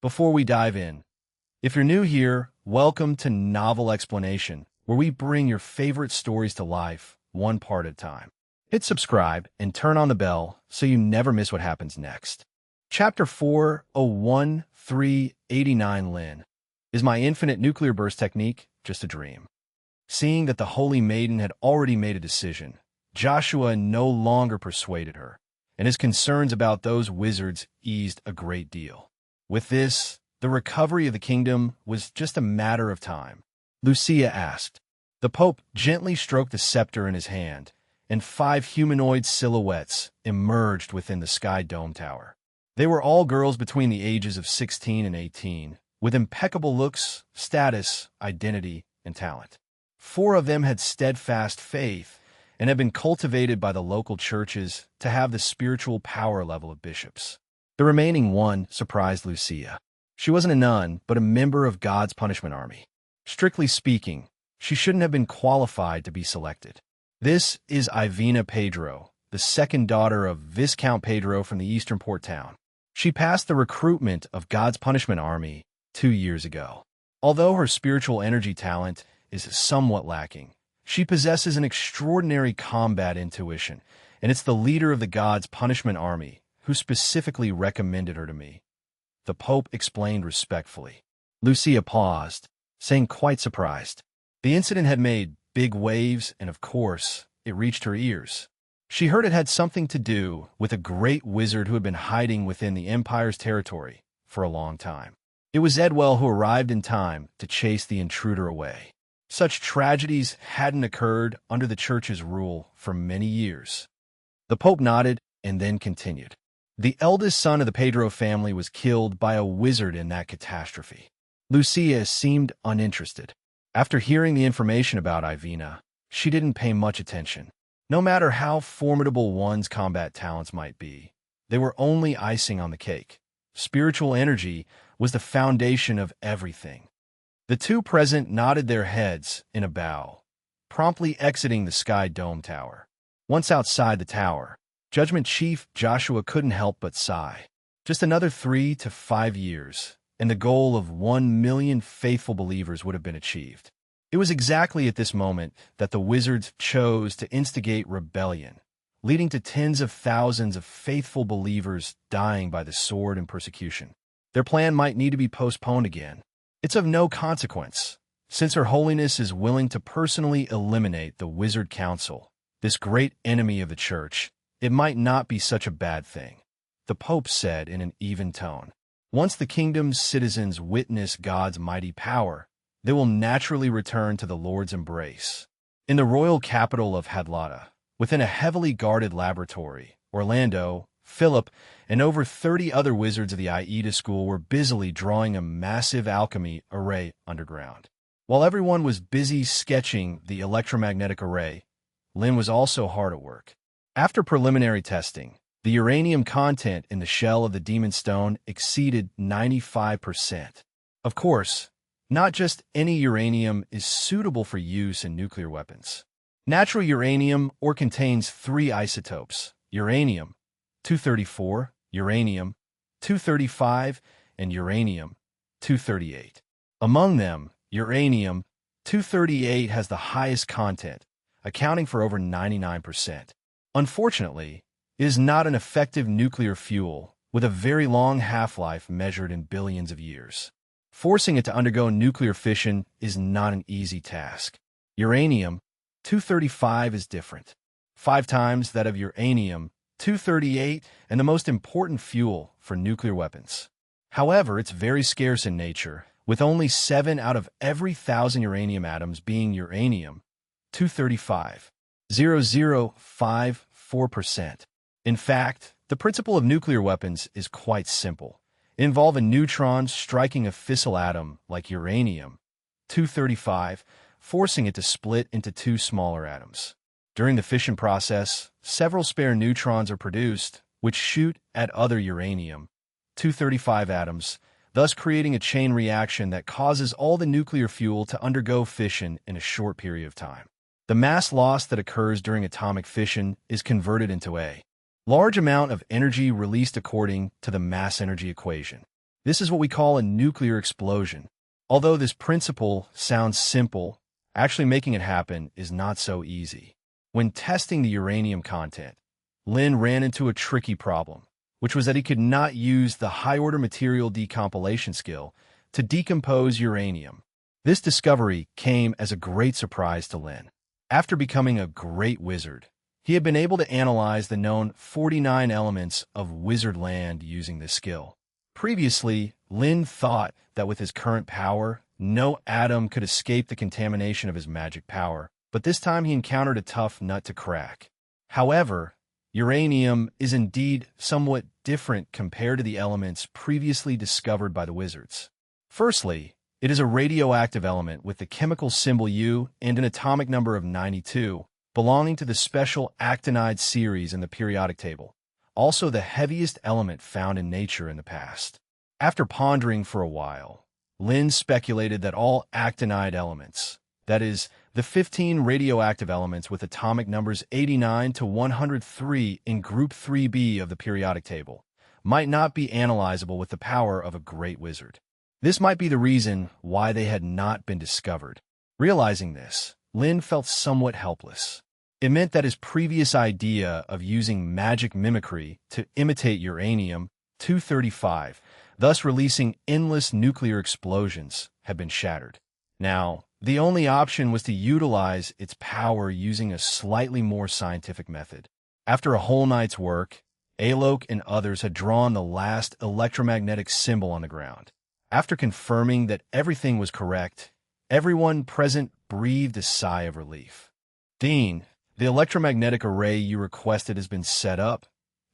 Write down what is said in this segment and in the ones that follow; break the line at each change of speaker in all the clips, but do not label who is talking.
Before we dive in, if you're new here, welcome to Novel Explanation, where we bring your favorite stories to life, one part at a time. Hit subscribe and turn on the bell so you never miss what happens next. Chapter 401-389 Lin. Is my infinite nuclear burst technique just a dream? Seeing that the Holy Maiden had already made a decision, Joshua no longer persuaded her, and his concerns about those wizards eased a great deal. With this, the recovery of the kingdom was just a matter of time. Lucia asked. The Pope gently stroked the scepter in his hand, and 5 humanoid silhouettes emerged within the Sky Dome Tower. They were all girls between the ages of 16 and 18, with impeccable looks, status, identity, and talent. 4 of them had steadfast faith and had been cultivated by the local churches to have the spiritual power level of bishops. The remaining one surprised Lucia. She wasn't a nun, but a member of God's punishment army. Strictly speaking, she shouldn't have been qualified to be selected. This is Ivina Pedro, the second daughter of Viscount Pedro from the eastern port town. She passed the recruitment of God's punishment army 2 years ago. Although her spiritual energy talent is somewhat lacking, she possesses an extraordinary combat intuition, and it's the leader of the God's punishment army who specifically recommended her to me. The Pope explained respectfully. Lucia paused, saying quite surprised. The incident had made big waves, and of course, it reached her ears. She heard it had something to do with a great wizard who had been hiding within the Empire's territory for a long time. It was Edwell who arrived in time to chase the intruder away. Such tragedies hadn't occurred under the Church's rule for many years. The Pope nodded and then continued. The eldest son of the Pedro family was killed by a wizard in that catastrophe. Lucia seemed uninterested. After hearing the information about Ivina, she didn't pay much attention. No matter how formidable one's combat talents might be, they were only icing on the cake. Spiritual energy was the foundation of everything. The 2 present nodded their heads in a bow, promptly exiting the Sky Dome Tower. Once outside the tower, Judgment Chief Joshua couldn't help but sigh. Just another 3 to 5 years, and the goal of 1 million faithful believers would have been achieved. It was exactly at this moment that the wizards chose to instigate rebellion, leading to tens of thousands of faithful believers dying by the sword and persecution. Their plan might need to be postponed again. It's of no consequence, since Her Holiness is willing to personally eliminate the Wizard Council, this great enemy of the Church. It might not be such a bad thing, the Pope said in an even tone. Once the kingdom's citizens witness God's mighty power, they will naturally return to the Lord's embrace. In the royal capital of Hadlata, within a heavily guarded laboratory, Orlando, Philip, and over 30 other wizards of the Aida school were busily drawing a massive alchemy array underground. While everyone was busy sketching the electromagnetic array, Lin was also hard at work. After preliminary testing, the uranium content in the shell of the Demon Stone exceeded 95%. Of course, not just any uranium is suitable for use in nuclear weapons. Natural uranium ore contains 3 isotopes: uranium-234, uranium-235, and uranium-238. Among them, uranium-238 has the highest content, accounting for over 99%. Unfortunately, it is not an effective nuclear fuel with a very long half-life measured in billions of years. Forcing it to undergo nuclear fission is not an easy task. Uranium-235 is different, 5 times that of uranium-238 and the most important fuel for nuclear weapons. However, it's very scarce in nature, with only 7 out of every 1,000 uranium atoms being uranium-235. 0.054%. In fact, the principle of nuclear weapons is quite simple. It involves a neutron striking a fissile atom like uranium-235, forcing it to split into 2 smaller atoms. During the fission process, several spare neutrons are produced, which shoot at other uranium-235 atoms, thus creating a chain reaction that causes all the nuclear fuel to undergo fission in a short period of time. The mass loss that occurs during atomic fission is converted into a large amount of energy released according to the mass energy equation. This is what we call a nuclear explosion. Although this principle sounds simple, actually making it happen is not so easy. When testing the uranium content, Lin ran into a tricky problem, which was that he could not use the high-order material decompilation skill to decompose uranium. This discovery came as a great surprise to Lin. After becoming a great wizard, he had been able to analyze the known 49 elements of wizard land using this skill. Previously, Lin thought that with his current power, no atom could escape the contamination of his magic power, but this time he encountered a tough nut to crack. However, uranium is indeed somewhat different compared to the elements previously discovered by the wizards. Firstly, it is a radioactive element with the chemical symbol U and an atomic number of 92, belonging to the special actinide series in the periodic table, also the heaviest element found in nature in the past. After pondering for a while, Lin speculated that all actinide elements, that is, the 15 radioactive elements with atomic numbers 89 to 103 in Group 3b of the periodic table, might not be analyzable with the power of a great wizard. This might be the reason why they had not been discovered. Realizing this, Lin felt somewhat helpless. It meant that his previous idea of using magic mimicry to imitate uranium-235, thus releasing endless nuclear explosions, had been shattered. Now, the only option was to utilize its power using a slightly more scientific method. After a whole night's work, Alok and others had drawn the last electromagnetic symbol on the ground. After confirming that everything was correct, everyone present breathed a sigh of relief. "Dean, the electromagnetic array you requested has been set up,"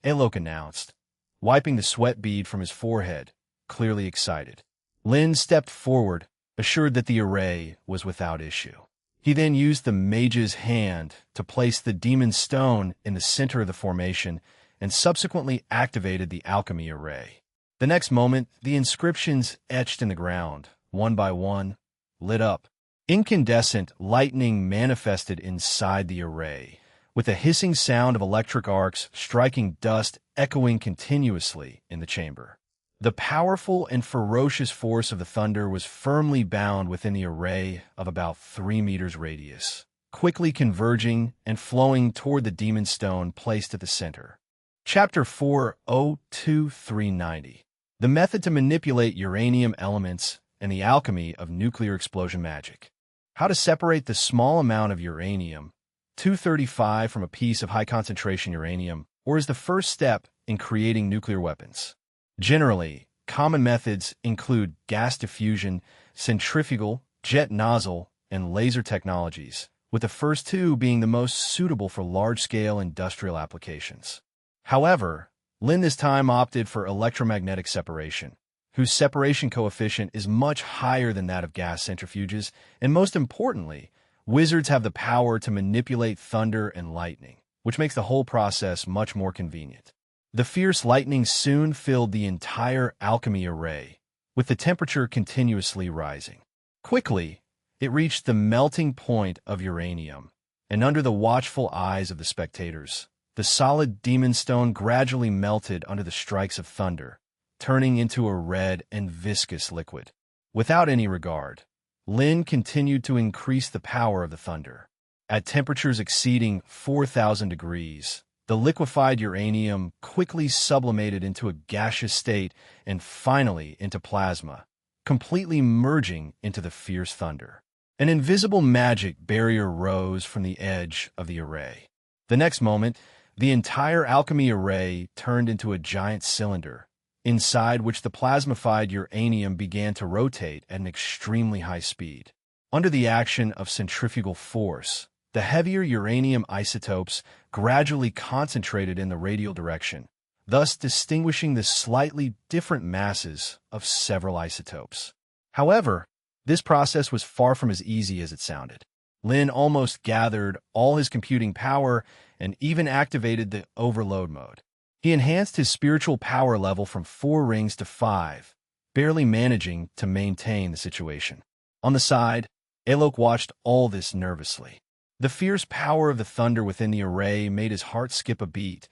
Alok announced, wiping the sweat bead from his forehead, clearly excited. Lin stepped forward, assured that the array was without issue. He then used the mage's hand to place the demon stone in the center of the formation and subsequently activated the alchemy array. The next moment, the inscriptions etched in the ground, one by one, lit up. Incandescent lightning manifested inside the array, with a hissing sound of electric arcs striking dust echoing continuously in the chamber. The powerful and ferocious force of the thunder was firmly bound within the array of about 3 meters radius, quickly converging and flowing toward the demon stone placed at the center. Chapter 402-390. The method to manipulate uranium elements and the alchemy of nuclear explosion magic. How to separate the small amount of uranium-235 from a piece of high-concentration uranium, or is the first step in creating nuclear weapons. Generally, common methods include gas diffusion, centrifugal, jet nozzle, and laser technologies, with the first two being the most suitable for large-scale industrial applications. However, Lin this time opted for electromagnetic separation, whose separation coefficient is much higher than that of gas centrifuges, and most importantly, wizards have the power to manipulate thunder and lightning, which makes the whole process much more convenient. The fierce lightning soon filled the entire alchemy array, with the temperature continuously rising. Quickly, it reached the melting point of uranium, and under the watchful eyes of the spectators, the solid demon stone gradually melted under the strikes of thunder, turning into a red and viscous liquid. Without any regard, Lin continued to increase the power of the thunder. At temperatures exceeding 4,000 degrees, the liquefied uranium quickly sublimated into a gaseous state and finally into plasma, completely merging into the fierce thunder. An invisible magic barrier rose from the edge of the array. The next moment, the entire alchemy array turned into a giant cylinder, inside which the plasmified uranium began to rotate at an extremely high speed. Under the action of centrifugal force, the heavier uranium isotopes gradually concentrated in the radial direction, thus distinguishing the slightly different masses of several isotopes. However, this process was far from as easy as it sounded. Lin almost gathered all his computing power and even activated the overload mode. He enhanced his spiritual power level from 4 rings to 5, barely managing to maintain the situation. On the side, Alok watched all this nervously. The fierce power of the thunder within the array made his heart skip a beat,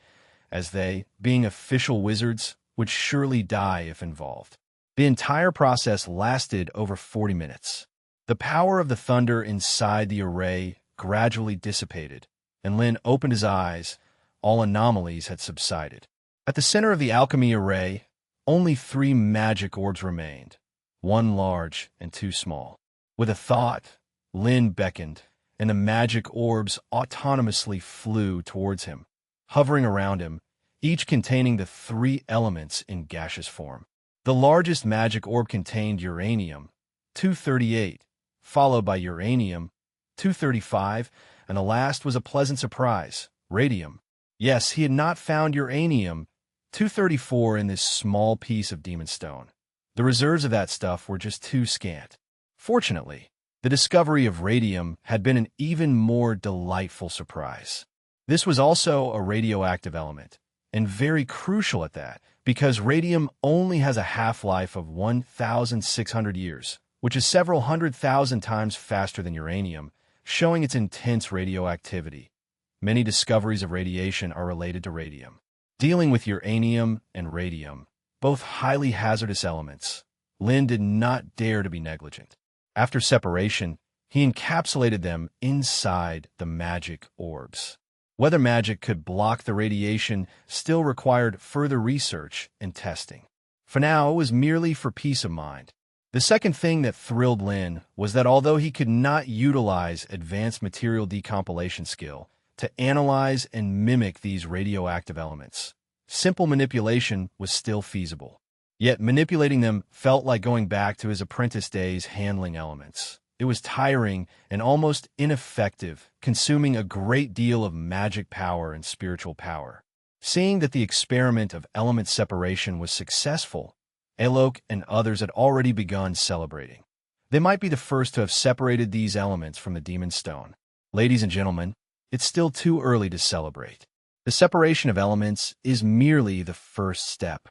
as they, being official wizards, would surely die if involved. The entire process lasted over 40 minutes. The power of the thunder inside the array gradually dissipated, and Lin opened his eyes. All anomalies had subsided. At the center of the alchemy array, only 3 magic orbs remained, 1 large and 2 small. With a thought, Lin beckoned, and the magic orbs autonomously flew towards him, hovering around him, each containing the 3 elements in gaseous form. The largest magic orb contained uranium, 238, followed by uranium, 235, and the last was a pleasant surprise, radium. Yes, he had not found uranium, 234, in this small piece of demon stone. The reserves of that stuff were just too scant. Fortunately, the discovery of radium had been an even more delightful surprise. This was also a radioactive element, and very crucial at that, because radium only has a half-life of 1,600 years, which is several 100,000 times faster than uranium, showing its intense radioactivity. Many discoveries of radiation are related to radium. Dealing with uranium and radium, both highly hazardous elements, Lin did not dare to be negligent. After separation, he encapsulated them inside the magic orbs. Whether magic could block the radiation still required further research and testing. For now, it was merely for peace of mind. The second thing that thrilled Lin was that although he could not utilize advanced material decompilation skill to analyze and mimic these radioactive elements, simple manipulation was still feasible. Yet manipulating them felt like going back to his apprentice days handling elements. It was tiring and almost ineffective, consuming a great deal of magic power and spiritual power. Seeing that the experiment of element separation was successful, Alok and others had already begun celebrating. They might be the first to have separated these elements from the demon stone. Ladies and gentlemen, it's still too early to celebrate. The separation of elements is merely the first step.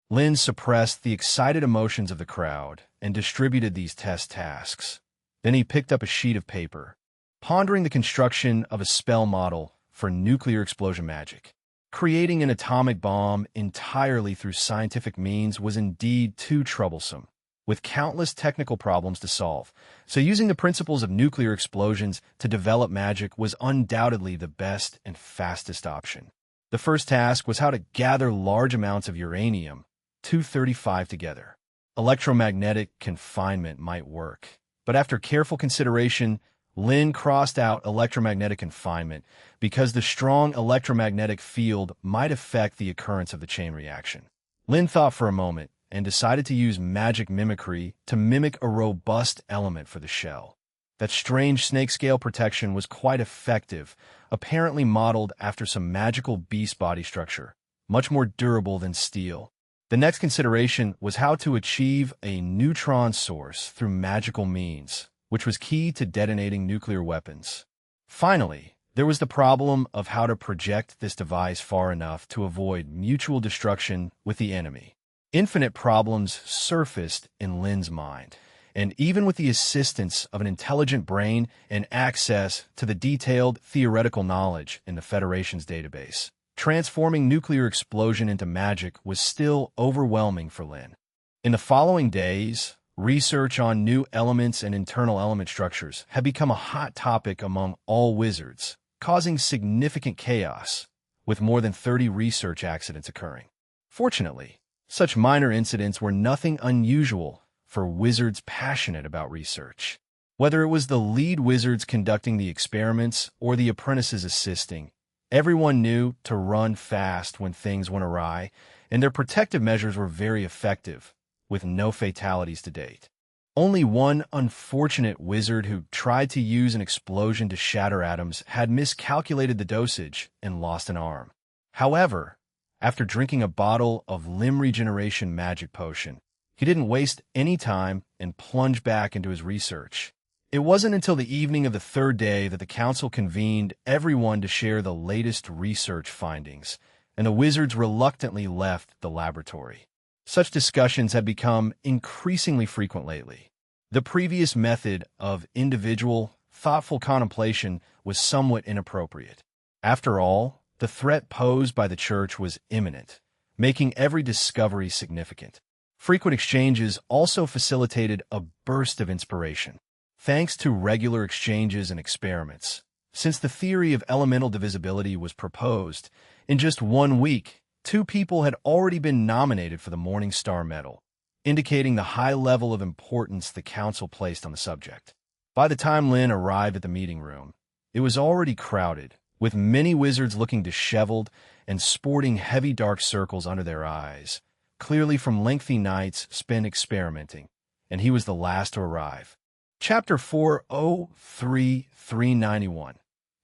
Lin suppressed the excited emotions of the crowd and distributed these test tasks. Then he picked up a sheet of paper, pondering the construction of a spell model for nuclear explosion magic. Creating an atomic bomb entirely through scientific means was indeed too troublesome, with countless technical problems to solve. So using the principles of nuclear explosions to develop magic was undoubtedly the best and fastest option. The first task was how to gather large amounts of uranium-235 together. Electromagnetic confinement might work, but after careful consideration, Lin crossed out electromagnetic confinement because the strong electromagnetic field might affect the occurrence of the chain reaction. Lin thought for a moment and decided to use magic mimicry to mimic a robust element for the shell. That strange snake-scale protection was quite effective, apparently modeled after some magical beast body structure, much more durable than steel. The next consideration was how to achieve a neutron source through magical means, which was key to detonating nuclear weapons. Finally, there was the problem of how to project this device far enough to avoid mutual destruction with the enemy. Infinite problems surfaced in Lin's mind, and even with the assistance of an intelligent brain and access to the detailed theoretical knowledge in the Federation's database, transforming nuclear explosion into magic was still overwhelming for Lin. In the following days, research on new elements and internal element structures had become a hot topic among all wizards, causing significant chaos, with more than 30 research accidents occurring. Fortunately, such minor incidents were nothing unusual for wizards passionate about research. Whether it was the lead wizards conducting the experiments or the apprentices assisting, everyone knew to run fast when things went awry, and their protective measures were very effective, with no fatalities to date. Only one unfortunate wizard who tried to use an explosion to shatter atoms had miscalculated the dosage and lost an arm. However, after drinking a bottle of limb regeneration magic potion, he didn't waste any time and plunged back into his research. It wasn't until the evening of the third day that the council convened everyone to share the latest research findings, and the wizards reluctantly left the laboratory. Such discussions had become increasingly frequent lately. The previous method of individual, thoughtful contemplation was somewhat inappropriate. After all, the threat posed by the church was imminent, making every discovery significant. Frequent exchanges also facilitated a burst of inspiration. Thanks to regular exchanges and experiments, since the theory of elemental divisibility was proposed, in just 1 week, 2 people had already been nominated for the Morning Star Medal, indicating the high level of importance the council placed on the subject. By the time Lin arrived at the meeting room, it was already crowded, with many wizards looking disheveled and sporting heavy dark circles under their eyes, clearly from lengthy nights spent experimenting, and he was the last to arrive. Chapter 403391.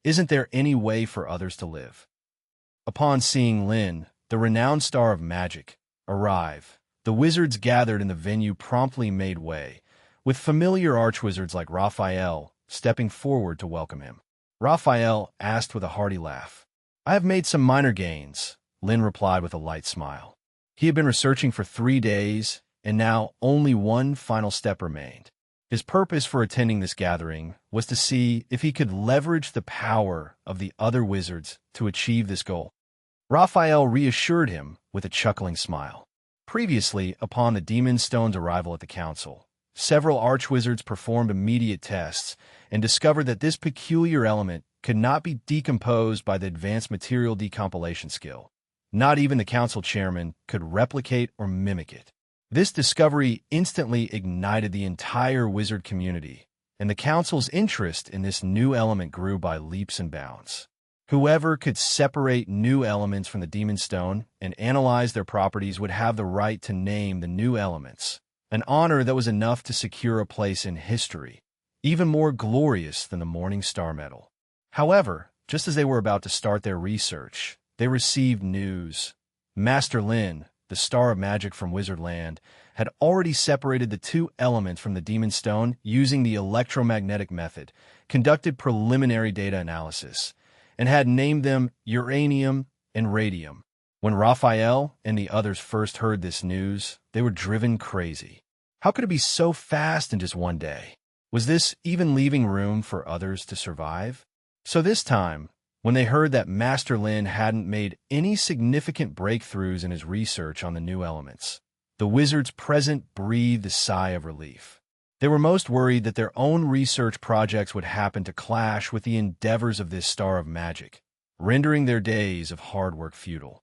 Isn't there any way for others to live? Upon seeing Lin, the renowned star of magic, arrive, the wizards gathered in the venue promptly made way, with familiar archwizards like Raphael stepping forward to welcome him. Raphael asked with a hearty laugh. "I have made some minor gains," Lin replied with a light smile. He had been researching for 3 days, and now only one final step remained. His purpose for attending this gathering was to see if he could leverage the power of the other wizards to achieve this goal. Raphael reassured him with a chuckling smile. Previously, upon the Demon Stone's arrival at the council, several archwizards performed immediate tests and discovered that this peculiar element could not be decomposed by the advanced material decompilation skill. Not even the council chairman could replicate or mimic it. This discovery instantly ignited the entire wizard community, and the council's interest in this new element grew by leaps and bounds. Whoever could separate new elements from the Demon Stone and analyze their properties would have the right to name the new elements, an honor that was enough to secure a place in history, even more glorious than the Morning Star Medal. However, just as they were about to start their research, they received news. Master Lin, the Star of Magic from Wizardland, had already separated the 2 elements from the Demon Stone using the electromagnetic method, conducted preliminary data analysis, and had named them uranium and radium. When Raphael and the others first heard this news, they were driven crazy. How could it be so fast in just 1 day? Was this even leaving room for others to survive? So this time, when they heard that Master Lin hadn't made any significant breakthroughs in his research on the new elements, the wizards present breathed a sigh of relief. They were most worried that their own research projects would happen to clash with the endeavors of this star of magic, rendering their days of hard work futile.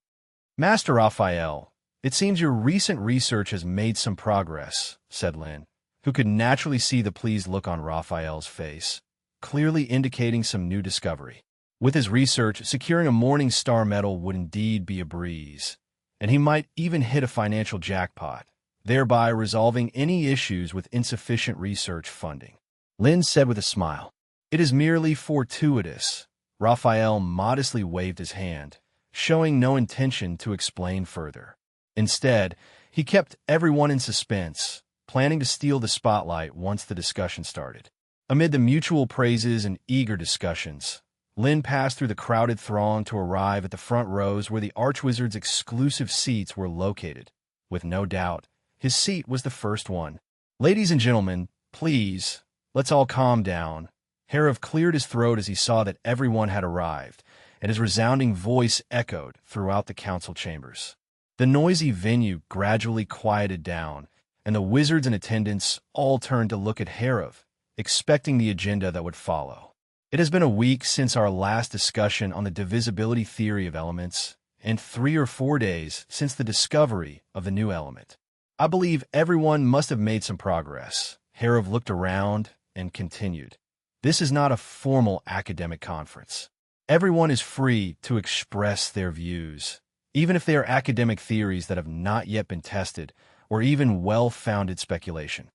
"Master Raphael, it seems your recent research has made some progress," said Lin, who could naturally see the pleased look on Raphael's face, clearly indicating some new discovery. With his research, securing a Morning Star Medal would indeed be a breeze, and he might even hit a financial jackpot, thereby resolving any issues with insufficient research funding. Lin said with a smile. "It is merely fortuitous." Raphael modestly waved his hand, showing no intention to explain further. Instead, he kept everyone in suspense, planning to steal the spotlight once the discussion started. Amid the mutual praises and eager discussions, Lin passed through the crowded throng to arrive at the front rows where the Archwizard's exclusive seats were located. With no doubt, his seat was the first one. "Ladies and gentlemen, please, let's all calm down." Herav cleared his throat as he saw that everyone had arrived, and his resounding voice echoed throughout the council chambers. The noisy venue gradually quieted down, and the wizards in attendance all turned to look at Herav, expecting the agenda that would follow. It has been a week since our last discussion on the divisibility theory of elements, and 3 or 4 days since the discovery of the new element. I believe everyone must have made some progress. Herav looked around and continued. This is not a formal academic conference. Everyone is free to express their views, even if they are academic theories that have not yet been tested, or even well-founded speculation.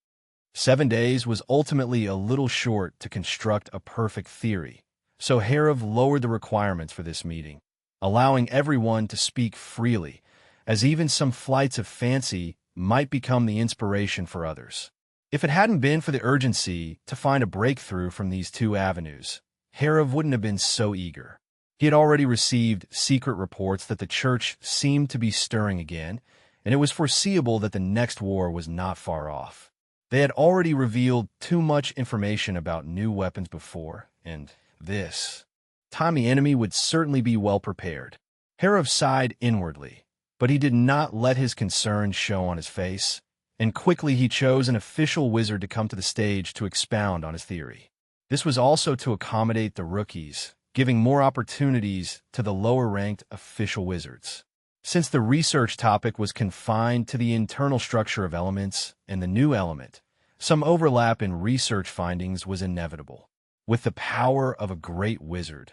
7 days was ultimately a little short to construct a perfect theory, so Herav lowered the requirements for this meeting, allowing everyone to speak freely, as even some flights of fancy might become the inspiration for others. If it hadn't been for the urgency to find a breakthrough from these 2 avenues, Herav wouldn't have been so eager. He had already received secret reports that the church seemed to be stirring again, and it was foreseeable that the next war was not far off. They had already revealed too much information about new weapons before, and this time the enemy would certainly be well prepared. Herav sighed inwardly, but he did not let his concern show on his face. and quickly he chose an official wizard to come to the stage to expound on his theory. This was also to accommodate the rookies, giving more opportunities to the lower-ranked official wizards. Since the research topic was confined to the internal structure of elements and the new element, some overlap in research findings was inevitable. With the power of a great wizard,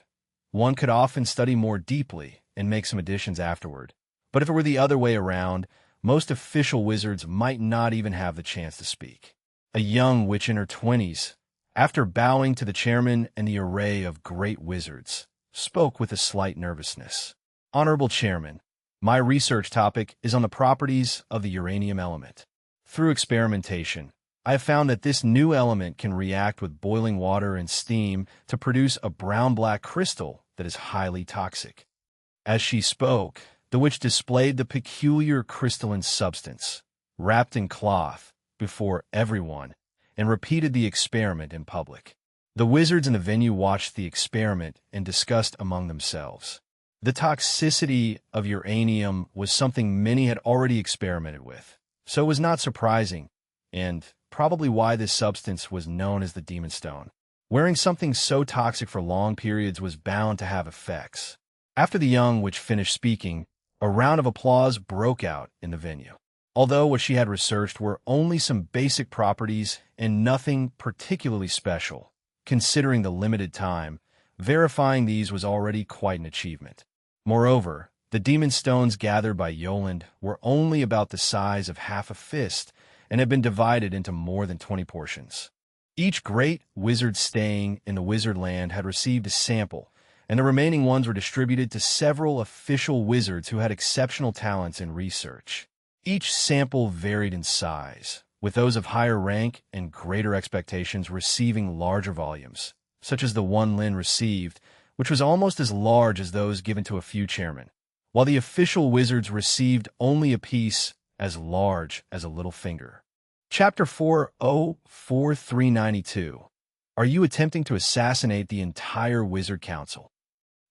one could often study more deeply and make some additions afterward. But if it were the other way around, most official wizards might not even have the chance to speak. A young witch in her 20s, after bowing to the chairman and the array of great wizards, spoke with a slight nervousness. "Honorable Chairman, my research topic is on the properties of the uranium element. Through experimentation, I have found that this new element can react with boiling water and steam to produce a brown-black crystal that is highly toxic." As she spoke, the witch displayed the peculiar crystalline substance, wrapped in cloth, before everyone, and repeated the experiment in public. The wizards in the venue watched the experiment and discussed among themselves. The toxicity of uranium was something many had already experimented with, so it was not surprising, and probably why this substance was known as the Demon Stone. Wearing something so toxic for long periods was bound to have effects. After the young witch finished speaking, a round of applause broke out in the venue. Although what she had researched were only some basic properties and nothing particularly special, considering the limited time, verifying these was already quite an achievement. Moreover, the demon stones gathered by Yoland were only about the size of half a fist and had been divided into more than 20 portions. Each great wizard staying in the wizard land had received a sample, and the remaining ones were distributed to several official wizards who had exceptional talents in research. Each sample varied in size, with those of higher rank and greater expectations receiving larger volumes, such as the one Lin received, which was almost as large as those given to a few chairmen, while the official wizards received only a piece as large as a little finger. Chapter 404392. Are you attempting to assassinate the entire Wizard Council?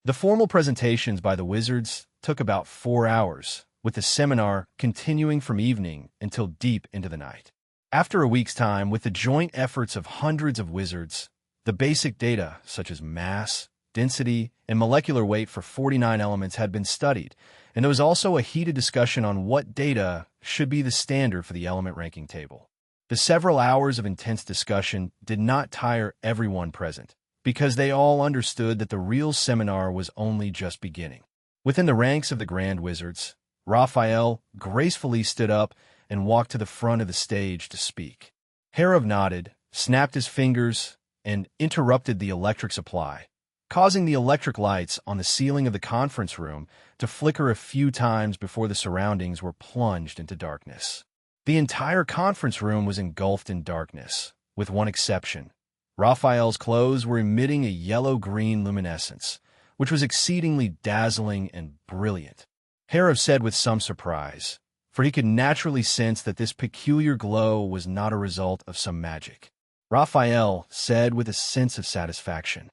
The formal presentations by the wizards took about 4 hours, with the seminar continuing from evening until deep into the night. After a week's time, with the joint efforts of hundreds of wizards, the basic data, such as mass, density, and molecular weight for 49 elements had been studied, and there was also a heated discussion on what data should be the standard for the element ranking table. The several hours of intense discussion did not tire everyone present, because they all understood that the real seminar was only just beginning. Within the ranks of the Grand Wizards, Raphael gracefully stood up and walked to the front of the stage to speak. Harov nodded, snapped his fingers, and interrupted the electric supply, causing the electric lights on the ceiling of the conference room to flicker a few times before the surroundings were plunged into darkness. The entire conference room was engulfed in darkness, with one exception. Raphael's clothes were emitting a yellow-green luminescence, which was exceedingly dazzling and brilliant. Harov said with some surprise, for he could naturally sense that this peculiar glow was not a result of some magic. Raphael said with a sense of satisfaction,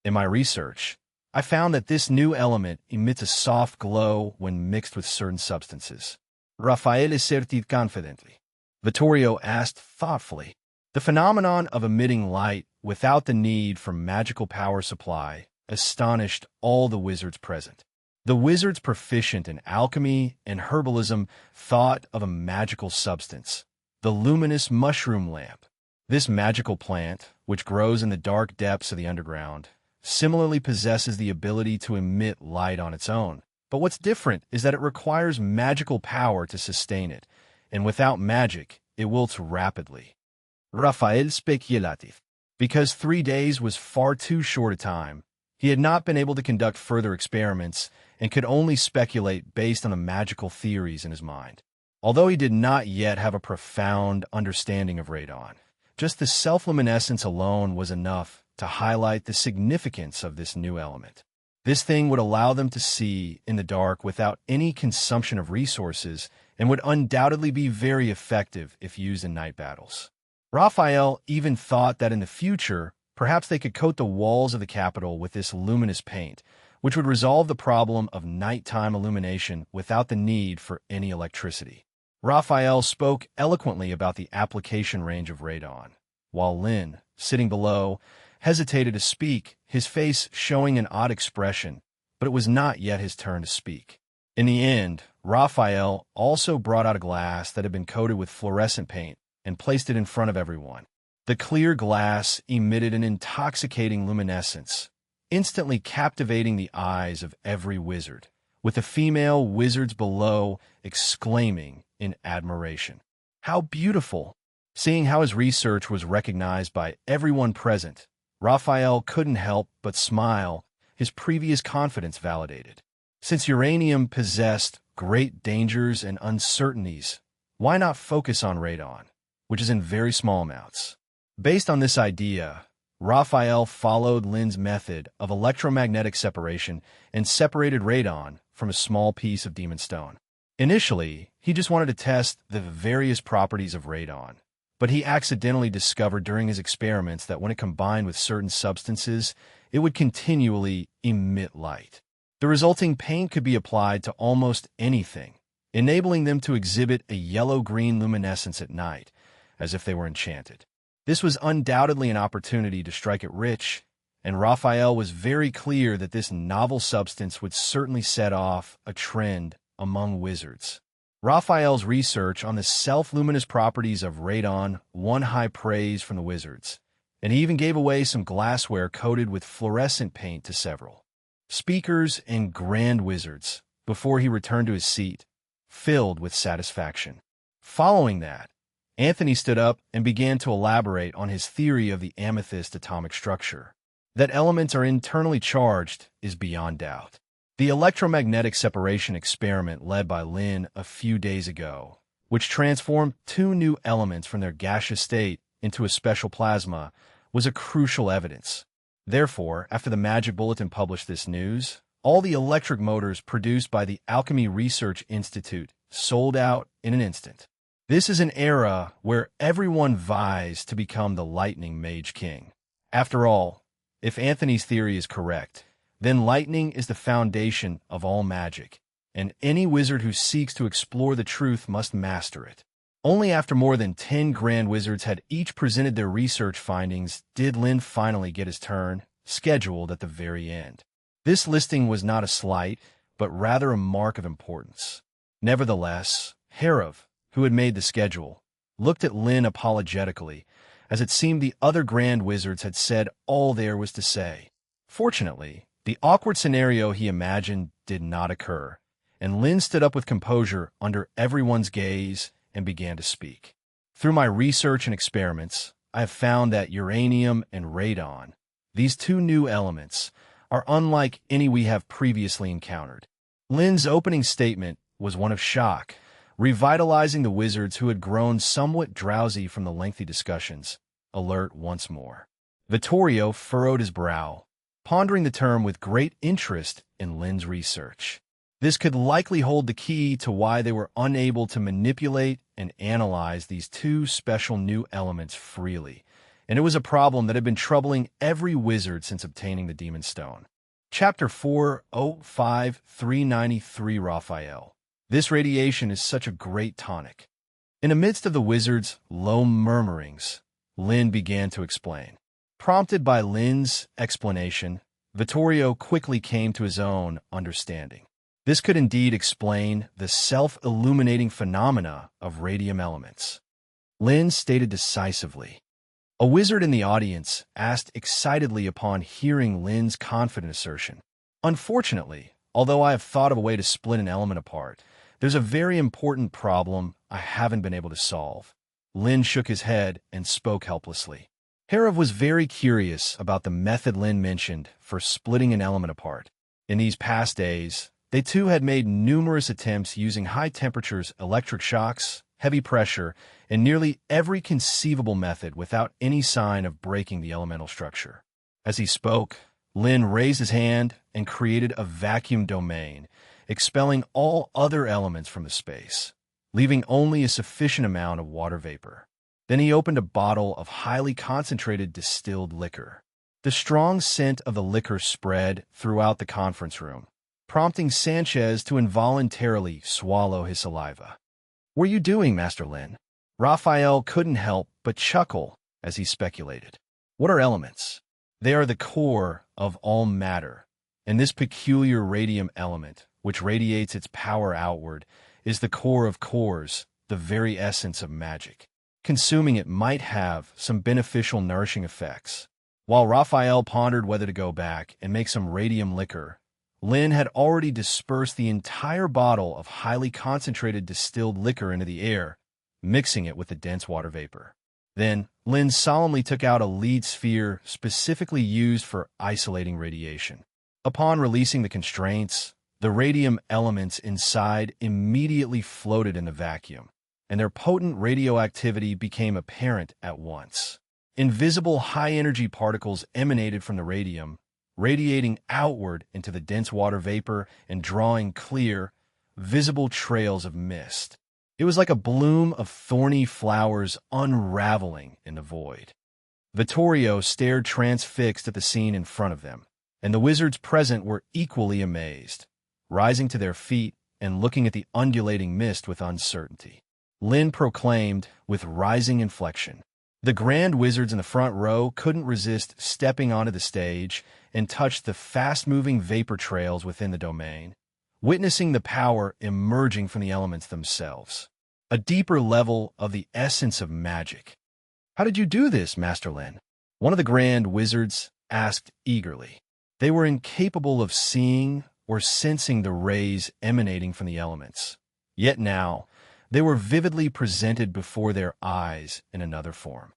"In my research, I found that this new element emits a soft glow when mixed with certain substances." Raphael asserted confidently. Vittorio asked thoughtfully, "The phenomenon of emitting light without the need for magical power supply astonished all the wizards present. The wizards proficient in alchemy and herbalism thought of a magical substance, the luminous mushroom lamp. This magical plant, which grows in the dark depths of the underground, similarly possesses the ability to emit light on its own. But what's different is that it requires magical power to sustain it, and without magic, it wilts rapidly." Raphael speculative. Because 3 days was far too short a time, he had not been able to conduct further experiments and could only speculate based on the magical theories in his mind. Although he did not yet have a profound understanding of radon, just the self-luminescence alone was enough to highlight the significance of this new element. This thing would allow them to see in the dark without any consumption of resources and would undoubtedly be very effective if used in night battles. Raphael even thought that in the future, perhaps they could coat the walls of the capital with this luminous paint, which would resolve the problem of nighttime illumination without the need for any electricity. Raphael spoke eloquently about the application range of radon, while Lin, sitting below, hesitated to speak, his face showing an odd expression, but it was not yet his turn to speak. In the end, Raphael also brought out a glass that had been coated with fluorescent paint and placed it in front of everyone. The clear glass emitted an intoxicating luminescence, instantly captivating the eyes of every wizard, with the female wizards below exclaiming in admiration, "How beautiful!" Seeing how his research was recognized by everyone present, Raphael couldn't help but smile, his previous confidence validated. Since uranium possessed great dangers and uncertainties, why not focus on radon, which is in very small amounts? Based on this idea, Raphael followed Lin's method of electromagnetic separation and separated radon from a small piece of demon stone. Initially, he just wanted to test the various properties of radon, but he accidentally discovered during his experiments that when it combined with certain substances, it would continually emit light. The resulting paint could be applied to almost anything, enabling them to exhibit a yellow-green luminescence at night, as if they were enchanted. This was undoubtedly an opportunity to strike it rich, and Raphael was very clear that this novel substance would certainly set off a trend among wizards. Raphael's research on the self-luminous properties of radon won high praise from the wizards, and he even gave away some glassware coated with fluorescent paint to several speakers and grand wizards before he returned to his seat, filled with satisfaction. Following that, Anthony stood up and began to elaborate on his theory of the amethyst atomic structure. That elements are internally charged is beyond doubt. The electromagnetic separation experiment led by Lin a few days ago, which transformed two new elements from their gaseous state into a special plasma, was a crucial evidence. Therefore, after the Magic Bulletin published this news, all the electric motors produced by the Alchemy Research Institute sold out in an instant. This is an era where everyone vies to become the Lightning Mage King. After all, if Anthony's theory is correct, then lightning is the foundation of all magic, and any wizard who seeks to explore the truth must master it. Only after more than 10 grand wizards had each presented their research findings did Lin finally get his turn, scheduled at the very end. This listing was not a slight, but rather a mark of importance. Nevertheless, Herav, who had made the schedule, looked at Lin apologetically, as it seemed the other grand wizards had said all there was to say. Fortunately, the awkward scenario he imagined did not occur, and Lin stood up with composure under everyone's gaze and began to speak. Through my research and experiments, I have found that uranium and radon, these two new elements, are unlike any we have previously encountered. Lin's opening statement was one of shock, revitalizing the wizards who had grown somewhat drowsy from the lengthy discussions, alert once more. Vittorio furrowed his brow, pondering the term with great interest in Lin's research. This could likely hold the key to why they were unable to manipulate and analyze these two special new elements freely, and it was a problem that had been troubling every wizard since obtaining the Demon Stone. Chapter 4:05-393 Raphael. This radiation is such a great tonic. In the midst of the wizard's low murmurings, Lin began to explain. Prompted by Lin's explanation, Vittorio quickly came to his own understanding. This could indeed explain the self-illuminating phenomena of radium elements. Lin stated decisively. A wizard in the audience asked excitedly upon hearing Lin's confident assertion. Unfortunately, although I have thought of a way to split an element apart, there's a very important problem I haven't been able to solve. Lin shook his head and spoke helplessly. Herav was very curious about the method Lin mentioned for splitting an element apart. In these past days, they too had made numerous attempts using high temperatures, electric shocks, heavy pressure, and nearly every conceivable method without any sign of breaking the elemental structure. As he spoke, Lin raised his hand and created a vacuum domain, expelling all other elements from the space, leaving only a sufficient amount of water vapor. Then he opened a bottle of highly concentrated distilled liquor. The strong scent of the liquor spread throughout the conference room, prompting Sanchez to involuntarily swallow his saliva. "What are you doing, Master Lin?" Raphael couldn't help but chuckle as he speculated. What are elements? They are the core of all matter, and this peculiar radium element, which radiates its power outward, is the core of cores, the very essence of magic. Consuming it might have some beneficial nourishing effects. While Raphael pondered whether to go back and make some radium liquor, Lin had already dispersed the entire bottle of highly concentrated distilled liquor into the air, mixing it with the dense water vapor. Then, Lin solemnly took out a lead sphere specifically used for isolating radiation. Upon releasing the constraints, the radium elements inside immediately floated in the vacuum, and their potent radioactivity became apparent at once. Invisible high-energy particles emanated from the radium, radiating outward into the dense water vapor and drawing clear, visible trails of mist. It was like a bloom of thorny flowers unraveling in the void. Vittorio stared transfixed at the scene in front of them, and the wizards present were equally amazed, rising to their feet and looking at the undulating mist with uncertainty. Lin proclaimed with rising inflection. The grand wizards in the front row couldn't resist stepping onto the stage and touched the fast-moving vapor trails within the domain, witnessing the power emerging from the elements themselves. A deeper level of the essence of magic. "How did you do this, Master Lin?" one of the grand wizards asked eagerly. They were incapable of seeing or sensing the rays emanating from the elements. Yet now, they were vividly presented before their eyes in another form.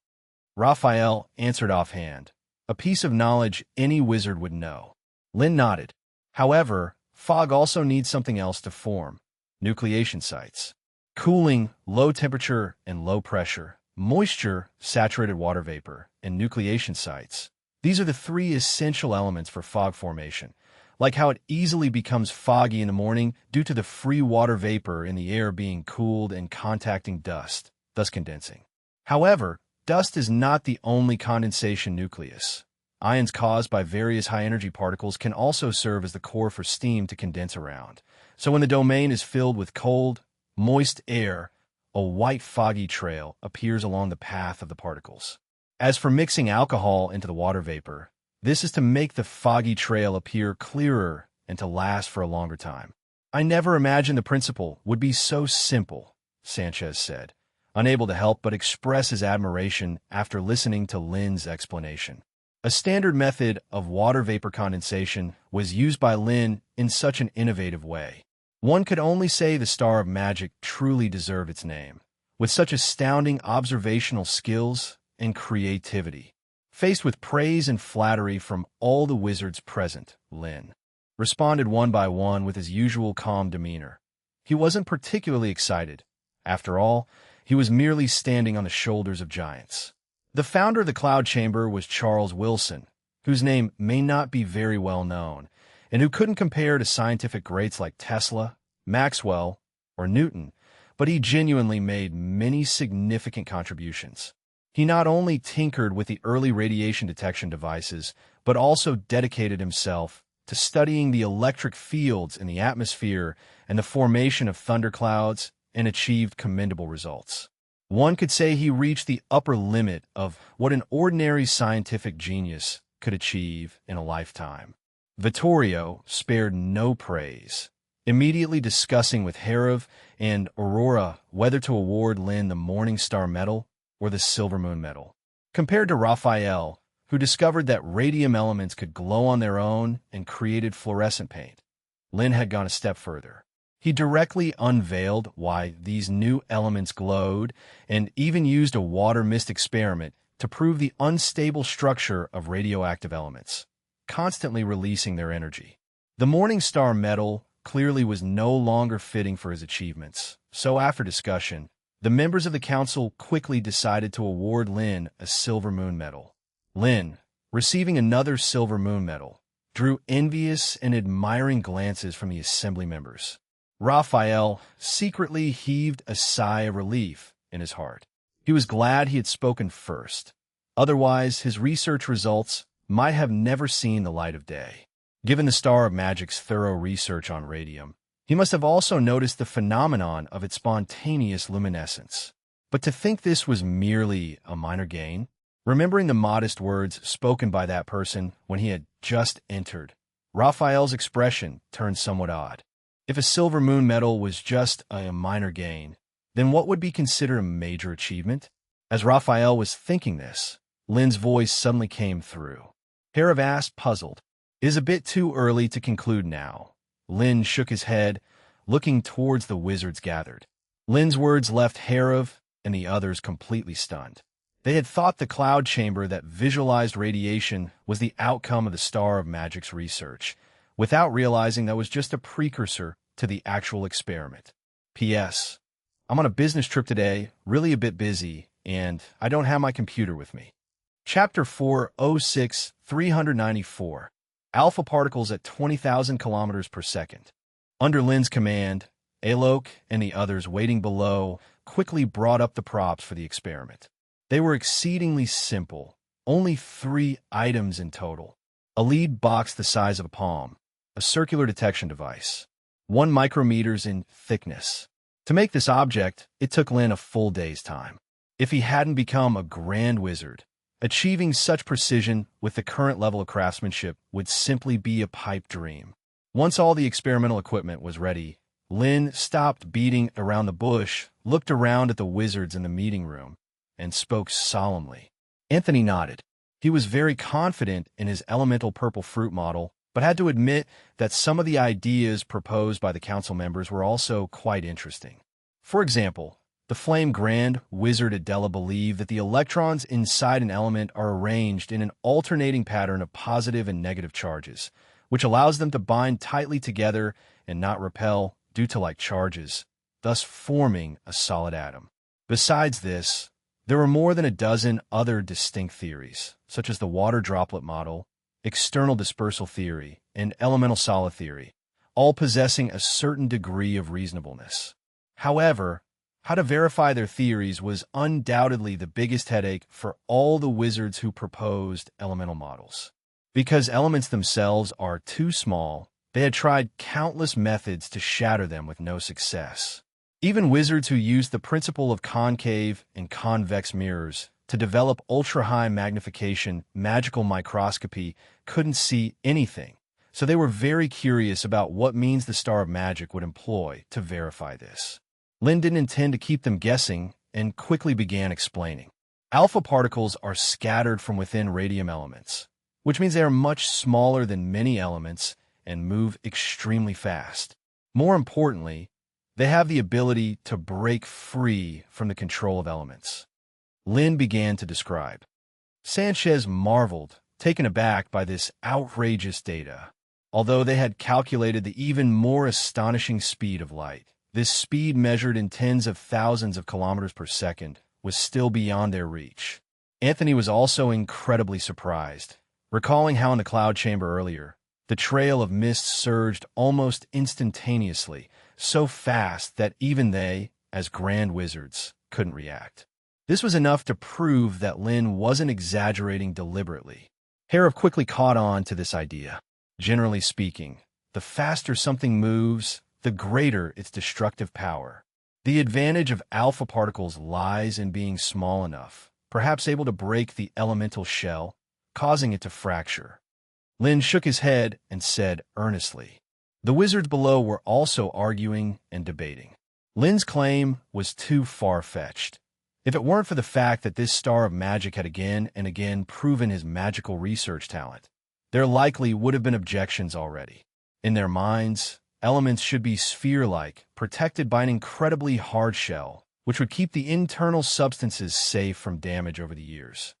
Raphael answered offhand, a piece of knowledge any wizard would know. Lin nodded. However, fog also needs something else to form: nucleation sites. Cooling, low temperature, and low pressure, moisture, saturated water vapor, and nucleation sites. These are the three essential elements for fog formation, like how it easily becomes foggy in the morning due to the free water vapor in the air being cooled and contacting dust, thus condensing. However, dust is not the only condensation nucleus. Ions caused by various high-energy particles can also serve as the core for steam to condense around. So when the domain is filled with cold, moist air, a white foggy trail appears along the path of the particles. As for mixing alcohol into the water vapor, this is to make the foggy trail appear clearer and to last for a longer time. "I never imagined the principle would be so simple," Sanchez said, unable to help but express his admiration after listening to Lin's explanation. A standard method of water vapor condensation was used by Lin in such an innovative way. One could only say the Star of Magic truly deserved its name, with such astounding observational skills and creativity. Faced with praise and flattery from all the wizards present, Lin responded one by one with his usual calm demeanor. He wasn't particularly excited. After all, he was merely standing on the shoulders of giants. The founder of the Cloud Chamber was Charles Wilson, whose name may not be very well known, and who couldn't compare to scientific greats like Tesla, Maxwell, or Newton, but he genuinely made many significant contributions. He not only tinkered with the early radiation detection devices, but also dedicated himself to studying the electric fields in the atmosphere and the formation of thunderclouds, and achieved commendable results. One could say he reached the upper limit of what an ordinary scientific genius could achieve in a lifetime. Vittorio spared no praise, immediately discussing with Herav and Aurora whether to award Lin the Morning Star Medal or the Silver Moon Medal. Compared to Raphael, who discovered that radium elements could glow on their own and created fluorescent paint, Lin had gone a step further. He directly unveiled why these new elements glowed and even used a water mist experiment to prove the unstable structure of radioactive elements, constantly releasing their energy. The Morning Star Medal clearly was no longer fitting for his achievements, so after discussion, the members of the council quickly decided to award Lin a Silver Moon Medal. Lin, receiving another Silver Moon Medal, drew envious and admiring glances from the assembly members. Raphael secretly heaved a sigh of relief in his heart. He was glad he had spoken first. Otherwise, his research results might have never seen the light of day. Given the Star of Magic's thorough research on radium, He must have also noticed the phenomenon of its spontaneous luminescence. But to think this was merely a minor gain, remembering the modest words spoken by that person when he had just entered, Raphael's expression turned somewhat odd. If a silver moon medal was just a minor gain, then what would be considered a major achievement? As Raphael was thinking this, Lin's voice suddenly came through. Herav asked, puzzled. It is a bit too early to conclude now. Lin shook his head, looking towards the wizards gathered. Lin's words left Herav and the others completely stunned. They had thought the cloud chamber that visualized radiation was the outcome of the Star of Magic's research, without realizing that was just a precursor to the actual experiment. P.S. I'm on a business trip today, really a bit busy, and I don't have my computer with me. Chapter 406, 394. Alpha particles at 20,000 kilometers per second. Under Lin's command, Alok and the others waiting below quickly brought up the props for the experiment. They were exceedingly simple, only 3 items in total. A lead box the size of a palm, a circular detection device, 1 micrometers in thickness. To make this object, it took Lin a full day's time. If he hadn't become a grand wizard, achieving such precision with the current level of craftsmanship would simply be a pipe dream. Once all the experimental equipment was ready, Lin stopped beating around the bush, looked around at the wizards in the meeting room, and spoke solemnly. Anthony nodded. He was very confident in his elemental purple fruit model, but had to admit that some of the ideas proposed by the council members were also quite interesting. For example, the Flame Grand Wizard Adela believed that the electrons inside an element are arranged in an alternating pattern of positive and negative charges, which allows them to bind tightly together and not repel due to like charges, thus forming a solid atom. Besides this, there were more than a dozen other distinct theories, such as the water droplet model, external dispersal theory, and elemental solid theory, all possessing a certain degree of reasonableness. However, how to verify their theories was undoubtedly the biggest headache for all the wizards who proposed elemental models. Because elements themselves are too small, they had tried countless methods to shatter them with no success. Even wizards who used the principle of concave and convex mirrors to develop ultra-high magnification magical microscopy couldn't see anything, so they were very curious about what means the Star of Magic would employ to verify this. Lin didn't intend to keep them guessing and quickly began explaining. Alpha particles are scattered from within radium elements, which means they are much smaller than many elements and move extremely fast. More importantly, they have the ability to break free from the control of elements. Lin began to describe. Sanchez marveled, taken aback by this outrageous data. Although they had calculated the even more astonishing speed of light, this speed measured in tens of thousands of kilometers per second was still beyond their reach. Anthony was also incredibly surprised, recalling how in the cloud chamber earlier, the trail of mist surged almost instantaneously, so fast that even they, as grand wizards, couldn't react. This was enough to prove that Lin wasn't exaggerating deliberately. Herav quickly caught on to this idea. Generally speaking, the faster something moves, the greater its destructive power. The advantage of alpha particles lies in being small enough, perhaps able to break the elemental shell, causing it to fracture. Lin shook his head and said earnestly. The wizards below were also arguing and debating. Lin's claim was too far-fetched. If it weren't for the fact that this Star of Magic had again and again proven his magical research talent, there likely would have been objections already. In their minds, elements should be sphere-like, protected by an incredibly hard shell, which would keep the internal substances safe from damage over the years.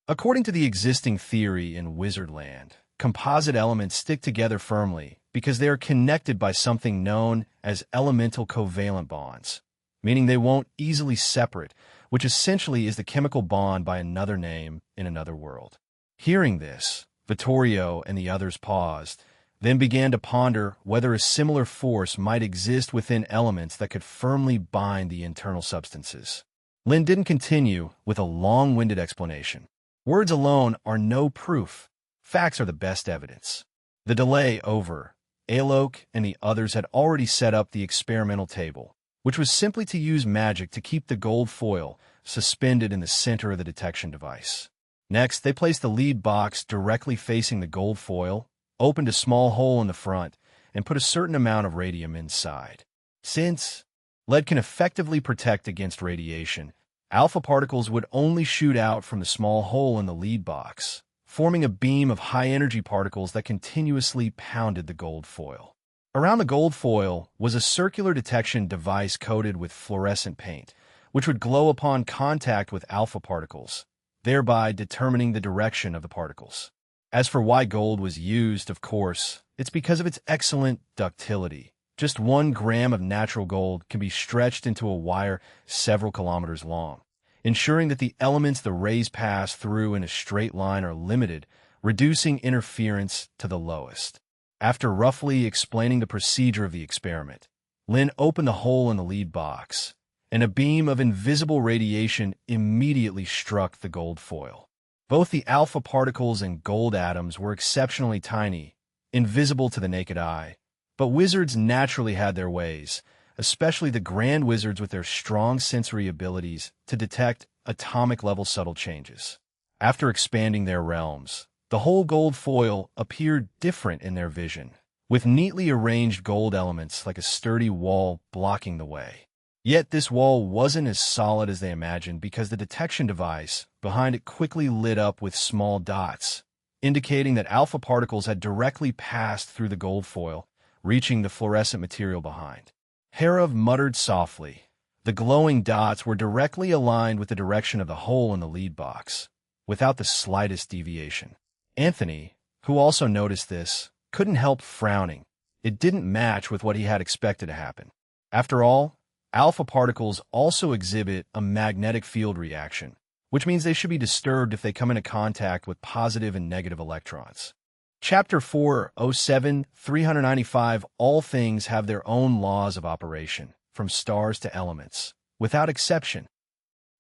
According to the existing theory in Wizardland, composite elements stick together firmly because they are connected by something known as elemental covalent bonds, meaning they won't easily separate, which essentially is the chemical bond by another name in another world. Hearing this, Vittorio and the others paused, then began to ponder whether a similar force might exist within elements that could firmly bind the internal substances. Lin didn't continue with a long-winded explanation. Words alone are no proof. Facts are the best evidence. The delay over, Alok and the others had already set up the experimental table, which was simply to use magic to keep the gold foil suspended in the center of the detection device. Next, they placed the lead box directly facing the gold foil, opened a small hole in the front, and put a certain amount of radium inside. Since lead can effectively protect against radiation, alpha particles would only shoot out from the small hole in the lead box, forming a beam of high-energy particles that continuously pounded the gold foil. Around the gold foil was a circular detection device coated with fluorescent paint, which would glow upon contact with alpha particles, thereby determining the direction of the particles. As for why gold was used, of course, it's because of its excellent ductility. Just 1 gram of natural gold can be stretched into a wire several kilometers long, ensuring that the elements the rays pass through in a straight line are limited, reducing interference to the lowest. After roughly explaining the procedure of the experiment, Lin opened the hole in the lead box, and a beam of invisible radiation immediately struck the gold foil. Both the alpha particles and gold atoms were exceptionally tiny, invisible to the naked eye, but wizards naturally had their ways, especially the grand wizards with their strong sensory abilities to detect atomic-level subtle changes. After expanding their realms, the whole gold foil appeared different in their vision, with neatly arranged gold elements like a sturdy wall blocking the way. Yet this wall wasn't as solid as they imagined because the detection device behind it quickly lit up with small dots, indicating that alpha particles had directly passed through the gold foil, reaching the fluorescent material behind. Herav muttered softly. The glowing dots were directly aligned with the direction of the hole in the lead box, without the slightest deviation. Anthony, who also noticed this, couldn't help frowning. It didn't match with what he had expected to happen. After all, alpha particles also exhibit a magnetic field reaction, which means they should be disturbed if they come into contact with positive and negative electrons. Chapter 407, 395 All things have their own laws of operation, from stars to elements, without exception.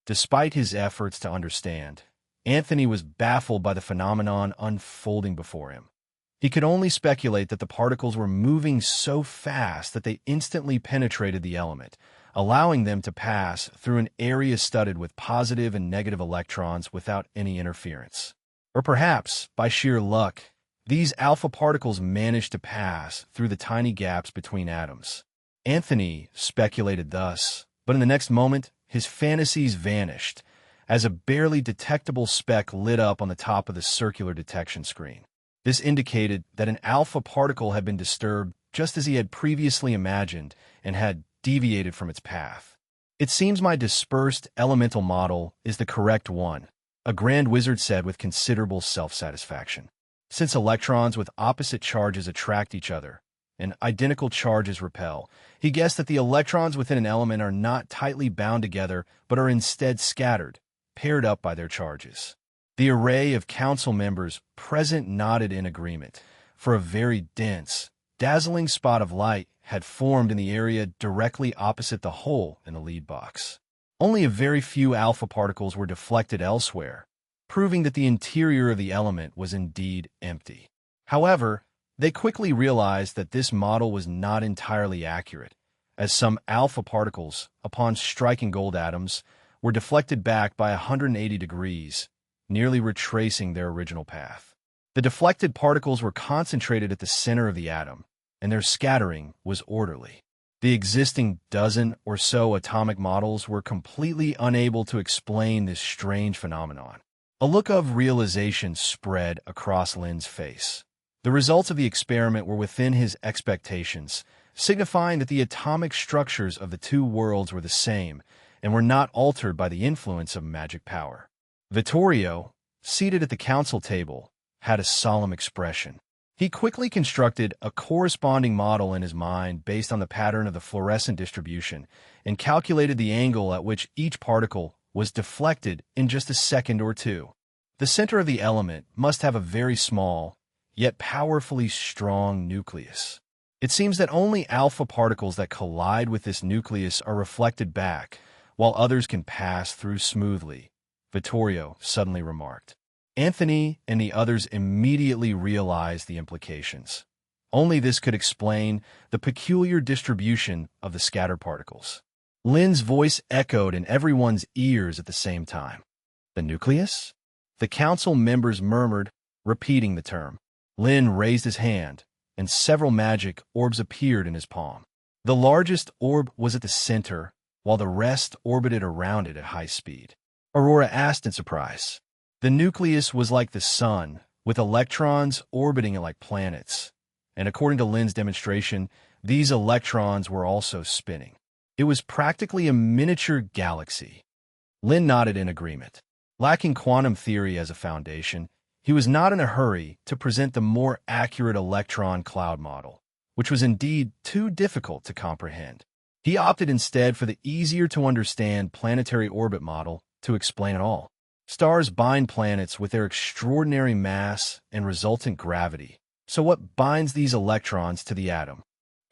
Despite his efforts to understand, Anthony was baffled by the phenomenon unfolding before him. He could only speculate that the particles were moving so fast that they instantly penetrated the element, allowing them to pass through an area studded with positive and negative electrons without any interference. Or perhaps, by sheer luck, these alpha particles managed to pass through the tiny gaps between atoms. Anthony speculated thus, but in the next moment, his fantasies vanished, as a barely detectable speck lit up on the top of the circular detection screen. This indicated that an alpha particle had been disturbed just as he had previously imagined and had deviated from its path. It seems my dispersed elemental model is the correct one, a grand wizard said with considerable self-satisfaction. Since electrons with opposite charges attract each other, and identical charges repel, he guessed that the electrons within an element are not tightly bound together but are instead scattered, paired up by their charges. The array of council members present nodded in agreement, for a very dense, dazzling spot of light had formed in the area directly opposite the hole in the lead box. Only a very few alpha particles were deflected elsewhere, proving that the interior of the element was indeed empty. However, they quickly realized that this model was not entirely accurate, as some alpha particles, upon striking gold atoms, were deflected back by 180 degrees, nearly retracing their original path. The deflected particles were concentrated at the center of the atom, and their scattering was orderly. The existing dozen or so atomic models were completely unable to explain this strange phenomenon. A look of realization spread across Lin's face. The results of the experiment were within his expectations, signifying that the atomic structures of the two worlds were the same and were not altered by the influence of magic power. Vittorio, seated at the council table, had a solemn expression. He quickly constructed a corresponding model in his mind based on the pattern of the fluorescent distribution and calculated the angle at which each particle was deflected in just a second or two. The center of the element must have a very small, yet powerfully strong nucleus. It seems that only alpha particles that collide with this nucleus are reflected back, while others can pass through smoothly, Vittorio suddenly remarked. Anthony and the others immediately realized the implications. Only this could explain the peculiar distribution of the scattered particles. Lin's voice echoed in everyone's ears at the same time. The nucleus? The council members murmured, repeating the term. Lin raised his hand, and several magic orbs appeared in his palm. The largest orb was at the center, while the rest orbited around it at high speed. Aurora asked in surprise. The nucleus was like the sun, with electrons orbiting it like planets. And according to Lin's demonstration, these electrons were also spinning. It was practically a miniature galaxy. Lin nodded in agreement. Lacking quantum theory as a foundation, he was not in a hurry to present the more accurate electron cloud model, which was indeed too difficult to comprehend. He opted instead for the easier-to-understand planetary orbit model to explain it all. Stars bind planets with their extraordinary mass and resultant gravity. So what binds these electrons to the atom?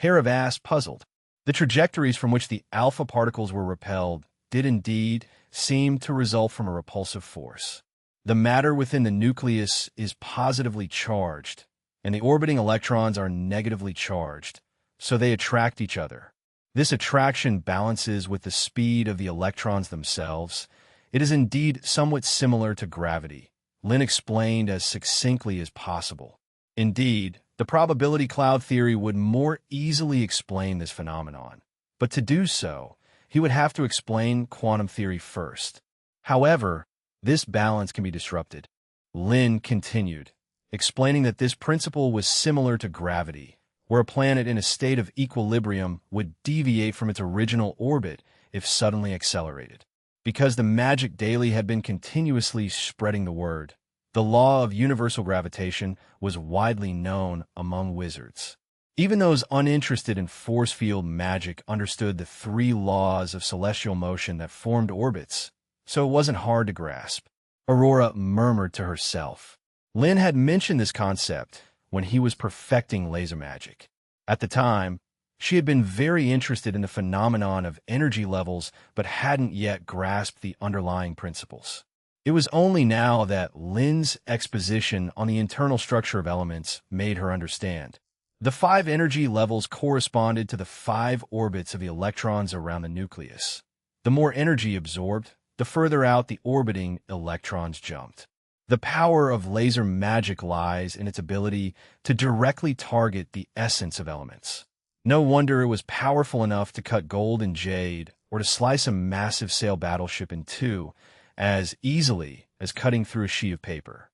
Herav asked, puzzled. The trajectories from which the alpha particles were repelled did indeed seem to result from a repulsive force. The matter within the nucleus is positively charged, and the orbiting electrons are negatively charged, so they attract each other. This attraction balances with the speed of the electrons themselves. It is indeed somewhat similar to gravity, Lin explained as succinctly as possible. Indeed, the probability cloud theory would more easily explain this phenomenon, but to do so, he would have to explain quantum theory first. However, this balance can be disrupted. Lin continued, explaining that this principle was similar to gravity, where a planet in a state of equilibrium would deviate from its original orbit if suddenly accelerated. Because the magic daily had been continuously spreading the word, the law of universal gravitation was widely known among wizards. Even those uninterested in force field magic understood the three laws of celestial motion that formed orbits, so it wasn't hard to grasp. Aurora murmured to herself. Lin had mentioned this concept when he was perfecting laser magic. At the time, she had been very interested in the phenomenon of energy levels but hadn't yet grasped the underlying principles. It was only now that Lin's exposition on the internal structure of elements made her understand. The 5 energy levels corresponded to the 5 orbits of the electrons around the nucleus. The more energy absorbed, the further out the orbiting electrons jumped. The power of laser magic lies in its ability to directly target the essence of elements. No wonder it was powerful enough to cut gold and jade or to slice a massive sail battleship in two as easily as cutting through a sheet of paper.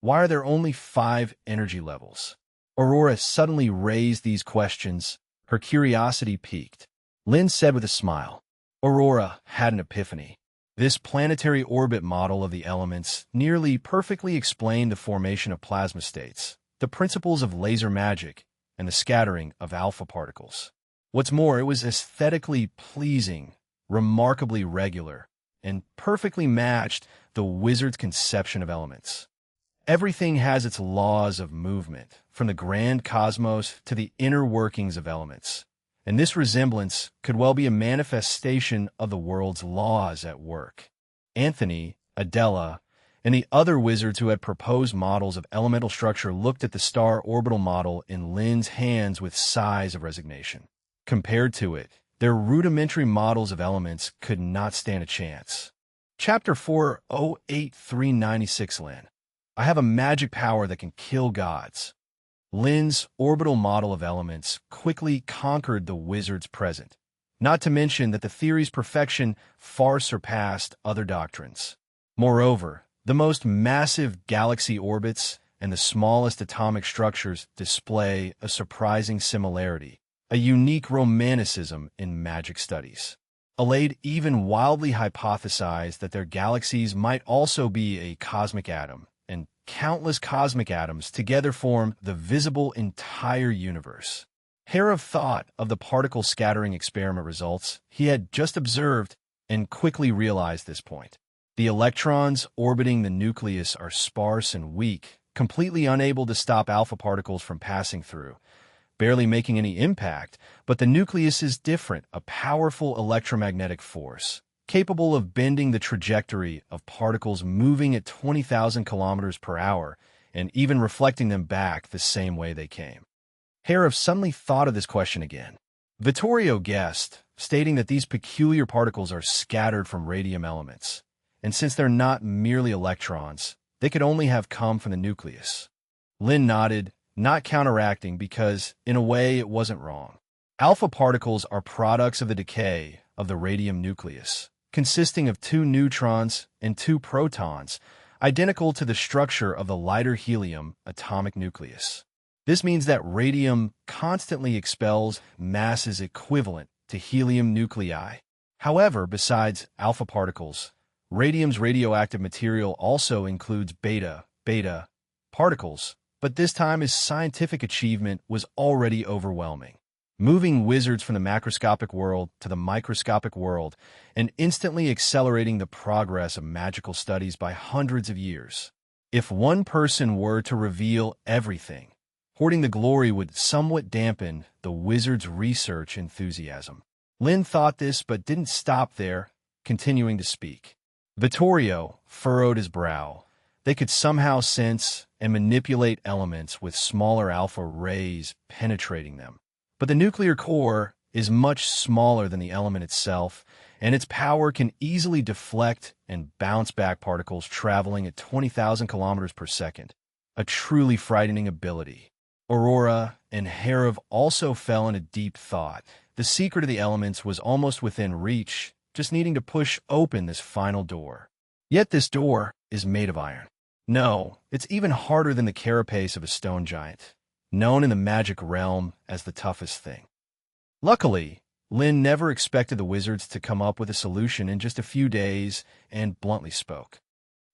Why are there only 5 energy levels? Aurora suddenly raised these questions. Her curiosity piqued. Lin said with a smile. Aurora had an epiphany. This planetary orbit model of the elements nearly perfectly explained the formation of plasma states, the principles of laser magic, and the scattering of alpha particles. What's more, it was aesthetically pleasing, remarkably regular, and perfectly matched the wizard's conception of elements. Everything has its laws of movement, from the grand cosmos to the inner workings of elements, and this resemblance could well be a manifestation of the world's laws at work. Anthony, Adela, and the other wizards who had proposed models of elemental structure looked at the star orbital model in Lin's hands with sighs of resignation. Compared to it, their rudimentary models of elements could not stand a chance. Chapter 4:08396 Lin. I have a magic power that can kill gods. Lin's orbital model of elements quickly conquered the wizard's present, not to mention that the theory's perfection far surpassed other doctrines. Moreover, the most massive galaxy orbits and the smallest atomic structures display a surprising similarity, a unique romanticism in magic studies. Alade even wildly hypothesized that their galaxies might also be a cosmic atom, and countless cosmic atoms together form the visible entire universe. Herav thought of the particle scattering experiment results he had just observed and quickly realized this point. The electrons orbiting the nucleus are sparse and weak, completely unable to stop alpha particles from passing through, barely making any impact, but the nucleus is different, a powerful electromagnetic force, capable of bending the trajectory of particles moving at 20,000 kilometers per hour and even reflecting them back the same way they came. Harov suddenly thought of this question again. Vittorio guessed, stating that these peculiar particles are scattered from radium elements, and since they're not merely electrons, they could only have come from the nucleus. Lin nodded, not counteracting because, in a way, it wasn't wrong. Alpha particles are products of the decay of the radium nucleus, consisting of 2 neutrons and 2 protons, identical to the structure of the lighter helium atomic nucleus. This means that radium constantly expels masses equivalent to helium nuclei. However, besides alpha particles, radium's radioactive material also includes beta particles, but this time his scientific achievement was already overwhelming, moving wizards from the macroscopic world to the microscopic world and instantly accelerating the progress of magical studies by hundreds of years. If one person were to reveal everything, hoarding the glory would somewhat dampen the wizard's research enthusiasm. Lin thought this but didn't stop there, continuing to speak. Vittorio furrowed his brow. They could somehow sense and manipulate elements with smaller alpha rays penetrating them. But the nuclear core is much smaller than the element itself, and its power can easily deflect and bounce back particles traveling at 20,000 kilometers per second. A truly frightening ability. Aurora and Harov also fell into deep thought. The secret of the elements was almost within reach, just needing to push open this final door. Yet this door is made of iron. No, it's even harder than the carapace of a stone giant, known in the magic realm as the toughest thing. Luckily, Lin never expected the wizards to come up with a solution in just a few days and bluntly spoke.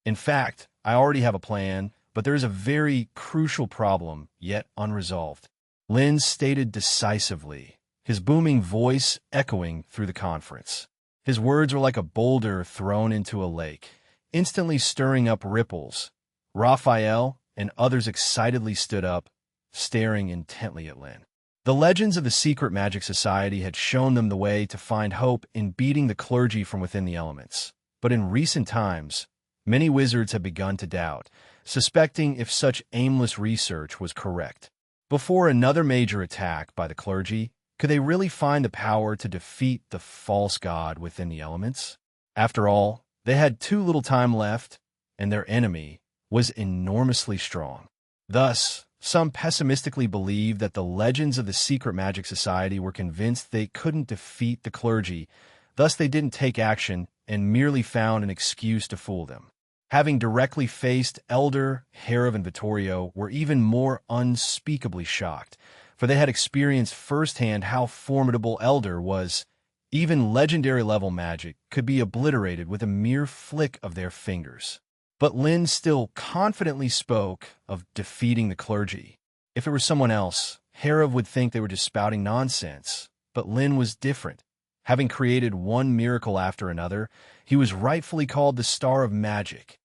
In fact, I already have a plan, but there is a very crucial problem yet unresolved. Lin stated decisively, his booming voice echoing through the conference. His words were like a boulder thrown into a lake, instantly stirring up ripples. Raphael and others excitedly stood up, staring intently at Lin. The legends of the secret magic society had shown them the way to find hope in beating the clergy from within the elements. But in recent times, many wizards have begun to doubt, suspecting if such aimless research was correct. Before another major attack by the clergy, could they really find the power to defeat the false god within the elements? After all, they had too little time left, and their enemy was enormously strong. Thus, some pessimistically believed that the legends of the secret magic society were convinced they couldn't defeat the clergy, thus they didn't take action and merely found an excuse to fool them. Having directly faced Elder, Harov, and Vittorio were even more unspeakably shocked, for they had experienced firsthand how formidable Elder was. Even legendary-level magic could be obliterated with a mere flick of their fingers. But Lin still confidently spoke of defeating the clergy. If it were someone else, Harov would think they were just spouting nonsense. But Lin was different. Having created one miracle after another, he was rightfully called the Star of Magic.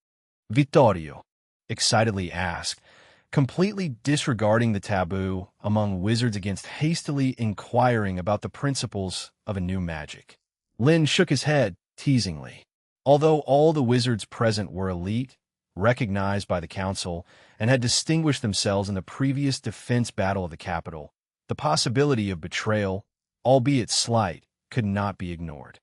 Vittorio excitedly asked, completely disregarding the taboo among wizards against hastily inquiring about the principles of a new magic. Lin shook his head teasingly. Although all the wizards present were elite, recognized by the council, and had distinguished themselves in the previous defense battle of the capital, the possibility of betrayal, albeit slight, could not be ignored.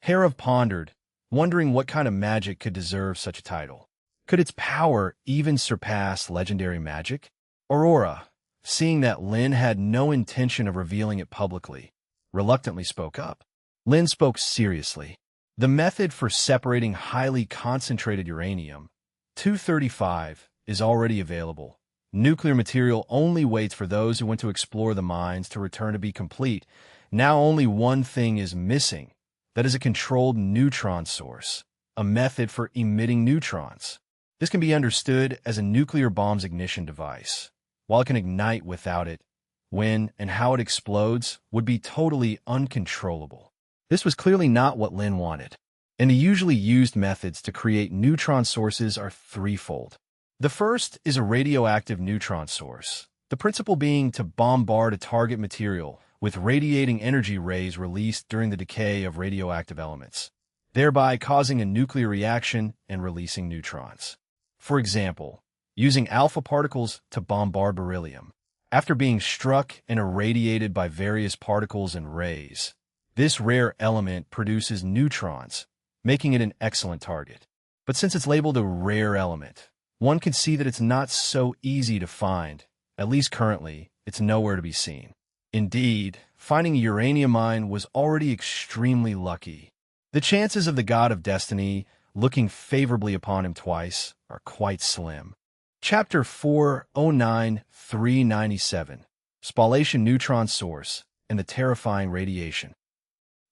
Harov pondered, wondering what kind of magic could deserve such a title. Could its power even surpass legendary magic? Aurora, seeing that Lin had no intention of revealing it publicly, reluctantly spoke up. Lin spoke seriously. The method for separating highly concentrated uranium-235 is already available. Nuclear material only waits for those who want to explore the mines to return to be complete. Now only one thing is missing. That is a controlled neutron source, a method for emitting neutrons. This can be understood as a nuclear bomb's ignition device. While it can ignite without it, when and how it explodes would be totally uncontrollable. This was clearly not what Lin wanted, and the usually used methods to create neutron sources are threefold. The first is a radioactive neutron source, the principle being to bombard a target material with radiating energy rays released during the decay of radioactive elements, thereby causing a nuclear reaction and releasing neutrons. For example, using alpha particles to bombard beryllium. After being struck and irradiated by various particles and rays, this rare element produces neutrons, making it an excellent target. But since it's labeled a rare element, one can see that it's not so easy to find. At least currently, it's nowhere to be seen. Indeed, finding a uranium mine was already extremely lucky. The chances of the god of destiny looking favorably upon him twice are quite slim. Chapter 409-397, Spallation Neutron Source and the Terrifying Radiation.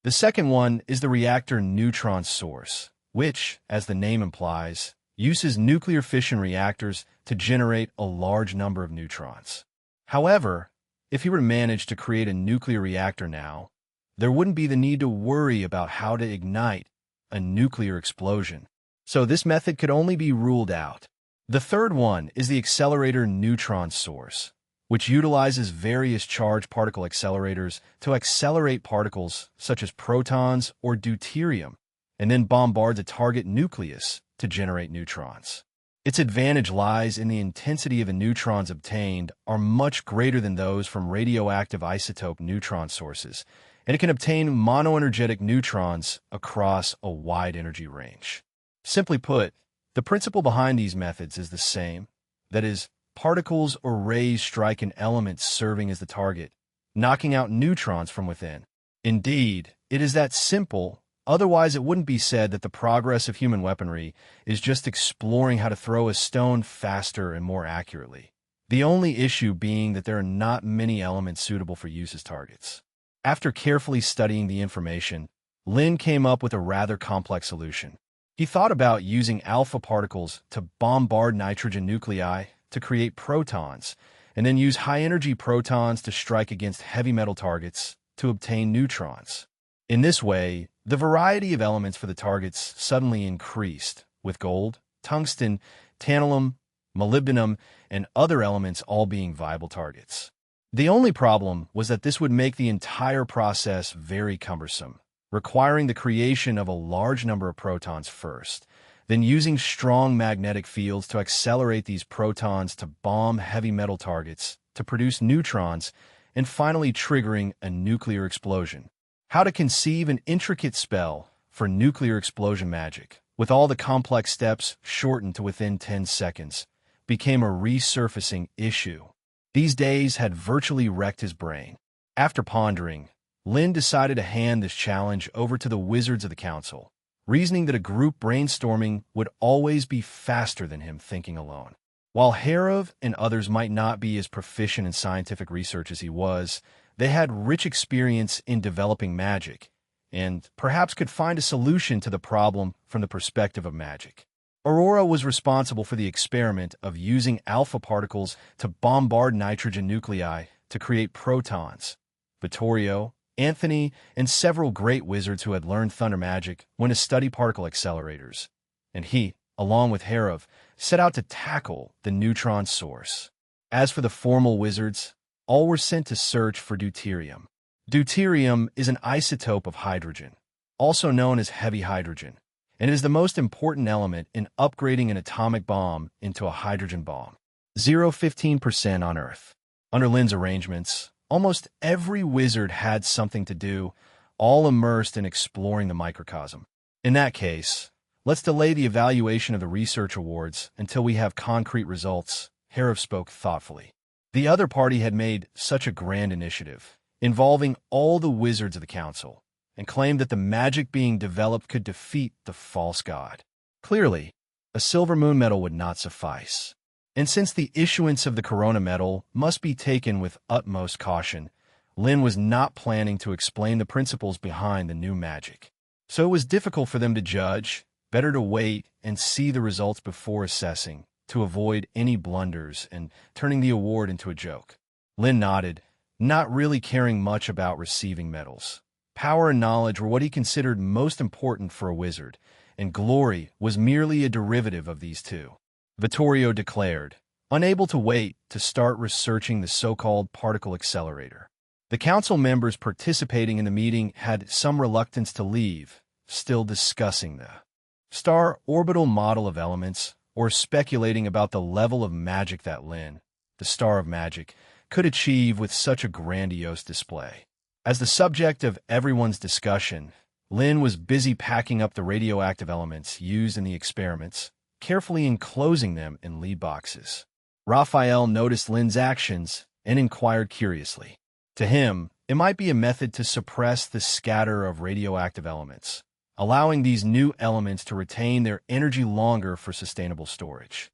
The second one is the reactor neutron source, which, as the name implies, uses nuclear fission reactors to generate a large number of neutrons. However, if you were to manage to create a nuclear reactor now, there wouldn't be the need to worry about how to ignite a nuclear explosion. So this method could only be ruled out. The third one is the accelerator neutron source, which utilizes various charged particle accelerators to accelerate particles such as protons or deuterium, and then bombards a target nucleus to generate neutrons. Its advantage lies in the intensity of the neutrons obtained are much greater than those from radioactive isotope neutron sources, and it can obtain monoenergetic neutrons across a wide energy range. Simply put, the principle behind these methods is the same, that is, particles or rays strike an element serving as the target, knocking out neutrons from within. Indeed, it is that simple, otherwise it wouldn't be said that the progress of human weaponry is just exploring how to throw a stone faster and more accurately. The only issue being that there are not many elements suitable for use as targets. After carefully studying the information, Lin came up with a rather complex solution. He thought about using alpha particles to bombard nitrogen nuclei to create protons, and then use high-energy protons to strike against heavy metal targets to obtain neutrons. In this way, the variety of elements for the targets suddenly increased, with gold, tungsten, tantalum, molybdenum, and other elements all being viable targets. The only problem was that this would make the entire process very cumbersome, requiring the creation of a large number of protons first, then using strong magnetic fields to accelerate these protons to bomb heavy metal targets to produce neutrons, and finally triggering a nuclear explosion. How to conceive an intricate spell for nuclear explosion magic, with all the complex steps shortened to within 10 seconds, became a resurfacing issue. These days had virtually wrecked his brain. After pondering, Lin decided to hand this challenge over to the wizards of the council, reasoning that a group brainstorming would always be faster than him thinking alone. While Harov and others might not be as proficient in scientific research as he was, they had rich experience in developing magic, and perhaps could find a solution to the problem from the perspective of magic. Aurora was responsible for the experiment of using alpha particles to bombard nitrogen nuclei to create protons. Vittorio, Anthony, and several great wizards who had learned thunder magic went to study particle accelerators, and he, along with Harov, set out to tackle the neutron source. As for the formal wizards, all were sent to search for deuterium. Deuterium is an isotope of hydrogen, also known as heavy hydrogen, and it is the most important element in upgrading an atomic bomb into a hydrogen bomb. 0.15% on Earth. Under Lin's arrangements, almost every wizard had something to do, all immersed in exploring the microcosm. In that case, let's delay the evaluation of the research awards until we have concrete results, Harov spoke thoughtfully. The other party had made such a grand initiative, involving all the wizards of the council, and claimed that the magic being developed could defeat the false god. Clearly, a silver moon medal would not suffice. And since the issuance of the Corona medal must be taken with utmost caution, Lin was not planning to explain the principles behind the new magic. So it was difficult for them to judge, better to wait and see the results before assessing, to avoid any blunders and turning the award into a joke. Lin nodded, not really caring much about receiving medals. Power and knowledge were what he considered most important for a wizard, and glory was merely a derivative of these two. Vittorio declared, unable to wait to start researching the so-called particle accelerator. The council members participating in the meeting had some reluctance to leave, still discussing the star orbital model of elements, or speculating about the level of magic that Lin, the star of magic, could achieve with such a grandiose display. As the subject of everyone's discussion, Lin was busy packing up the radioactive elements used in the experiments, carefully enclosing them in lead boxes. Raphael noticed Lin's actions and inquired curiously. To him, it might be a method to suppress the scatter of radioactive elements, allowing these new elements to retain their energy longer for sustainable storage.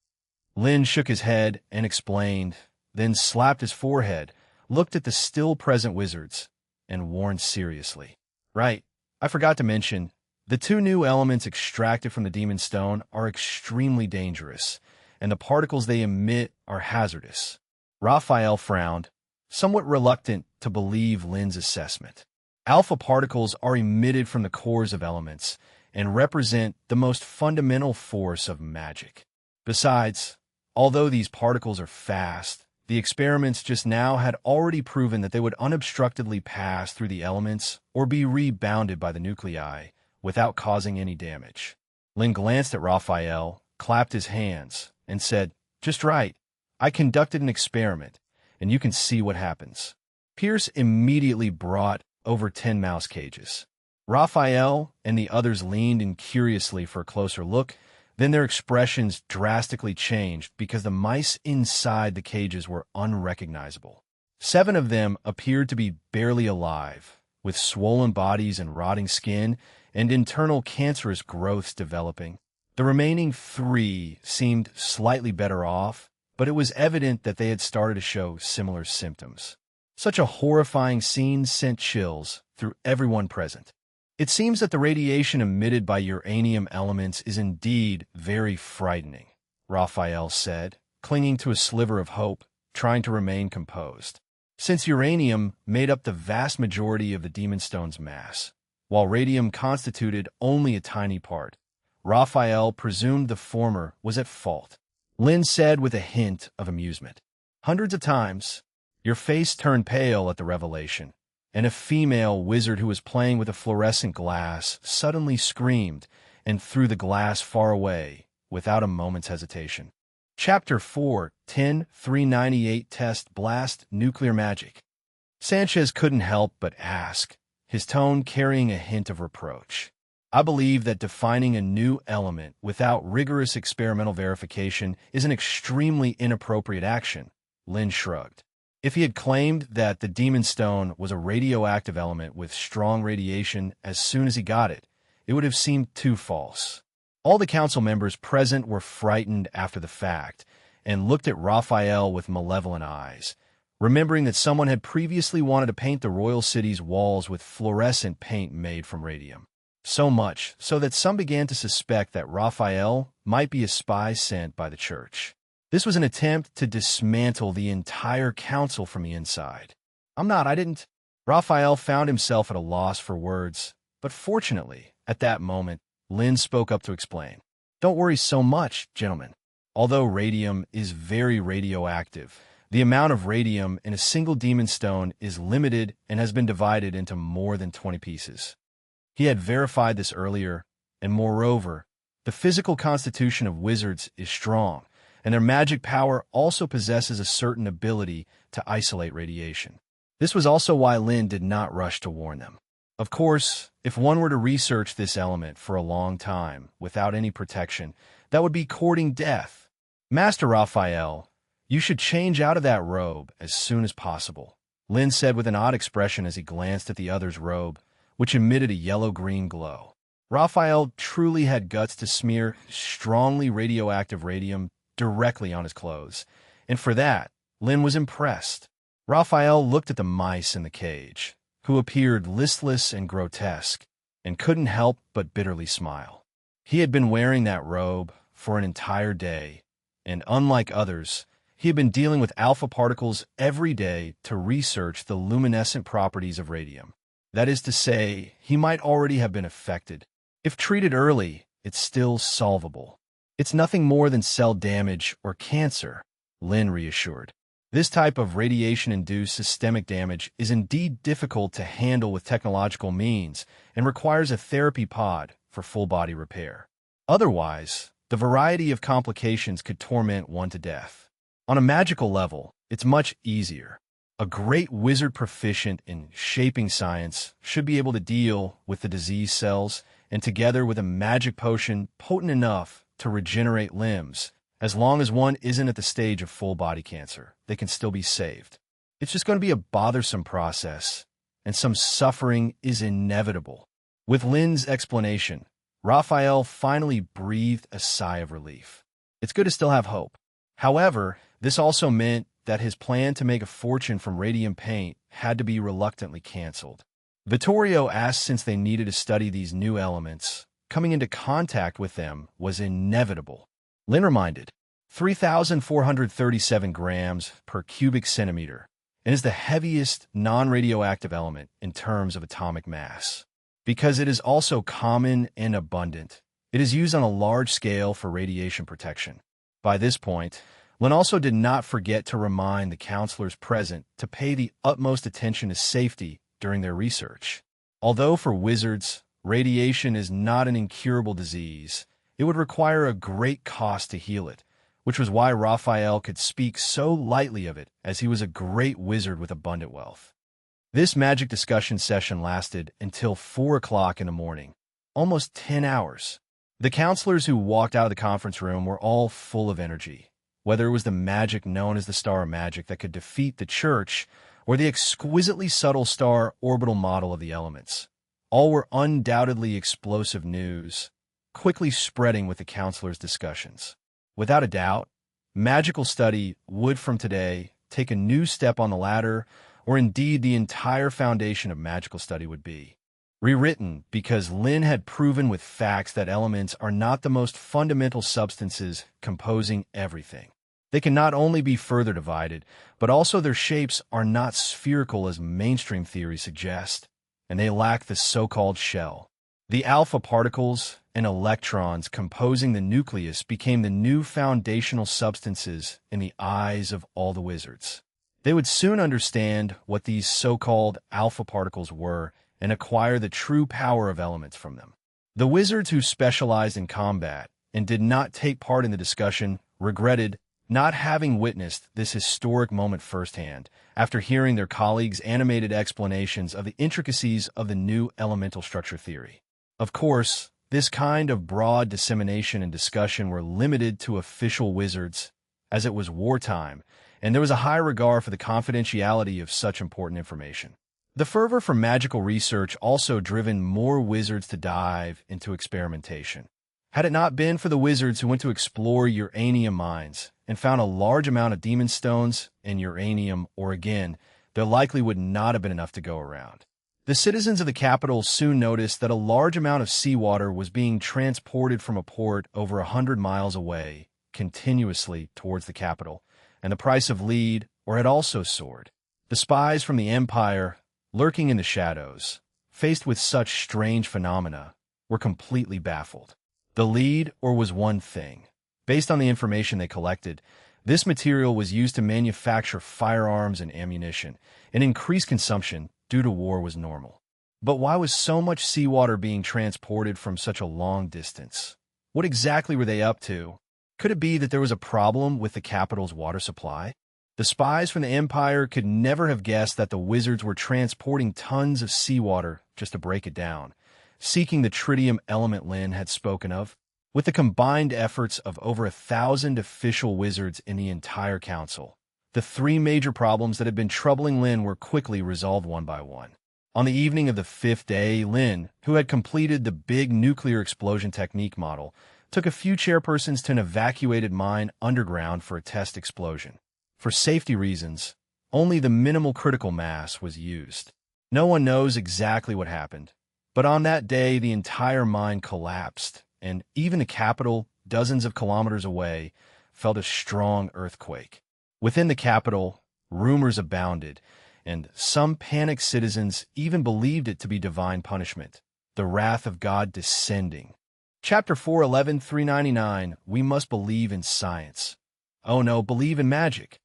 Lin shook his head and explained, then slapped his forehead, looked at the still-present wizards, and warned seriously. Right, I forgot to mention, the two new elements extracted from the Demon Stone are extremely dangerous, and the particles they emit are hazardous. Raphael frowned, somewhat reluctant to believe Lin's assessment. Alpha particles are emitted from the cores of elements and represent the most fundamental force of magic. Besides, although these particles are fast, the experiments just now had already proven that they would unobstructedly pass through the elements or be rebounded by the nuclei without causing any damage. Lin glanced at Raphael, clapped his hands, and said, "Just right. I conducted an experiment, and you can see what happens." Pierce immediately brought over 10 mouse cages. Raphael and the others leaned in curiously for a closer look. Then their expressions drastically changed because the mice inside the cages were unrecognizable. 7 of them appeared to be barely alive, with swollen bodies and rotting skin and internal cancerous growths developing. The remaining 3 seemed slightly better off, but it was evident that they had started to show similar symptoms. Such a horrifying scene sent chills through everyone present. It seems that the radiation emitted by uranium elements is indeed very frightening, Raphael said, clinging to a sliver of hope, trying to remain composed. Since uranium made up the vast majority of the Demon Stone's mass, while radium constituted only a tiny part, Raphael presumed the former was at fault. Lin said with a hint of amusement. Hundreds of times, your face turned pale at the revelation, and a female wizard who was playing with a fluorescent glass suddenly screamed and threw the glass far away without a moment's hesitation. Chapter 4, 10-398 Test Blast Nuclear Magic. Sanchez couldn't help but ask, his tone carrying a hint of reproach. I believe that defining a new element without rigorous experimental verification is an extremely inappropriate action, Lin shrugged. If he had claimed that the Demon Stone was a radioactive element with strong radiation as soon as he got it, it would have seemed too false. All the council members present were frightened after the fact and looked at Raphael with malevolent eyes, remembering that someone had previously wanted to paint the royal city's walls with fluorescent paint made from radium. So much so that some began to suspect that Raphael might be a spy sent by the church. This was an attempt to dismantle the entire council from the inside. I didn't. Raphael found himself at a loss for words, but fortunately, at that moment, Lin spoke up to explain. Don't worry so much, gentlemen. Although radium is very radioactive, the amount of radium in a single Demon Stone is limited and has been divided into more than 20 pieces. He had verified this earlier, and moreover, the physical constitution of wizards is strong, and their magic power also possesses a certain ability to isolate radiation. This was also why Lin did not rush to warn them. Of course, if one were to research this element for a long time without any protection, that would be courting death. Master Raphael, you should change out of that robe as soon as possible, Lin said with an odd expression as he glanced at the other's robe, which emitted a yellow-green glow. Raphael truly had guts to smear strongly radioactive radium directly on his clothes, and for that, Lin was impressed. Raphael looked at the mice in the cage, who appeared listless and grotesque, and couldn't help but bitterly smile. He had been wearing that robe for an entire day, and unlike others, he had been dealing with alpha particles every day to research the luminescent properties of radium. That is to say, he might already have been affected. If treated early, it's still solvable. It's nothing more than cell damage or cancer, Lin reassured. This type of radiation-induced systemic damage is indeed difficult to handle with technological means and requires a therapy pod for full-body repair. Otherwise, the variety of complications could torment one to death. On a magical level, it's much easier. A great wizard proficient in shaping science should be able to deal with the disease cells, and together with a magic potion potent enough to regenerate limbs, as long as one isn't at the stage of full body cancer, they can still be saved. It's just going to be a bothersome process, and some suffering is inevitable. With Lynn's explanation, Raphael finally breathed a sigh of relief. It's good to still have hope. However, this also meant that his plan to make a fortune from radium paint had to be reluctantly canceled. Vittorio asked since they needed to study these new elements. Coming into contact with them was inevitable. Lynn reminded, 3,437 grams per cubic centimeter, and is the heaviest non-radioactive element in terms of atomic mass. Because it is also common and abundant, it is used on a large scale for radiation protection. By this point, Lynn also did not forget to remind the counselors present to pay the utmost attention to safety during their research. Although for wizards, radiation is not an incurable disease, it would require a great cost to heal it, which was why Raphael could speak so lightly of it, as he was a great wizard with abundant wealth. This magic discussion session lasted until 4 o'clock in the morning, almost 10 hours. The counselors who walked out of the conference room were all full of energy, whether it was the magic known as the Star of Magic that could defeat the Church, or the exquisitely subtle star orbital model of the elements. All were undoubtedly explosive news, quickly spreading with the counselors' discussions. Without a doubt, magical study would from today take a new step on the ladder, or indeed the entire foundation of magical study would be rewritten, because Lynn had proven with facts that elements are not the most fundamental substances composing everything. They can not only be further divided, but also their shapes are not spherical as mainstream theory suggests, and they lack the so-called shell. The alpha particles and electrons composing the nucleus became the new foundational substances in the eyes of all the wizards. They would soon understand what these so-called alpha particles were and acquire the true power of elements from them. The wizards who specialized in combat and did not take part in the discussion regretted not having witnessed this historic moment firsthand after hearing their colleagues' animated explanations of the intricacies of the new elemental structure theory. Of course, this kind of broad dissemination and discussion were limited to official wizards, as it was wartime, and there was a high regard for the confidentiality of such important information. The fervor for magical research also driven more wizards to dive into experimentation. Had it not been for the wizards who went to explore uranium mines and found a large amount of demon stones and uranium ore again, there likely would not have been enough to go around. The citizens of the capital soon noticed that a large amount of seawater was being transported from a port over 100 miles away, continuously towards the capital, and the price of lead ore had also soared. The spies from the Empire, lurking in the shadows, faced with such strange phenomena, were completely baffled. The lead ore was one thing. Based on the information they collected, this material was used to manufacture firearms and ammunition, and increased consumption due to war was normal. But why was so much seawater being transported from such a long distance? What exactly were they up to? Could it be that there was a problem with the capital's water supply? The spies from the Empire could never have guessed that the wizards were transporting tons of seawater just to break it down, seeking the tritium element Lynn had spoken of. With the combined efforts of over 1,000 official wizards in the entire council, the 3 major problems that had been troubling Lynn were quickly resolved one by one. On the evening of the 5th day, Lynn, who had completed the big nuclear explosion technique model, took a few chairpersons to an evacuated mine underground for a test explosion. For safety reasons, only the minimal critical mass was used. No one knows exactly what happened, but on that day the entire mine collapsed, and even the capital, dozens of kilometers away, felt a strong earthquake. Within the capital, rumors abounded, and some panicked citizens even believed it to be divine punishment, the wrath of God descending. Chapter 411, 399, We Must Believe in Science. Oh no, believe in magic.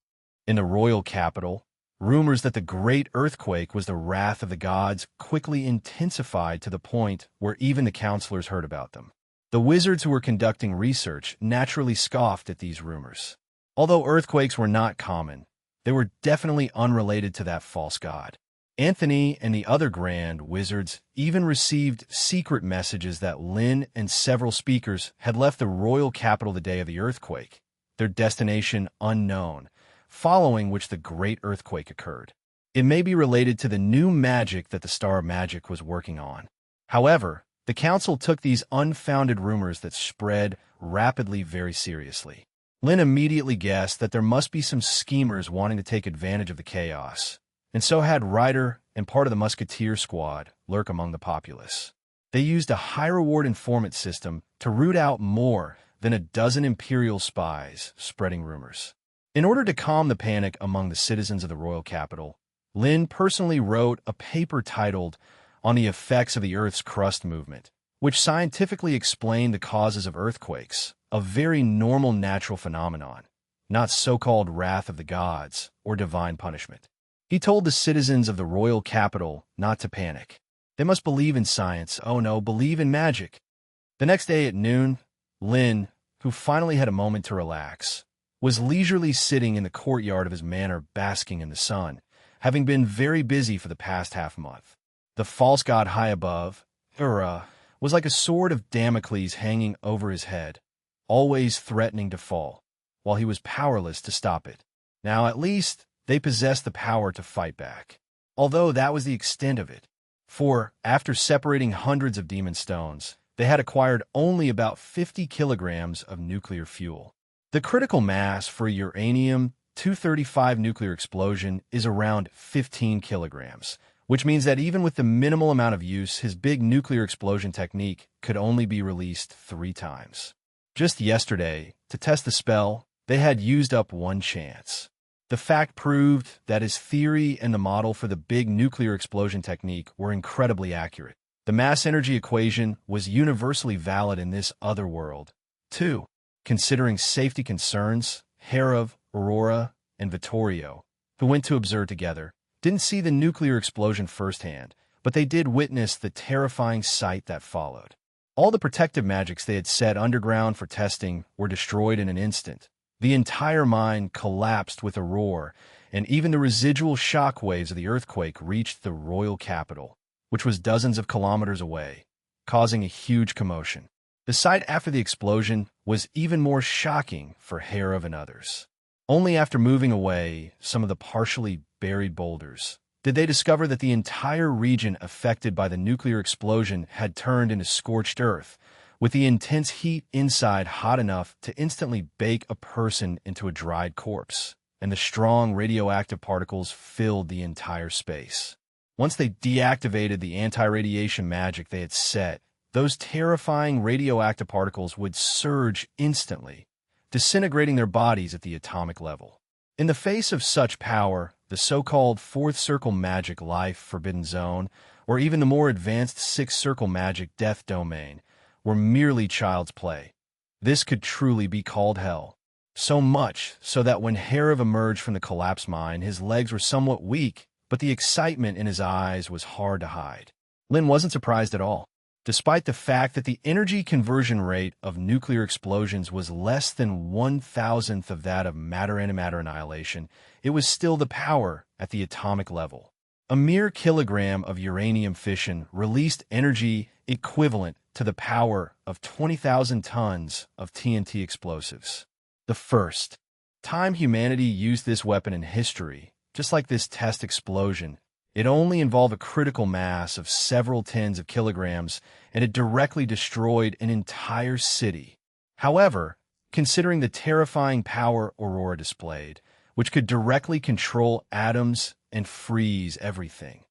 In the royal capital, rumors that the great earthquake was the wrath of the gods quickly intensified to the point where even the counselors heard about them. The wizards who were conducting research naturally scoffed at these rumors. Although earthquakes were not common, They were definitely unrelated to that false god. Anthony and the other Grand Wizards even received secret messages that Lin and several speakers had left the royal capital the day of the earthquake, their destination unknown, following which the great earthquake occurred. It may be related to the new magic that the Star of Magic was working on. However, the council took these unfounded rumors that spread rapidly very seriously. Lin immediately guessed that there must be some schemers wanting to take advantage of the chaos, and so had Ryder and part of the Musketeer squad lurk among the populace. They used a high-reward informant system to root out more than a dozen Imperial spies spreading rumors. In order to calm the panic among the citizens of the royal capital, Lin personally wrote a paper titled On the Effects of the Earth's Crust Movement, which scientifically explained the causes of earthquakes, a very normal natural phenomenon, not so-called wrath of the gods or divine punishment. He told the citizens of the royal capital not to panic. They must believe in science. Oh no, believe in magic. The next day at noon, Lin, who finally had a moment to relax, was leisurely sitting in the courtyard of his manor basking in the sun, having been very busy for the past half-month. The false god high above, Ura, was like a sword of Damocles hanging over his head, always threatening to fall, while he was powerless to stop it. Now, at least, they possessed the power to fight back. Although that was the extent of it. For, after separating hundreds of demon stones, they had acquired only about 50 kilograms of nuclear fuel. The critical mass for a uranium-235 nuclear explosion is around 15 kilograms, which means that even with the minimal amount of use, his big nuclear explosion technique could only be released 3 times. Just yesterday, to test the spell, they had used up 1 chance. The fact proved that his theory and the model for the big nuclear explosion technique were incredibly accurate. The mass-energy equation was universally valid in this other world, too. Considering safety concerns, Herav, Aurora, and Vittorio, who went to observe together, didn't see the nuclear explosion firsthand, but they did witness the terrifying sight that followed. All the protective magics they had set underground for testing were destroyed in an instant. The entire mine collapsed with a roar, and even the residual shock waves of the earthquake reached the royal capital, which was dozens of kilometers away, causing a huge commotion. The sight after the explosion was even more shocking for Herav and others. Only after moving away some of the partially buried boulders did they discover that the entire region affected by the nuclear explosion had turned into scorched earth, with the intense heat inside hot enough to instantly bake a person into a dried corpse, and the strong radioactive particles filled the entire space. Once they deactivated the anti-radiation magic they had set, those terrifying radioactive particles would surge instantly, disintegrating their bodies at the atomic level. In the face of such power, the so-called Fourth Circle Magic Life Forbidden Zone, or even the more advanced Sixth Circle Magic Death Domain, were merely child's play. This could truly be called hell. So much so that when Herav emerged from the collapsed mine, his legs were somewhat weak, but the excitement in his eyes was hard to hide. Lin wasn't surprised at all. Despite the fact that the energy conversion rate of nuclear explosions was less than 1,000th of that of matter-antimatter annihilation, it was still the power at the atomic level. A mere kilogram of uranium fission released energy equivalent to the power of 20,000 tons of TNT explosives. The first time humanity used this weapon in history, just like this test explosion, it only involved a critical mass of several tens of kilograms, and it directly destroyed an entire city. However, considering the terrifying power Aurora displayed, which could directly control atoms and freeze everything,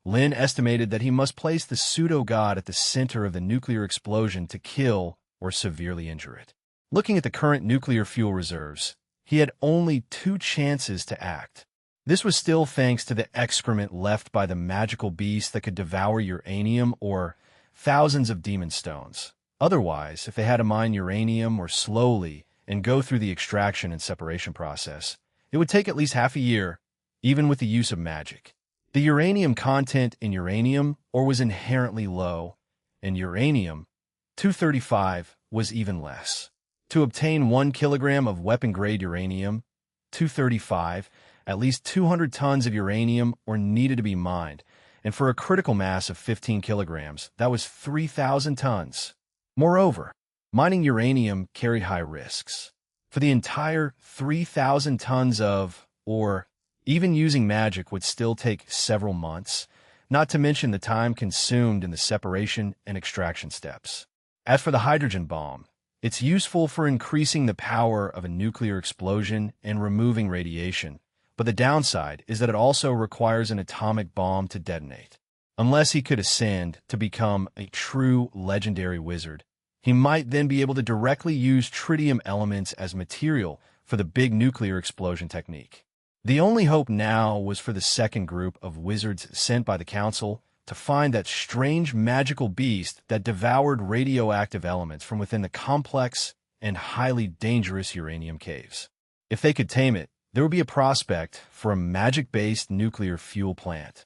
Lin estimated that he must place the pseudo-god at the center of the nuclear explosion to kill or severely injure it. Looking at the current nuclear fuel reserves, he had only 2 chances to act. This was still thanks to the excrement left by the magical beast that could devour uranium or thousands of demon stones. Otherwise, if they had to mine uranium or slowly and go through the extraction and separation process, it would take at least half a year, even with the use of magic. The uranium content in uranium ore was inherently low, and uranium-235 was even less. To obtain 1 kilogram of weapon-grade uranium, 235, at least 200 tons of uranium were needed to be mined, and for a critical mass of 15 kilograms, that was 3,000 tons. Moreover, mining uranium carried high risks. For the entire 3,000 tons of, or even using magic would still take several months, not to mention the time consumed in the separation and extraction steps. As for the hydrogen bomb, it's useful for increasing the power of a nuclear explosion and removing radiation, but the downside is that it also requires an atomic bomb to detonate. Unless he could ascend to become a true legendary wizard, he might then be able to directly use tritium elements as material for the big nuclear explosion technique. The only hope now was for the second group of wizards sent by the council to find that strange magical beast that devoured radioactive elements from within the complex and highly dangerous uranium caves. If they could tame it, there would be a prospect for a magic-based nuclear fuel plant.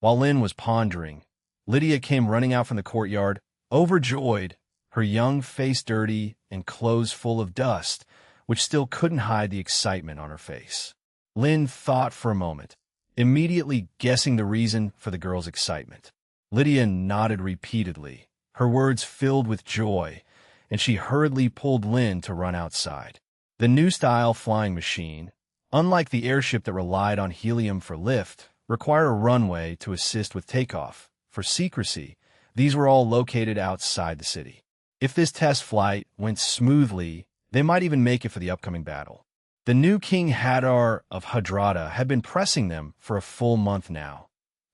While Lynn was pondering, Lydia came running out from the courtyard, overjoyed, her young face dirty and clothes full of dust, which still couldn't hide the excitement on her face. Lynn thought for a moment, immediately guessing the reason for the girl's excitement. Lydia nodded repeatedly, her words filled with joy, and she hurriedly pulled Lynn to run outside. The new-style flying machine, unlike the airship that relied on helium for lift, required a runway to assist with takeoff. For secrecy, these were all located outside the city. If this test flight went smoothly, they might even make it for the upcoming battle. The new King Hadar of Hadrada had been pressing them for a full month now,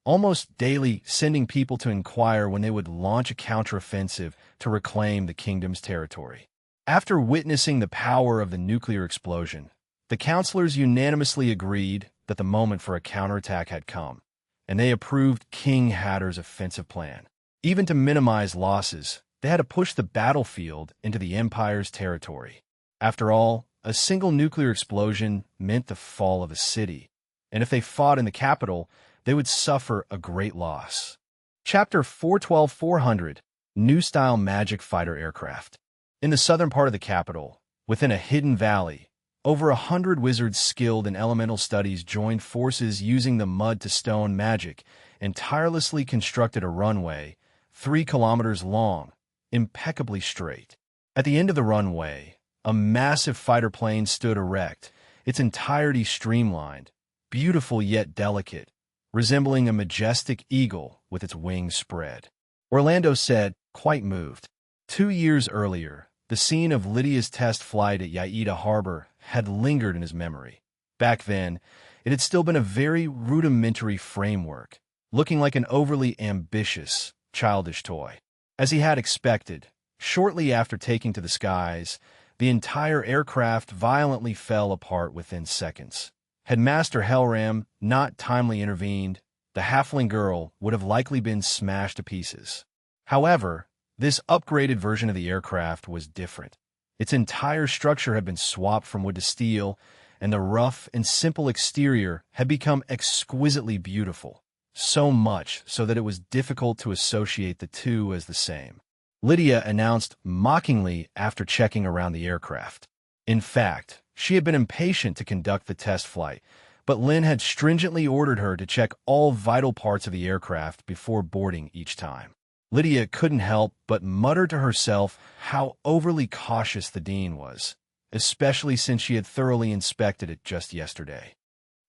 almost daily sending people to inquire when they would launch a counteroffensive to reclaim the kingdom's territory. After witnessing the power of the nuclear explosion, the counselors unanimously agreed that the moment for a counterattack had come, and they approved King Hadar's offensive plan. Even to minimize losses, they had to push the battlefield into the Empire's territory. After all, a single nuclear explosion meant the fall of a city, and if they fought in the capital, they would suffer a great loss. Chapter 412-400, New-Style Magic Fighter Aircraft. In the southern part of the capital, within a hidden valley, over 100 wizards skilled in elemental studies joined forces using the mud-to-stone magic and tirelessly constructed a runway 3 kilometers long, impeccably straight. At the end of the runway, a massive fighter plane stood erect, its entirety streamlined, beautiful yet delicate, resembling a majestic eagle with its wings spread. Orlando said, quite moved. 2 years earlier, the scene of Lydia's test flight at Yaida Harbor had lingered in his memory. Back then, it had still been a very rudimentary framework, looking like an overly ambitious, childish toy. As he had expected, shortly after taking to the skies, the entire aircraft violently fell apart within seconds. Had Master Helram not timely intervened, the halfling girl would have likely been smashed to pieces. However, this upgraded version of the aircraft was different. Its entire structure had been swapped from wood to steel, and the rough and simple exterior had become exquisitely beautiful, so much so that it was difficult to associate the two as the same. Lydia announced mockingly after checking around the aircraft. In fact, she had been impatient to conduct the test flight, but Lynn had stringently ordered her to check all vital parts of the aircraft before boarding each time. Lydia couldn't help but mutter to herself how overly cautious the dean was, especially since she had thoroughly inspected it just yesterday.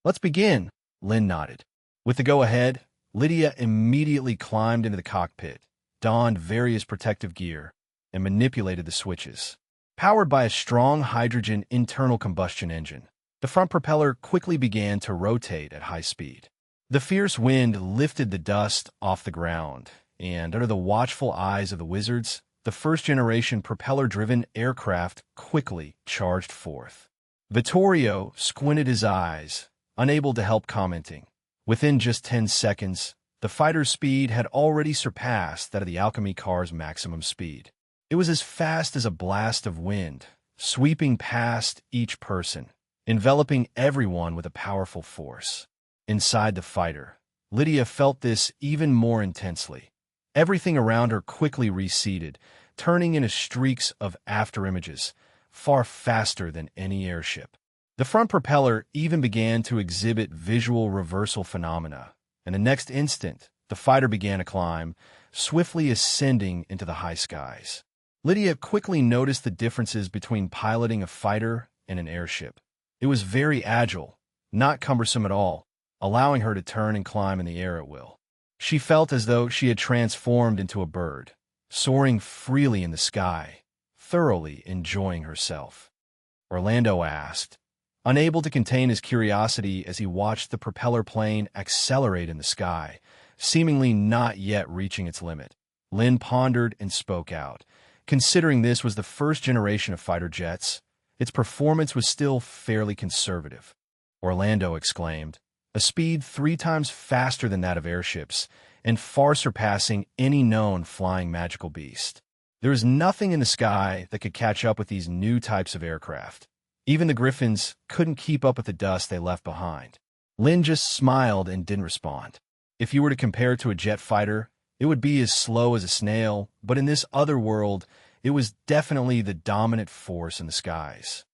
"Let's begin," Lynn nodded. With the go-ahead, Lydia immediately climbed into the cockpit, donned various protective gear, and manipulated the switches. Powered by a strong hydrogen internal combustion engine, the front propeller quickly began to rotate at high speed. The fierce wind lifted the dust off the ground, and under the watchful eyes of the wizards, the first-generation propeller-driven aircraft quickly charged forth. Vittorio squinted his eyes, unable to help commenting. Within just 10 seconds, the fighter's speed had already surpassed that of the alchemy car's maximum speed. It was as fast as a blast of wind, sweeping past each person, enveloping everyone with a powerful force. Inside the fighter, Lydia felt this even more intensely. Everything around her quickly receded, turning into streaks of afterimages, far faster than any airship. The front propeller even began to exhibit visual reversal phenomena, and the next instant, the fighter began to climb, swiftly ascending into the high skies. Lydia quickly noticed the differences between piloting a fighter and an airship. It was very agile, not cumbersome at all, allowing her to turn and climb in the air at will. She felt as though she had transformed into a bird, soaring freely in the sky, thoroughly enjoying herself. Orlando asked, unable to contain his curiosity as he watched the propeller plane accelerate in the sky, seemingly not yet reaching its limit. Lynn pondered and spoke out. Considering this was the first generation of fighter jets, its performance was still fairly conservative. Orlando exclaimed, a speed 3 times faster than that of airships, and far surpassing any known flying magical beast. There is nothing in the sky that could catch up with these new types of aircraft. Even the Griffins couldn't keep up with the dust they left behind. Lynn just smiled and didn't respond. If you were to compare it to a jet fighter, it would be as slow as a snail, but in this other world, it was definitely the dominant force in the skies.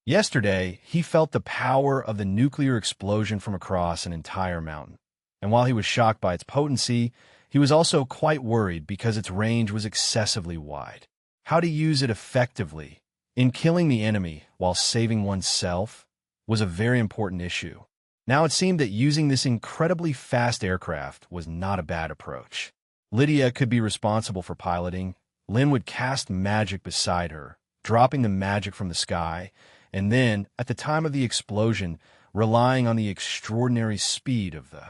Yesterday, he felt the power of the nuclear explosion from across an entire mountain. And while he was shocked by its potency, he was also quite worried because its range was excessively wide. How to use it effectively in killing the enemy while saving oneself was a very important issue. Now it seemed that using this incredibly fast aircraft was not a bad approach. Lydia could be responsible for piloting. Lynn would cast magic beside her, dropping the magic from the sky, and then, at the time of the explosion, relying on the extraordinary speed of the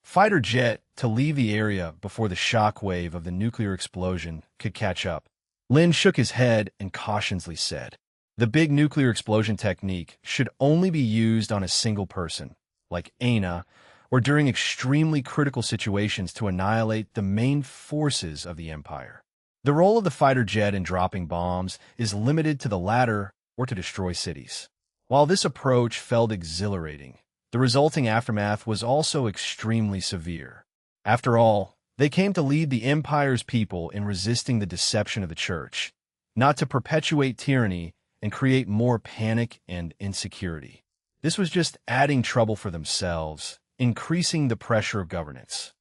fighter jet to leave the area before the shock wave of the nuclear explosion could catch up. Lynn shook his head and cautiously said, the big nuclear explosion technique should only be used on a single person, like Aina, or during extremely critical situations to annihilate the main forces of the Empire. The role of the fighter jet in dropping bombs is limited to the latter or to destroy cities. While this approach felt exhilarating, the resulting aftermath was also extremely severe. After all, they came to lead the Empire's people in resisting the deception of the Church, not to perpetuate tyranny and create more panic and insecurity. This was just adding trouble for themselves, increasing the pressure of governance.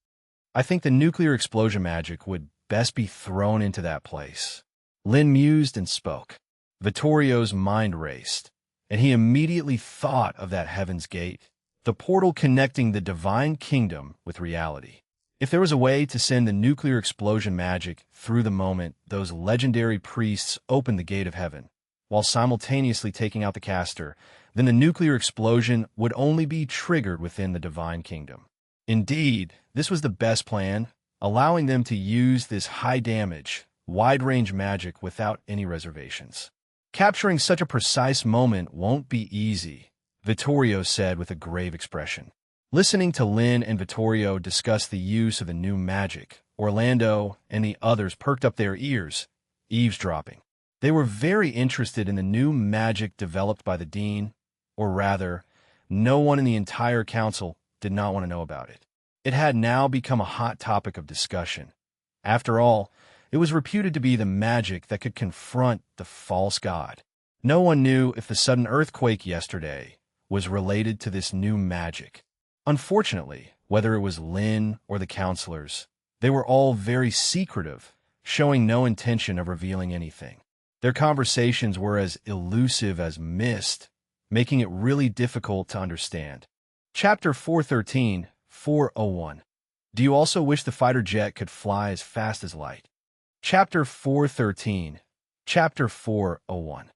I think the nuclear explosion magic would best be thrown into that place. Lynn mused and spoke. Vittorio's mind raced, and he immediately thought of that Heaven's Gate, the portal connecting the divine kingdom with reality. If there was a way to send the nuclear explosion magic through the moment those legendary priests opened the gate of heaven, while simultaneously taking out the caster, then the nuclear explosion would only be triggered within the divine kingdom. Indeed, this was the best plan, allowing them to use this high-damage, wide-range magic without any reservations. Capturing such a precise moment won't be easy, Vittorio said with a grave expression. Listening to Lynn and Vittorio discuss the use of the new magic, Orlando and the others perked up their ears, eavesdropping. They were very interested in the new magic developed by the dean, or rather, no one in the entire council did not want to know about it. It had now become a hot topic of discussion. After all, it was reputed to be the magic that could confront the false god. No one knew if the sudden earthquake yesterday was related to this new magic. Unfortunately, whether it was Lynn or the counselors, they were all very secretive, showing no intention of revealing anything. Their conversations were as elusive as mist, making it really difficult to understand. Chapter 413, 401. Do you also wish the fighter jet could fly as fast as light? Chapter 413, Chapter 401.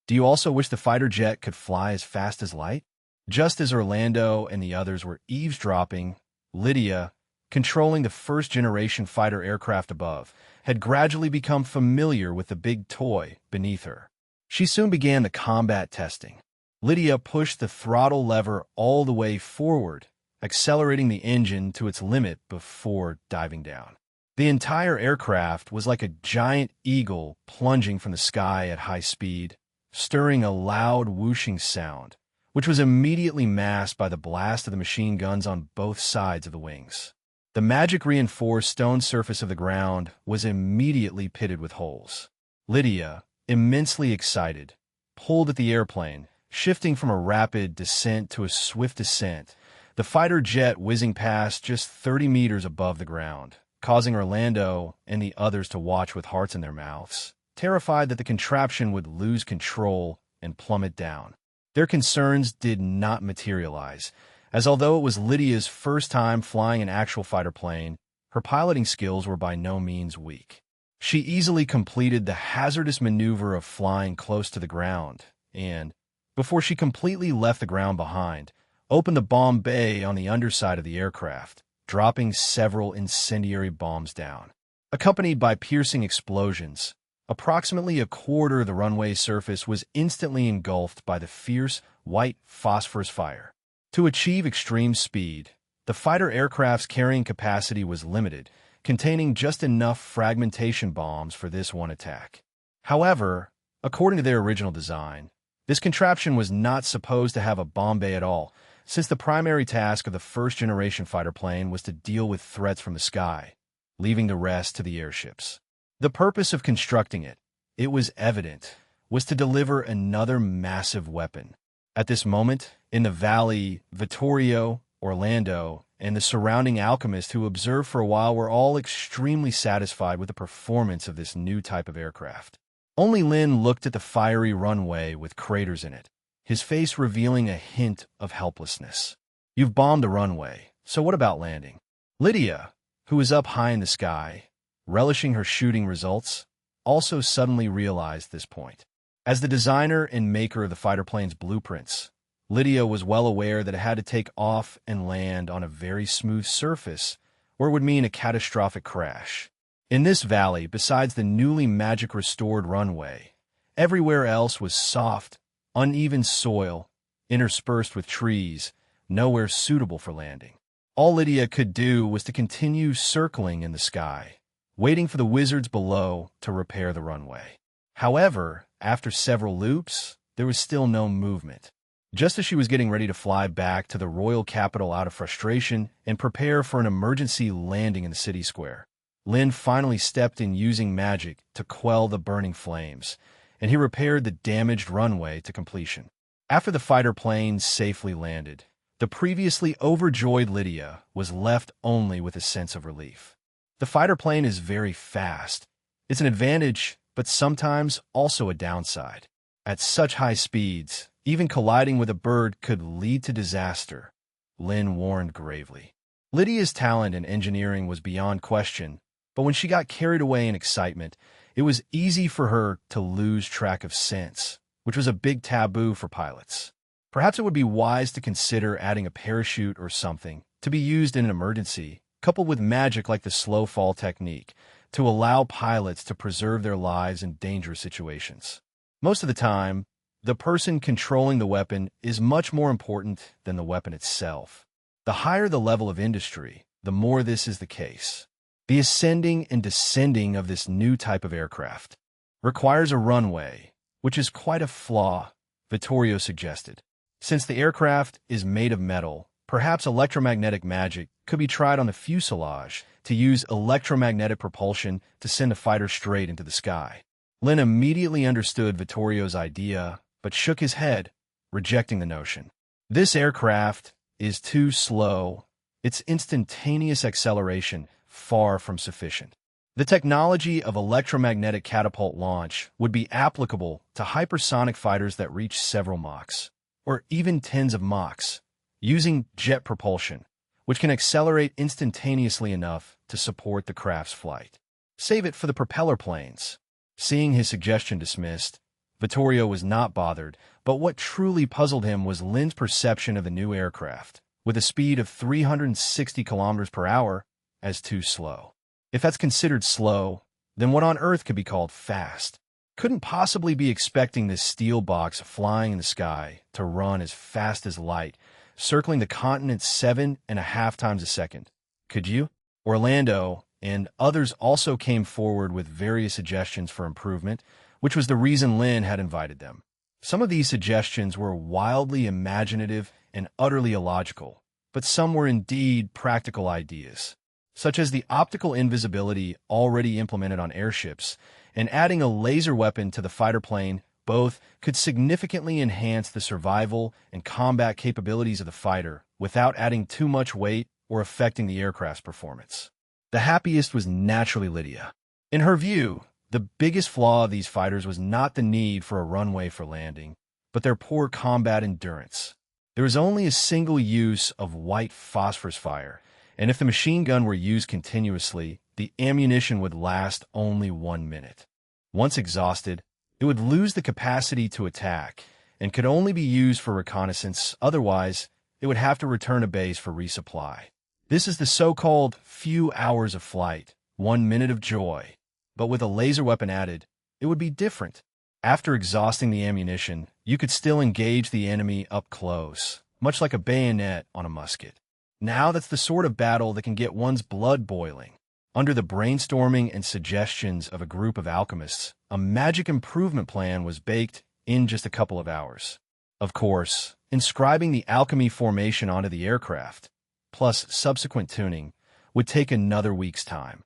Do you also wish the fighter jet could fly as fast as light? Just as Orlando and the others were eavesdropping, Lydia, controlling the first-generation fighter aircraft above, had gradually become familiar with the big toy beneath her. She soon began the combat testing. Lydia pushed the throttle lever all the way forward, accelerating the engine to its limit before diving down. The entire aircraft was like a giant eagle plunging from the sky at high speed, stirring a loud whooshing sound, which was immediately masked by the blast of the machine guns on both sides of the wings. The magic-reinforced stone surface of the ground was immediately pitted with holes. Lydia, immensely excited, pulled at the airplane, shifting from a rapid descent to a swift ascent, the fighter jet whizzing past just 30 meters above the ground, causing Orlando and the others to watch with hearts in their mouths, terrified that the contraption would lose control and plummet down. Their concerns did not materialize, as although it was Lydia's first time flying an actual fighter plane, her piloting skills were by no means weak. She easily completed the hazardous maneuver of flying close to the ground and, before she completely left the ground behind, opened the bomb bay on the underside of the aircraft, dropping several incendiary bombs down. Accompanied by piercing explosions, approximately a quarter of the runway surface was instantly engulfed by the fierce, white phosphorus fire. To achieve extreme speed, the fighter aircraft's carrying capacity was limited, containing just enough fragmentation bombs for this one attack. However, according to their original design, this contraption was not supposed to have a bomb bay at all, since the primary task of the first-generation fighter plane was to deal with threats from the sky, leaving the rest to the airships. The purpose of constructing it, it was evident, was to deliver another massive weapon. At this moment, in the valley, Vittorio, Orlando, and the surrounding alchemists who observed for a while were all extremely satisfied with the performance of this new type of aircraft. Only Lin looked at the fiery runway with craters in it, his face revealing a hint of helplessness. You've bombed the runway, so what about landing? Lydia, who was up high in the sky, relishing her shooting results, also suddenly realized this point. As the designer and maker of the fighter plane's blueprints, Lydia was well aware that it had to take off and land on a very smooth surface, or it would mean a catastrophic crash. In this valley, besides the newly magic-restored runway, everywhere else was soft, uneven soil, interspersed with trees, nowhere suitable for landing. All Lydia could do was to continue circling in the sky, waiting for the wizards below to repair the runway. However, after several loops, there was still no movement. Just as she was getting ready to fly back to the royal capital out of frustration and prepare for an emergency landing in the city square, Lin finally stepped in using magic to quell the burning flames, and he repaired the damaged runway to completion. After the fighter plane safely landed, the previously overjoyed Lydia was left only with a sense of relief. The fighter plane is very fast. It's an advantage, but sometimes also a downside. At such high speeds, even colliding with a bird could lead to disaster, Lin warned gravely. Lydia's talent in engineering was beyond question, but when she got carried away in excitement, it was easy for her to lose track of sense, which was a big taboo for pilots. Perhaps it would be wise to consider adding a parachute or something to be used in an emergency, coupled with magic like the slow fall technique, to allow pilots to preserve their lives in dangerous situations. Most of the time, the person controlling the weapon is much more important than the weapon itself. The higher the level of industry, the more this is the case. The ascending and descending of this new type of aircraft requires a runway, which is quite a flaw, Vittorio suggested. Since the aircraft is made of metal, perhaps electromagnetic magic could be tried on the fuselage to use electromagnetic propulsion to send a fighter straight into the sky. Lin immediately understood Vittorio's idea, but shook his head, rejecting the notion. This aircraft is too slow. Its instantaneous acceleration far from sufficient. The technology of electromagnetic catapult launch would be applicable to hypersonic fighters that reach several Machs, or even tens of Machs, using jet propulsion, which can accelerate instantaneously enough to support the craft's flight. Save it for the propeller planes. Seeing his suggestion dismissed, Vittorio was not bothered, but what truly puzzled him was Lin's perception of the new aircraft, with a speed of 360 kilometers per hour, as too slow. If that's considered slow, then what on earth could be called fast? Couldn't possibly be expecting this steel box flying in the sky to run as fast as light, circling the continent 7.5 times a second. Could you? Orlando and others also came forward with various suggestions for improvement, which was the reason Lin had invited them. Some of these suggestions were wildly imaginative and utterly illogical, but some were indeed practical ideas, such as the optical invisibility already implemented on airships, and adding a laser weapon to the fighter plane both could significantly enhance the survival and combat capabilities of the fighter without adding too much weight or affecting the aircraft's performance. The happiest was naturally Lydia. In her view, the biggest flaw of these fighters was not the need for a runway for landing, but their poor combat endurance. There was only a single use of white phosphorus fire, and if the machine gun were used continuously, the ammunition would last only 1 minute. Once exhausted, it would lose the capacity to attack and could only be used for reconnaissance. Otherwise, it would have to return to base for resupply. This is the so-called few hours of flight, 1 minute of joy. But with a laser weapon added, it would be different. After exhausting the ammunition, you could still engage the enemy up close, much like a bayonet on a musket. Now that's the sort of battle that can get one's blood boiling. Under the brainstorming and suggestions of a group of alchemists, a magic improvement plan was baked in just a couple of hours. Of course, inscribing the alchemy formation onto the aircraft, plus subsequent tuning, would take another week's time.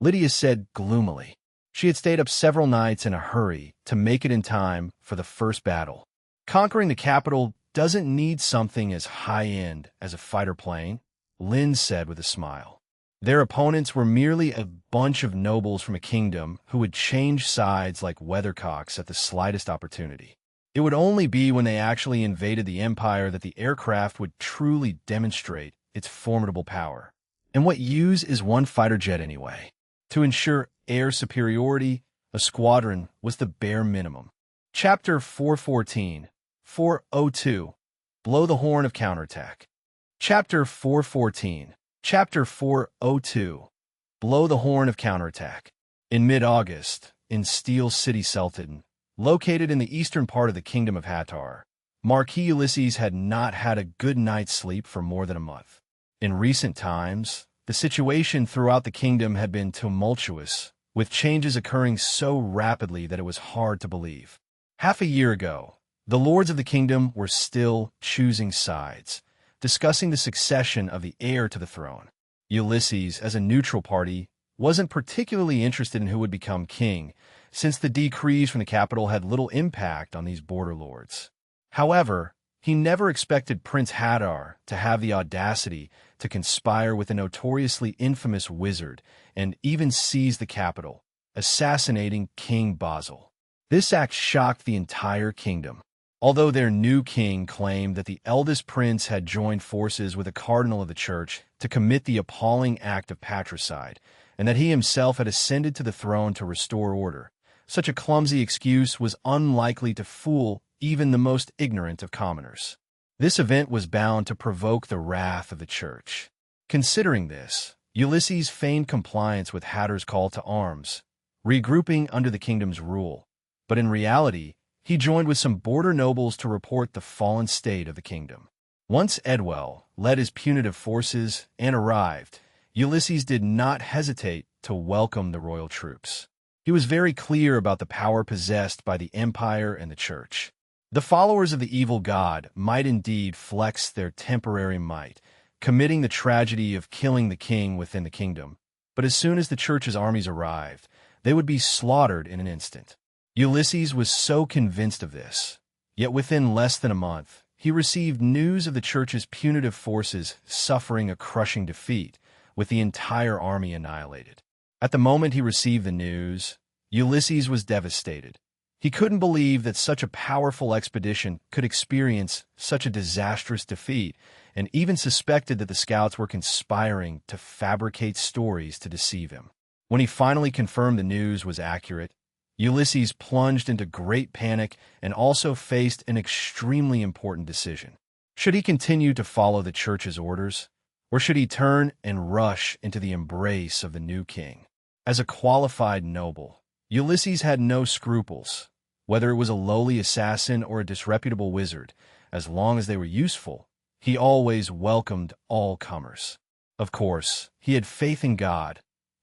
Lydia said gloomily. She had stayed up several nights in a hurry to make it in time for the first battle. Conquering the capital doesn't need something as high-end as a fighter plane, Lynn said with a smile. Their opponents were merely a bunch of nobles from a kingdom who would change sides like weathercocks at the slightest opportunity. It would only be when they actually invaded the empire that the aircraft would truly demonstrate its formidable power. And what use is one fighter jet anyway? To ensure air superiority, a squadron was the bare minimum. Chapter 414, 402, Blow the Horn of Counterattack. Chapter 414, Chapter 402, Blow the Horn of Counterattack. In mid-August, in Steel City, Sultan, located in the eastern part of the Kingdom of Hattar, Marquis Ulysses had not had a good night's sleep for more than a month. In recent times, the situation throughout the kingdom had been tumultuous, with changes occurring so rapidly that it was hard to believe. Half a year ago, the lords of the kingdom were still choosing sides, discussing the succession of the heir to the throne. Ulysses, as a neutral party, wasn't particularly interested in who would become king, since the decrees from the capital had little impact on these border lords. However, he never expected Prince Hadar to have the audacity to conspire with a notoriously infamous wizard and even seize the capital, assassinating King Basil. This act shocked the entire kingdom. Although their new king claimed that the eldest prince had joined forces with a cardinal of the church to commit the appalling act of patricide, and that he himself had ascended to the throne to restore order, such a clumsy excuse was unlikely to fool even the most ignorant of commoners. This event was bound to provoke the wrath of the church. Considering this, Ulysses feigned compliance with Haddar's call to arms, regrouping under the kingdom's rule, but in reality, he joined with some border nobles to report the fallen state of the kingdom. Once Edwell led his punitive forces and arrived, Ulysses did not hesitate to welcome the royal troops. He was very clear about the power possessed by the empire and the church. The followers of the evil god might indeed flex their temporary might, committing the tragedy of killing the king within the kingdom, but as soon as the church's armies arrived, they would be slaughtered in an instant. Ulysses was so convinced of this, yet within less than a month, he received news of the church's punitive forces suffering a crushing defeat, with the entire army annihilated. At the moment he received the news, Ulysses was devastated. He couldn't believe that such a powerful expedition could experience such a disastrous defeat, and even suspected that the scouts were conspiring to fabricate stories to deceive him. When he finally confirmed the news was accurate, Ulysses plunged into great panic and also faced an extremely important decision. Should he continue to follow the church's orders, or should he turn and rush into the embrace of the new king? As a qualified noble, Ulysses had no scruples. Whether it was a lowly assassin or a disreputable wizard, as long as they were useful, he always welcomed all comers. Of course, he had faith in God,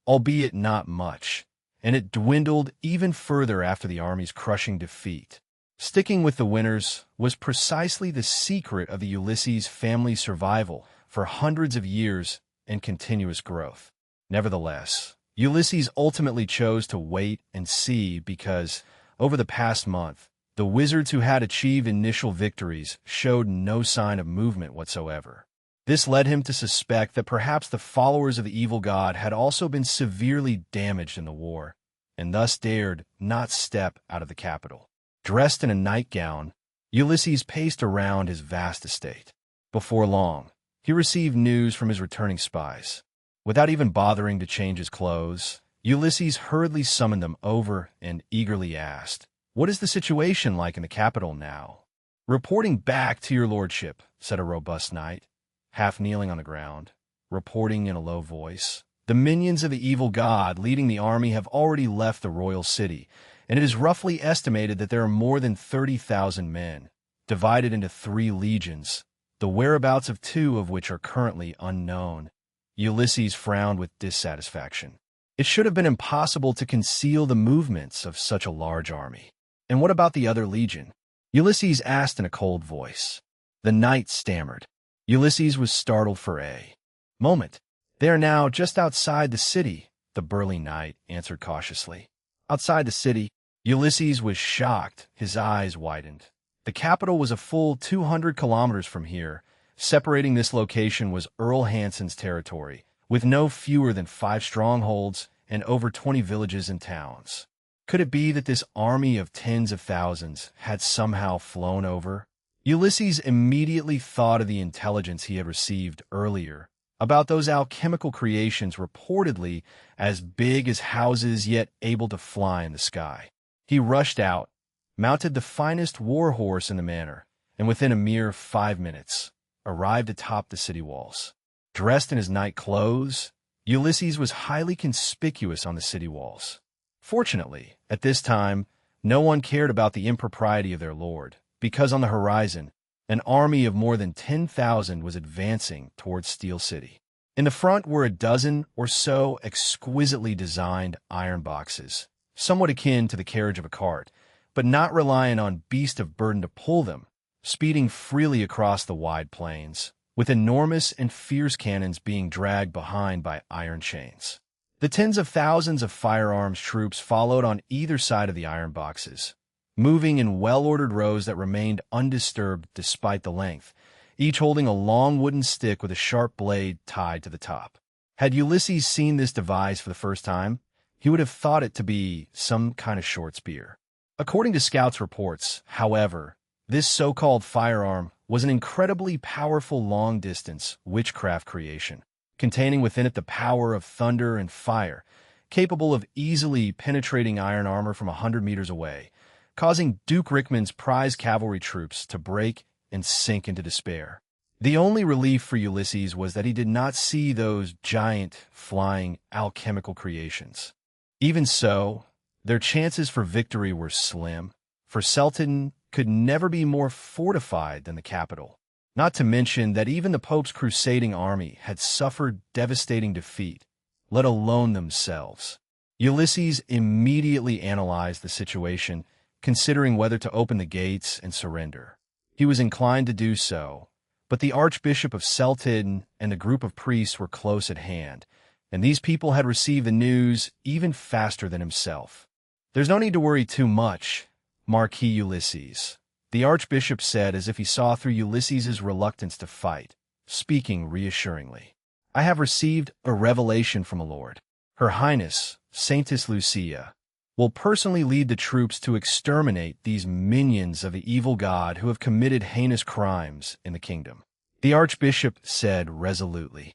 albeit not much, and it dwindled even further after the army's crushing defeat. Sticking with the winners was precisely the secret of the Ulysses family's survival for hundreds of years and continuous growth. Nevertheless, Ulysses ultimately chose to wait and see because, over the past month, The wizards who had achieved initial victories showed no sign of movement whatsoever. This led him to suspect that perhaps the followers of the evil god had also been severely damaged in the war, and thus dared not step out of the capital. Dressed in a nightgown, Ulysses paced around his vast estate. Before long, he received news from his returning spies. Without even bothering to change his clothes, Ulysses hurriedly summoned them over and eagerly asked, "What is the situation like in the capital now?" "Reporting back to your lordship," said a robust knight, half kneeling on the ground, reporting in a low voice. "The minions of the evil god leading the army have already left the royal city, and it is roughly estimated that there are more than 30,000 men, divided into 3 legions, the whereabouts of 2 of which are currently unknown." Ulysses frowned with dissatisfaction. It should have been impossible to conceal the movements of such a large army. "And what about the other legion?" Ulysses asked in a cold voice. The knight stammered. Ulysses was startled for a moment. "They are now just outside the city," the burly knight answered cautiously. "Outside the city?" Ulysses was shocked. His eyes widened. The capital was a full 200 kilometers from here. Separating this location was Earl Hanson's territory, with no fewer than 5 strongholds and over 20 villages and towns. Could it be that this army of tens of thousands had somehow flown over? Ulysses immediately thought of the intelligence he had received earlier about those alchemical creations reportedly as big as houses yet able to fly in the sky. He rushed out, mounted the finest war horse in the manor, and within a mere 5 minutes, arrived atop the city walls. Dressed in his night clothes, Ulysses was highly conspicuous on the city walls. Fortunately, at this time, no one cared about the impropriety of their lord, because on the horizon, an army of more than 10,000 was advancing towards Steel City. In the front were a dozen or so exquisitely designed iron boxes, somewhat akin to the carriage of a cart, but not reliant on beast of burden to pull them, speeding freely across the wide plains, with enormous and fierce cannons being dragged behind by iron chains. The tens of thousands of firearms troops followed on either side of the iron boxes, moving in well-ordered rows that remained undisturbed despite the length, each holding a long wooden stick with a sharp blade tied to the top. Had Ulysses seen this device for the first time, he would have thought it to be some kind of short spear. According to scouts' reports, however, this so-called firearm was an incredibly powerful long-distance witchcraft creation, containing within it the power of thunder and fire, capable of easily penetrating iron armor from 100 meters away, causing Duke Rickman's prize cavalry troops to break and sink into despair. The only relief for Ulysses was that he did not see those giant, flying, alchemical creations. Even so, their chances for victory were slim, for Celton could never be more fortified than the capital. Not to mention that even the Pope's crusading army had suffered devastating defeat, let alone themselves. Ulysses immediately analyzed the situation, considering whether to open the gates and surrender. He was inclined to do so, but the Archbishop of Celton and the group of priests were close at hand, and these people had received the news even faster than himself. "There's no need to worry too much, Marquis Ulysses," the Archbishop said as if he saw through Ulysses's reluctance to fight, speaking reassuringly. "I have received a revelation from a lord. Her Highness, Saintess Lucia, will personally lead the troops to exterminate these minions of the evil god who have committed heinous crimes in the kingdom," the Archbishop said resolutely.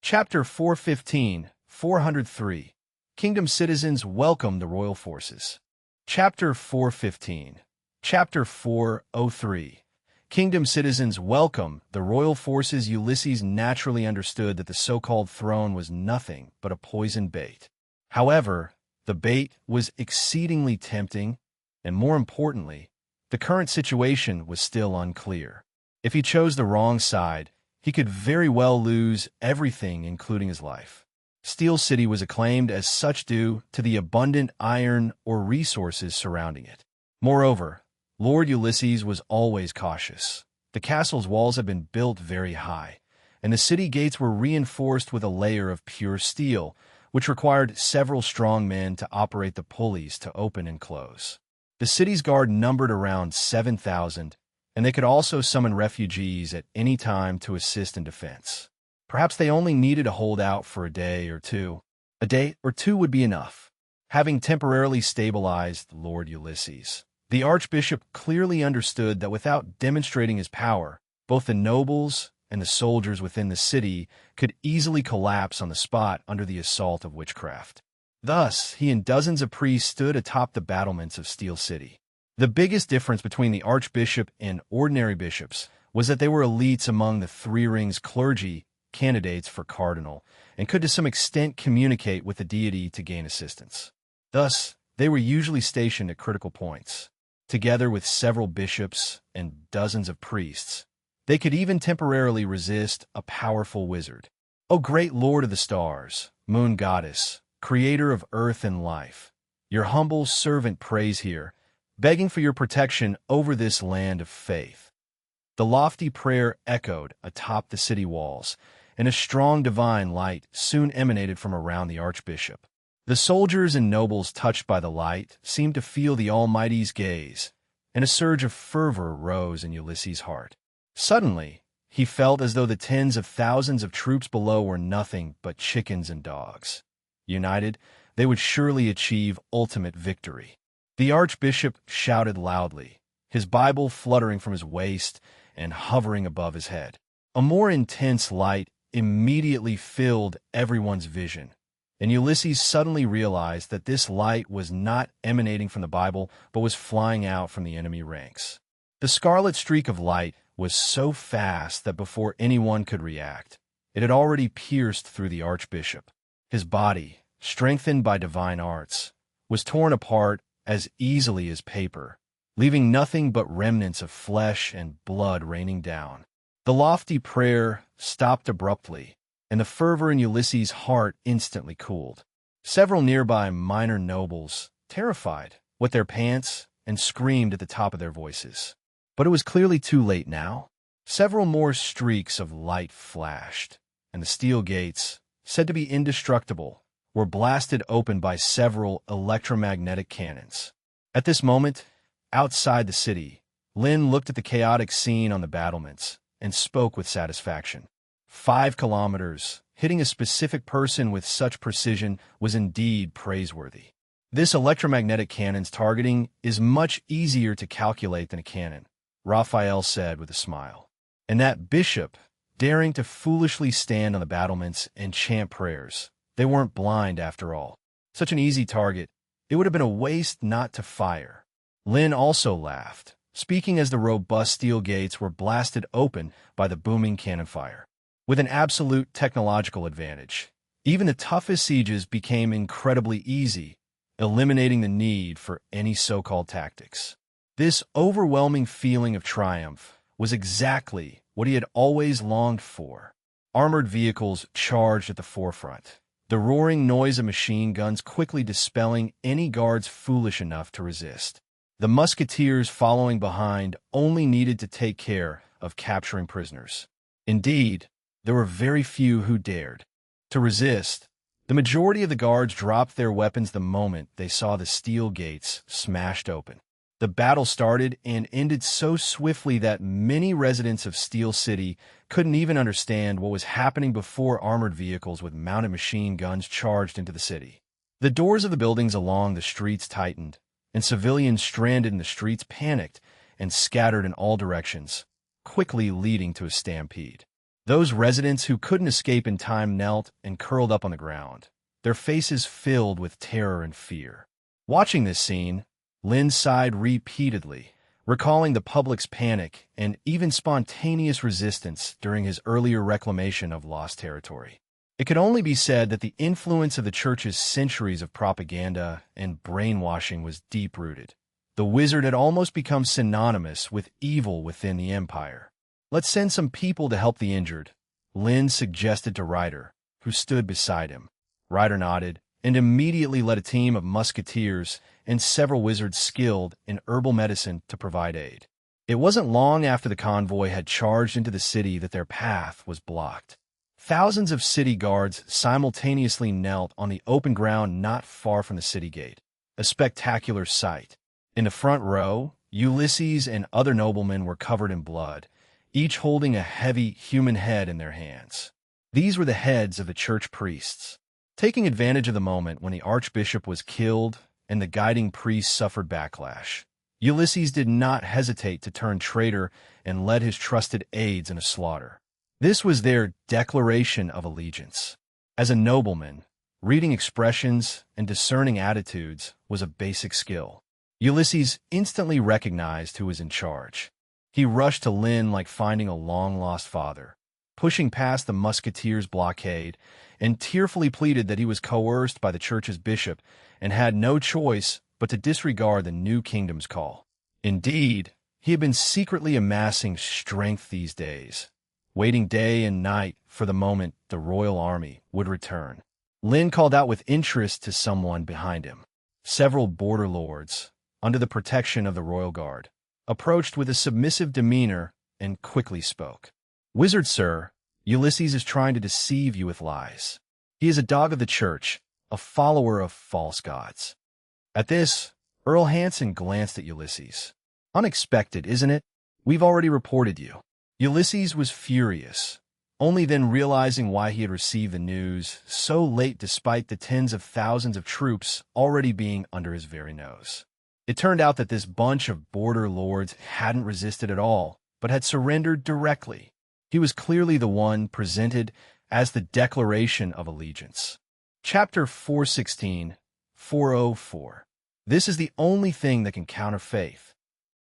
Chapter 415, 403. Kingdom citizens welcome the royal forces. Chapter 415. Chapter 403. Kingdom citizens welcome the royal forces. Ulysses naturally understood that the so-called throne was nothing but a poison bait. However, the bait was exceedingly tempting, and more importantly, the current situation was still unclear. If he chose the wrong side, he could very well lose everything, including his life. Steel City was acclaimed as such due to the abundant iron or resources surrounding it. Moreover, Lord Ulysses was always cautious. The castle's walls had been built very high, and the city gates were reinforced with a layer of pure steel, which required several strong men to operate the pulleys to open and close. The city's guard numbered around 7,000, and they could also summon refugees at any time to assist in defense. Perhaps they only needed to hold out for a day or two. A day or two would be enough. Having temporarily stabilized Lord Ulysses, the archbishop clearly understood that without demonstrating his power, both the nobles and the soldiers within the city could easily collapse on the spot under the assault of witchcraft. Thus, he and dozens of priests stood atop the battlements of Steel City. The biggest difference between the archbishop and ordinary bishops was that they were elites among the Three Rings clergy, candidates for cardinal, and could to some extent communicate with the deity to gain assistance. Thus, they were usually stationed at critical points. Together with several bishops and dozens of priests, they could even temporarily resist a powerful wizard. O great Lord of the stars, moon goddess, creator of earth and life, your humble servant prays here, begging for your protection over this land of faith. The lofty prayer echoed atop the city walls, and a strong divine light soon emanated from around the archbishop. The soldiers and nobles touched by the light seemed to feel the Almighty's gaze, and a surge of fervor rose in Ulysses' heart. Suddenly, he felt as though the tens of thousands of troops below were nothing but chickens and dogs. United, they would surely achieve ultimate victory. The archbishop shouted loudly, his Bible fluttering from his waist and hovering above his head. A more intense light immediately filled everyone's vision, and Ulysses suddenly realized that this light was not emanating from the Bible, but was flying out from the enemy ranks. The scarlet streak of light was so fast that before anyone could react, it had already pierced through the archbishop. His body, strengthened by divine arts, was torn apart as easily as paper, leaving nothing but remnants of flesh and blood raining down. The lofty prayer stopped abruptly, and the fervor in Ulysses' heart instantly cooled. Several nearby minor nobles, terrified, wet their pants and screamed at the top of their voices. But it was clearly too late now. Several more streaks of light flashed, and the steel gates, said to be indestructible, were blasted open by several electromagnetic cannons. At this moment, outside the city, Lin looked at the chaotic scene on the battlements and spoke with satisfaction. 5 kilometers, hitting a specific person with such precision was indeed praiseworthy. This electromagnetic cannon's targeting is much easier to calculate than a cannon, Raphael said with a smile. And that bishop, daring to foolishly stand on the battlements and chant prayers, they weren't blind after all. Such an easy target, it would have been a waste not to fire. Lin also laughed, speaking as the robust steel gates were blasted open by the booming cannon fire. With an absolute technological advantage, even the toughest sieges became incredibly easy, eliminating the need for any so-called tactics. This overwhelming feeling of triumph was exactly what he had always longed for. Armored vehicles charged at the forefront, the roaring noise of machine guns quickly dispelling any guards foolish enough to resist. The musketeers following behind only needed to take care of capturing prisoners. Indeed, there were very few who dared to resist. The majority of the guards dropped their weapons the moment they saw the steel gates smashed open. The battle started and ended so swiftly that many residents of Steel City couldn't even understand what was happening before armored vehicles with mounted machine guns charged into the city. The doors of the buildings along the streets tightened, and civilians stranded in the streets panicked and scattered in all directions, quickly leading to a stampede. Those residents who couldn't escape in time knelt and curled up on the ground, their faces filled with terror and fear. Watching this scene, Lin sighed repeatedly, recalling the public's panic and even spontaneous resistance during his earlier reclamation of lost territory. It could only be said that the influence of the church's centuries of propaganda and brainwashing was deep-rooted. The wizard had almost become synonymous with evil within the empire. "Let's send some people to help the injured," Lin suggested to Ryder, who stood beside him. Ryder nodded and immediately led a team of musketeers and several wizards skilled in herbal medicine to provide aid. It wasn't long after the convoy had charged into the city that their path was blocked. Thousands of city guards simultaneously knelt on the open ground not far from the city gate, a spectacular sight. In the front row, Ulysses and other noblemen were covered in blood, each holding a heavy human head in their hands. These were the heads of the church priests. Taking advantage of the moment when the archbishop was killed and the guiding priests suffered backlash, Ulysses did not hesitate to turn traitor and led his trusted aides in a slaughter. This was their declaration of allegiance. As a nobleman, reading expressions and discerning attitudes was a basic skill. Ulysses instantly recognized who was in charge. He rushed to Lynn like finding a long-lost father, pushing past the musketeers' blockade, and tearfully pleaded that he was coerced by the church's bishop and had no choice but to disregard the new kingdom's call. Indeed, he had been secretly amassing strength these days, waiting day and night for the moment the royal army would return. Lynn called out with interest to someone behind him. Several border lords, under the protection of the royal guard, approached with a submissive demeanor and quickly spoke. "Wizard, sir, Ulysses is trying to deceive you with lies. He is a dog of the church, a follower of false gods." At this, Earl Hansen glanced at Ulysses. "Unexpected, isn't it? We've already reported you." Ulysses was furious, only then realizing why he had received the news so late despite the tens of thousands of troops already being under his very nose. It turned out that this bunch of border lords hadn't resisted at all, but had surrendered directly. He was clearly the one presented as the Declaration of Allegiance. Chapter 416, 404. This is the only thing that can counter faith.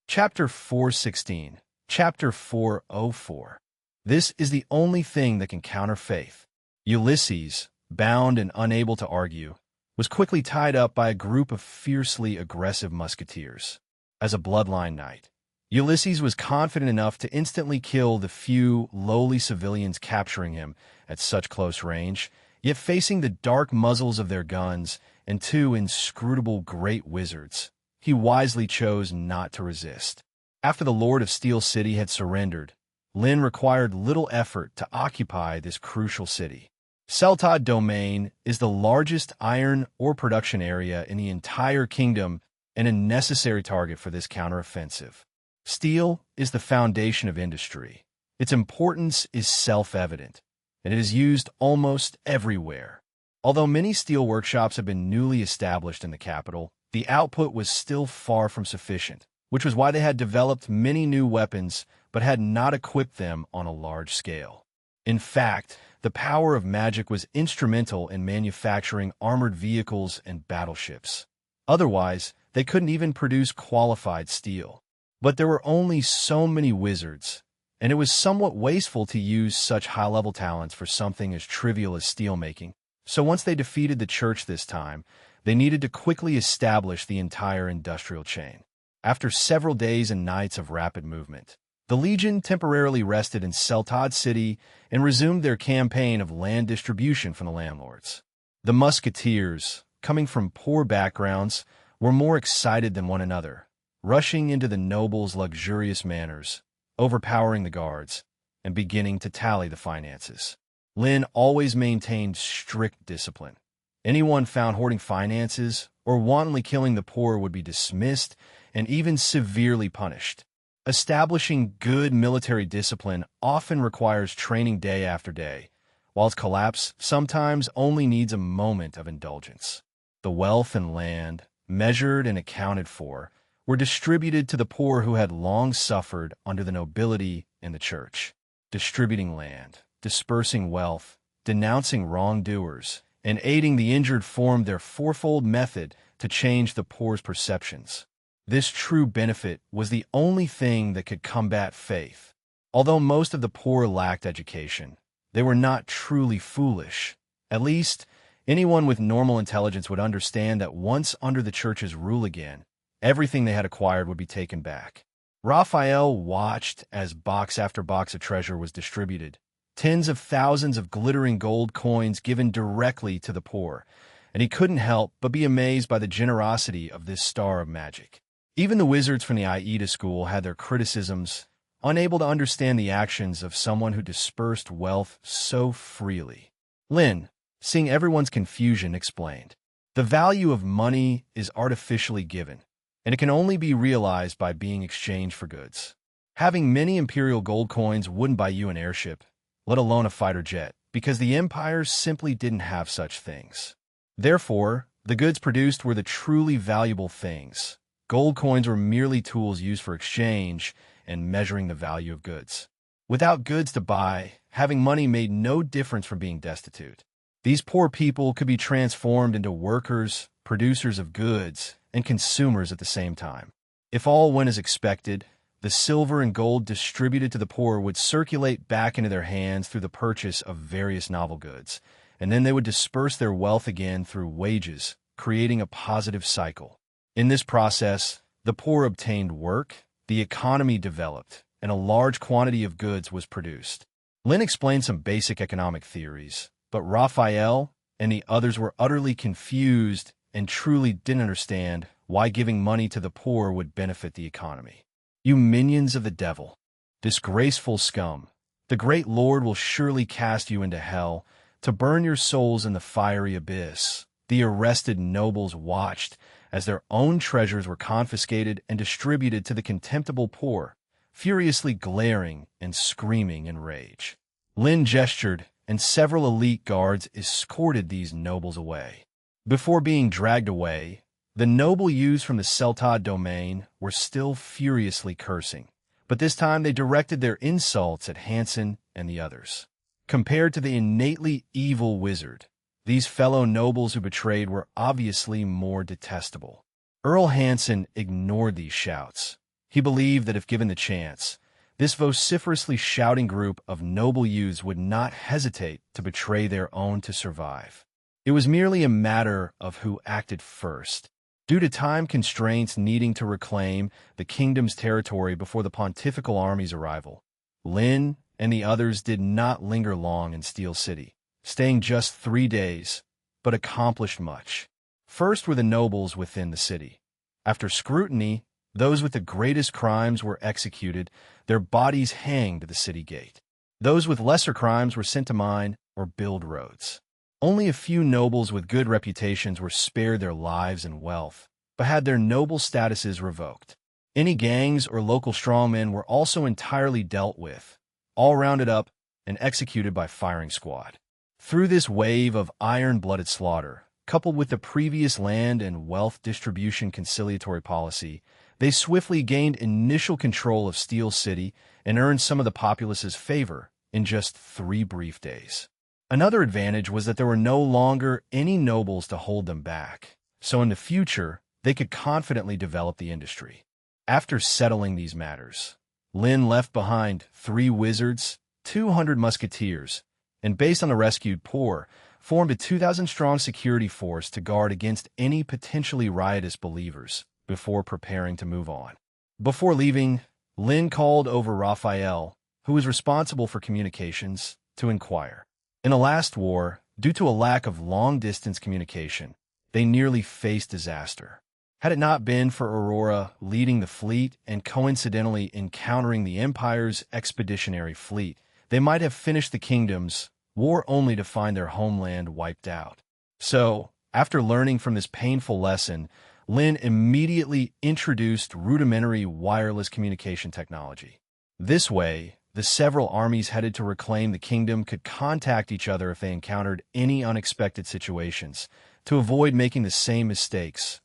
Chapter 416, Chapter 404. This is the only thing that can counter faith. Ulysses, bound and unable to argue, was quickly tied up by a group of fiercely aggressive musketeers. As a bloodline knight, Ulysses was confident enough to instantly kill the few lowly civilians capturing him at such close range, yet facing the dark muzzles of their guns and two inscrutable great wizards, he wisely chose not to resist. After the Lord of Steel City had surrendered, Lynn required little effort to occupy this crucial city. Seltod Domain is the largest iron ore production area in the entire kingdom and a necessary target for this counteroffensive. Steel is the foundation of industry. Its importance is self-evident, and it is used almost everywhere. Although many steel workshops have been newly established in the capital, the output was still far from sufficient, which was why they had developed many new weapons but had not equipped them on a large scale. In fact, the power of magic was instrumental in manufacturing armored vehicles and battleships. Otherwise, they couldn't even produce qualified steel. But there were only so many wizards, and it was somewhat wasteful to use such high-level talents for something as trivial as steelmaking. So once they defeated the church this time, they needed to quickly establish the entire industrial chain. After several days and nights of rapid movement, the Legion temporarily rested in Seltod City and resumed their campaign of land distribution from the landlords. The musketeers, coming from poor backgrounds, were more excited than one another, rushing into the nobles' luxurious manors, overpowering the guards, and beginning to tally the finances. Lynn always maintained strict discipline. Anyone found hoarding finances or wantonly killing the poor would be dismissed and even severely punished. Establishing good military discipline often requires training day after day, while its collapse sometimes only needs a moment of indulgence. The wealth and land, measured and accounted for, were distributed to the poor who had long suffered under the nobility in the church. Distributing land, dispersing wealth, denouncing wrongdoers, and aiding the injured formed their fourfold method to change the poor's perceptions. This true benefit was the only thing that could combat faith. Although most of the poor lacked education, they were not truly foolish. At least, anyone with normal intelligence would understand that once under the church's rule again, everything they had acquired would be taken back. Raphael watched as box after box of treasure was distributed, tens of thousands of glittering gold coins given directly to the poor, and he couldn't help but be amazed by the generosity of this star of magic. Even the wizards from the Aida school had their criticisms, unable to understand the actions of someone who dispersed wealth so freely. Lynn, seeing everyone's confusion, explained, "The value of money is artificially given, and it can only be realized by being exchanged for goods. Having many imperial gold coins wouldn't buy you an airship, let alone a fighter jet, because the empires simply didn't have such things. Therefore, the goods produced were the truly valuable things. Gold coins were merely tools used for exchange and measuring the value of goods. Without goods to buy, having money made no difference from being destitute. These poor people could be transformed into workers, producers of goods, and consumers at the same time. If all went as expected, the silver and gold distributed to the poor would circulate back into their hands through the purchase of various novel goods, and then they would disperse their wealth again through wages, creating a positive cycle. In this process, the poor obtained work, the economy developed, and a large quantity of goods was produced. Lin explained some basic economic theories, but Raphael and the others were utterly confused and truly didn't understand why giving money to the poor would benefit the economy. You minions of the devil, disgraceful scum, the great Lord will surely cast you into hell to burn your souls in the fiery abyss. The arrested nobles watched as their own treasures were confiscated and distributed to the contemptible poor, furiously glaring and screaming in rage. Lin gestured, and several elite guards escorted these nobles away. Before being dragged away, the noble youths from the Seltad domain were still furiously cursing, but this time they directed their insults at Hansen and the others. Compared to the innately evil wizard, these fellow nobles who betrayed were obviously more detestable. Earl Hansen ignored these shouts. He believed that if given the chance, this vociferously shouting group of noble youths would not hesitate to betray their own to survive. It was merely a matter of who acted first. Due to time constraints needing to reclaim the kingdom's territory before the pontifical army's arrival, Lin and the others did not linger long in Steel City, staying just 3 days, but accomplished much. First were the nobles within the city. After scrutiny, those with the greatest crimes were executed, their bodies hanged at the city gate. Those with lesser crimes were sent to mine or build roads. Only a few nobles with good reputations were spared their lives and wealth, but had their noble statuses revoked. Any gangs or local strongmen were also entirely dealt with, all rounded up and executed by firing squad. Through this wave of iron-blooded slaughter, coupled with the previous land and wealth distribution conciliatory policy, they swiftly gained initial control of Steel City and earned some of the populace's favor in just 3 brief days. Another advantage was that there were no longer any nobles to hold them back, so in the future, they could confidently develop the industry. After settling these matters, Lin left behind 3 wizards, 200 musketeers, and based on the rescued poor, formed a 2,000-strong security force to guard against any potentially riotous believers before preparing to move on. Before leaving, Lin called over Raphael, who was responsible for communications, to inquire. In the last war, due to a lack of long-distance communication, they nearly faced disaster. Had it not been for Aurora leading the fleet and coincidentally encountering the Empire's expeditionary fleet, they might have finished the kingdom's war only to find their homeland wiped out. So, after learning from this painful lesson, Lin immediately introduced rudimentary wireless communication technology. This way, the several armies headed to reclaim the kingdom could contact each other if they encountered any unexpected situations, to avoid making the same mistakes.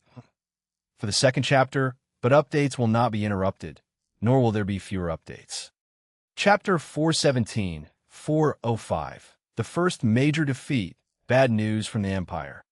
For the second chapter, but updates will not be interrupted, nor will there be fewer updates. Chapter 417, 405. The first major defeat, bad news from the Empire.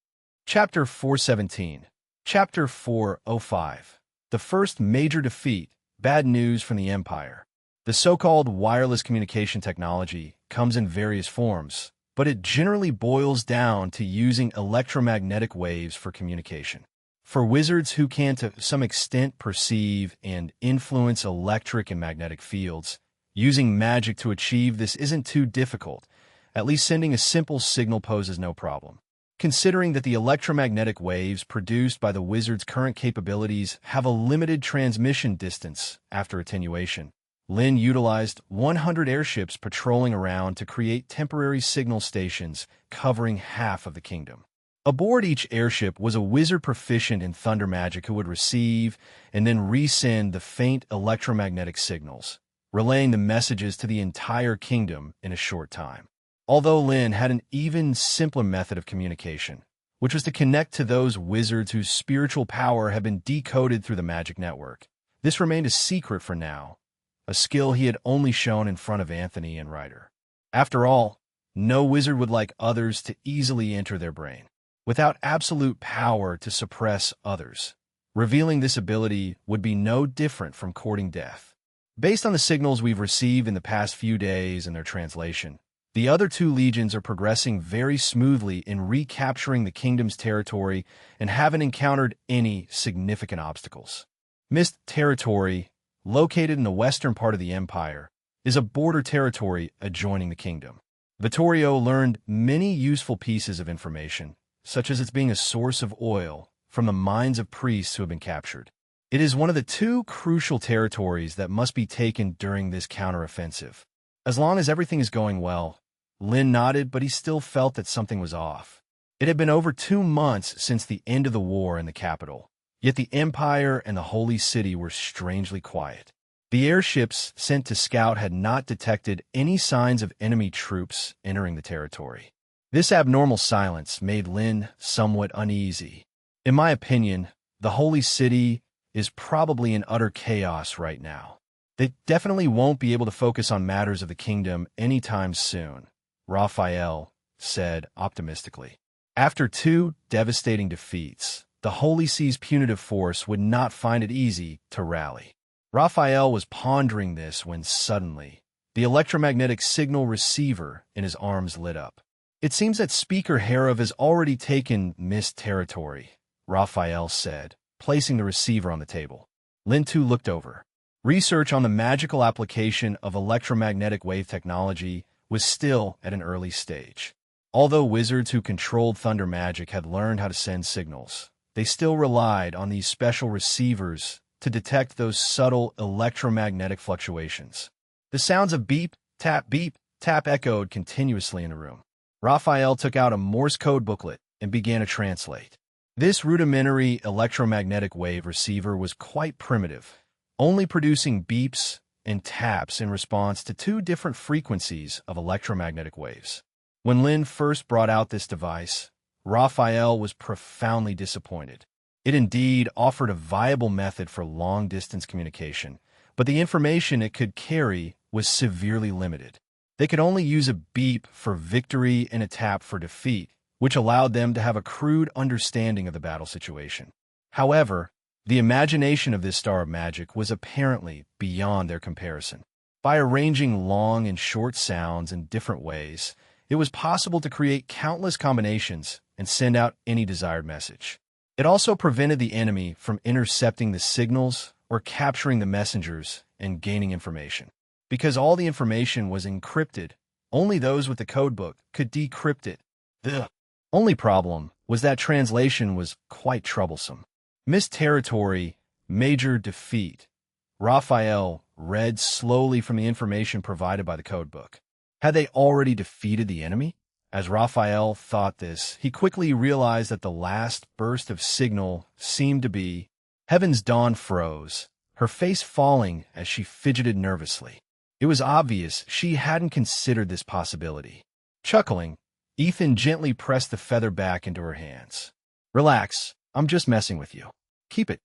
Chapter 417. Chapter 405. The first major defeat, bad news from the Empire. The so-called wireless communication technology comes in various forms, but it generally boils down to using electromagnetic waves for communication. For wizards who can to some extent perceive and influence electric and magnetic fields, using magic to achieve this isn't too difficult. At least sending a simple signal poses no problem. Considering that the electromagnetic waves produced by the wizard's current capabilities have a limited transmission distance after attenuation, Lin utilized 100 airships patrolling around to create temporary signal stations covering half of the kingdom. Aboard each airship was a wizard proficient in thunder magic who would receive and then resend the faint electromagnetic signals, relaying the messages to the entire kingdom in a short time. Although Lin had an even simpler method of communication, which was to connect to those wizards whose spiritual power had been decoded through the magic network. This remained a secret for now, a skill he had only shown in front of Anthony and Ryder. After all, no wizard would like others to easily enter their brain, without absolute power to suppress others. Revealing this ability would be no different from courting death. Based on the signals we've received in the past few days and their translation, the other two legions are progressing very smoothly in recapturing the kingdom's territory and haven't encountered any significant obstacles. Mist Territory, located in the western part of the empire, is a border territory adjoining the kingdom. Vittorio learned many useful pieces of information, such as its being a source of oil, from the mines of priests who have been captured. It is one of the two crucial territories that must be taken during this counteroffensive. As long as everything is going well, Lin nodded, but he still felt that something was off. It had been over 2 months since the end of the war in the capital, yet the Empire and the Holy City were strangely quiet. The airships sent to scout had not detected any signs of enemy troops entering the territory. This abnormal silence made Lin somewhat uneasy. In my opinion, the Holy City is probably in utter chaos right now. They definitely won't be able to focus on matters of the kingdom anytime soon, Raphael said optimistically. After 2 devastating defeats, the Holy See's punitive force would not find it easy to rally. Raphael was pondering this when suddenly, the electromagnetic signal receiver in his arms lit up. It seems that Speaker Herav has already taken Mist Territory, Raphael said, placing the receiver on the table. Lin too looked over. Research on the magical application of electromagnetic wave technology was still at an early stage. Although wizards who controlled thunder magic had learned how to send signals, they still relied on these special receivers to detect those subtle electromagnetic fluctuations. The sounds of beep, tap, echoed continuously in the room. Raphael took out a Morse code booklet and began to translate. This rudimentary electromagnetic wave receiver was quite primitive, only producing beeps and taps in response to 2 different frequencies of electromagnetic waves. When Lin first brought out this device, Raphael was profoundly disappointed. It indeed offered a viable method for long-distance communication, but the information it could carry was severely limited. They could only use a beep for victory and a tap for defeat, which allowed them to have a crude understanding of the battle situation. However, the imagination of this star of magic was apparently beyond their comparison. By arranging long and short sounds in different ways, it was possible to create countless combinations and send out any desired message. It also prevented the enemy from intercepting the signals or capturing the messengers and gaining information. Because all the information was encrypted, only those with the codebook could decrypt it. The only problem was that translation was quite troublesome. Mist Territory, major defeat. Raphael read slowly from the information provided by the codebook. Had they already defeated the enemy? As Raphael thought this, he quickly realized that the last burst of signal seemed to be Heaven's Dawn froze, her face falling as she fidgeted nervously. It was obvious she hadn't considered this possibility. Chuckling, Ethan gently pressed the feather back into her hands. Relax, I'm just messing with you. Keep it.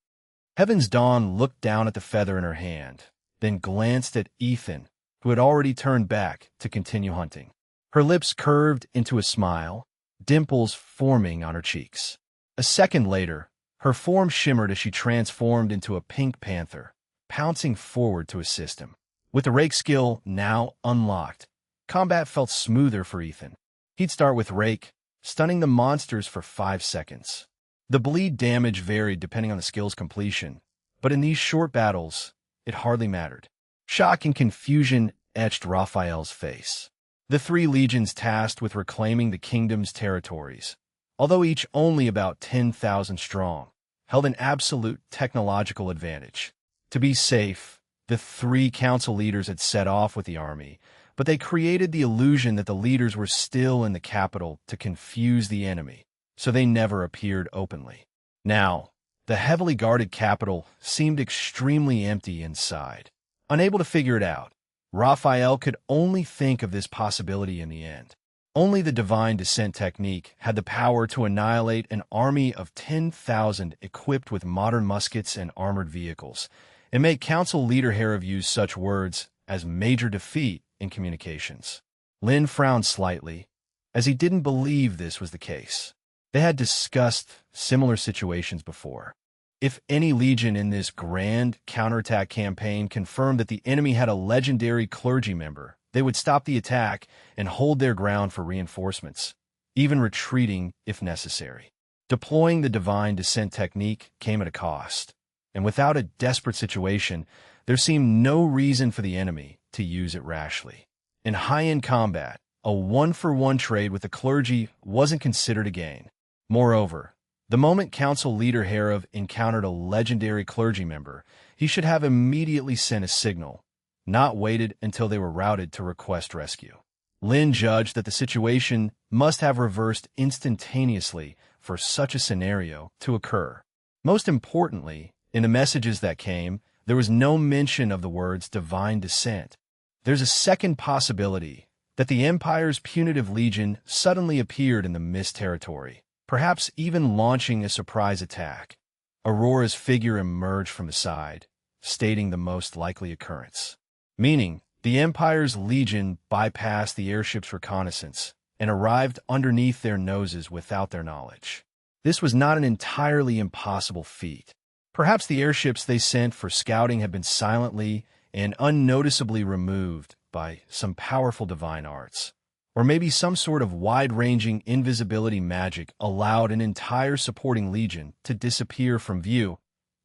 Heaven's Dawn looked down at the feather in her hand, then glanced at Ethan, who had already turned back to continue hunting. Her lips curved into a smile, dimples forming on her cheeks. A second later, her form shimmered as she transformed into a pink panther, pouncing forward to assist him. With the rake skill now unlocked, combat felt smoother for Ethan. He'd start with rake, stunning the monsters for 5 seconds. The bleed damage varied depending on the skill's completion, but in these short battles, it hardly mattered. Shock and confusion etched Raphael's face. The 3 legions tasked with reclaiming the kingdom's territories, although each only about 10,000 strong, held an absolute technological advantage. To be safe, the 3 council leaders had set off with the army, but they created the illusion that the leaders were still in the capital to confuse the enemy. so they never appeared openly. Now, the heavily guarded capital seemed extremely empty inside. Unable to figure it out, Raphael could only think of this possibility in the end. Only the divine descent technique had the power to annihilate an army of 10,000 equipped with modern muskets and armored vehicles, and make Council Leader Herav use such words as major defeat in communications. Lin frowned slightly, as he didn't believe this was the case. They had discussed similar situations before. If any legion in this grand counterattack campaign confirmed that the enemy had a legendary clergy member, they would stop the attack and hold their ground for reinforcements, even retreating if necessary. Deploying the divine descent technique came at a cost, and without a desperate situation, there seemed no reason for the enemy to use it rashly. In high-end combat, a one-for-one trade with the clergy wasn't considered a gain. Moreover, the moment Council Leader Herav encountered a legendary clergy member, he should have immediately sent a signal, not waited until they were routed to request rescue. Lin judged that the situation must have reversed instantaneously for such a scenario to occur. Most importantly, in the messages that came, there was no mention of the words divine descent. There's a second possibility that the Empire's punitive legion suddenly appeared in the Mist territory, perhaps even launching a surprise attack. Aurora's figure emerged from the side, stating the most likely occurrence, meaning the Empire's legion bypassed the airship's reconnaissance and arrived underneath their noses without their knowledge. This was not an entirely impossible feat. Perhaps the airships they sent for scouting had been silently and unnoticeably removed by some powerful divine arts. Or maybe some sort of wide-ranging invisibility magic allowed an entire supporting legion to disappear from view,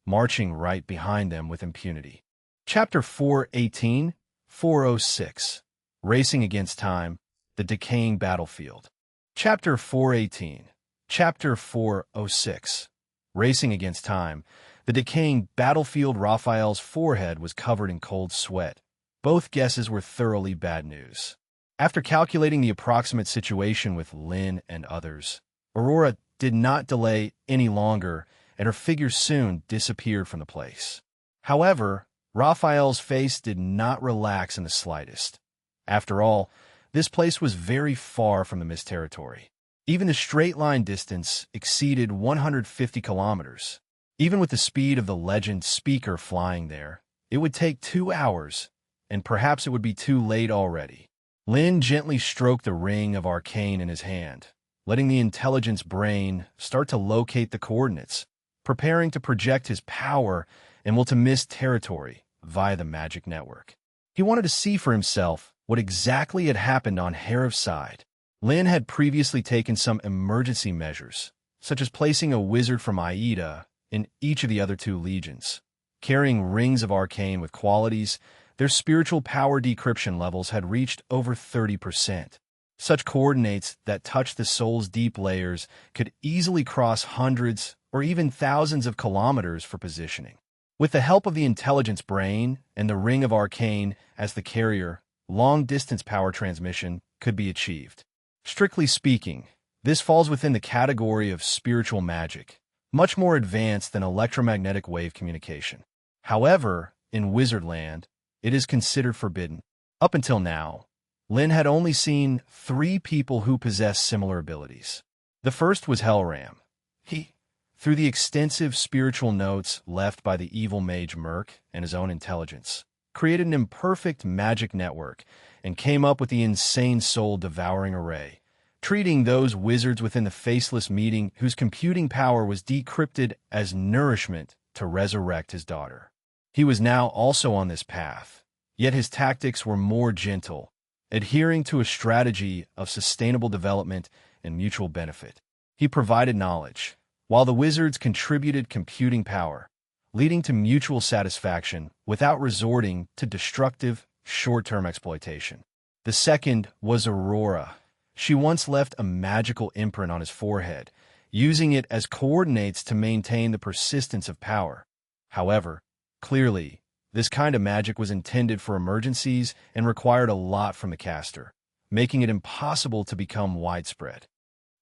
marching right behind them with impunity. Chapter 418, 406, Racing Against Time, The Decaying Battlefield. Chapter 418, Chapter 406, Racing Against Time, The Decaying Battlefield. Raphael's forehead was covered in cold sweat. Both guesses were thoroughly bad news. After calculating the approximate situation with Lin and others, Aurora did not delay any longer, and her figure soon disappeared from the place. However, Raphael's face did not relax in the slightest. After all, this place was very far from the Mist territory. Even the straight-line distance exceeded 150 kilometers. Even with the speed of the legend speaker flying there, it would take 2 hours, and perhaps it would be too late already. Lin gently stroked the ring of arcane in his hand, letting the intelligence brain start to locate the coordinates, preparing to project his power and will to Mist territory via the magic network. He wanted to see for himself what exactly had happened on Herav's side. Lin had previously taken some emergency measures, such as placing a wizard from Aida in each of the other 2 legions. Carrying rings of arcane with qualities, their spiritual power decryption levels had reached over 30%. Such coordinates that touched the soul's deep layers could easily cross hundreds or even thousands of kilometers for positioning. With the help of the intelligence brain and the ring of arcane as the carrier, long-distance power transmission could be achieved. Strictly speaking, this falls within the category of spiritual magic, much more advanced than electromagnetic wave communication. However, in Wizardland, it is considered forbidden. Up until now, Lin had only seen 3 people who possessed similar abilities. The first was Hellram. He, through the extensive spiritual notes left by the evil mage Merc and his own intelligence, created an imperfect magic network and came up with the insane soul-devouring array, treating those wizards within the faceless meeting whose computing power was decrypted as nourishment to resurrect his daughter. He was now also on this path, yet his tactics were more gentle, adhering to a strategy of sustainable development and mutual benefit. He provided knowledge, while the wizards contributed computing power, leading to mutual satisfaction without resorting to destructive, short-term exploitation. The second was Aurora. She once left a magical imprint on his forehead, using it as coordinates to maintain the persistence of power. However, clearly, this kind of magic was intended for emergencies and required a lot from the caster, making it impossible to become widespread.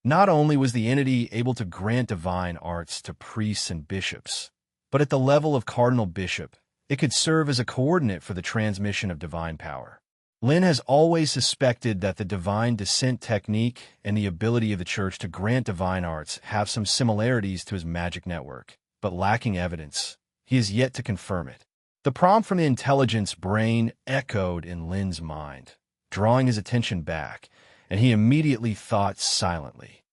Not only was the entity able to grant divine arts to priests and bishops, but at the level of cardinal bishop, it could serve as a coordinate for the transmission of divine power. Lin has always suspected that the divine descent technique and the ability of the church to grant divine arts have some similarities to his magic network, but lacking evidence, he is yet to confirm it. The prompt from the intelligence brain echoed in Lin's mind, drawing his attention back, and he immediately thought silently.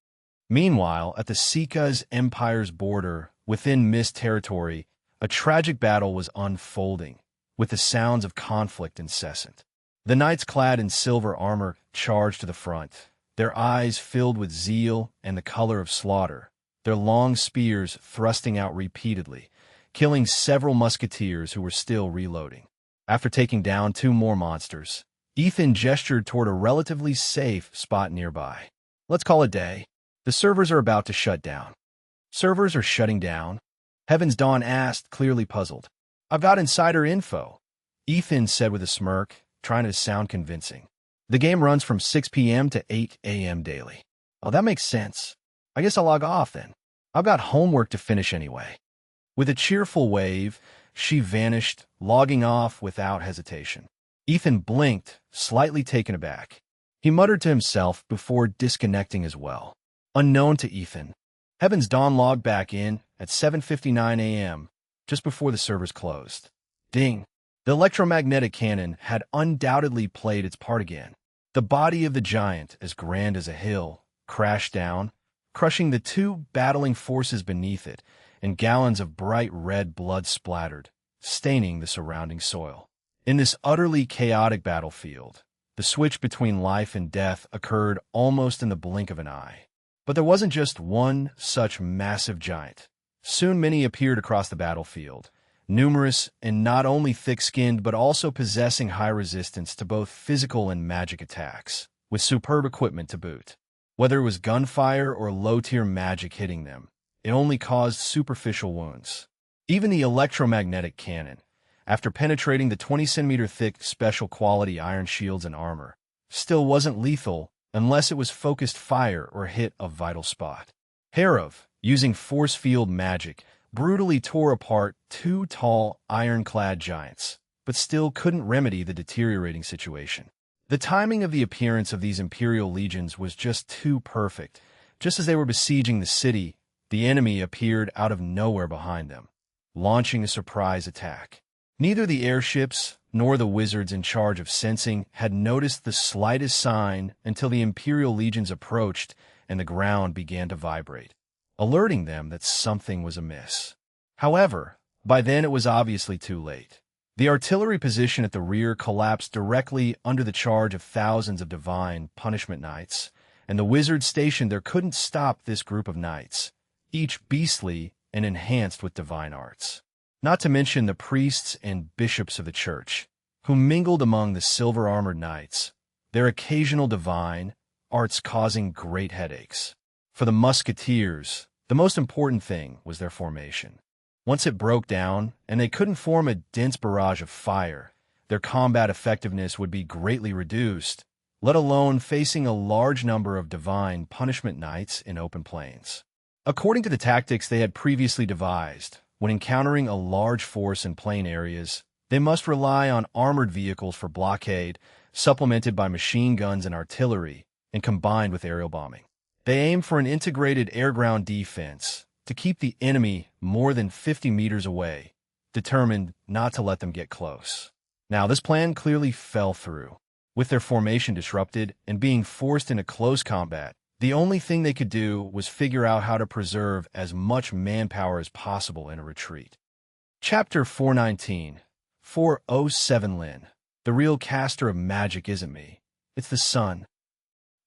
Meanwhile, at the Sika's empire's border, within Mist territory, a tragic battle was unfolding, with the sounds of conflict incessant. The knights clad in silver armor charged to the front, their eyes filled with zeal and the color of slaughter, their long spears thrusting out repeatedly, killing several musketeers who were still reloading. After taking down 2 more monsters, Ethan gestured toward a relatively safe spot nearby. Let's call it day. The servers are about to shut down. Servers are shutting down? Heaven's Dawn asked, clearly puzzled. I've got insider info, Ethan said with a smirk, trying to sound convincing. The game runs from 6 p.m. to 8 a.m. daily. Oh, that makes sense. I guess I'll log off then. I've got homework to finish anyway. With a cheerful wave, she vanished, logging off without hesitation. Ethan blinked, slightly taken aback. He muttered to himself before disconnecting as well. Unknown to Ethan, Heaven's Dawn logged back in at 7:59 a.m., just before the servers closed. Ding! The electromagnetic cannon had undoubtedly played its part again. The body of the giant, as grand as a hill, crashed down, crushing the 2 battling forces beneath it, and gallons of bright red blood splattered, staining the surrounding soil. In this utterly chaotic battlefield, the switch between life and death occurred almost in the blink of an eye. But there wasn't just one such massive giant. Soon many appeared across the battlefield, numerous and not only thick-skinned but also possessing high resistance to both physical and magic attacks, with superb equipment to boot. Whether it was gunfire or low-tier magic hitting them, it only caused superficial wounds. Even the electromagnetic cannon, after penetrating the 20-centimeter thick special quality iron shields and armor, still wasn't lethal unless it was focused fire or hit a vital spot. Harov, using force field magic, brutally tore apart 2 tall, ironclad giants, but still couldn't remedy the deteriorating situation. The timing of the appearance of these Imperial legions was just too perfect. Just as they were besieging the city, the enemy appeared out of nowhere behind them, launching a surprise attack. Neither the airships nor the wizards in charge of sensing had noticed the slightest sign until the Imperial legions approached and the ground began to vibrate, alerting them that something was amiss. However, by then it was obviously too late. The artillery position at the rear collapsed directly under the charge of thousands of divine punishment knights, and the wizards stationed there couldn't stop this group of knights, each beastly and enhanced with divine arts. Not to mention the priests and bishops of the church, who mingled among the silver-armored knights, their occasional divine arts causing great headaches. For the musketeers, the most important thing was their formation. Once it broke down, and they couldn't form a dense barrage of fire, their combat effectiveness would be greatly reduced, let alone facing a large number of divine punishment knights in open plains. According to the tactics they had previously devised, when encountering a large force in plain areas, they must rely on armored vehicles for blockade, supplemented by machine guns and artillery, and combined with aerial bombing. They aimed for an integrated air-ground defense to keep the enemy more than 50 meters away, determined not to let them get close. Now, this plan clearly fell through. With their formation disrupted and being forced into close combat, the only thing they could do was figure out how to preserve as much manpower as possible in a retreat. Chapter 419, 407 Lin. The real caster of magic isn't me. It's the sun.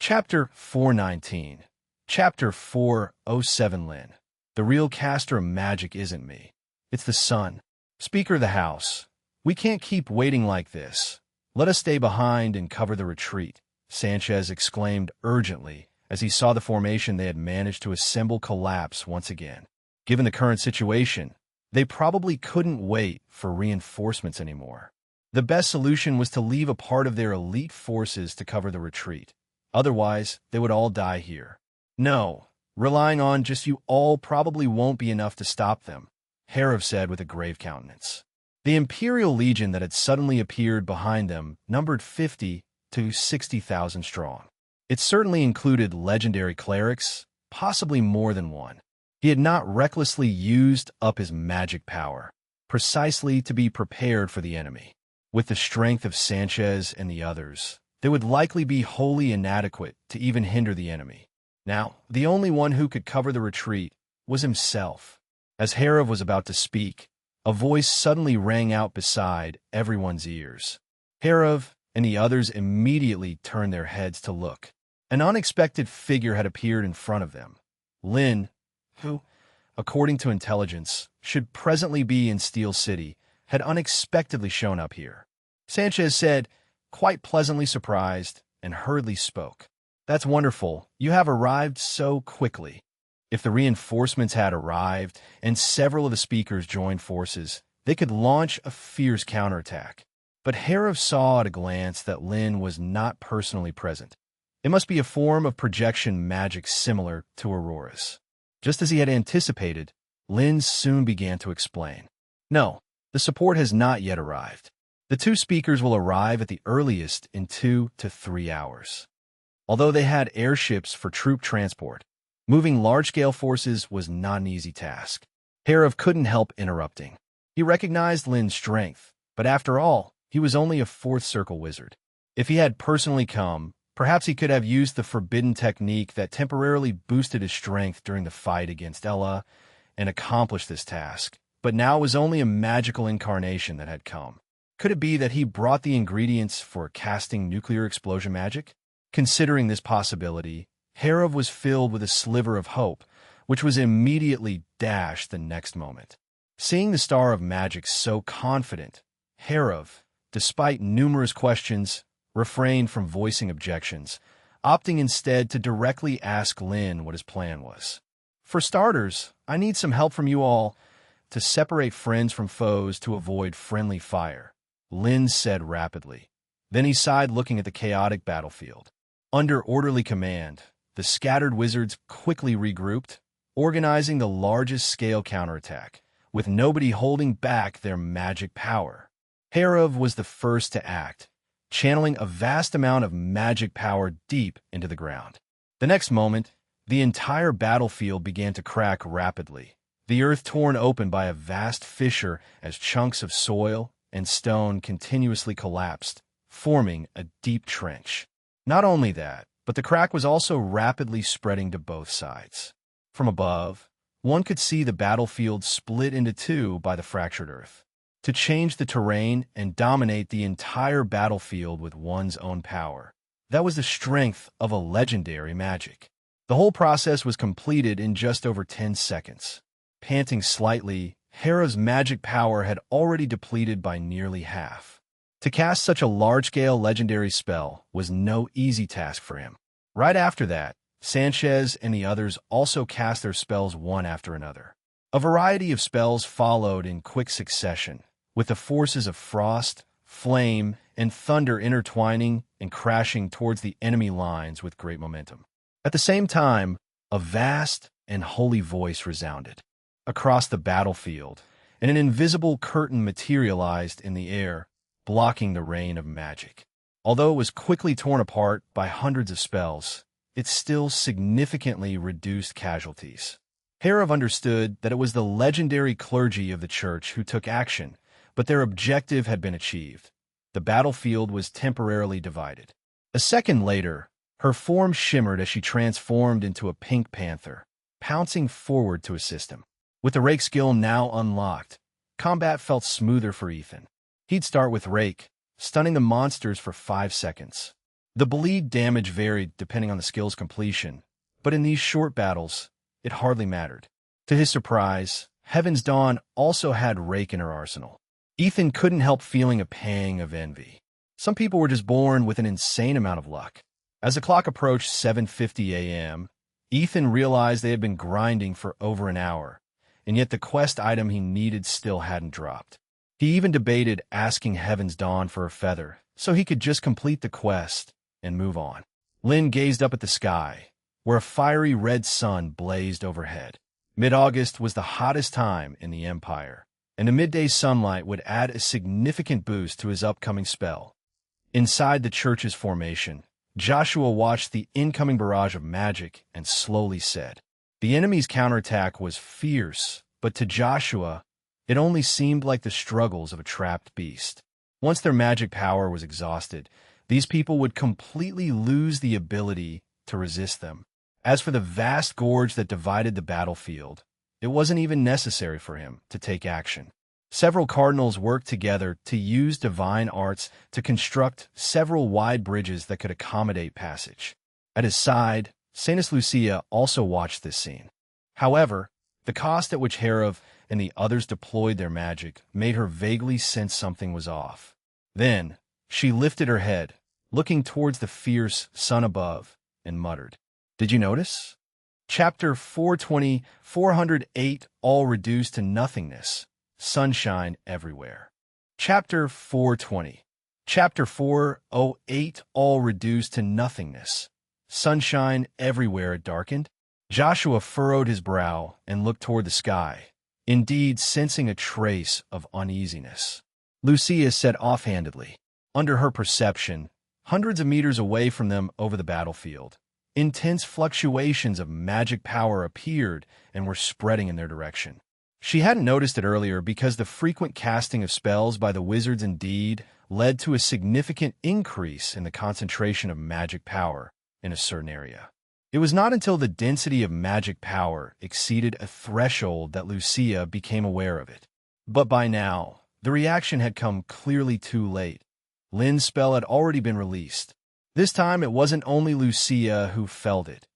Chapter 419, Chapter 407 Lin. The real caster of magic isn't me. It's the sun. Speaker of the House, we can't keep waiting like this. Let us stay behind and cover the retreat, Sanchez exclaimed urgently, as he saw the formation they had managed to assemble collapse once again. Given the current situation, they probably couldn't wait for reinforcements anymore. The best solution was to leave a part of their elite forces to cover the retreat. Otherwise, they would all die here. No, relying on just you all probably won't be enough to stop them, Herav said with a grave countenance. The Imperial Legion that had suddenly appeared behind them numbered 50 to 60,000 strong. It certainly included legendary clerics, possibly more than one. He had not recklessly used up his magic power, precisely to be prepared for the enemy. With the strength of Sanchez and the others, they would likely be wholly inadequate to even hinder the enemy. Now, the only one who could cover the retreat was himself. As Herav was about to speak, a voice suddenly rang out beside everyone's ears. Herav and the others immediately turned their heads to look. An unexpected figure had appeared in front of them. Lin, who, according to intelligence, should presently be in Steel City, had unexpectedly shown up here. Sanchez said, quite pleasantly surprised, and hurriedly spoke. "That's wonderful. You have arrived so quickly." If the reinforcements had arrived and several of the speakers joined forces, they could launch a fierce counterattack. But Herav saw at a glance that Lin was not personally present. It must be a form of projection magic similar to Aurora's. Just as he had anticipated, Lin soon began to explain. "No, the support has not yet arrived. The two speakers will arrive at the earliest in 2 to 3 hours." Although they had airships for troop transport, moving large-scale forces was not an easy task. Herav couldn't help interrupting. He recognized Lin's strength, but after all, he was only a fourth circle wizard. If he had personally come, perhaps he could have used the forbidden technique that temporarily boosted his strength during the fight against Ella and accomplished this task, but now it was only a magical incarnation that had come. Could it be that he brought the ingredients for casting nuclear explosion magic? Considering this possibility, Herav was filled with a sliver of hope, which was immediately dashed the next moment. Seeing the star of magic so confident, Herav, despite numerous questions, refrained from voicing objections, opting instead to directly ask Lin what his plan was. "For starters, I need some help from you all to separate friends from foes to avoid friendly fire," Lin said rapidly. Then he sighed, looking at the chaotic battlefield. Under orderly command, the scattered wizards quickly regrouped, organizing the largest-scale counterattack, with nobody holding back their magic power. Herav was the first to act, channeling a vast amount of magic power deep into the ground. The next moment, the entire battlefield began to crack rapidly, the earth torn open by a vast fissure as chunks of soil and stone continuously collapsed, forming a deep trench. Not only that, but the crack was also rapidly spreading to both sides. From above, one could see the battlefield split into two by the fractured earth. To change the terrain and dominate the entire battlefield with one's own power, that was the strength of a legendary magic. The whole process was completed in just over 10 seconds. Panting slightly, Hera's magic power had already depleted by nearly half. To cast such a large-scale legendary spell was no easy task for him. Right after that, Sanchez and the others also cast their spells one after another. A variety of spells followed in quick succession, with the forces of frost, flame, and thunder intertwining and crashing towards the enemy lines with great momentum. At the same time, a vast and holy voice resounded across the battlefield, and an invisible curtain materialized in the air, blocking the rain of magic. Although it was quickly torn apart by hundreds of spells, it still significantly reduced casualties. Herav understood that it was the legendary clergy of the church who took action, but their objective had been achieved. The battlefield was temporarily divided. A second later, her form shimmered as she transformed into a pink panther, pouncing forward to assist him. With the rake skill now unlocked, combat felt smoother for Ethan. He'd start with Rake, stunning the monsters for 5 seconds. The bleed damage varied depending on the skill's completion, but in these short battles, it hardly mattered. To his surprise, Heaven's Dawn also had Rake in her arsenal. Ethan couldn't help feeling a pang of envy. Some people were just born with an insane amount of luck. As the clock approached 7:50 a.m., Ethan realized they had been grinding for over an hour, and yet the quest item he needed still hadn't dropped. He even debated asking Heaven's Dawn for a feather, so he could just complete the quest and move on. Lin gazed up at the sky, where a fiery red sun blazed overhead. Mid-August was the hottest time in the Empire, and the midday sunlight would add a significant boost to his upcoming spell. Inside the church's formation, Joshua watched the incoming barrage of magic and slowly said, the enemy's counterattack was fierce, but to Joshua, it only seemed like the struggles of a trapped beast. Once their magic power was exhausted, these people would completely lose the ability to resist them. As for the vast gorge that divided the battlefield, it wasn't even necessary for him to take action. Several cardinals worked together to use divine arts to construct several wide bridges that could accommodate passage. At his side, Saint Lucia also watched this scene. However, the cost at which Herav and the others deployed their magic made her vaguely sense something was off. Then, she lifted her head, looking towards the fierce sun above, and muttered, "Did you notice? Chapter 420, 408, all reduced to nothingness. Sunshine everywhere." Chapter 420. Chapter 408, all reduced to nothingness. Sunshine everywhere it darkened. Joshua furrowed his brow and looked toward the sky, indeed sensing a trace of uneasiness. Lucia said offhandedly, under her perception, hundreds of meters away from them over the battlefield, intense fluctuations of magic power appeared and were spreading in their direction. She hadn't noticed it earlier because the frequent casting of spells by the wizards indeed led to a significant increase in the concentration of magic power in a certain area. It was not until the density of magic power exceeded a threshold that Lucia became aware of it. But by now, the reaction had come clearly too late. Lynn's spell had already been released. This time it wasn't only Lucia who felt it.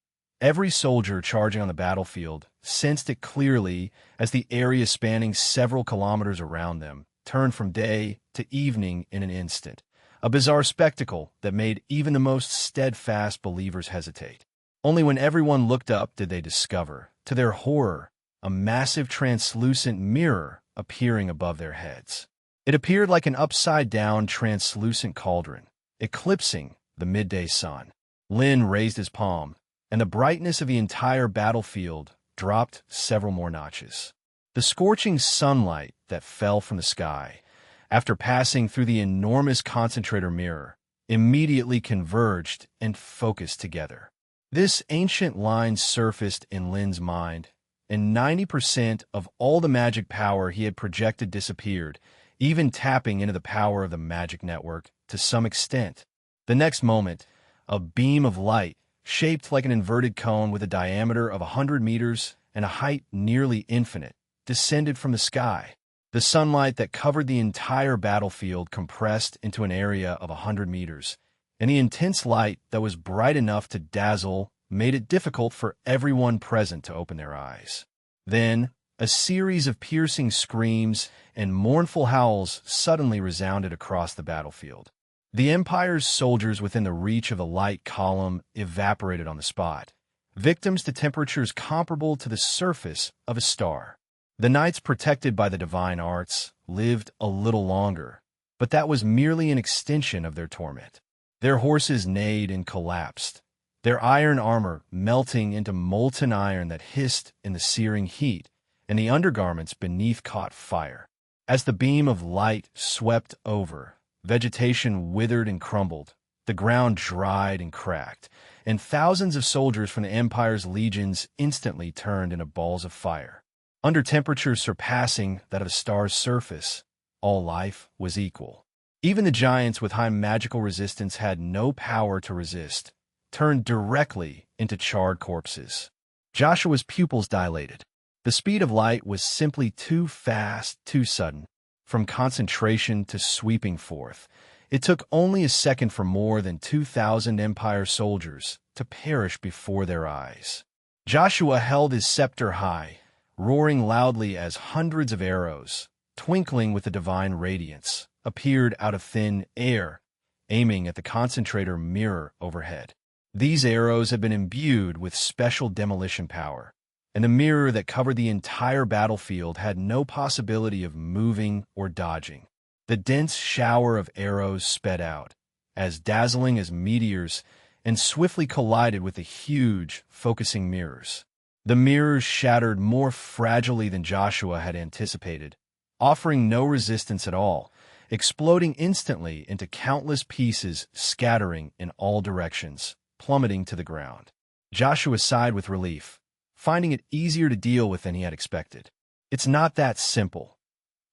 Every soldier charging on the battlefield sensed it clearly as the area spanning several kilometers around them turned from day to evening in an instant, a bizarre spectacle that made even the most steadfast believers hesitate. Only when everyone looked up did they discover, to their horror, a massive translucent mirror appearing above their heads. It appeared like an upside-down translucent cauldron, eclipsing the midday sun. Lynn raised his palm, and the brightness of the entire battlefield dropped several more notches. The scorching sunlight that fell from the sky, after passing through the enormous concentrator mirror, immediately converged and focused together. This ancient line surfaced in Lynn's mind, and 90% of all the magic power he had projected disappeared, even tapping into the power of the magic network to some extent. The next moment, a beam of light, shaped like an inverted cone with a diameter of 100 meters and a height nearly infinite, descended from the sky. The sunlight that covered the entire battlefield compressed into an area of 100 meters, and the intense light that was bright enough to dazzle made it difficult for everyone present to open their eyes. Then, a series of piercing screams and mournful howls suddenly resounded across the battlefield. The Empire's soldiers within the reach of the light column evaporated on the spot, victims to temperatures comparable to the surface of a star. The knights protected by the divine arts lived a little longer, but that was merely an extension of their torment. Their horses neighed and collapsed, their iron armor melting into molten iron that hissed in the searing heat, and the undergarments beneath caught fire. As the beam of light swept over, vegetation withered and crumbled, the ground dried and cracked, and thousands of soldiers from the Empire's legions instantly turned into balls of fire. Under temperatures surpassing that of a star's surface, all life was equal. Even the giants with high magical resistance had no power to resist, turned directly into charred corpses. Joshua's pupils dilated. The speed of light was simply too fast, too sudden. From concentration to sweeping forth, it took only a second for more than 2,000 Empire soldiers to perish before their eyes. Joshua held his scepter high, roaring loudly as hundreds of arrows, twinkling with a divine radiance, appeared out of thin air, aiming at the concentrator mirror overhead. These arrows had been imbued with special demolition power, and the mirror that covered the entire battlefield had no possibility of moving or dodging. The dense shower of arrows sped out, as dazzling as meteors, and swiftly collided with the huge, focusing mirrors. The mirrors shattered more fragilely than Joshua had anticipated, offering no resistance at all, exploding instantly into countless pieces scattering in all directions, plummeting to the ground. Joshua sighed with relief, finding it easier to deal with than he had expected. It's not that simple.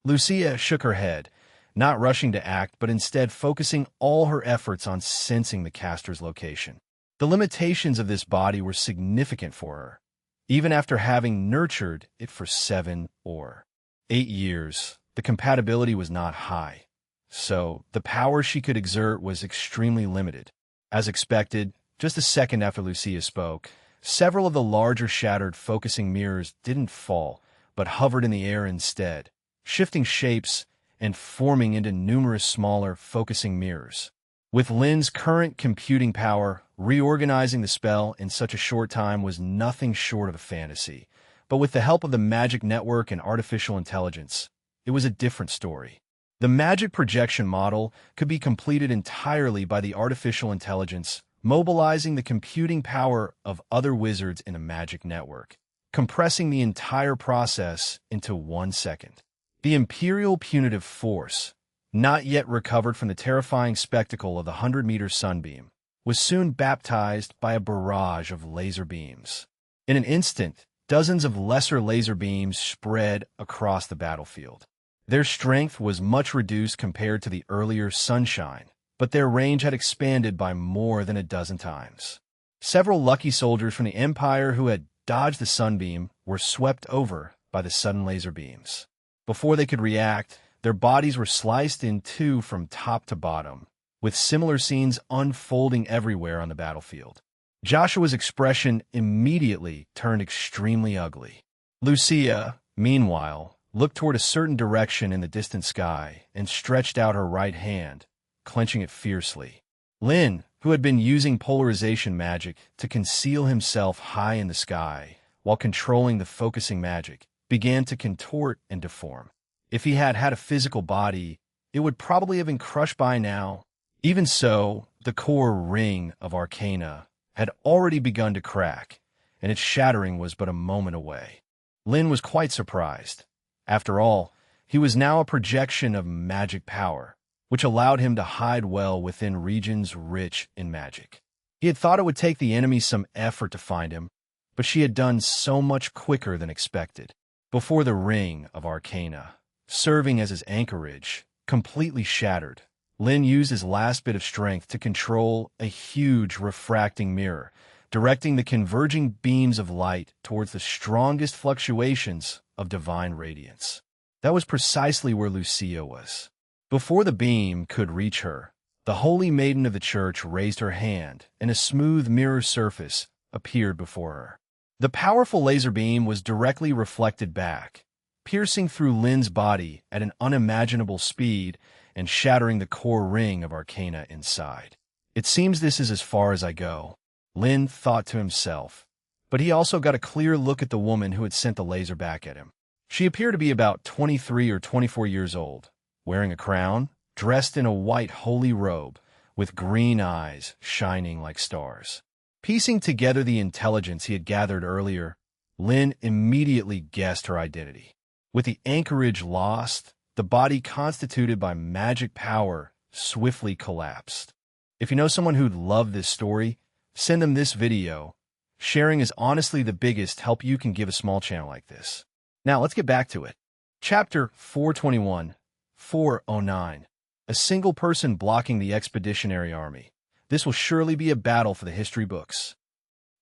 Lucia shook her head, not rushing to act, but instead focusing all her efforts on sensing the caster's location. The limitations of this body were significant for her, even after having nurtured it for 7 or 8 years. The compatibility was not high, so the power she could exert was extremely limited. As expected, just a second after Lucia spoke, several of the larger shattered focusing mirrors didn't fall, but hovered in the air instead, shifting shapes and forming into numerous smaller focusing mirrors. With Lynn's current computing power, reorganizing the spell in such a short time was nothing short of a fantasy. But with the help of the magic network and artificial intelligence, it was a different story. The magic projection model could be completed entirely by the artificial intelligence, mobilizing the computing power of other wizards in the magic network, compressing the entire process into 1 second. The Imperial Punitive Force, not yet recovered from the terrifying spectacle of the 100-meter sunbeam, was soon baptized by a barrage of laser beams. In an instant, dozens of lesser laser beams spread across the battlefield. Their strength was much reduced compared to the earlier sunshine, but their range had expanded by more than a dozen times. Several lucky soldiers from the Empire who had dodged the sunbeam were swept over by the sudden laser beams. Before they could react, their bodies were sliced in two from top to bottom, with similar scenes unfolding everywhere on the battlefield. Joshua's expression immediately turned extremely ugly. Lucia, meanwhile, looked toward a certain direction in the distant sky and stretched out her right hand, clenching it fiercely. Lynn, who had been using polarization magic to conceal himself high in the sky while controlling the focusing magic, began to contort and deform. If he had had a physical body, it would probably have been crushed by now. Even so, the core ring of Arcana had already begun to crack, and its shattering was but a moment away. Lynn was quite surprised. After all, he was now a projection of magic power, which allowed him to hide well within regions rich in magic. He had thought it would take the enemy some effort to find him, but she had done so much quicker than expected. Before the ring of Arcana, serving as his anchorage, completely shattered, Lynn used his last bit of strength to control a huge refracting mirror, directing the converging beams of light towards the strongest fluctuations of divine radiance. That was precisely where Lucia was. Before the beam could reach her, the Holy Maiden of the Church raised her hand, and a smooth mirror surface appeared before her. The powerful laser beam was directly reflected back, piercing through Lynn's body at an unimaginable speed and shattering the core ring of Arcana inside. It seems this is as far as I go, Lynn thought to himself, but he also got a clear look at the woman who had sent the laser back at him. She appeared to be about 23 or 24 years old, wearing a crown, dressed in a white holy robe, with green eyes shining like stars. Piecing together the intelligence he had gathered earlier, Lynn immediately guessed her identity. With the anchorage lost, the body constituted by magic power swiftly collapsed. If you know someone who'd love this story, send them this video. Sharing is honestly the biggest help you can give a small channel like this. Now let's get back to it. Chapter 421, 409. A single person blocking the expeditionary army. This will surely be a battle for the history books.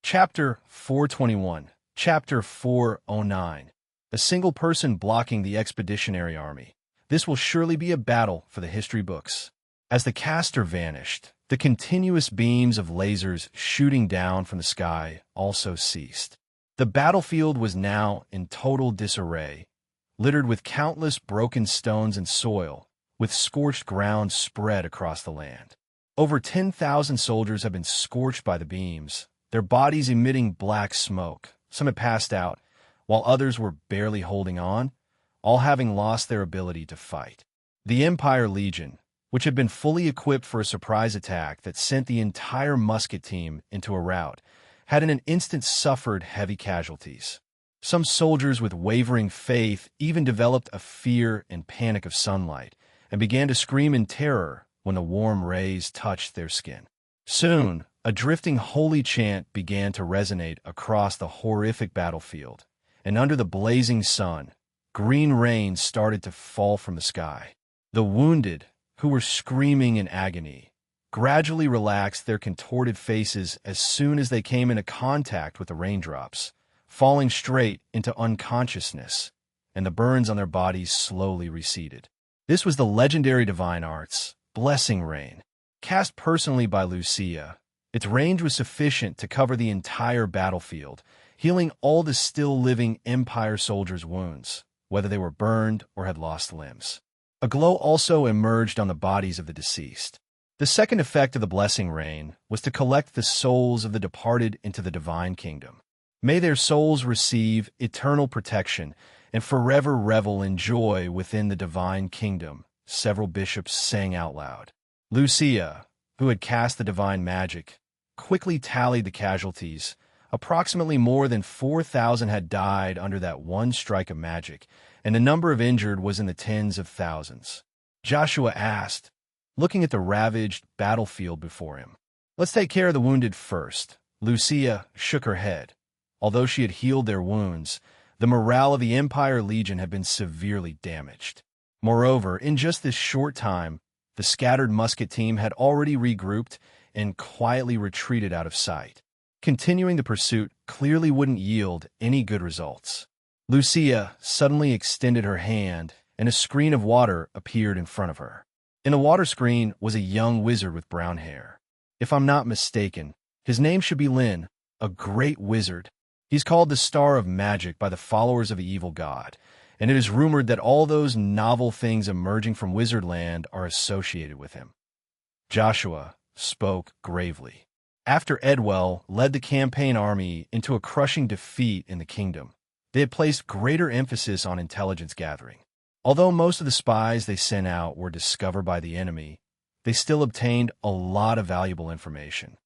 Chapter 421, Chapter 409. A single person blocking the expeditionary army. This will surely be a battle for the history books. As the caster vanished, the continuous beams of lasers shooting down from the sky also ceased. The battlefield was now in total disarray, littered with countless broken stones and soil, with scorched ground spread across the land. Over 10,000 soldiers had been scorched by the beams, their bodies emitting black smoke. Some had passed out, while others were barely holding on, all having lost their ability to fight. The Empire Legion, which had been fully equipped for a surprise attack that sent the entire musket team into a rout, had in an instant suffered heavy casualties. Some soldiers with wavering faith even developed a fear and panic of sunlight and began to scream in terror when the warm rays touched their skin. Soon, a drifting holy chant began to resonate across the horrific battlefield, and under the blazing sun, green rain started to fall from the sky. The wounded, who were screaming in agony, gradually relaxed their contorted faces as soon as they came into contact with the raindrops, falling straight into unconsciousness, and the burns on their bodies slowly receded. This was the legendary divine arts, Blessing Rain. Cast personally by Lucia, its range was sufficient to cover the entire battlefield, healing all the still-living Empire soldiers' wounds, whether they were burned or had lost limbs. A glow also emerged on the bodies of the deceased. The second effect of the Blessing Rain was to collect the souls of the departed into the divine kingdom. May their souls receive eternal protection and forever revel in joy within the divine kingdom, several bishops sang out loud. Lucia, who had cast the divine magic, quickly tallied the casualties. Approximately more than 4,000 had died under that one strike of magic, and the number of injured was in the tens of thousands. Joshua asked, looking at the ravaged battlefield before him. "Let's take care of the wounded first." Lucia shook her head. Although she had healed their wounds, the morale of the Empire Legion had been severely damaged. Moreover, in just this short time, the scattered musket team had already regrouped and quietly retreated out of sight. Continuing the pursuit clearly wouldn't yield any good results. Lucia suddenly extended her hand, and a screen of water appeared in front of her. In the water screen was a young wizard with brown hair. If I'm not mistaken, his name should be Lin, a great wizard. He's called the Star of Magic by the followers of the evil god, and it is rumored that all those novel things emerging from Wizardland are associated with him. Joshua spoke gravely. After Edwell led the campaign army into a crushing defeat in the kingdom, they had placed greater emphasis on intelligence gathering. Although most of the spies they sent out were discovered by the enemy, they still obtained a lot of valuable information.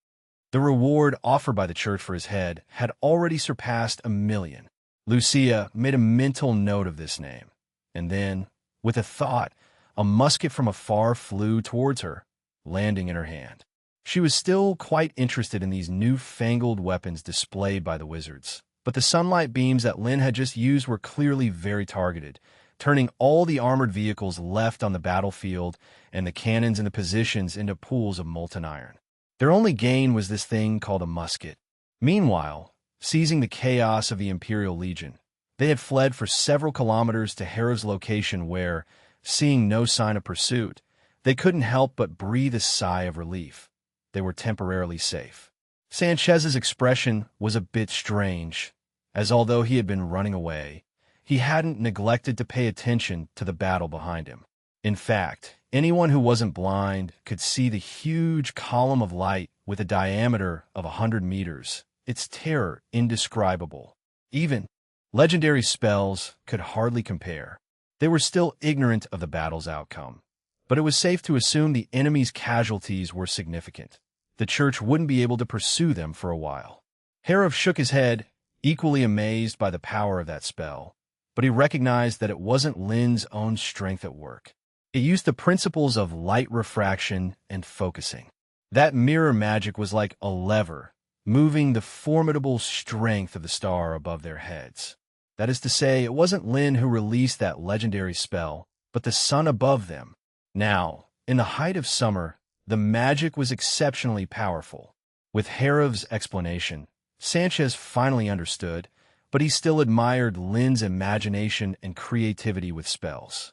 The reward offered by the church for his head had already surpassed 1,000,000. Lucia made a mental note of this name, and then, with a thought, a musket from afar flew towards her, landing in her hand. She was still quite interested in these newfangled weapons displayed by the wizards, but the sunlight beams that Lin had just used were clearly very targeted, turning all the armored vehicles left on the battlefield and the cannons in the positions into pools of molten iron. Their only gain was this thing called a musket. Meanwhile, seizing the chaos of the Imperial Legion, they had fled for several kilometers to Hera's location where, seeing no sign of pursuit, they couldn't help but breathe a sigh of relief. They were temporarily safe. Sanchez's expression was a bit strange, as although he had been running away, he hadn't neglected to pay attention to the battle behind him. In fact, anyone who wasn't blind could see the huge column of light with a diameter of 100 meters, its terror indescribable. Even legendary spells could hardly compare. They were still ignorant of the battle's outcome, but it was safe to assume the enemy's casualties were significant. The church wouldn't be able to pursue them for a while. Hera shook his head, equally amazed by the power of that spell, but he recognized that it wasn't Lin's own strength at work. It used the principles of light refraction and focusing. That mirror magic was like a lever, moving the formidable strength of the star above their heads. That is to say, it wasn't Lin who released that legendary spell, but the sun above them. Now, in the height of summer, the magic was exceptionally powerful. With Hera's explanation, Sanchez finally understood, but he still admired Lin's imagination and creativity with spells.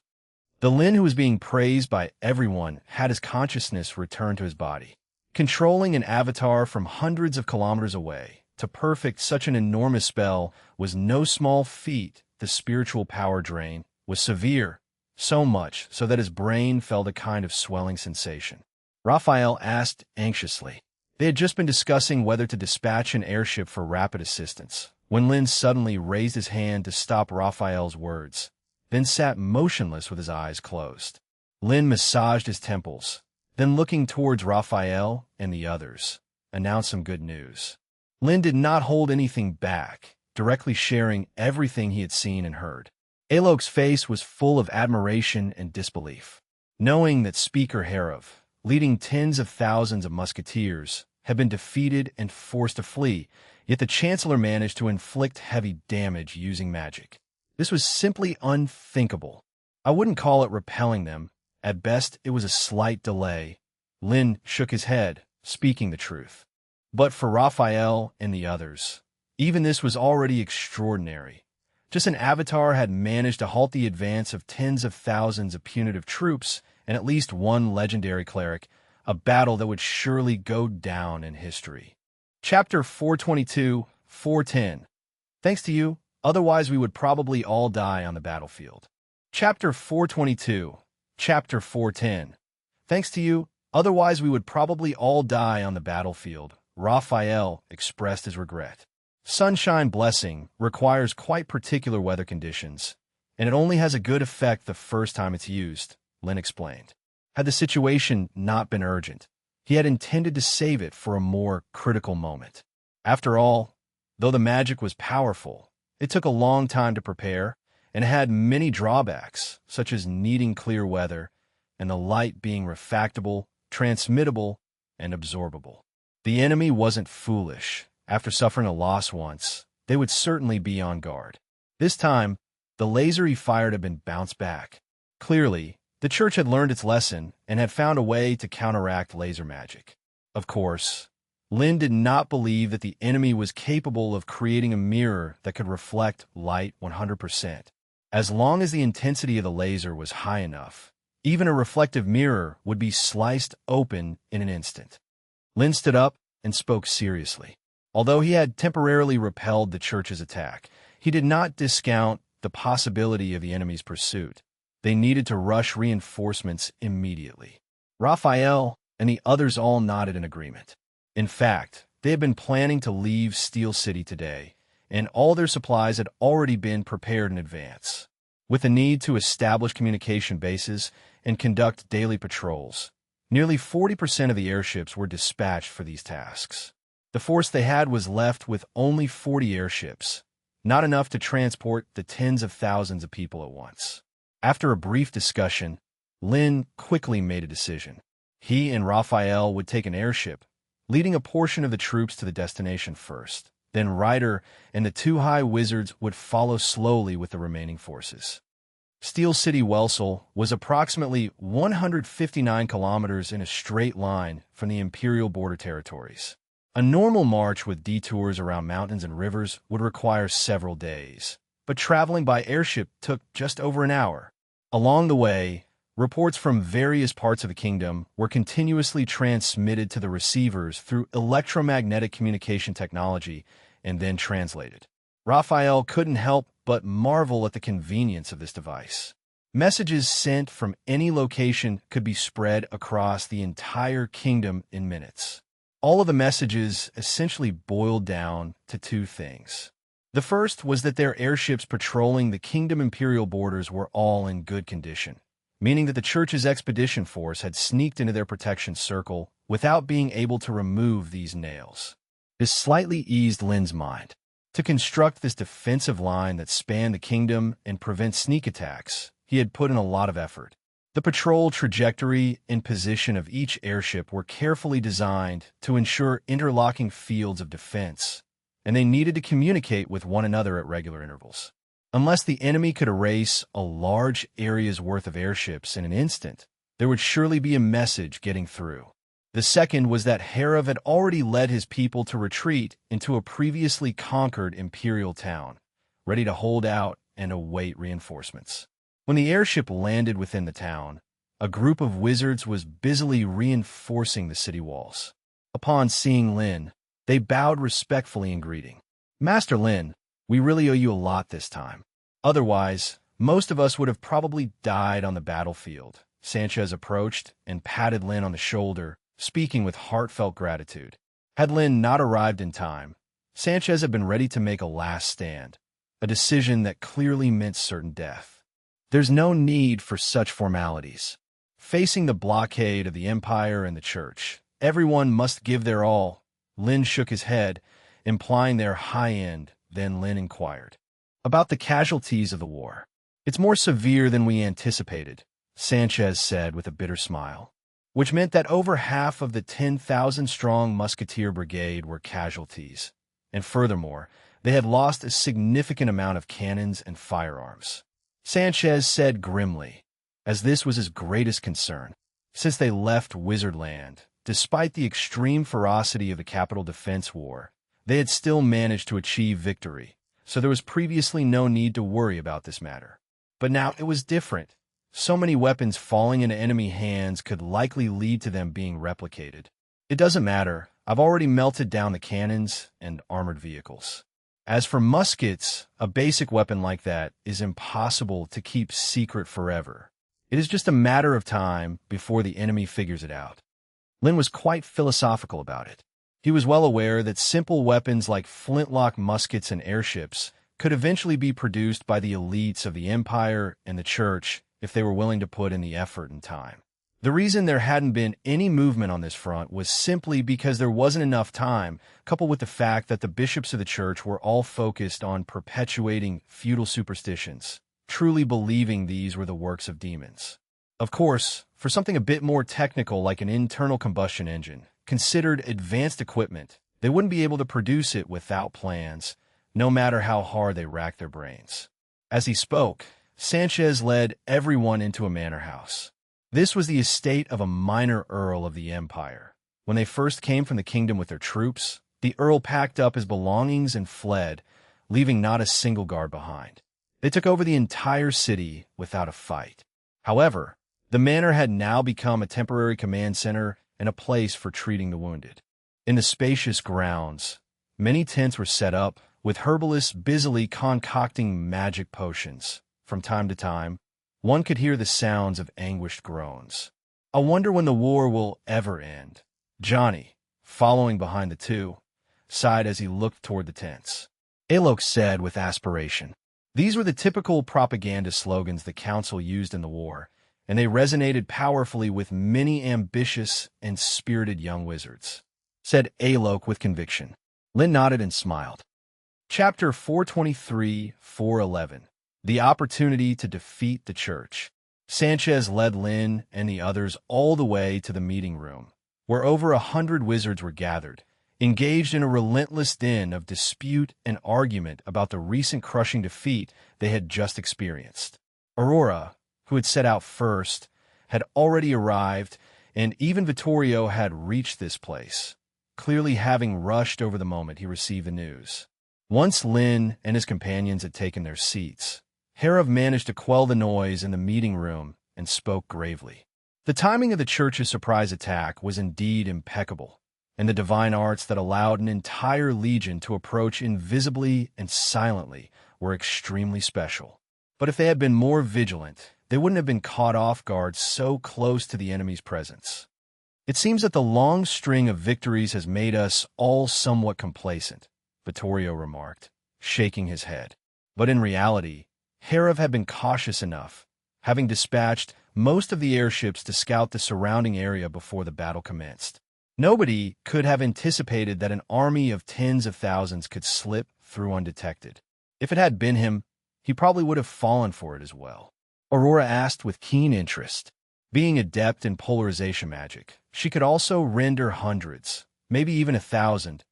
The Lin who was being praised by everyone had his consciousness return to his body. Controlling an avatar from hundreds of kilometers away to perfect such an enormous spell was no small feat. The spiritual power drain was severe, so much so that his brain felt a kind of swelling sensation. Raphael asked anxiously. They had just been discussing whether to dispatch an airship for rapid assistance, when Lin suddenly raised his hand to stop Raphael's words, then sat motionless with his eyes closed. Lin massaged his temples, then looking towards Raphael and the others, announced some good news. Lin did not hold anything back, directly sharing everything he had seen and heard. Alok's face was full of admiration and disbelief. Knowing that Speaker Herav, leading tens of thousands of musketeers, had been defeated and forced to flee, yet the Chancellor managed to inflict heavy damage using magic. This was simply unthinkable. I wouldn't call it repelling them. At best, it was a slight delay. Lin shook his head, speaking the truth. But for Raphael and the others, even this was already extraordinary. Just an avatar had managed to halt the advance of tens of thousands of punitive troops and at least one legendary cleric, a battle that would surely go down in history. Chapter 422, 410. Thanks to you, otherwise we would probably all die on the battlefield. Chapter 422, Chapter 410. Thanks to you, otherwise we would probably all die on the battlefield. Raphael expressed his regret. Sunshine Blessing requires quite particular weather conditions, and it only has a good effect the first time it's used, Lin explained. Had the situation not been urgent, he had intended to save it for a more critical moment. After all, though the magic was powerful, it took a long time to prepare and had many drawbacks, such as needing clear weather and the light being refractable, transmittable, and absorbable. The enemy wasn't foolish. After suffering a loss once, they would certainly be on guard. This time, the laser he fired had been bounced back. Clearly, the church had learned its lesson and had found a way to counteract laser magic. Of course, Lin did not believe that the enemy was capable of creating a mirror that could reflect light 100%. As long as the intensity of the laser was high enough, even a reflective mirror would be sliced open in an instant. Lin stood up and spoke seriously. Although he had temporarily repelled the church's attack, he did not discount the possibility of the enemy's pursuit. They needed to rush reinforcements immediately. Raphael and the others all nodded in agreement. In fact, they had been planning to leave Steel City today, and all their supplies had already been prepared in advance. With the need to establish communication bases and conduct daily patrols, nearly 40% of the airships were dispatched for these tasks. The force they had was left with only 40 airships, not enough to transport the tens of thousands of people at once. After a brief discussion, Lin quickly made a decision. He and Raphael would take an airship, leading a portion of the troops to the destination first. Then Ryder and the two high wizards would follow slowly with the remaining forces. Steel City Welsel was approximately 159 kilometers in a straight line from the Imperial border territories. A normal march with detours around mountains and rivers would require several days, but traveling by airship took just over an hour. Along the way, reports from various parts of the kingdom were continuously transmitted to the receivers through electromagnetic communication technology and then translated. Raphael couldn't help but marvel at the convenience of this device. Messages sent from any location could be spread across the entire kingdom in minutes. All of the messages essentially boiled down to two things. The first was that their airships patrolling the kingdom imperial borders were all in good condition, meaning that the church's expedition force had sneaked into their protection circle without being able to remove these nails. This slightly eased Lin's mind. To construct this defensive line that spanned the kingdom and prevent sneak attacks, he had put in a lot of effort. The patrol trajectory and position of each airship were carefully designed to ensure interlocking fields of defense, and they needed to communicate with one another at regular intervals. Unless the enemy could erase a large area's worth of airships in an instant, there would surely be a message getting through. The second was that Herav had already led his people to retreat into a previously conquered imperial town, ready to hold out and await reinforcements. When the airship landed within the town, a group of wizards was busily reinforcing the city walls. Upon seeing Lin, they bowed respectfully in greeting. "Master Lin, we really owe you a lot this time. Otherwise, most of us would have probably died on the battlefield." Sanchez approached and patted Lin on the shoulder, speaking with heartfelt gratitude. Had Lin not arrived in time, Sanchez had been ready to make a last stand, a decision that clearly meant certain death. "There's no need for such formalities. Facing the blockade of the Empire and the Church, everyone must give their all. Lin shook his head, implying their high end. Then Lin inquired about the casualties of the war. It's more severe than we anticipated, Sanchez said with a bitter smile, which meant that over half of the 10,000-strong musketeer brigade were casualties, and furthermore, they had lost a significant amount of cannons and firearms. Sanchez said grimly, as this was his greatest concern. Since they left Wizardland, despite the extreme ferocity of the Capital Defense War, they had still managed to achieve victory, so there was previously no need to worry about this matter. But now it was different. So many weapons falling into enemy hands could likely lead to them being replicated. It doesn't matter. I've already melted down the cannons and armored vehicles. As for muskets, a basic weapon like that is impossible to keep secret forever. It is just a matter of time before the enemy figures it out. Lin was quite philosophical about it. He was well aware that simple weapons like flintlock muskets and airships could eventually be produced by the elites of the Empire and the Church if they were willing to put in the effort and time. The reason there hadn't been any movement on this front was simply because there wasn't enough time, coupled with the fact that the bishops of the Church were all focused on perpetuating feudal superstitions, truly believing these were the works of demons. Of course, for something a bit more technical like an internal combustion engine, considered advanced equipment, they wouldn't be able to produce it without plans, no matter how hard they racked their brains. As he spoke, Sanchez led everyone into a manor house. This was the estate of a minor earl of the Empire. When they first came from the kingdom with their troops, the earl packed up his belongings and fled, leaving not a single guard behind. They took over the entire city without a fight. However, the manor had now become a temporary command center and a place for treating the wounded. In the spacious grounds, many tents were set up, with herbalists busily concocting magic potions. From time to time, one could hear the sounds of anguished groans. I wonder when the war will ever end. Johnny, following behind the two, sighed as he looked toward the tents. Alok said with aspiration. These were the typical propaganda slogans the council used in the war, and they resonated powerfully with many ambitious and spirited young wizards, said Alok with conviction. Lin nodded and smiled. Chapter 423-411. The opportunity to defeat the Church. Sanchez led Lin and the others all the way to the meeting room, where over 100 wizards were gathered, engaged in a relentless din of dispute and argument about the recent crushing defeat they had just experienced. Aurora, who had set out first, had already arrived, and even Vittorio had reached this place, clearly having rushed over the moment he received the news. Once Lin and his companions had taken their seats, Herav managed to quell the noise in the meeting room and spoke gravely. The timing of the Church's surprise attack was indeed impeccable, and the divine arts that allowed an entire legion to approach invisibly and silently were extremely special. But if they had been more vigilant, they wouldn't have been caught off guard so close to the enemy's presence. It seems that the long string of victories has made us all somewhat complacent, Vittorio remarked, shaking his head. But in reality, Herav had been cautious enough, having dispatched most of the airships to scout the surrounding area before the battle commenced. Nobody could have anticipated that an army of tens of thousands could slip through undetected. If it had been him, he probably would have fallen for it as well. Aurora asked with keen interest. Being adept in polarization magic, she could also render hundreds, maybe even 1,000,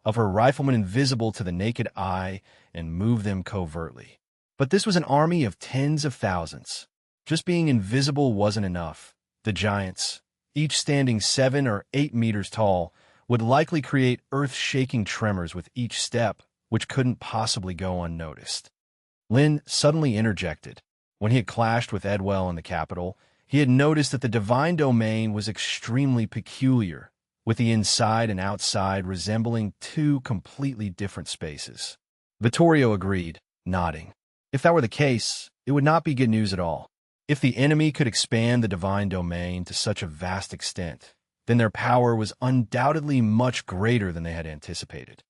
of her riflemen invisible to the naked eye and move them covertly. But this was an army of tens of thousands. Just being invisible wasn't enough. The giants, each standing 7 or 8 meters tall, would likely create earth-shaking tremors with each step, which couldn't possibly go unnoticed. Lin suddenly interjected. When he had clashed with Edwell in the capital, he had noticed that the divine domain was extremely peculiar, with the inside and outside resembling two completely different spaces. Vittorio agreed, nodding. If that were the case, it would not be good news at all. If the enemy could expand the divine domain to such a vast extent, then their power was undoubtedly much greater than they had anticipated.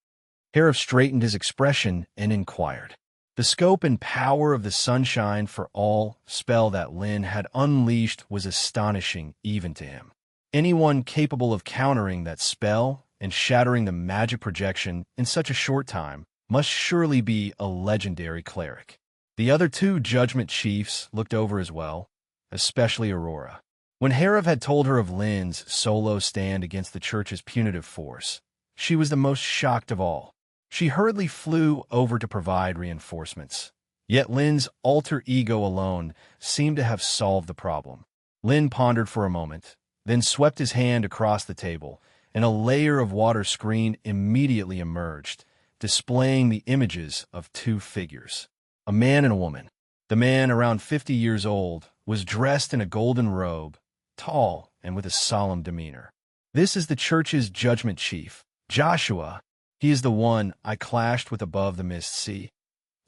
Herav straightened his expression and inquired. The scope and power of the Sunshine for All spell that Lin had unleashed was astonishing even to him. Anyone capable of countering that spell and shattering the magic projection in such a short time must surely be a legendary cleric. The other two Judgment Chiefs looked over as well, especially Aurora. When Herav had told her of Lin's solo stand against the church's punitive force, she was the most shocked of all. She hurriedly flew over to provide reinforcements. Yet Lin's alter ego alone seemed to have solved the problem. Lin pondered for a moment, then swept his hand across the table, and a layer of water screen immediately emerged, displaying the images of two figures, a man and a woman. The man, around 50 years old, was dressed in a golden robe, tall and with a solemn demeanor. This is the church's Judgment Chief, Joshua. He is the one I clashed with above the mist sea.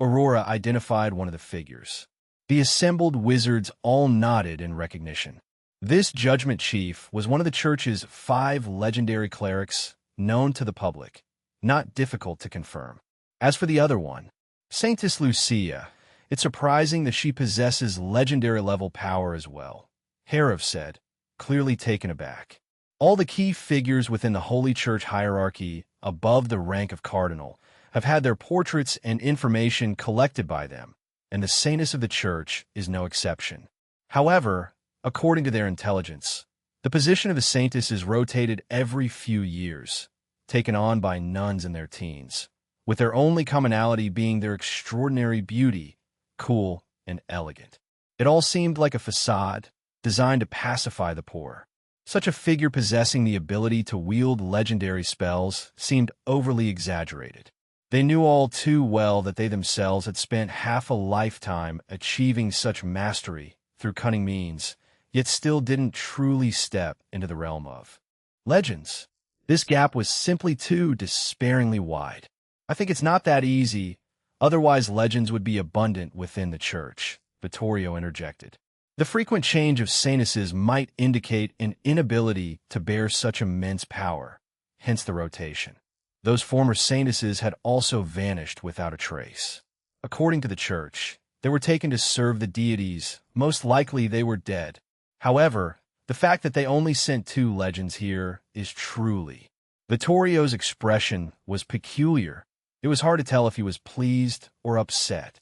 Aurora identified one of the figures. The assembled wizards all nodded in recognition. This Judgment Chief was one of the church's 5 legendary clerics known to the public, not difficult to confirm. As for the other one, Saintess Lucia, it's surprising that she possesses legendary-level power as well, Herav said, clearly taken aback. All the key figures within the Holy Church hierarchy above the rank of cardinal have had their portraits and information collected by them, and the saintess of the church is no exception. However, according to their intelligence, the position of the saintess is rotated every few years, taken on by nuns in their teens, with their only commonality being their extraordinary beauty, cool and elegant. It all seemed like a facade designed to pacify the poor. Such a figure possessing the ability to wield legendary spells seemed overly exaggerated. They knew all too well that they themselves had spent half a lifetime achieving such mastery through cunning means, yet still didn't truly step into the realm of legends. This gap was simply too despairingly wide. I think it's not that easy, otherwise legends would be abundant within the church, Vittorio interjected. The frequent change of saintesses might indicate an inability to bear such immense power, hence the rotation. Those former saintesses had also vanished without a trace. According to the church, they were taken to serve the deities. Most likely they were dead. However, the fact that they only sent 2 legends here is truly. Vittorio's expression was peculiar. It was hard to tell if he was pleased or upset.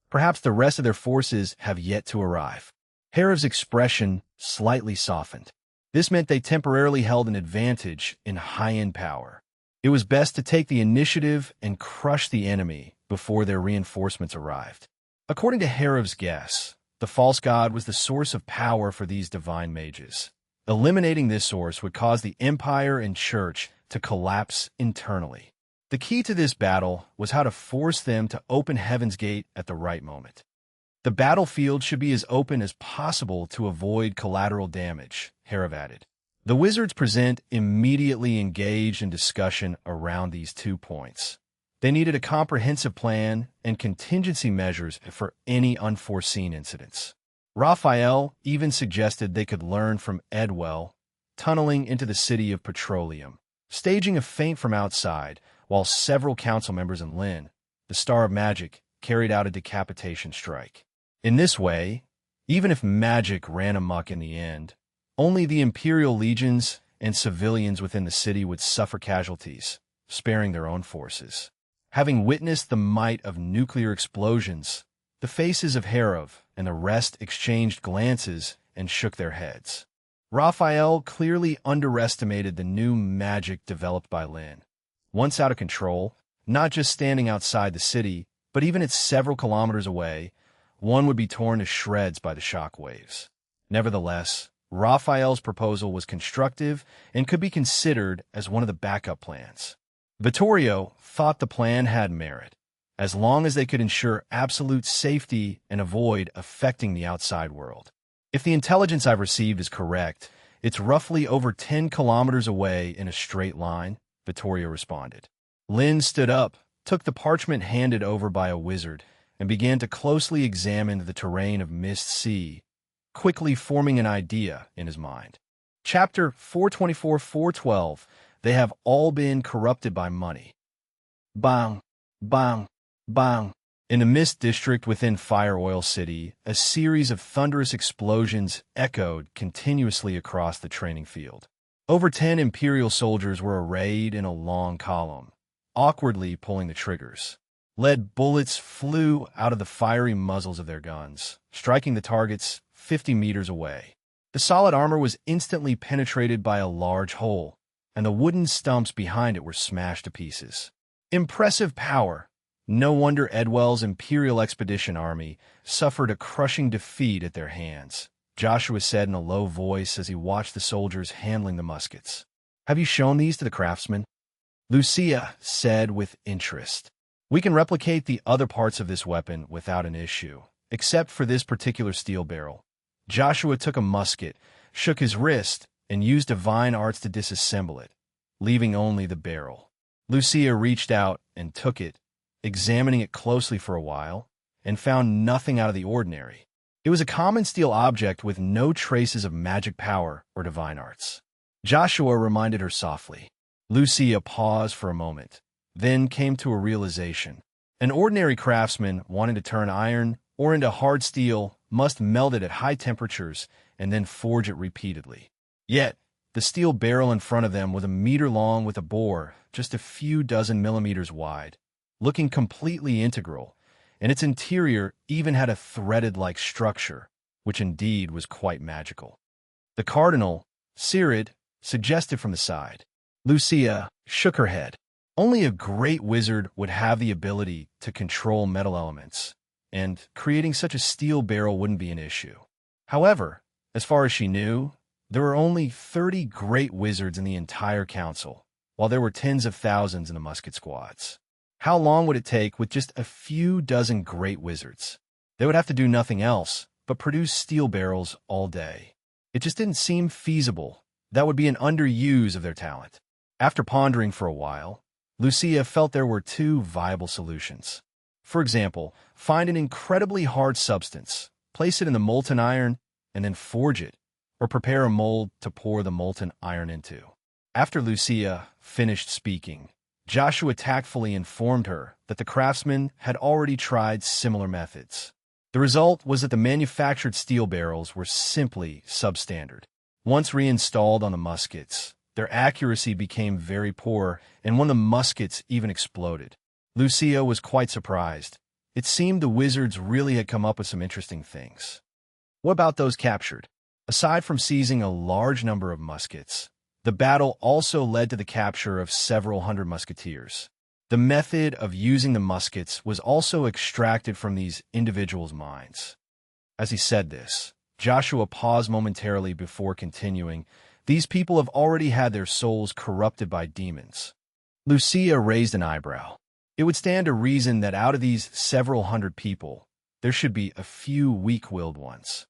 Perhaps the rest of their forces have yet to arrive. Herav's expression slightly softened. This meant they temporarily held an advantage in high-end power. It was best to take the initiative and crush the enemy before their reinforcements arrived. According to Herav's guess, the false god was the source of power for these divine mages. Eliminating this source would cause the empire and church to collapse internally. The key to this battle was how to force them to open Heaven's Gate at the right moment. The battlefield should be as open as possible to avoid collateral damage, Herav added. The wizards present immediately engaged in discussion around these 2 points. They needed a comprehensive plan and contingency measures for any unforeseen incidents. Raphael even suggested they could learn from Edwell, tunneling into the city of Petroleum, staging a feint from outside, while several council members and Lin, the Star of Magic, carried out a decapitation strike. In this way, even if magic ran amok in the end, only the Imperial legions and civilians within the city would suffer casualties, sparing their own forces. Having witnessed the might of nuclear explosions, the faces of Herav and the rest exchanged glances and shook their heads. Raphael clearly underestimated the new magic developed by Lin. Once out of control, not just standing outside the city, but even at several kilometers away, one would be torn to shreds by the shock waves. Nevertheless, Raphael's proposal was constructive and could be considered as one of the backup plans. Vittorio thought the plan had merit, as long as they could ensure absolute safety and avoid affecting the outside world. If the intelligence I've received is correct, it's roughly over 10 kilometers away in a straight line, Vittorio responded. Lin stood up, took the parchment handed over by a wizard, and began to closely examine the terrain of Mist Sea, quickly forming an idea in his mind. Chapter 424-412, They have all been corrupted by money. Bang, bang, bang. In the Mist District within Fire Oil City, a series of thunderous explosions echoed continuously across the training field. Over 10 Imperial soldiers were arrayed in a long column, awkwardly pulling the triggers. Lead bullets flew out of the fiery muzzles of their guns, striking the targets 50 meters away. The solid armor was instantly penetrated by a large hole, and the wooden stumps behind it were smashed to pieces. Impressive power! No wonder Edwell's Imperial Expedition Army suffered a crushing defeat at their hands, Joshua said in a low voice as he watched the soldiers handling the muskets. Have you shown these to the craftsmen? Lucia said with interest. We can replicate the other parts of this weapon without an issue, except for this particular steel barrel. Joshua took a musket, shook his wrist, and used divine arts to disassemble it, leaving only the barrel. Lucia reached out and took it, examining it closely for a while, and found nothing out of the ordinary. It was a common steel object with no traces of magic power or divine arts. Joshua reminded her softly. Lucia paused for a moment, then came to a realization. An ordinary craftsman wanting to turn iron or into hard steel must melt it at high temperatures and then forge it repeatedly. Yet, the steel barrel in front of them was a meter long with a bore just a few dozen millimeters wide, looking completely integral, and its interior even had a threaded-like structure, which indeed was quite magical. The Cardinal, Cirid, suggested from the side. Lucia shook her head. Only a great wizard would have the ability to control metal elements, and creating such a steel barrel wouldn't be an issue. However, as far as she knew, there were only 30 great wizards in the entire council, while there were tens of thousands in the musket squads. How long would it take with just a few dozen great wizards? They would have to do nothing else but produce steel barrels all day. It just didn't seem feasible. That would be an underuse of their talent. After pondering for a while, Lucia felt there were two viable solutions. For example, find an incredibly hard substance, place it in the molten iron, and then forge it, or prepare a mold to pour the molten iron into. After Lucia finished speaking, Joshua tactfully informed her that the craftsmen had already tried similar methods. The result was that the manufactured steel barrels were simply substandard. Once reinstalled on the muskets, their accuracy became very poor, and one of the muskets even exploded. Lucia was quite surprised. It seemed the wizards really had come up with some interesting things. What about those captured? Aside from seizing a large number of muskets, the battle also led to the capture of several hundred musketeers. The method of using the muskets was also extracted from these individuals' minds. As he said this, Joshua paused momentarily before continuing. These people have already had their souls corrupted by demons. Lucia raised an eyebrow. It would stand to reason that out of these several hundred people, there should be a few weak-willed ones.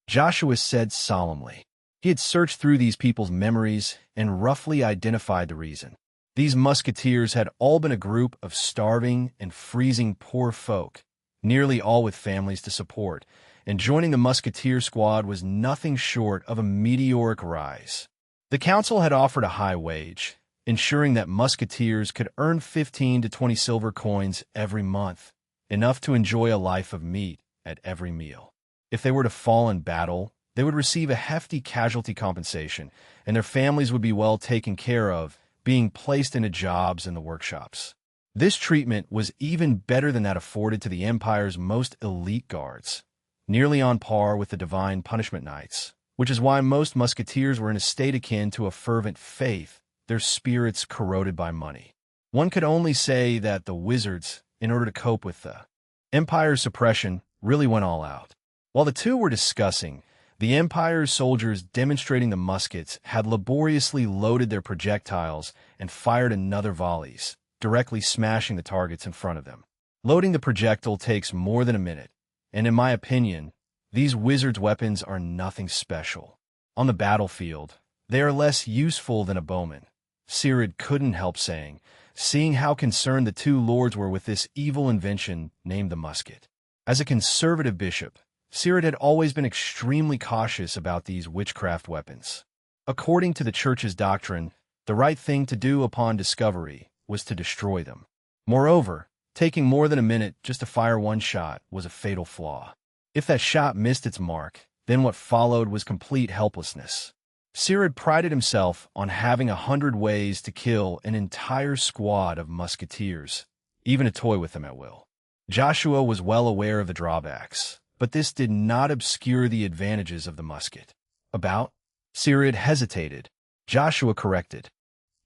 Joshua said solemnly. He had searched through these people's memories and roughly identified the reason. These musketeers had all been a group of starving and freezing poor folk, nearly all with families to support, and joining the musketeer squad was nothing short of a meteoric rise. The council had offered a high wage, ensuring that musketeers could earn 15 to 20 silver coins every month, enough to enjoy a life of meat at every meal. If they were to fall in battle, they would receive a hefty casualty compensation, and their families would be well taken care of, being placed into jobs in the workshops. This treatment was even better than that afforded to the Empire's most elite guards, nearly on par with the Divine Punishment Knights, which is why most musketeers were in a state akin to a fervent faith, their spirits corroded by money. One could only say that the wizards, in order to cope with the Empire's suppression, really went all out. While the two were discussing, the Empire's soldiers demonstrating the muskets had laboriously loaded their projectiles and fired another volleys, directly smashing the targets in front of them. Loading the projectile takes more than a minute, and in my opinion, these wizards' weapons are nothing special. On the battlefield, they are less useful than a bowman, Cirid couldn't help saying, seeing how concerned the two lords were with this evil invention named the musket. As a conservative bishop, Cirid had always been extremely cautious about these witchcraft weapons. According to the Church's doctrine, the right thing to do upon discovery was to destroy them. Moreover, Taking more than a minute just to fire one shot was a fatal flaw. If that shot missed its mark, then what followed was complete helplessness. Cyril prided himself on having 100 ways to kill an entire squad of musketeers, even to toy with them at will. Joshua was well aware of the drawbacks, but this did not obscure the advantages of the musket. About? Cyril hesitated. Joshua corrected.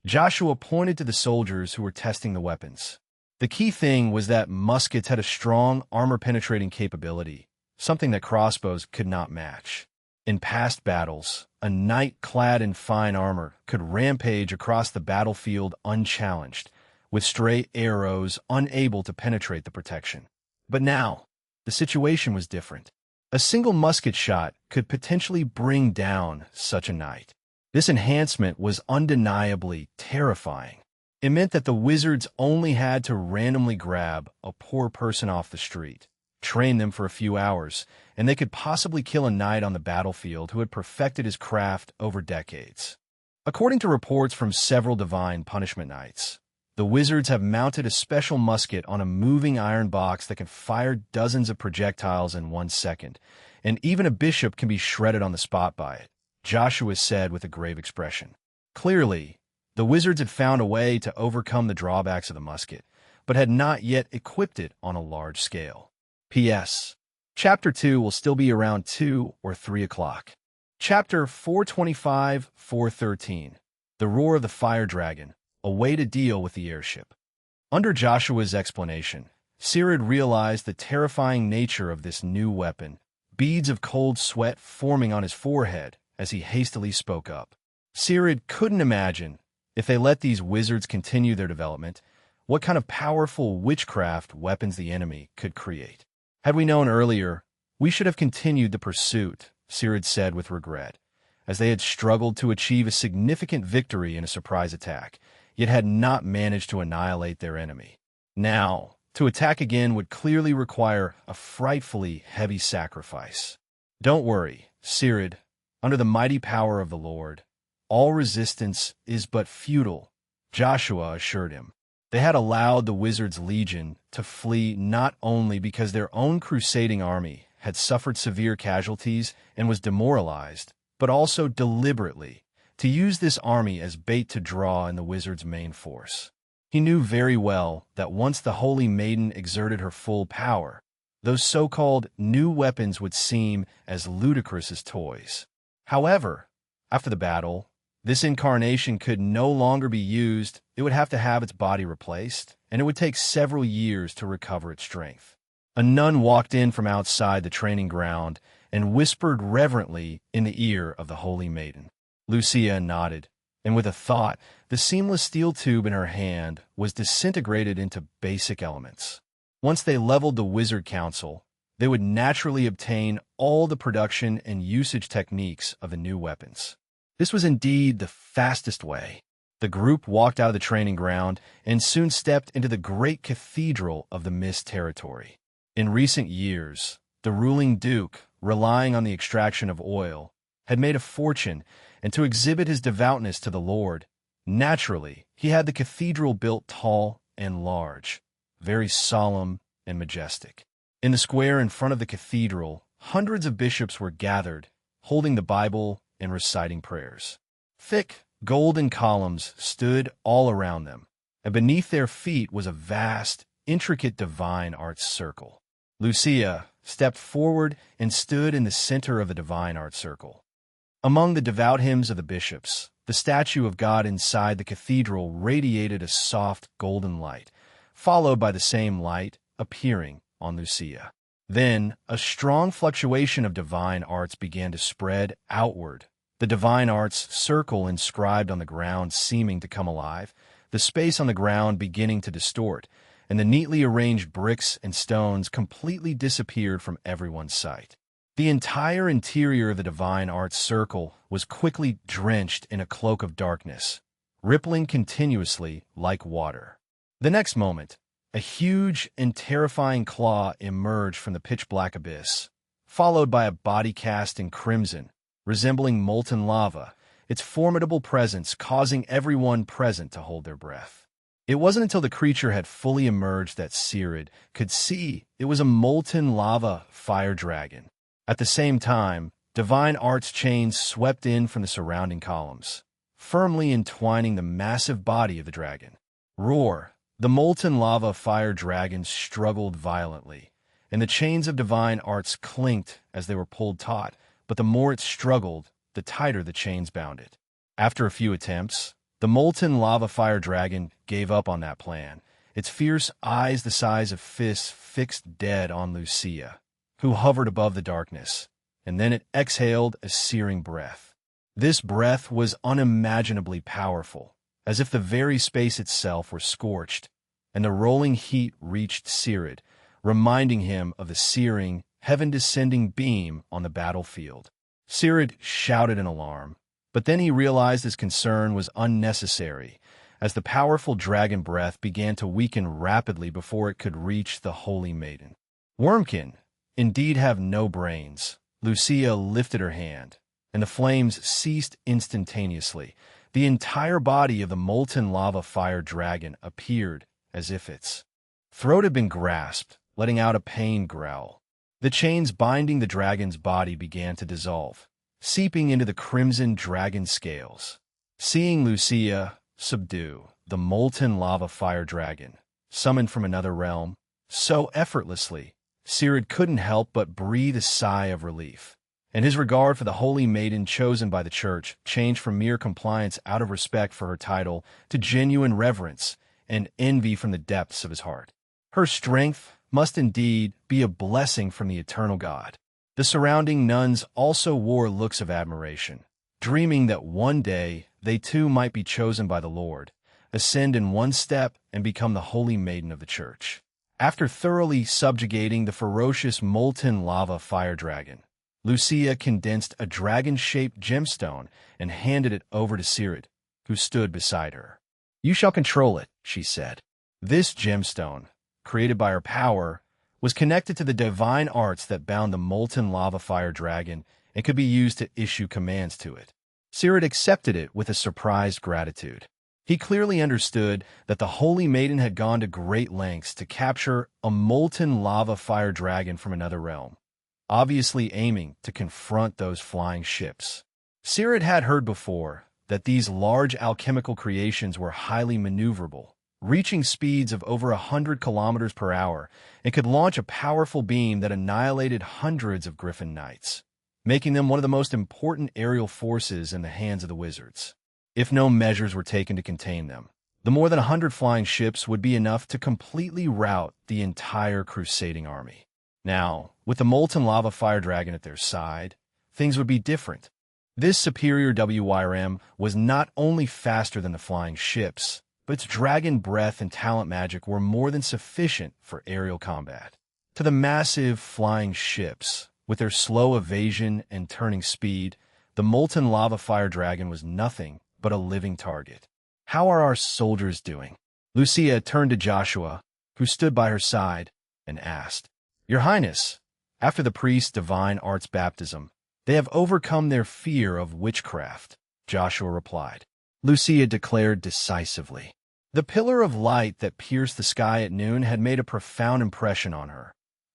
Joshua pointed to the soldiers who were testing the weapons. The key thing was that muskets had a strong armor-penetrating capability, something that crossbows could not match. In past battles, a knight clad in fine armor could rampage across the battlefield unchallenged, with stray arrows unable to penetrate the protection. But now, the situation was different. A single musket shot could potentially bring down such a knight. This enhancement was undeniably terrifying. It meant that the wizards only had to randomly grab a poor person off the street, train them for a few hours, and they could possibly kill a knight on the battlefield who had perfected his craft over decades. According to reports from several divine punishment knights, the wizards have mounted a special musket on a moving iron box that can fire dozens of projectiles in 1 second, and even a bishop can be shredded on the spot by it, Joshua said with a grave expression. Clearly, the wizards had found a way to overcome the drawbacks of the musket, but had not yet equipped it on a large scale. P.S. Chapter 2 will still be around 2 or 3 o'clock. Chapter 425-413, The Roar of the Fire Dragon, a way to deal with the airship. Under Joshua's explanation, Cyril realized the terrifying nature of this new weapon, beads of cold sweat forming on his forehead as he hastily spoke up. Cyril couldn't imagine, if they let these wizards continue their development, what kind of powerful witchcraft weapons the enemy could create. Had we known earlier, we should have continued the pursuit, Cyril said with regret, as they had struggled to achieve a significant victory in a surprise attack, yet had not managed to annihilate their enemy. Now, to attack again would clearly require a frightfully heavy sacrifice. Don't worry, Cyril, under the mighty power of the Lord, all resistance is but futile, Joshua assured him. They had allowed the wizards' legion to flee not only because their own crusading army had suffered severe casualties and was demoralized, but also deliberately to use this army as bait to draw in the wizards' main force. He knew very well that once the Holy Maiden exerted her full power, those so-called new weapons would seem as ludicrous as toys. However, after the battle, this incarnation could no longer be used. It would have to have its body replaced, and it would take several years to recover its strength. A nun walked in from outside the training ground and whispered reverently in the ear of the Holy Maiden. Lucia nodded, and with a thought, the seamless steel tube in her hand was disintegrated into basic elements. Once they leveled the Wizard Council, they would naturally obtain all the production and usage techniques of the new weapons. This was indeed the fastest way. The group walked out of the training ground and soon stepped into the great cathedral of the Mist territory. In recent years, the ruling duke, relying on the extraction of oil, had made a fortune, and to exhibit his devoutness to the Lord, naturally, he had the cathedral built tall and large, very solemn and majestic. In the square in front of the cathedral, hundreds of bishops were gathered, holding the Bible and reciting prayers. Thick, golden columns stood all around them, and beneath their feet was a vast, intricate divine arts circle. Lucia stepped forward and stood in the center of the divine art circle. Among the devout hymns of the bishops, the statue of God inside the cathedral radiated a soft golden light, followed by the same light appearing on Lucia. Then, a strong fluctuation of divine arts began to spread outward, the divine arts circle inscribed on the ground seeming to come alive, the space on the ground beginning to distort, and the neatly arranged bricks and stones completely disappeared from everyone's sight. The entire interior of the divine arts circle was quickly drenched in a cloak of darkness, rippling continuously like water. The next moment, a huge and terrifying claw emerged from the pitch-black abyss, followed by a body cast in crimson, resembling molten lava, its formidable presence causing everyone present to hold their breath. It wasn't until the creature had fully emerged that Sirid could see it was a molten lava fire dragon. At the same time, divine art's chains swept in from the surrounding columns, firmly entwining the massive body of the dragon. Roar! The molten lava fire dragon struggled violently, and the chains of divine arts clinked as they were pulled taut, but the more it struggled, the tighter the chains bound it. After a few attempts, the molten lava fire dragon gave up on that plan, its fierce eyes the size of fists fixed dead on Lucia, who hovered above the darkness, and then it exhaled a searing breath. This breath was unimaginably powerful, as if the very space itself were scorched, and the rolling heat reached Sirid, reminding him of the searing, heaven-descending beam on the battlefield. Sirid shouted in alarm, but then he realized his concern was unnecessary, as the powerful dragon breath began to weaken rapidly before it could reach the Holy Maiden. Wormkin, indeed have no brains. Lucia lifted her hand, and the flames ceased instantaneously. The entire body of the molten lava fire dragon appeared as if its throat had been grasped, letting out a pained growl. The chains binding the dragon's body began to dissolve, seeping into the crimson dragon scales. Seeing Lucia subdue the molten lava fire dragon, summoned from another realm, so effortlessly, Sirid couldn't help but breathe a sigh of relief, and his regard for the holy maiden chosen by the church changed from mere compliance out of respect for her title to genuine reverence and envy from the depths of his heart. Her strength must indeed be a blessing from the eternal God. The surrounding nuns also wore looks of admiration, dreaming that one day they too might be chosen by the Lord, ascend in one step, and become the holy maiden of the church. After thoroughly subjugating the ferocious molten lava fire dragon, Lucia condensed a dragon-shaped gemstone and handed it over to Sirid, who stood beside her. "You shall control it," she said. This gemstone, created by her power, was connected to the divine arts that bound the molten lava fire dragon and could be used to issue commands to it. Sirid accepted it with a surprised gratitude. He clearly understood that the Holy Maiden had gone to great lengths to capture a molten lava fire dragon from another realm, obviously aiming to confront those flying ships. Sirid had heard before that these large alchemical creations were highly maneuverable, reaching speeds of over 100 kilometers per hour, and could launch a powerful beam that annihilated hundreds of Griffin Knights, making them one of the most important aerial forces in the hands of the wizards. If no measures were taken to contain them, the more than 100 flying ships would be enough to completely rout the entire crusading army. Now, with the molten lava fire dragon at their side, things would be different. This superior WYRM was not only faster than the flying ships, but its dragon breath and talent magic were more than sufficient for aerial combat. To the massive flying ships, with their slow evasion and turning speed, the molten lava fire dragon was nothing but a living target. "How are our soldiers doing?" Lucia turned to Joshua, who stood by her side, and asked. "Your Highness, after the priest's divine arts baptism, they have overcome their fear of witchcraft," Joshua replied. Lucia declared decisively. The pillar of light that pierced the sky at noon had made a profound impression on her,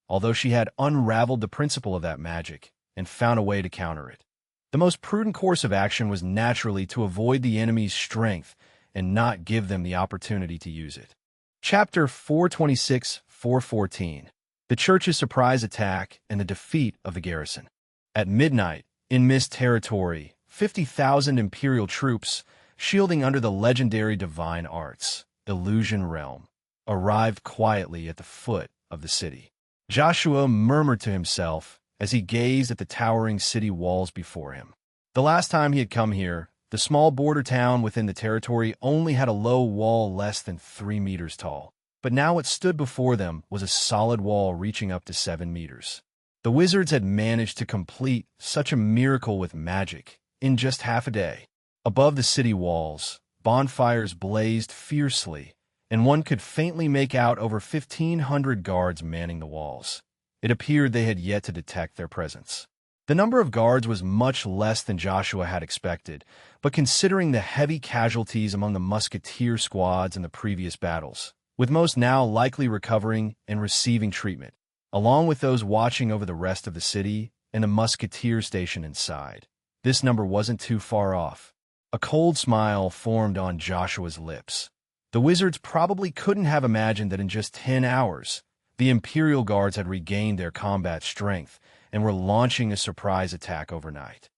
although she had unraveled the principle of that magic and found a way to counter it. The most prudent course of action was naturally to avoid the enemy's strength and not give them the opportunity to use it. Chapter 426-414. The church's surprise attack and the defeat of the garrison. At midnight, in Mist territory, 50,000 Imperial troops, shielding under the legendary divine arts, Illusion Realm, arrived quietly at the foot of the city. Joshua murmured to himself as he gazed at the towering city walls before him. The last time he had come here, the small border town within the territory only had a low wall less than 3 meters tall, but now what stood before them was a solid wall reaching up to 7 meters. The wizards had managed to complete such a miracle with magic in just half a day. Above the city walls, bonfires blazed fiercely, and one could faintly make out over 1,500 guards manning the walls. It appeared they had yet to detect their presence. The number of guards was much less than Joshua had expected, but considering the heavy casualties among the musketeer squads in the previous battles, with most now likely recovering and receiving treatment, along with those watching over the rest of the city and the musketeer station inside, this number wasn't too far off. A cold smile formed on Joshua's lips. The wizards probably couldn't have imagined that in just 10 hours, the Imperial Guards had regained their combat strength and were launching a surprise attack overnight.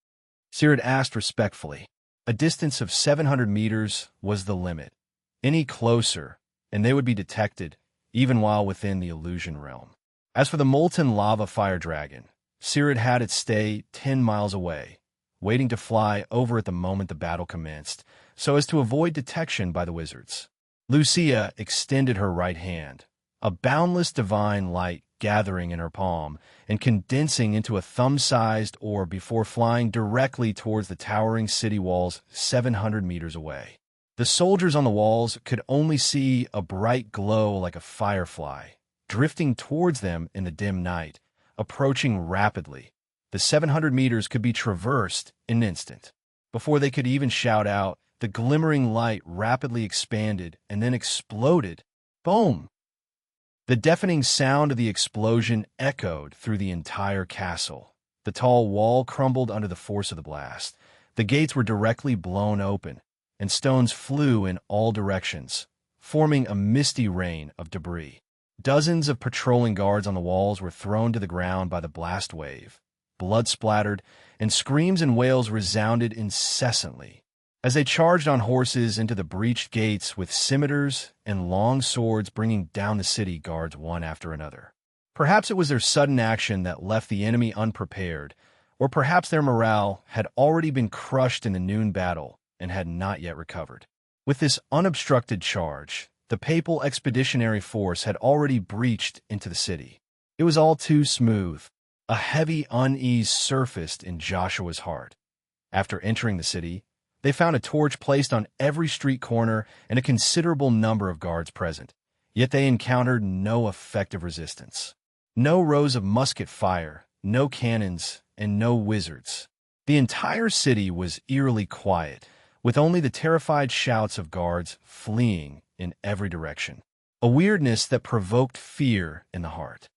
Sirid asked respectfully. A distance of 700 meters was the limit. Any closer, and they would be detected, even while within the illusion realm. As for the molten lava fire dragon, Sirid had it stay 10 miles away, waiting to fly over at the moment the battle commenced, so as to avoid detection by the wizards. Lucia extended her right hand, a boundless divine light gathering in her palm and condensing into a thumb-sized orb before flying directly towards the towering city walls 700 meters away. The soldiers on the walls could only see a bright glow like a firefly, drifting towards them in the dim night, approaching rapidly. The 700 meters could be traversed in an instant. Before they could even shout out, the glimmering light rapidly expanded and then exploded. Boom! The deafening sound of the explosion echoed through the entire castle. The tall wall crumbled under the force of the blast. The gates were directly blown open, and stones flew in all directions, forming a misty rain of debris. Dozens of patrolling guards on the walls were thrown to the ground by the blast wave. Blood splattered, and screams and wails resounded incessantly as they charged on horses into the breached gates with scimitars and long swords, bringing down the city guards one after another. Perhaps it was their sudden action that left the enemy unprepared, or perhaps their morale had already been crushed in the noon battle and had not yet recovered. With this unobstructed charge, the papal expeditionary force had already breached into the city. It was all too smooth. A heavy unease surfaced in Joshua's heart. After entering the city, they found a torch placed on every street corner and a considerable number of guards present, yet they encountered no effective resistance. No rows of musket fire, no cannons, and no wizards. The entire city was eerily quiet, with only the terrified shouts of guards fleeing in every direction, a weirdness that provoked fear in the heart.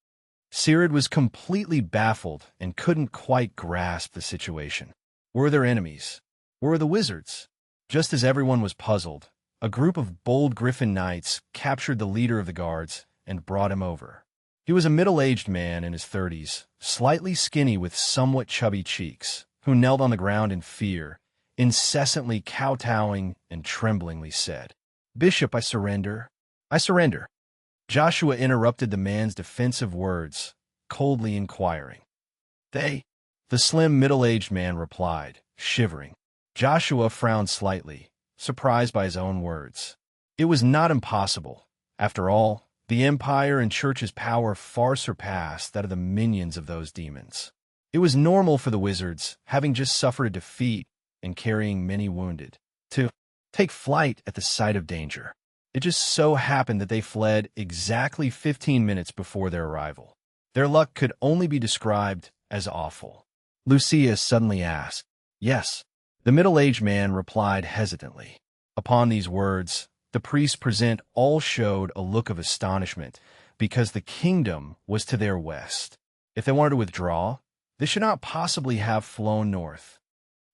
Sirid was completely baffled and couldn't quite grasp the situation. Were there enemies? Where were the wizards? Just as everyone was puzzled, a group of bold Griffin knights captured the leader of the guards and brought him over. He was a middle-aged man in his 30s, slightly skinny with somewhat chubby cheeks, who knelt on the ground in fear, incessantly kowtowing and tremblingly said, "Bishop, I surrender. I surrender." Joshua interrupted the man's defensive words, coldly inquiring. "They?" The slim, middle-aged man replied, shivering. Joshua frowned slightly, surprised by his own words. It was not impossible. After all, the Empire and Church's power far surpassed that of the minions of those demons. It was normal for the wizards, having just suffered a defeat and carrying many wounded, to take flight at the sight of danger. It just so happened that they fled exactly 15 minutes before their arrival. Their luck could only be described as awful. Lucia suddenly asked, "Yes." The middle-aged man replied hesitantly. Upon these words, the priests present all showed a look of astonishment, because the kingdom was to their west. If they wanted to withdraw, they should not possibly have flown north.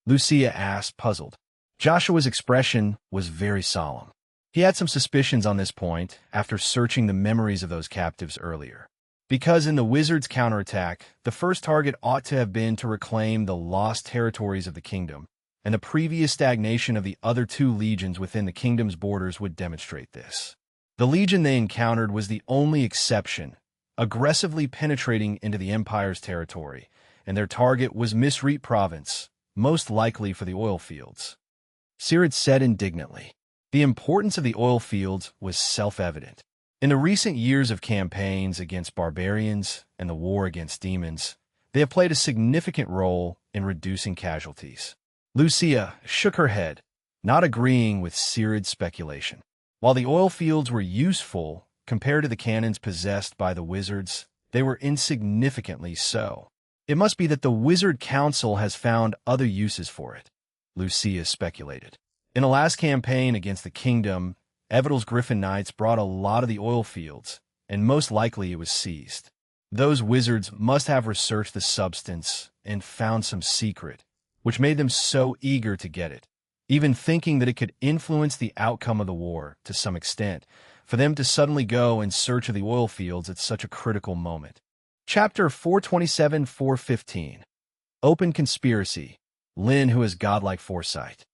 Lucia asked, puzzled. Joshua's expression was very solemn. He had some suspicions on this point after searching the memories of those captives earlier. Because in the wizards' counterattack, the first target ought to have been to reclaim the lost territories of the kingdom, and the previous stagnation of the other two legions within the kingdom's borders would demonstrate this. The legion they encountered was the only exception, aggressively penetrating into the Empire's territory, and their target was Misrete province, most likely for the oil fields. Sirid said indignantly. The importance of the oil fields was self-evident. In the recent years of campaigns against barbarians and the war against demons, they have played a significant role in reducing casualties. Lucia shook her head, not agreeing with Sirid's speculation. While the oil fields were useful compared to the cannons possessed by the wizards, they were insignificantly so. It must be that the Wizard Council has found other uses for it, Lucia speculated. In the last campaign against the Kingdom, Evital's Griffin Knights brought a lot of the oil fields, and most likely it was seized. Those wizards must have researched the substance and found some secret, which made them so eager to get it, even thinking that it could influence the outcome of the war to some extent, for them to suddenly go in search of the oil fields at such a critical moment. Chapter 427-415. Open Conspiracy. Lin, who has godlike foresight.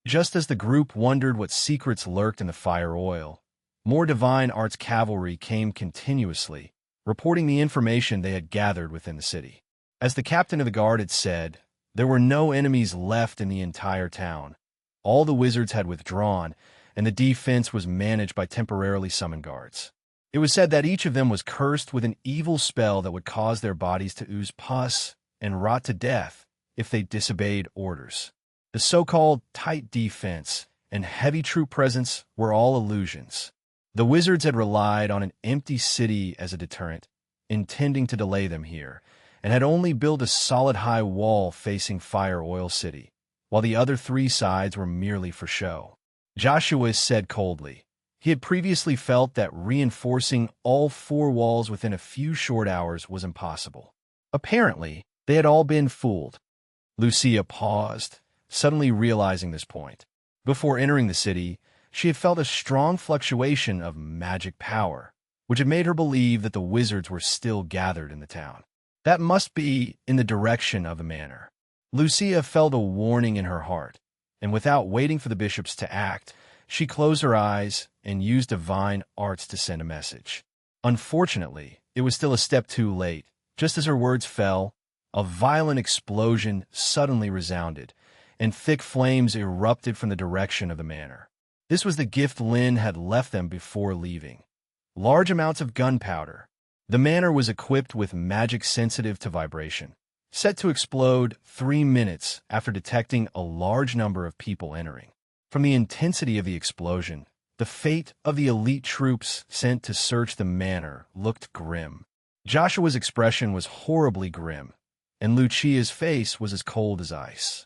Just as the group wondered what secrets lurked in the fire oil, more divine arts cavalry came continuously, reporting the information they had gathered within the city. As the captain of the guard had said, there were no enemies left in the entire town. All the wizards had withdrawn, and the defense was managed by temporarily summoned guards. It was said that each of them was cursed with an evil spell that would cause their bodies to ooze pus and rot to death if they disobeyed orders. The so-called tight defense and heavy troop presence were all illusions. The wizards had relied on an empty city as a deterrent, intending to delay them here, and had only built a solid high wall facing Fire Oil City, while the other three sides were merely for show. Joshua said coldly. He had previously felt that reinforcing all four walls within a few short hours was impossible. Apparently, they had all been fooled. Lucia paused, suddenly realizing this point. Before entering the city, she had felt a strong fluctuation of magic power, which had made her believe that the wizards were still gathered in the town. That must be in the direction of the manor. Lucia felt a warning in her heart, and without waiting for the bishops to act, she closed her eyes and used divine arts to send a message. Unfortunately, it was still a step too late. Just as her words fell, a violent explosion suddenly resounded, and thick flames erupted from the direction of the manor. This was the gift Lin had left them before leaving. Large amounts of gunpowder. The manor was equipped with magic sensitive to vibration, set to explode 3 minutes after detecting a large number of people entering. From the intensity of the explosion, the fate of the elite troops sent to search the manor looked grim. Joshua's expression was horribly grim, and Lucia's face was as cold as ice.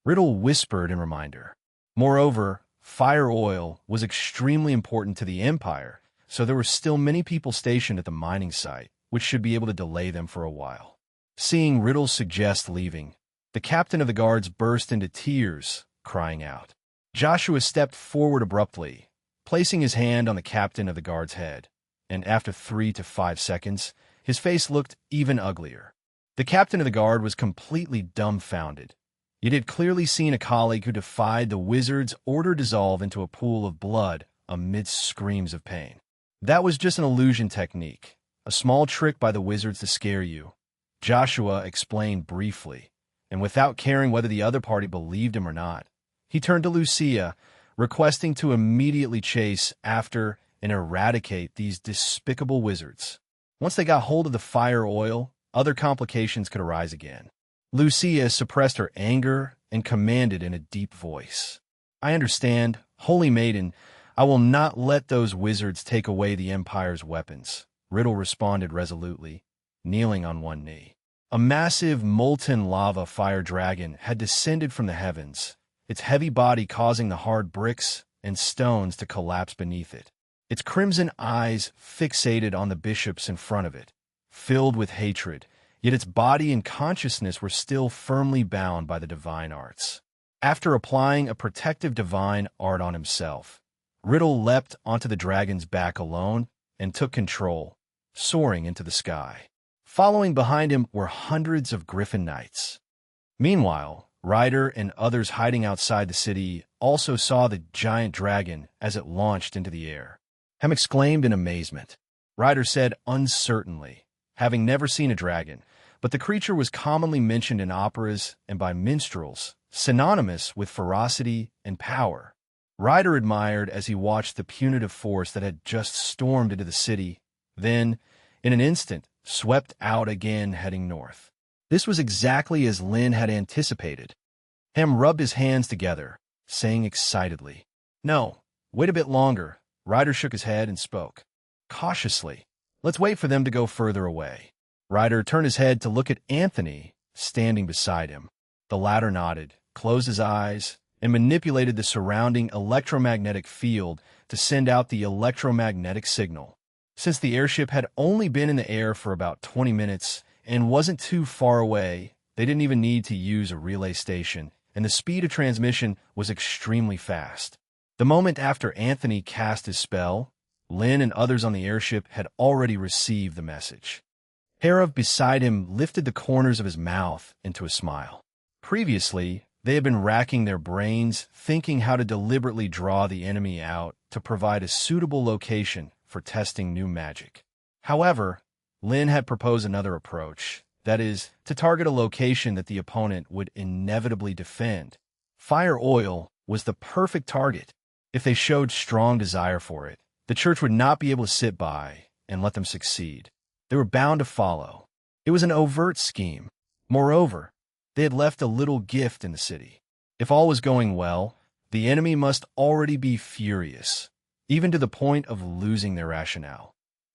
Riddle whispered in reminder. Moreover, fire oil was extremely important to the Empire, so there were still many people stationed at the mining site, which should be able to delay them for a while. Seeing Riddle suggest leaving, the captain of the guards burst into tears, crying out. Joshua stepped forward abruptly, placing his hand on the captain of the guard's head, and after 3 to 5 seconds, his face looked even uglier. The captain of the guard was completely dumbfounded. Yet had clearly seen a colleague who defied the wizard's order dissolve into a pool of blood amidst screams of pain. That was just an illusion technique, a small trick by the wizards to scare you, Joshua explained briefly, and without caring whether the other party believed him or not, he turned to Lucia, requesting to immediately chase after and eradicate these despicable wizards. Once they got hold of the fire oil, other complications could arise again. Lucia suppressed her anger and commanded in a deep voice. I understand, Holy Maiden. I will not let those wizards take away the Empire's weapons, Riddle responded resolutely, kneeling on one knee. A massive molten lava fire dragon had descended from the heavens, its heavy body causing the hard bricks and stones to collapse beneath it. Its crimson eyes fixated on the bishops in front of it, filled with hatred, yet its body and consciousness were still firmly bound by the divine arts. After applying a protective divine art on himself, Riddle leapt onto the dragon's back alone and took control, soaring into the sky. Following behind him were hundreds of Griffin Knights. Meanwhile, Ryder and others hiding outside the city also saw the giant dragon as it launched into the air. Hem exclaimed in amazement. Ryder said uncertainly, having never seen a dragon, but the creature was commonly mentioned in operas and by minstrels, synonymous with ferocity and power. Ryder admired as he watched the punitive force that had just stormed into the city, then, in an instant, swept out again heading north. This was exactly as Lin had anticipated. Hem rubbed his hands together, saying excitedly, "No, wait a bit longer." Ryder shook his head and spoke cautiously. "Let's wait for them to go further away." Ryder turned his head to look at Anthony, standing beside him. The latter nodded, closed his eyes, and manipulated the surrounding electromagnetic field to send out the electromagnetic signal. Since the airship had only been in the air for about 20 minutes and wasn't too far away, they didn't even need to use a relay station, and the speed of transmission was extremely fast. The moment after Anthony cast his spell, Lynn and others on the airship had already received the message. Herav beside him lifted the corners of his mouth into a smile. Previously, they had been racking their brains, thinking how to deliberately draw the enemy out to provide a suitable location for testing new magic. However, Lynn had proposed another approach, that is, to target a location that the opponent would inevitably defend. Fire oil was the perfect target. If they showed strong desire for it, the church would not be able to sit by and let them succeed. They were bound to follow. It was an overt scheme. Moreover, they had left a little gift in the city. If all was going well, the enemy must already be furious, even to the point of losing their rationale.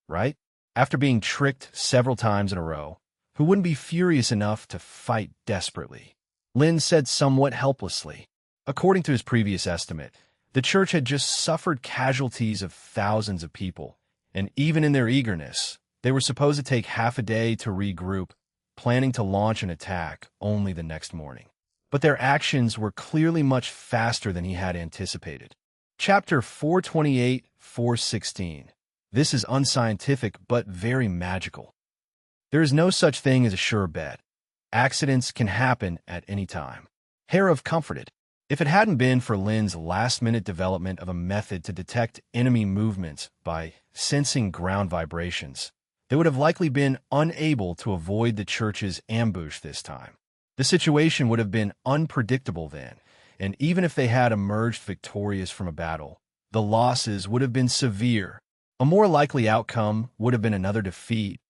Right? After being tricked several times in a row, who wouldn't be furious enough to fight desperately? Lynn said somewhat helplessly. According to his previous estimate, the church had just suffered casualties of thousands of people, and even in their eagerness, they were supposed to take half a day to regroup, planning to launch an attack only the next morning. But their actions were clearly much faster than he had anticipated. Chapter 428-416. This is unscientific but very magical. There is no such thing as a sure bet. Accidents can happen at any time. Herav comforted. If it hadn't been for Lynn's last-minute development of a method to detect enemy movements by sensing ground vibrations, they would have likely been unable to avoid the church's ambush this time. The situation would have been unpredictable then, and even if they had emerged victorious from a battle, the losses would have been severe. A more likely outcome would have been another defeat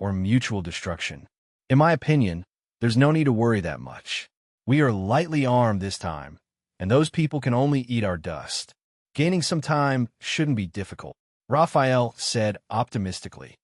or mutual destruction. In my opinion, there's no need to worry that much. We are lightly armed this time, and those people can only eat our dust. Gaining some time shouldn't be difficult, Raphael said optimistically.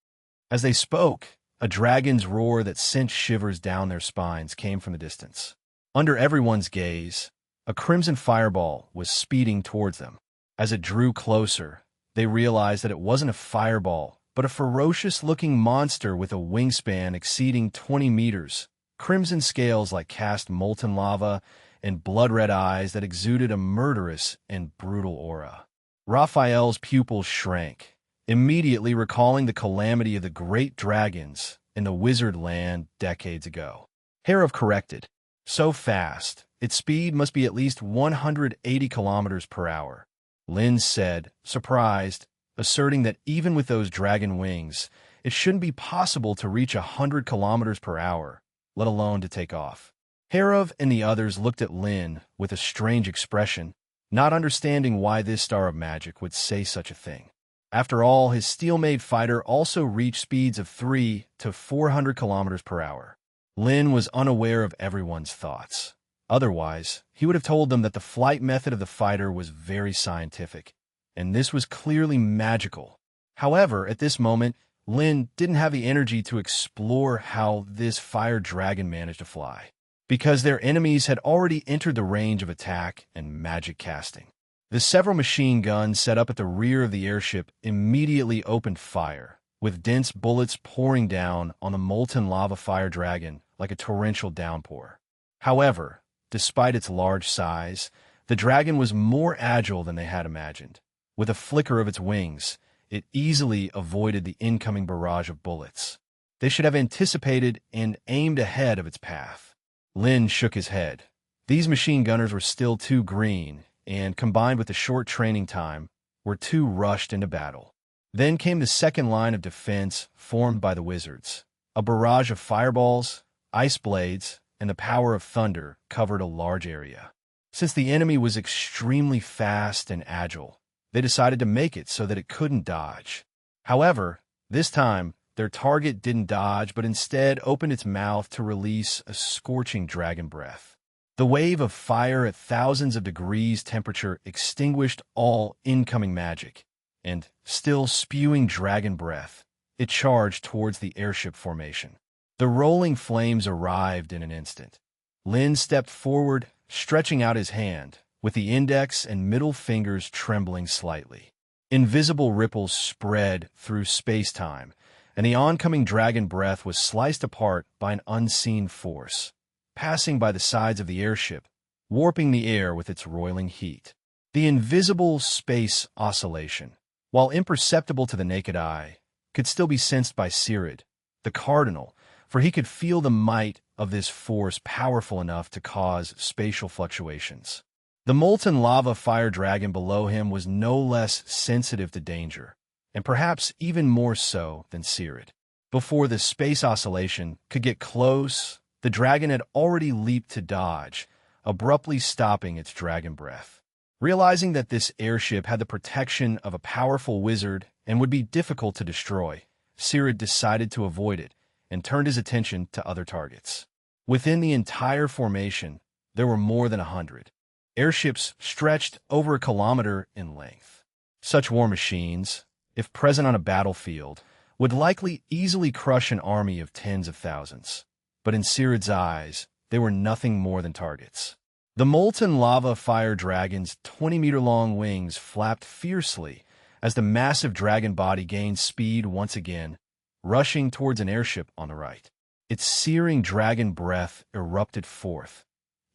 As they spoke, a dragon's roar that sent shivers down their spines came from the distance. Under everyone's gaze, a crimson fireball was speeding towards them. As it drew closer, they realized that it wasn't a fireball, but a ferocious-looking monster with a wingspan exceeding 20 meters, crimson scales like cast molten lava, and blood-red eyes that exuded a murderous and brutal aura. Raphael's pupils shrank, immediately recalling the calamity of the great dragons in the wizard land decades ago. Herav corrected. So fast, its speed must be at least 180 kilometers per hour. Lynn said, surprised, asserting that even with those dragon wings, it shouldn't be possible to reach 100 kilometers per hour, let alone to take off. Herav and the others looked at Lynn with a strange expression, not understanding why this star of magic would say such a thing. After all, his steel-made fighter also reached speeds of 300 to 400 kilometers per hour. Lynn was unaware of everyone's thoughts. Otherwise, he would have told them that the flight method of the fighter was very scientific, and this was clearly magical. However, at this moment, Lynn didn't have the energy to explore how this fire dragon managed to fly, because their enemies had already entered the range of attack and magic casting. The several machine guns set up at the rear of the airship immediately opened fire, with dense bullets pouring down on the molten lava fire dragon like a torrential downpour. However, despite its large size, the dragon was more agile than they had imagined. With a flicker of its wings, it easily avoided the incoming barrage of bullets. They should have anticipated and aimed ahead of its path. Lynn shook his head. These machine gunners were still too green, and combined with the short training time, were too rushed into battle. Then came the second line of defense formed by the wizards. A barrage of fireballs, ice blades, and the power of thunder covered a large area. Since the enemy was extremely fast and agile, they decided to make it so that it couldn't dodge. However, this time, their target didn't dodge, but instead opened its mouth to release a scorching dragon breath. The wave of fire at thousands of degrees temperature extinguished all incoming magic, and, still spewing dragon breath, it charged towards the airship formation. The rolling flames arrived in an instant. Lin stepped forward, stretching out his hand, with the index and middle fingers trembling slightly. Invisible ripples spread through space-time, and the oncoming dragon breath was sliced apart by an unseen force, passing by the sides of the airship, warping the air with its roiling heat. The invisible space oscillation, while imperceptible to the naked eye, could still be sensed by Sirid, the cardinal, for he could feel the might of this force powerful enough to cause spatial fluctuations. The molten lava fire dragon below him was no less sensitive to danger, and perhaps even more so than Sirid. Before the space oscillation could get close, the dragon had already leaped to dodge, abruptly stopping its dragon breath. Realizing that this airship had the protection of a powerful wizard and would be difficult to destroy, Sirid decided to avoid it and turned his attention to other targets. Within the entire formation, there were more than 100. Airships stretched over a kilometer in length. Such war machines, if present on a battlefield, would likely easily crush an army of tens of thousands. But in Sirid's eyes, they were nothing more than targets. The molten lava fire dragon's 20-meter-long wings flapped fiercely as the massive dragon body gained speed once again, rushing towards an airship on the right. Its searing dragon breath erupted forth,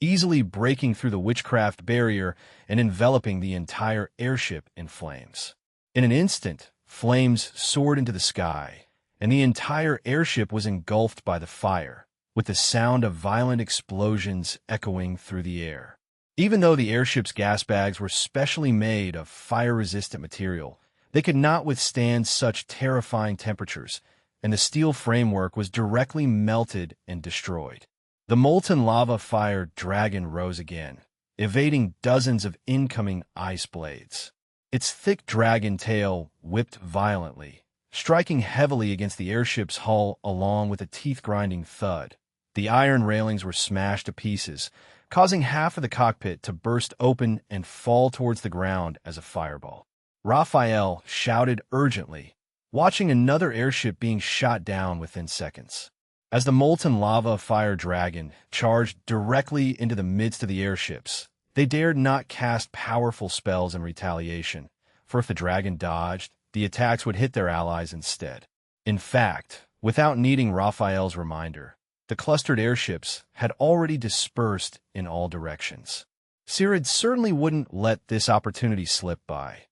easily breaking through the witchcraft barrier and enveloping the entire airship in flames. In an instant, flames soared into the sky, and the entire airship was engulfed by the fire, with the sound of violent explosions echoing through the air. Even though the airship's gas bags were specially made of fire-resistant material, they could not withstand such terrifying temperatures, and the steel framework was directly melted and destroyed. The molten lava fire dragon rose again, evading dozens of incoming ice blades. Its thick dragon tail whipped violently, striking heavily against the airship's hull along with a teeth-grinding thud. The iron railings were smashed to pieces, causing half of the cockpit to burst open and fall towards the ground as a fireball. Raphael shouted urgently, watching another airship being shot down within seconds. As the molten lava fire dragon charged directly into the midst of the airships, they dared not cast powerful spells in retaliation, for if the dragon dodged, the attacks would hit their allies instead. In fact, without needing Raphael's reminder, the clustered airships had already dispersed in all directions. Sirid certainly wouldn't let this opportunity slip by.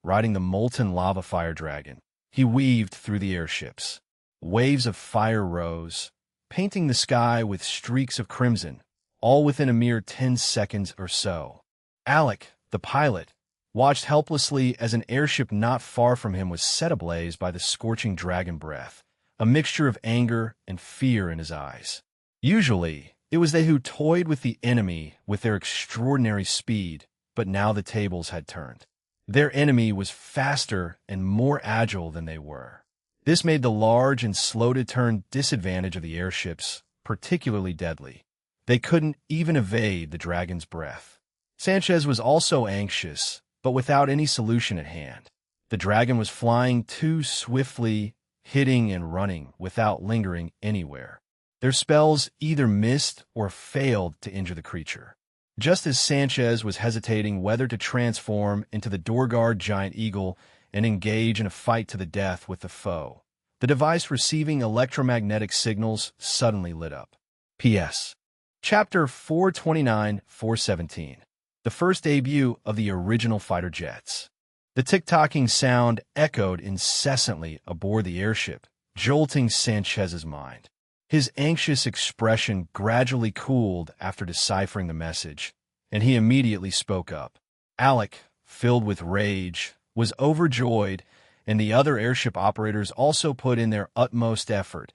Riding the molten lava fire dragon, he weaved through the airships. Waves of fire rose, painting the sky with streaks of crimson, all within a mere 10 seconds or so. Alec, the pilot, watched helplessly as an airship not far from him was set ablaze by the scorching dragon breath, a mixture of anger and fear in his eyes. Usually, it was they who toyed with the enemy with their extraordinary speed, but now the tables had turned. Their enemy was faster and more agile than they were. This made the large and slow-to-turn disadvantage of the airships particularly deadly. They couldn't even evade the dragon's breath. Sanchez was also anxious, but without any solution at hand. The dragon was flying too swiftly, hitting and running without lingering anywhere. Their spells either missed or failed to injure the creature. Just as Sanchez was hesitating whether to transform into the Dorgard giant eagle and engage in a fight to the death with the foe, the device receiving electromagnetic signals suddenly lit up. P.S. Chapter 429-417. The first debut of the original fighter jets. The tick-tocking sound echoed incessantly aboard the airship, jolting Sanchez's mind. His anxious expression gradually cooled after deciphering the message, and he immediately spoke up. Alec, filled with rage, was overjoyed, and the other airship operators also put in their utmost effort,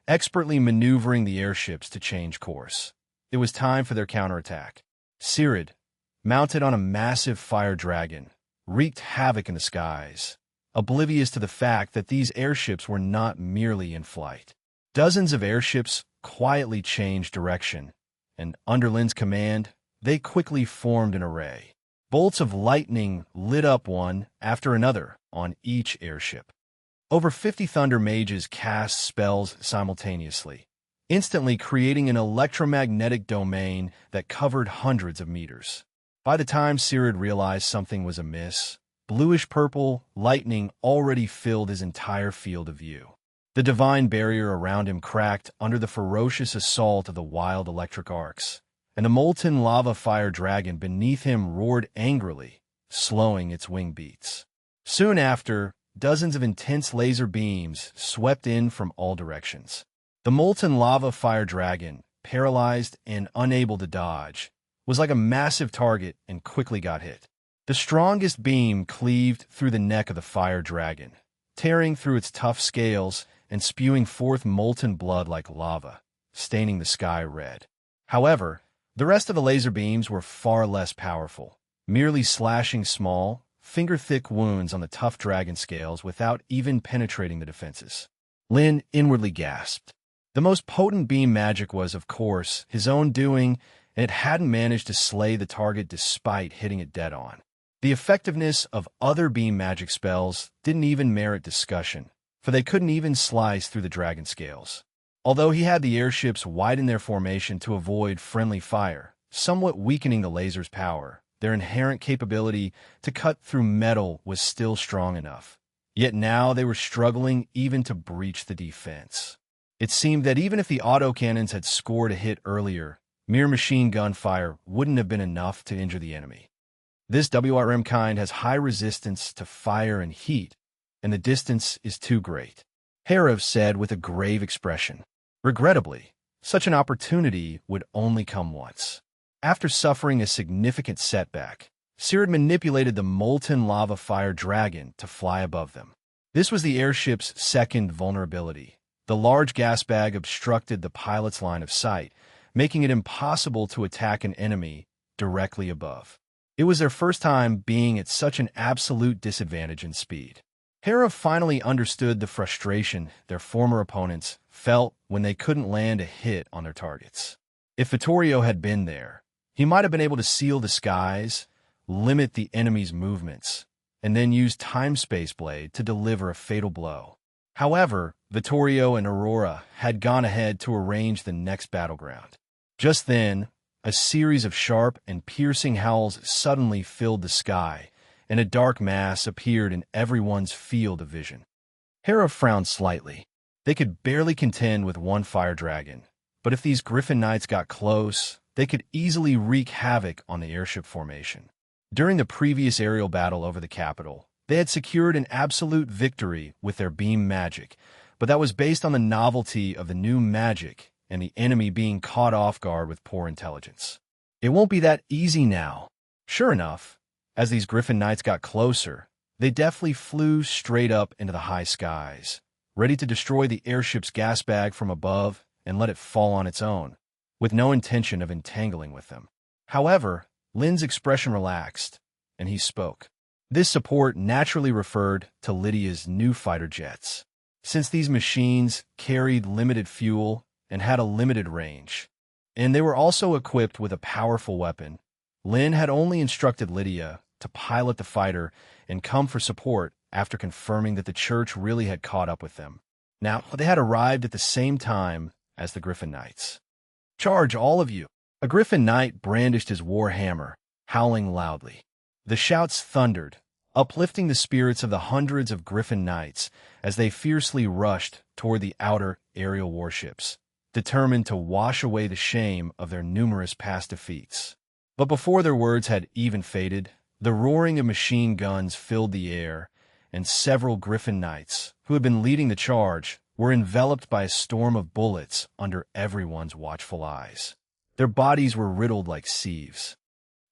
expertly maneuvering the airships to change course. It was time for their counterattack. Sirid, mounted on a massive fire dragon, wreaked havoc in the skies, oblivious to the fact that these airships were not merely in flight. Dozens of airships quietly changed direction, and under Lin's command, they quickly formed an array. Bolts of lightning lit up one after another on each airship. Over 50 Thunder Mages cast spells simultaneously, instantly creating an electromagnetic domain that covered hundreds of meters. By the time Sirid realized something was amiss, bluish-purple lightning already filled his entire field of view. The divine barrier around him cracked under the ferocious assault of the wild electric arcs, and the molten lava fire dragon beneath him roared angrily, slowing its wing beats. Soon after, dozens of intense laser beams swept in from all directions. The molten lava fire dragon, paralyzed and unable to dodge, was like a massive target and quickly got hit. The strongest beam cleaved through the neck of the fire dragon, tearing through its tough scales and spewing forth molten blood like lava, staining the sky red. However, the rest of the laser beams were far less powerful, merely slashing small, finger-thick wounds on the tough dragon scales without even penetrating the defenses. Lin inwardly gasped. The most potent beam magic was, of course, his own doing, and it hadn't managed to slay the target despite hitting it dead on. The effectiveness of other beam magic spells didn't even merit discussion, for they couldn't even slice through the dragon scales. Although he had the airships widen their formation to avoid friendly fire, somewhat weakening the laser's power, their inherent capability to cut through metal was still strong enough. Yet now they were struggling even to breach the defense. It seemed that even if the autocannons had scored a hit earlier, mere machine gun fire wouldn't have been enough to injure the enemy. This WRM kind has high resistance to fire and heat, and the distance is too great, Herav said with a grave expression. Regrettably, such an opportunity would only come once. After suffering a significant setback, Sirid manipulated the molten lava fire dragon to fly above them. This was the airship's second vulnerability. The large gas bag obstructed the pilot's line of sight, making it impossible to attack an enemy directly above. It was their first time being at such an absolute disadvantage in speed. Hera finally understood the frustration their former opponents felt when they couldn't land a hit on their targets. If Vittorio had been there, he might have been able to seal the skies, limit the enemy's movements, and then use Time-Space Blade to deliver a fatal blow. However, Vittorio and Aurora had gone ahead to arrange the next battleground. Just then, a series of sharp and piercing howls suddenly filled the sky, and a dark mass appeared in everyone's field of vision. Hera frowned slightly. They could barely contend with one fire dragon, but if these Griffin Knights got close, they could easily wreak havoc on the airship formation. During the previous aerial battle over the capital, they had secured an absolute victory with their beam magic, but that was based on the novelty of the new magic and the enemy being caught off guard with poor intelligence. It won't be that easy now. Sure enough, as these Griffin Knights got closer, they deftly flew straight up into the high skies, ready to destroy the airship's gas bag from above and let it fall on its own, with no intention of entangling with them. However, Lin's expression relaxed, and he spoke. This support naturally referred to Lydia's new fighter jets. Since these machines carried limited fuel and had a limited range, and they were also equipped with a powerful weapon, Lin had only instructed Lydia to pilot the fighter and come for support after confirming that the church really had caught up with them. Now, they had arrived at the same time as the Griffin Knights. "Charge, all of you!" A Griffin Knight brandished his war hammer, howling loudly. The shouts thundered, uplifting the spirits of the hundreds of Griffin Knights as they fiercely rushed toward the outer aerial warships, determined to wash away the shame of their numerous past defeats. But before their words had even faded, the roaring of machine guns filled the air, and several Griffin Knights, who had been leading the charge, were enveloped by a storm of bullets under everyone's watchful eyes. Their bodies were riddled like sieves.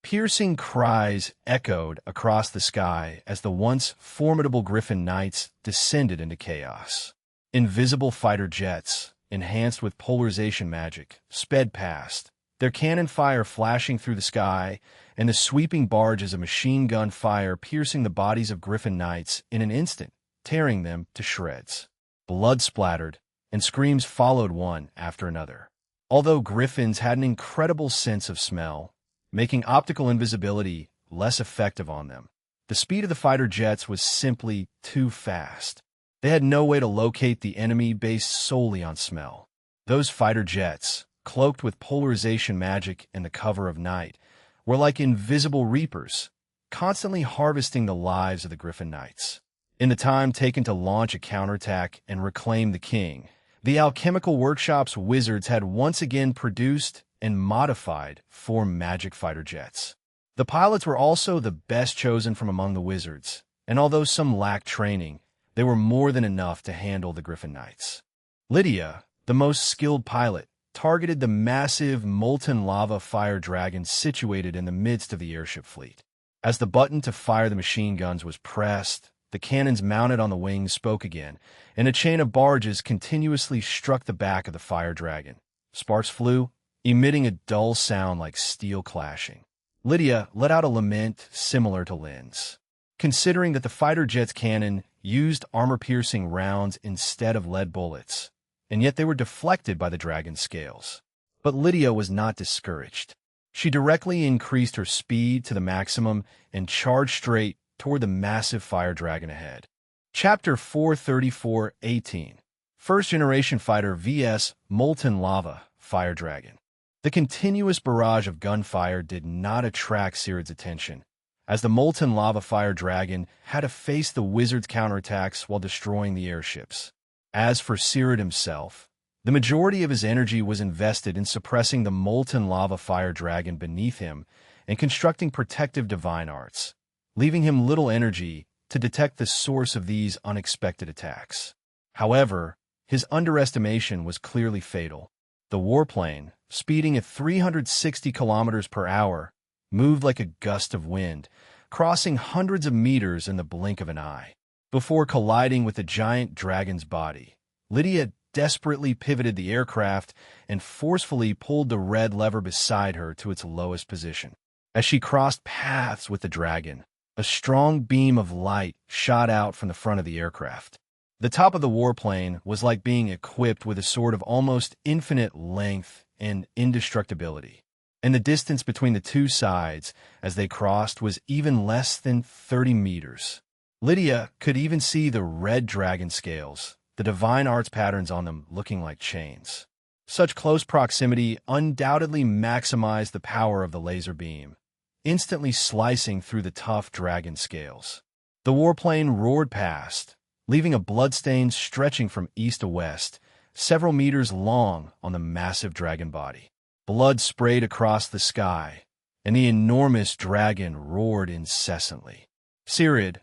Piercing cries echoed across the sky as the once formidable Griffin Knights descended into chaos. Invisible fighter jets, enhanced with polarization magic, sped past, their cannon fire flashing through the sky, and the sweeping barges of machine gun fire piercing the bodies of Griffin Knights in an instant, tearing them to shreds. Blood splattered, and screams followed one after another. Although Griffins had an incredible sense of smell, making optical invisibility less effective on them, the speed of the fighter jets was simply too fast. They had no way to locate the enemy based solely on smell. Those fighter jets, cloaked with polarization magic and the cover of night, were like invisible reapers, constantly harvesting the lives of the Griffin Knights. In the time taken to launch a counterattack and reclaim the king, the alchemical workshop's wizards had once again produced and modified 4 magic fighter jets. The pilots were also the best chosen from among the wizards, and although some lacked training, they were more than enough to handle the Griffin Knights. Lydia, the most skilled pilot, targeted the massive molten lava fire dragon situated in the midst of the airship fleet. As the button to fire the machine guns was pressed, the cannons mounted on the wings spoke again, and a chain of barges continuously struck the back of the fire dragon. Sparks flew, emitting a dull sound like steel clashing. Lydia let out a lament similar to Lynn's. Considering that the fighter jet's cannon used armor-piercing rounds instead of lead bullets, and yet they were deflected by the dragon's scales. But Lydia was not discouraged. She directly increased her speed to the maximum and charged straight toward the massive fire dragon ahead. Chapter 434-18 First Generation Fighter vs. Molten Lava Fire Dragon. The continuous barrage of gunfire did not attract Sirid's attention, as the molten lava fire dragon had to face the wizard's counterattacks while destroying the airships. As for Sirid himself, the majority of his energy was invested in suppressing the molten lava fire dragon beneath him and constructing protective divine arts, leaving him little energy to detect the source of these unexpected attacks. However, his underestimation was clearly fatal. The warplane, speeding at 360 kilometers per hour, moved like a gust of wind, crossing hundreds of meters in the blink of an eye. Before colliding with the giant dragon's body, Lydia desperately pivoted the aircraft and forcefully pulled the red lever beside her to its lowest position. As she crossed paths with the dragon, a strong beam of light shot out from the front of the aircraft. The top of the warplane was like being equipped with a sword of almost infinite length and indestructibility, and the distance between the two sides as they crossed was even less than 30 meters. Lydia could even see the red dragon scales, the divine arts patterns on them looking like chains. Such close proximity undoubtedly maximized the power of the laser beam, instantly slicing through the tough dragon scales. The warplane roared past, leaving a bloodstain stretching from east to west, several meters long on the massive dragon body. Blood sprayed across the sky, and the enormous dragon roared incessantly. Sirid,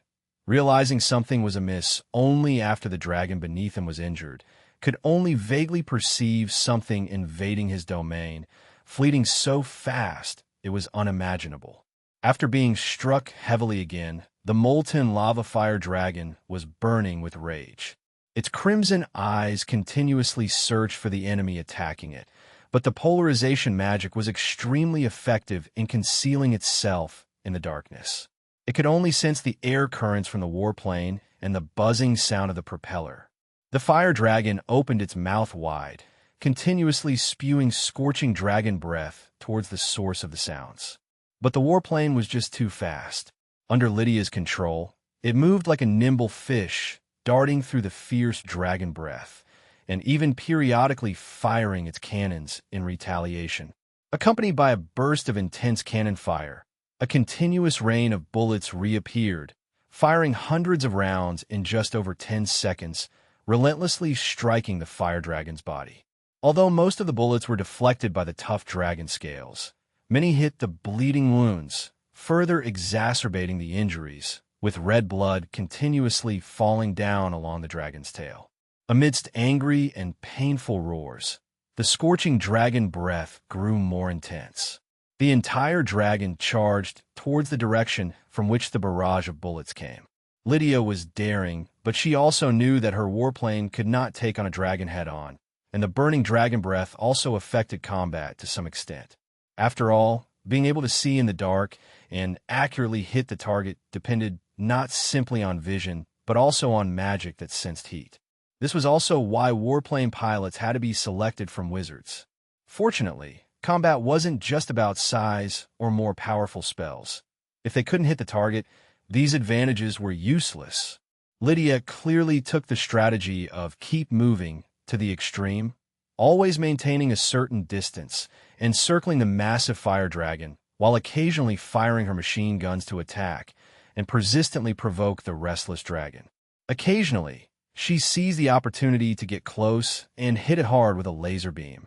realizing something was amiss only after the dragon beneath him was injured, could only vaguely perceive something invading his domain, fleeting so fast it was unimaginable. After being struck heavily again, the molten lava fire dragon was burning with rage. Its crimson eyes continuously searched for the enemy attacking it, but the polarization magic was extremely effective in concealing itself in the darkness. It could only sense the air currents from the warplane and the buzzing sound of the propeller. The fire dragon opened its mouth wide, continuously spewing scorching dragon breath towards the source of the sounds. But the warplane was just too fast. Under Lydia's control, it moved like a nimble fish, darting through the fierce dragon breath, and even periodically firing its cannons in retaliation. Accompanied by a burst of intense cannon fire, a continuous rain of bullets reappeared, firing hundreds of rounds in just over 10 seconds, relentlessly striking the fire dragon's body. Although most of the bullets were deflected by the tough dragon scales, many hit the bleeding wounds, further exacerbating the injuries, with red blood continuously falling down along the dragon's tail. Amidst angry and painful roars, the scorching dragon breath grew more intense. The entire dragon charged towards the direction from which the barrage of bullets came. Lydia was daring, but she also knew that her warplane could not take on a dragon head-on, and the burning dragon breath also affected combat to some extent. After all, being able to see in the dark and accurately hit the target depended not simply on vision, but also on magic that sensed heat. This was also why warplane pilots had to be selected from wizards. Fortunately, combat wasn't just about size or more powerful spells. If they couldn't hit the target, these advantages were useless. Lydia clearly took the strategy of keep moving to the extreme, always maintaining a certain distance, encircling the massive fire dragon, while occasionally firing her machine guns to attack and persistently provoke the restless dragon. Occasionally, she seized the opportunity to get close and hit it hard with a laser beam.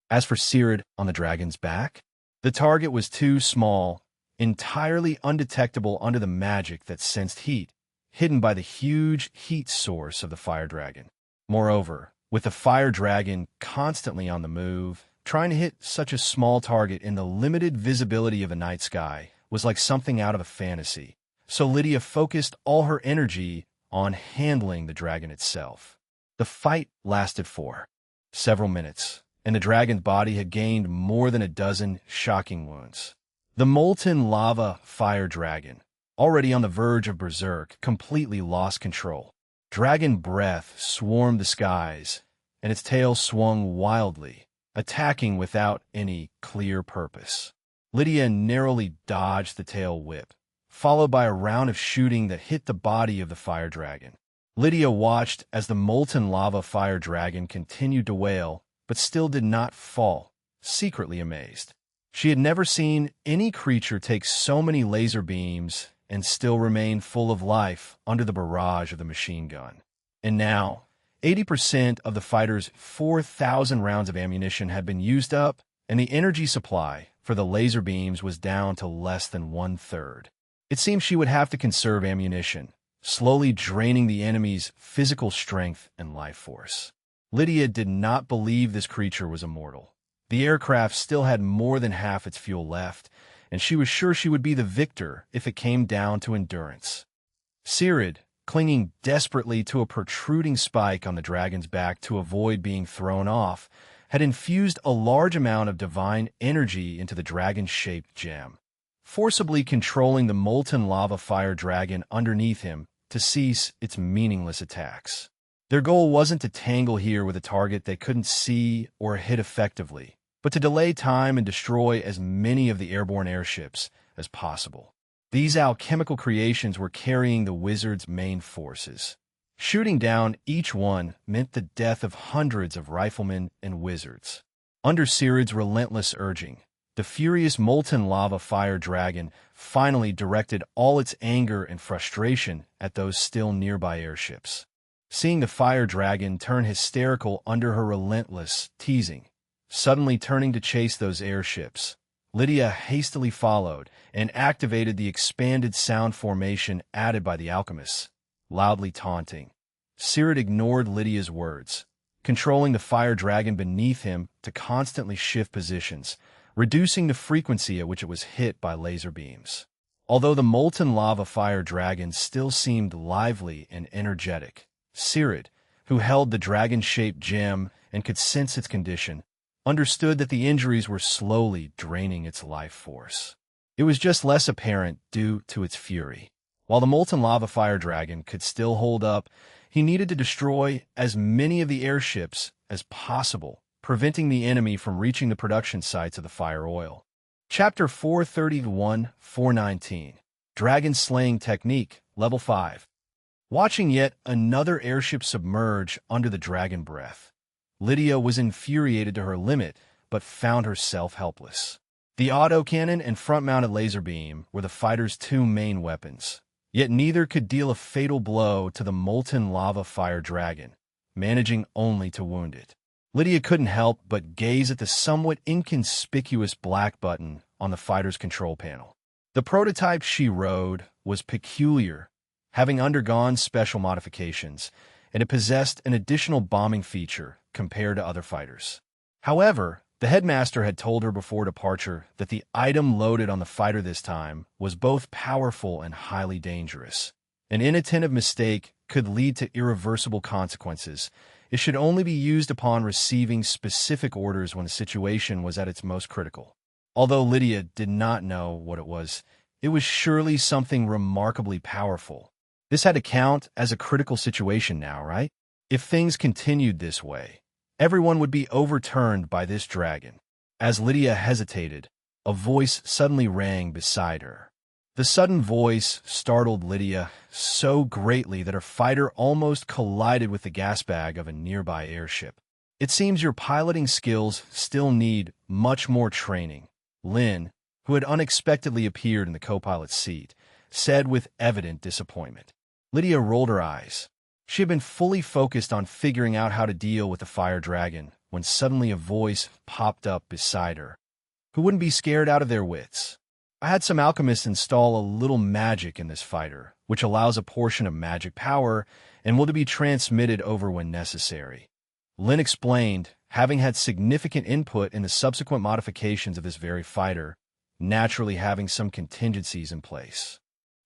As for Sirid on the dragon's back, the target was too small, entirely undetectable under the magic that sensed heat, hidden by the huge heat source of the fire dragon. Moreover, with the fire dragon constantly on the move, trying to hit such a small target in the limited visibility of a night sky was like something out of a fantasy. So Lydia focused all her energy on handling the dragon itself. The fight lasted for several minutes, and the dragon's body had gained more than a dozen shocking wounds. The molten lava fire dragon, already on the verge of berserk, completely lost control. Dragon breath swarmed the skies, and its tail swung wildly, attacking without any clear purpose. Lydia narrowly dodged the tail whip, followed by a round of shooting that hit the body of the fire dragon. Lydia watched as the molten lava fire dragon continued to wail, but still did not fall, secretly amazed. She had never seen any creature take so many laser beams and still remain full of life under the barrage of the machine gun. And now, 80% of the fighter's 4,000 rounds of ammunition had been used up, and the energy supply for the laser beams was down to less than 1/3. It seemed she would have to conserve ammunition, slowly draining the enemy's physical strength and life force. Lydia did not believe this creature was immortal. The aircraft still had more than half its fuel left, and she was sure she would be the victor if it came down to endurance. Sirid, clinging desperately to a protruding spike on the dragon's back to avoid being thrown off, had infused a large amount of divine energy into the dragon-shaped gem, forcibly controlling the molten lava fire dragon underneath him to cease its meaningless attacks. Their goal wasn't to tangle here with a target they couldn't see or hit effectively, but to delay time and destroy as many of the airborne airships as possible. These alchemical creations were carrying the wizard's main forces. Shooting down each one meant the death of hundreds of riflemen and wizards. Under Sirid's relentless urging, the furious molten lava fire dragon finally directed all its anger and frustration at those still nearby airships. Seeing the fire dragon turn hysterical under her relentless teasing, suddenly turning to chase those airships, Lydia hastily followed and activated the expanded sound formation added by the alchemists, loudly taunting. Sirid ignored Lydia's words, controlling the fire dragon beneath him to constantly shift positions, reducing the frequency at which it was hit by laser beams. Although the molten lava fire dragon still seemed lively and energetic, Sirid, who held the dragon-shaped gem and could sense its condition, understood that the injuries were slowly draining its life force. It was just less apparent due to its fury. While the molten lava fire dragon could still hold up, he needed to destroy as many of the airships as possible, preventing the enemy from reaching the production sites of the fire oil. Chapter 431-419 Dragon Slaying Technique, Level 5. Watching yet another airship submerge under the dragon breath, Lydia was infuriated to her limit, but found herself helpless. The autocannon and front-mounted laser beam were the fighter's two main weapons, yet neither could deal a fatal blow to the molten lava fire dragon, managing only to wound it. Lydia couldn't help but gaze at the somewhat inconspicuous black button on the fighter's control panel. The prototype she rode was peculiar, having undergone special modifications, and it possessed an additional bombing feature compared to other fighters. However, the headmaster had told her before departure that the item loaded on the fighter this time was both powerful and highly dangerous. An inattentive mistake could lead to irreversible consequences. It should only be used upon receiving specific orders when the situation was at its most critical. Although Lydia did not know what it was surely something remarkably powerful. This had to count as a critical situation now, right? If things continued this way, everyone would be overturned by this dragon. As Lydia hesitated, a voice suddenly rang beside her. The sudden voice startled Lydia so greatly that her fighter almost collided with the gas bag of a nearby airship. It seems your piloting skills still need much more training, Lynn, who had unexpectedly appeared in the co-pilot's seat, said with evident disappointment. Lydia rolled her eyes. She had been fully focused on figuring out how to deal with the fire dragon when suddenly a voice popped up beside her. Who wouldn't be scared out of their wits? I had some alchemists install a little magic in this fighter, which allows a portion of magic power and will be transmitted over when necessary. Lynn explained, having had significant input in the subsequent modifications of this very fighter, naturally having some contingencies in place.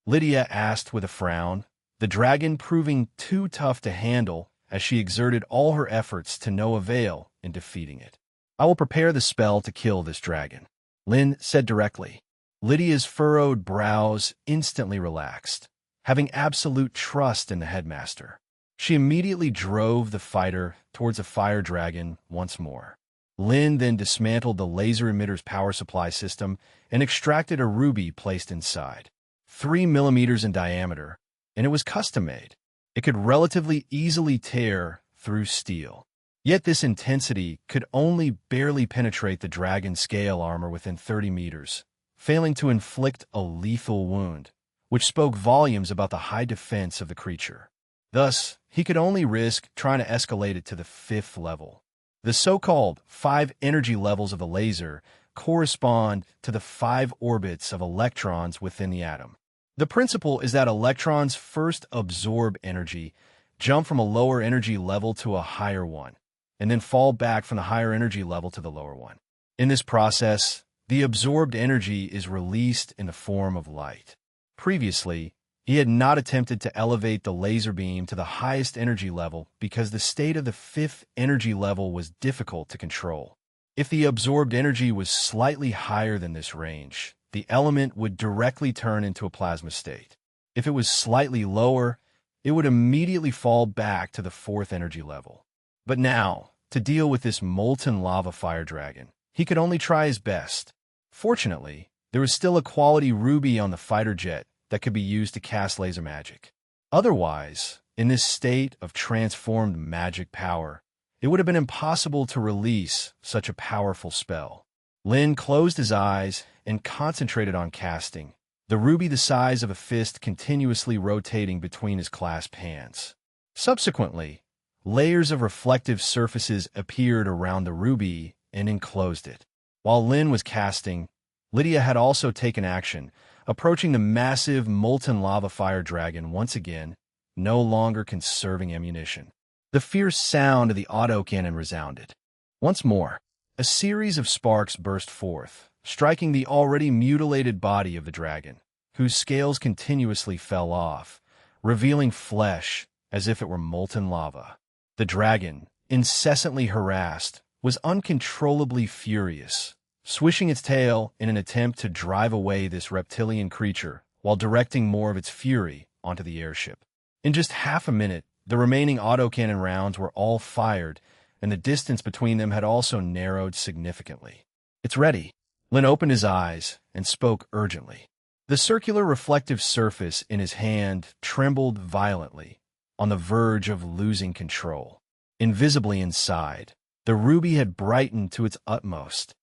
Lydia asked with a frown, the dragon proving too tough to handle as she exerted all her efforts to no avail in defeating it. I will prepare the spell to kill this dragon, Lynn said directly. Lydia's furrowed brows instantly relaxed, having absolute trust in the headmaster. She immediately drove the fighter towards the fire dragon once more. Lynn then dismantled the laser emitter's power supply system and extracted a ruby placed inside. 3 millimeters in diameter, and it was custom-made. It could relatively easily tear through steel. Yet this intensity could only barely penetrate the dragon's scale armor within 30 meters, failing to inflict a lethal wound, which spoke volumes about the high defense of the creature. Thus, he could only risk trying to escalate it to the 5th level. The so-called 5 energy levels of the laser correspond to the 5 orbits of electrons within the atom. The principle is that electrons first absorb energy, jump from a lower energy level to a higher one, and then fall back from the higher energy level to the lower one. In this process, the absorbed energy is released in the form of light. Previously, he had not attempted to elevate the laser beam to the highest energy level because the state of the 5th energy level was difficult to control. If the absorbed energy was slightly higher than this range, the element would directly turn into a plasma state. If it was slightly lower, it would immediately fall back to the 4th energy level. But now, to deal with this molten lava fire dragon, he could only try his best. Fortunately, there was still a quality ruby on the fighter jet that could be used to cast laser magic. Otherwise, in this state of transformed magic power, it would have been impossible to release such a powerful spell. Lynn closed his eyes and concentrated on casting, the ruby the size of a fist continuously rotating between his clasped hands. Subsequently, layers of reflective surfaces appeared around the ruby and enclosed it. While Lynn was casting, Lydia had also taken action, approaching the massive molten lava fire dragon once again, no longer conserving ammunition. The fierce sound of the autocannon resounded. Once more, a series of sparks burst forth, striking the already mutilated body of the dragon, whose scales continuously fell off, revealing flesh as if it were molten lava. The dragon, incessantly harassed, was uncontrollably furious, swishing its tail in an attempt to drive away this reptilian creature while directing more of its fury onto the airship. In just half a minute, the remaining autocannon rounds were all fired, and the distance between them had also narrowed significantly. "It's ready." Lynn opened his eyes and spoke urgently. The circular reflective surface in his hand trembled violently, on the verge of losing control. Invisibly inside, the ruby had brightened to its utmost.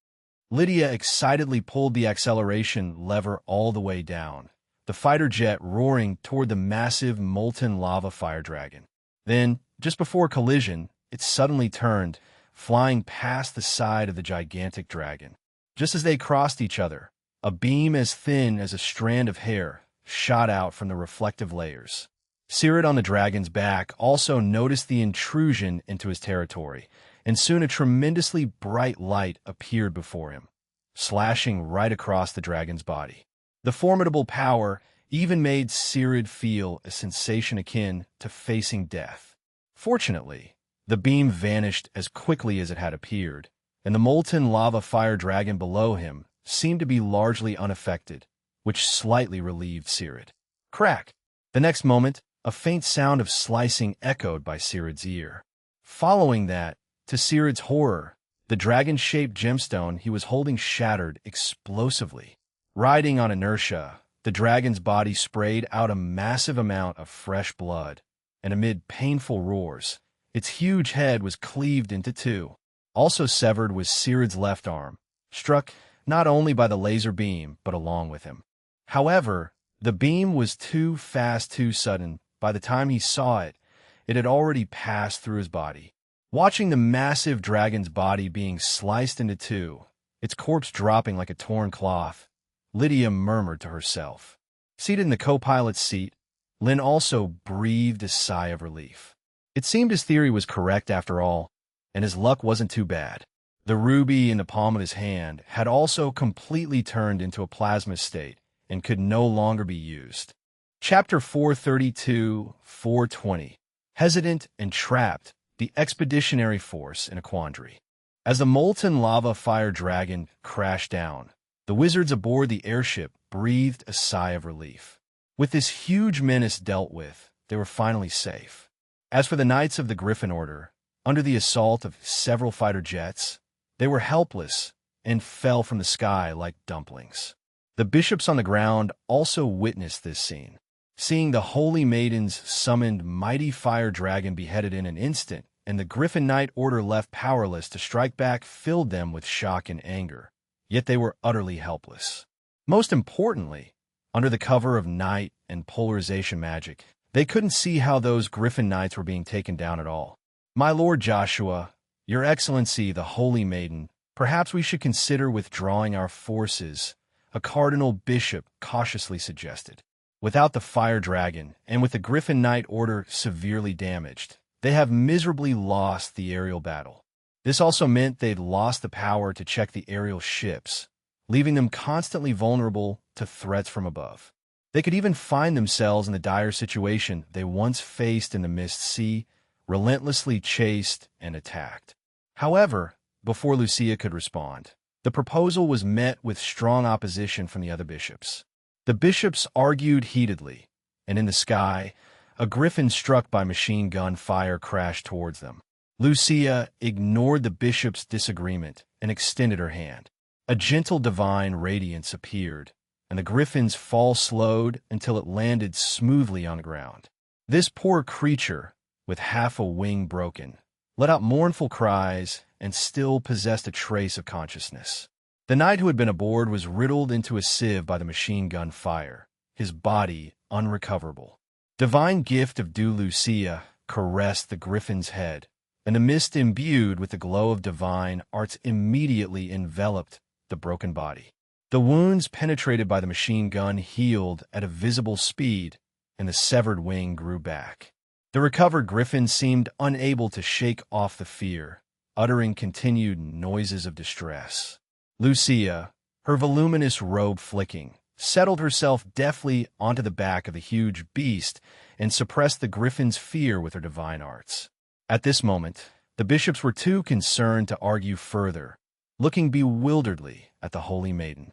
Lydia excitedly pulled the acceleration lever all the way down, the fighter jet roaring toward the massive molten lava fire dragon. Then, just before collision, it suddenly turned, flying past the side of the gigantic dragon. Just as they crossed each other, a beam as thin as a strand of hair shot out from the reflective layers. Sirid on the dragon's back also noticed the intrusion into his territory, and soon a tremendously bright light appeared before him, slashing right across the dragon's body. The formidable power even made Sirid feel a sensation akin to facing death. Fortunately, the beam vanished as quickly as it had appeared, and the molten lava fire dragon below him seemed to be largely unaffected, which slightly relieved Sirid. Crack! The next moment, a faint sound of slicing echoed by Sirid's ear. Following that, to Sirid's horror, the dragon-shaped gemstone he was holding shattered explosively. Riding on inertia, the dragon's body sprayed out a massive amount of fresh blood, and amid painful roars, Its huge head was cleaved into two. Also severed was Sirid's left arm, struck not only by the laser beam, but along with him. However, the beam was too fast, too sudden. By the time he saw it, it had already passed through his body. Watching the massive dragon's body being sliced into two, its corpse dropping like a torn cloth, Lydia murmured to herself. Seated in the co-pilot's seat, Lynn also breathed a sigh of relief. It seemed his theory was correct after all, and his luck wasn't too bad. The ruby in the palm of his hand had also completely turned into a plasma state and could no longer be used. Chapter 432, 420. Hesitant and trapped, the expeditionary force in a quandary. As the molten lava fire dragon crashed down, the wizards aboard the airship breathed a sigh of relief. With this huge menace dealt with, they were finally safe. As for the Knights of the Griffin Order, under the assault of several fighter jets, they were helpless and fell from the sky like dumplings. The bishops on the ground also witnessed this scene. Seeing the Holy Maiden's summoned mighty fire dragon beheaded in an instant, and the Griffin Knight Order left powerless to strike back, filled them with shock and anger. Yet they were utterly helpless. Most importantly, under the cover of night and polarization magic, they couldn't see how those Griffin Knights were being taken down at all. "My Lord Joshua, Your Excellency, the Holy Maiden, perhaps we should consider withdrawing our forces," a cardinal bishop cautiously suggested. Without the fire dragon, and with the Griffin Knight Order severely damaged, they have miserably lost the aerial battle. This also meant they'd lost the power to check the aerial ships, leaving them constantly vulnerable to threats from above. They could even find themselves in the dire situation they once faced in the Mist Sea, relentlessly chased and attacked. However, before Lucia could respond, the proposal was met with strong opposition from the other bishops. The bishops argued heatedly, and in the sky, a griffin struck by machine gun fire crashed towards them. Lucia ignored the bishop's disagreement and extended her hand. A gentle divine radiance appeared, and the griffin's fall slowed until it landed smoothly on the ground. This poor creature, with half a wing broken, let out mournful cries and still possessed a trace of consciousness. The knight who had been aboard was riddled into a sieve by the machine gun fire, his body unrecoverable. Divine gift of Dew Lucia caressed the griffin's head, and the mist imbued with the glow of divine arts immediately enveloped the broken body. The wounds penetrated by the machine gun healed at a visible speed, and the severed wing grew back. The recovered griffin seemed unable to shake off the fear, uttering continued noises of distress. Lucia, her voluminous robe flicking, settled herself deftly onto the back of the huge beast and suppressed the griffin's fear with her divine arts. At this moment, the bishops were too concerned to argue further, looking bewilderedly at the Holy Maiden.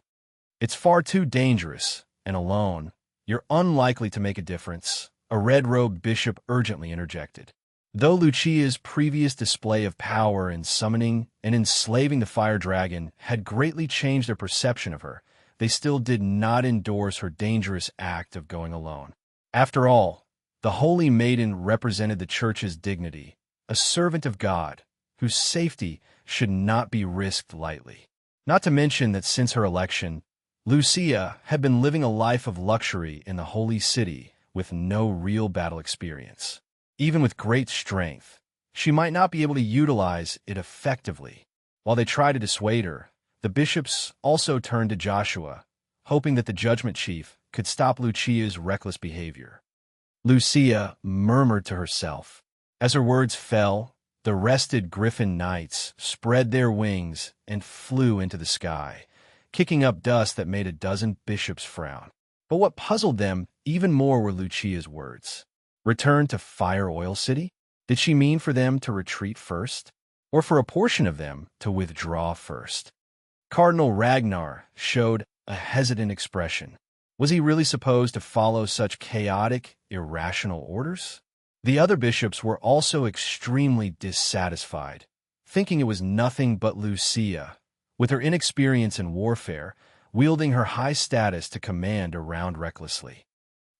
"It's far too dangerous, and alone, you're unlikely to make a difference," a red-robed bishop urgently interjected. Though Lucia's previous display of power in summoning and enslaving the fire dragon had greatly changed their perception of her, they still did not endorse her dangerous act of going alone. After all, the Holy Maiden represented the Church's dignity, a servant of God, whose safety should not be risked lightly. Not to mention that since her election, Lucia had been living a life of luxury in the Holy City with no real battle experience. Even with great strength, she might not be able to utilize it effectively. While they tried to dissuade her, the bishops also turned to Joshua, hoping that the judgment chief could stop Lucia's reckless behavior. Lucia murmured to herself. As her words fell, the rested Griffin Knights spread their wings and flew into the sky, kicking up dust that made a dozen bishops frown. But what puzzled them even more were Lucia's words. Return to Fire Oil City? Did she mean for them to retreat first, or for a portion of them to withdraw first? Cardinal Ragnar showed a hesitant expression. Was he really supposed to follow such chaotic, irrational orders? The other bishops were also extremely dissatisfied, thinking it was nothing but Lucia, with her inexperience in warfare, wielding her high status to command around recklessly.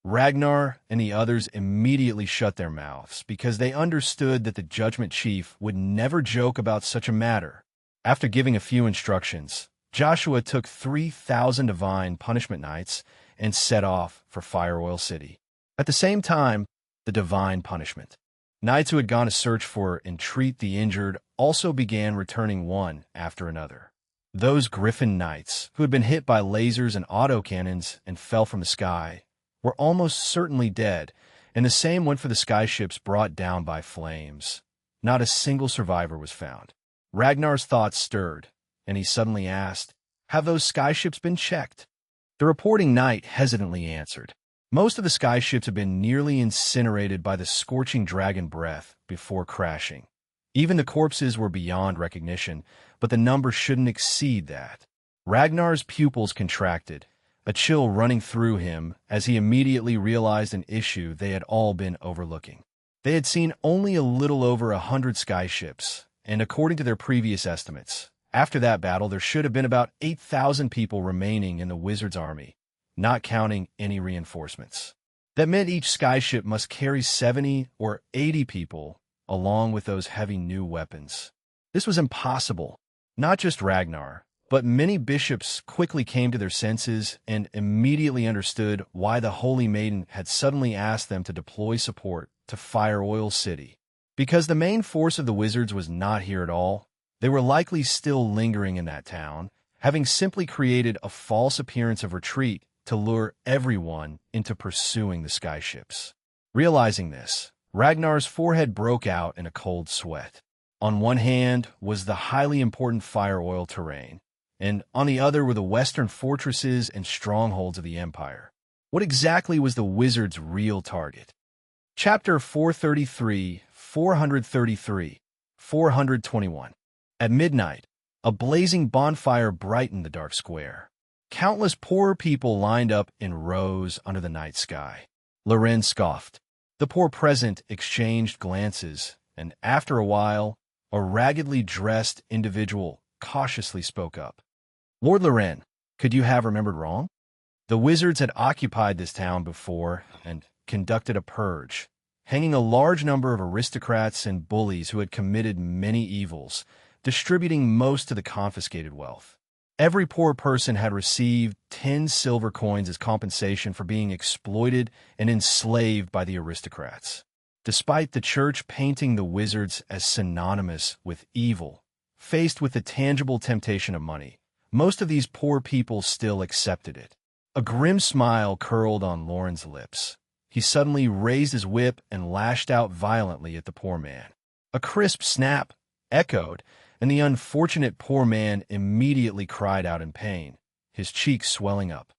Ragnar and the others immediately shut their mouths because they understood that the Judgment Chief would never joke about such a matter. After giving a few instructions, Joshua took 3,000 divine punishment knights and set off for Fire Oil City. At the same time, the divine punishment knights who had gone to search for and treat the injured also began returning one after another. Those Griffin knights, who had been hit by lasers and autocannons and fell from the sky, were almost certainly dead, and the same went for the skyships brought down by flames. Not a single survivor was found. Ragnar's thoughts stirred, and he suddenly asked, "Have those skyships been checked?" The reporting knight hesitantly answered, "Most of the skyships have been nearly incinerated by the scorching dragon breath before crashing. Even the corpses were beyond recognition, but the number shouldn't exceed that." Ragnar's pupils contracted, a chill running through him as he immediately realized an issue they had all been overlooking. They had seen only a little over 100 skyships, and according to their previous estimates, after that battle there should have been about 8,000 people remaining in the wizard's army, not counting any reinforcements. That meant each skyship must carry 70 or 80 people, along with those heavy new weapons. This was impossible. Not just Ragnar, but many bishops quickly came to their senses and immediately understood why the Holy Maiden had suddenly asked them to deploy support to Fire Oil City. Because the main force of the wizards was not here at all, they were likely still lingering in that town, having simply created a false appearance of retreat to lure everyone into pursuing the skyships. Realizing this, Ragnar's forehead broke out in a cold sweat. On one hand was the highly important fire oil terrain, and on the other were the western fortresses and strongholds of the Empire. What exactly was the wizard's real target? Chapter 433, 433, 421. At midnight, a blazing bonfire brightened the dark square. Countless poor people lined up in rows under the night sky. Loren scoffed. The poor present exchanged glances, and after a while, a raggedly dressed individual cautiously spoke up. "Lord Loren, could you have remembered wrong? The wizards had occupied this town before and conducted a purge, hanging a large number of aristocrats and bullies who had committed many evils, distributing most of the confiscated wealth. Every poor person had received 10 silver coins as compensation for being exploited and enslaved by the aristocrats. Despite the church painting the wizards as synonymous with evil, faced with the tangible temptation of money, most of these poor people still accepted it." A grim smile curled on Loren's lips. He suddenly raised his whip and lashed out violently at the poor man. A crisp snap echoed, and the unfortunate poor man immediately cried out in pain, his cheeks swelling up.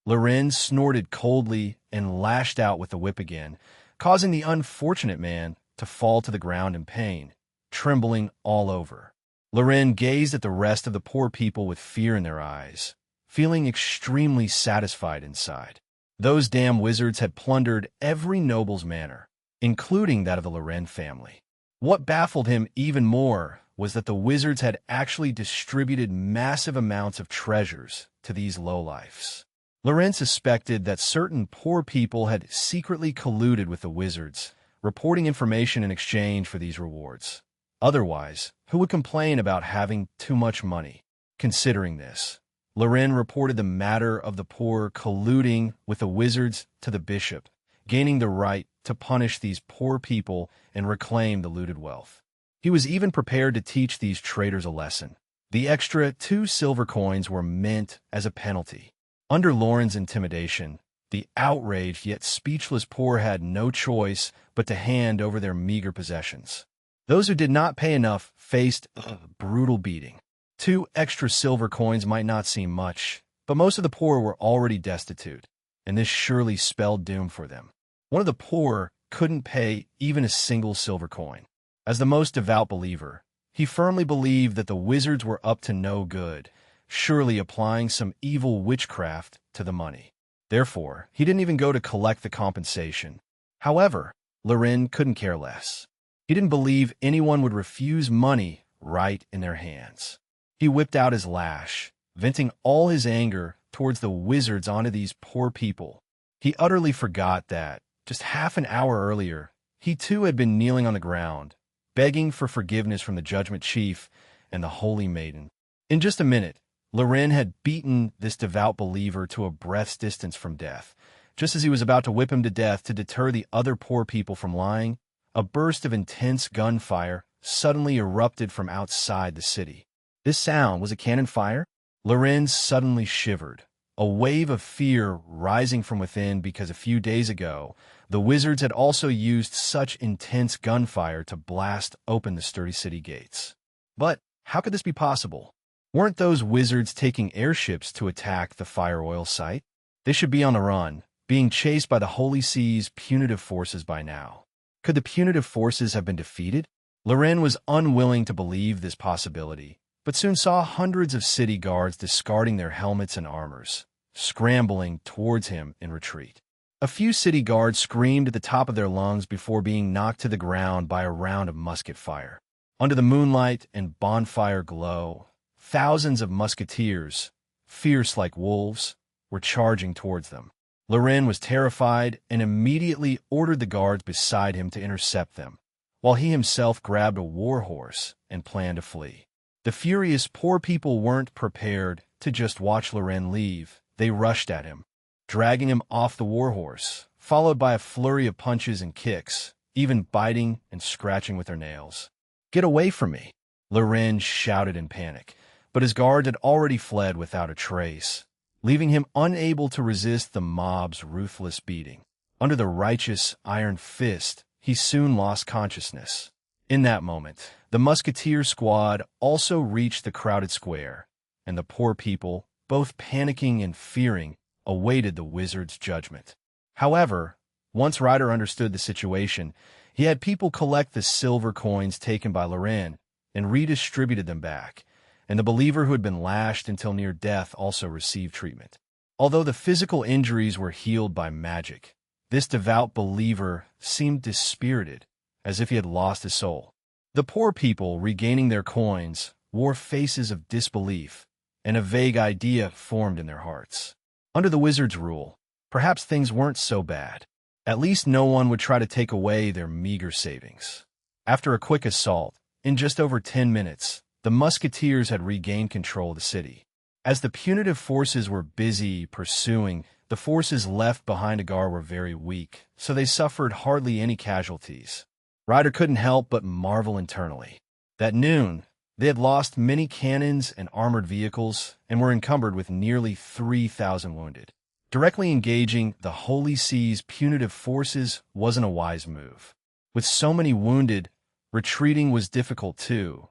Loren snorted coldly and lashed out with the whip again, causing the unfortunate man to fall to the ground in pain, trembling all over. Loren gazed at the rest of the poor people with fear in their eyes, feeling extremely satisfied inside. Those damn wizards had plundered every noble's manor, including that of the Loren family. What baffled him even more was that the wizards had actually distributed massive amounts of treasures to these lowlifes. Loren suspected that certain poor people had secretly colluded with the wizards, reporting information in exchange for these rewards. Otherwise, who would complain about having too much money? Considering this, Loren reported the matter of the poor colluding with the wizards to the bishop, gaining the right to punish these poor people and reclaim the looted wealth. He was even prepared to teach these traitors a lesson. The extra 2 silver coins were meant as a penalty. Under Loren's intimidation, the outraged yet speechless poor had no choice but to hand over their meager possessions. Those who did not pay enough faced a brutal beating. 2 extra silver coins might not seem much, but most of the poor were already destitute, and this surely spelled doom for them. One of the poor couldn't pay even a single silver coin. As the most devout believer, he firmly believed that the wizards were up to no good, surely applying some evil witchcraft to the money. Therefore, he didn't even go to collect the compensation. However, Loren couldn't care less. He didn't believe anyone would refuse money right in their hands. He whipped out his lash, venting all his anger towards the wizards onto these poor people. He utterly forgot that, just half an hour earlier, he too had been kneeling on the ground, begging for forgiveness from the Judgment Chief and the Holy Maiden. In just a minute, Loren had beaten this devout believer to a breath's distance from death. Just as he was about to whip him to death to deter the other poor people from lying, a burst of intense gunfire suddenly erupted from outside the city. This sound was a cannon fire? Loren suddenly shivered, a wave of fear rising from within because a few days ago, the wizards had also used such intense gunfire to blast open the sturdy city gates. But how could this be possible? Weren't those wizards taking airships to attack the fire oil site? They should be on the run, being chased by the Holy Sea's punitive forces by now. Could the punitive forces have been defeated? Loren was unwilling to believe this possibility, but soon saw hundreds of city guards discarding their helmets and armors, scrambling towards him in retreat. A few city guards screamed at the top of their lungs before being knocked to the ground by a round of musket fire. Under the moonlight and bonfire glow, thousands of musketeers, fierce like wolves, were charging towards them. Loren was terrified and immediately ordered the guards beside him to intercept them, while he himself grabbed a war horse and planned to flee. The furious poor people weren't prepared to just watch Loren leave. They rushed at him, dragging him off the war horse, followed by a flurry of punches and kicks, even biting and scratching with their nails. "Get away from me!" Loren shouted in panic, but his guards had already fled without a trace, leaving him unable to resist the mob's ruthless beating. Under the righteous iron fist, he soon lost consciousness. In that moment, the musketeer squad also reached the crowded square, and the poor people, both panicking and fearing, awaited the wizard's judgment. However, once Ryder understood the situation, he had people collect the silver coins taken by Loren and redistributed them back, and the believer who had been lashed until near death also received treatment. Although the physical injuries were healed by magic, this devout believer seemed dispirited, as if he had lost his soul. The poor people, regaining their coins, wore faces of disbelief, and a vague idea formed in their hearts. Under the wizard's rule, perhaps things weren't so bad. At least no one would try to take away their meager savings. After a quick assault, in just over 10 minutes, the musketeers had regained control of the city. As the punitive forces were busy pursuing, the forces left behind Agar were very weak, so they suffered hardly any casualties. Ryder couldn't help but marvel internally. At noon, they had lost many cannons and armored vehicles and were encumbered with nearly 3,000 wounded. Directly engaging the Holy Sea's punitive forces wasn't a wise move. With so many wounded, retreating was difficult too.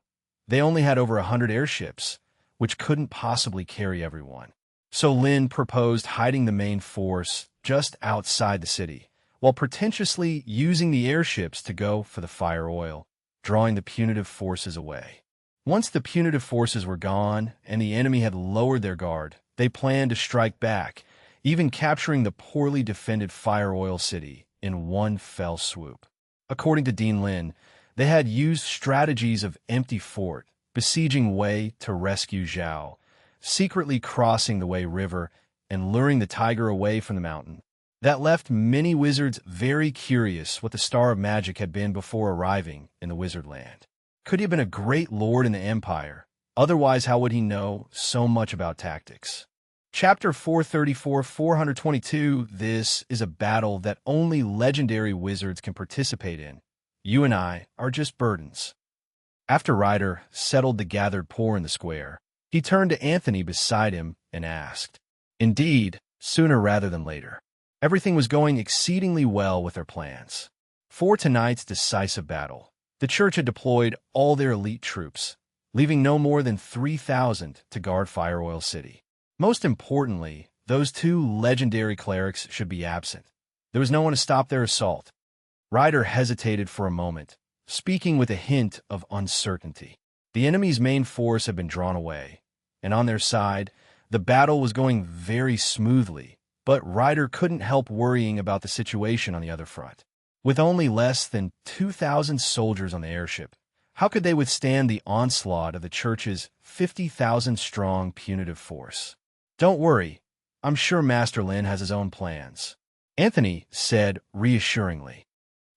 They only had over 100 airships, which couldn't possibly carry everyone. So Lin proposed hiding the main force just outside the city, while pretentiously using the airships to go for the fire oil, drawing the punitive forces away. Once the punitive forces were gone and the enemy had lowered their guard, they planned to strike back, even capturing the poorly defended fire oil city in one fell swoop. According to Dean Lin, they had used strategies of empty fort, besieging Wei to rescue Zhao, secretly crossing the Wei River and luring the tiger away from the mountain. That left many wizards very curious what the Star of Magic had been before arriving in the wizard land. Could he have been a great lord in the Empire? Otherwise, how would he know so much about tactics? Chapter 434-422. This is a battle that only legendary wizards can participate in. You and I are just burdens. After Ryder settled the gathered poor in the square, he turned to Anthony beside him and asked, "Indeed, sooner rather than later." Everything was going exceedingly well with their plans. For tonight's decisive battle, the church had deployed all their elite troops, leaving no more than 3,000 to guard Fire Oil City. Most importantly, those two legendary clerics should be absent. There was no one to stop their assault. Ryder hesitated for a moment, speaking with a hint of uncertainty. The enemy's main force had been drawn away, and on their side, the battle was going very smoothly, but Ryder couldn't help worrying about the situation on the other front. With only less than 2,000 soldiers on the airship, how could they withstand the onslaught of the church's 50,000-strong punitive force? "Don't worry, I'm sure Master Lin has his own plans," Anthony said reassuringly.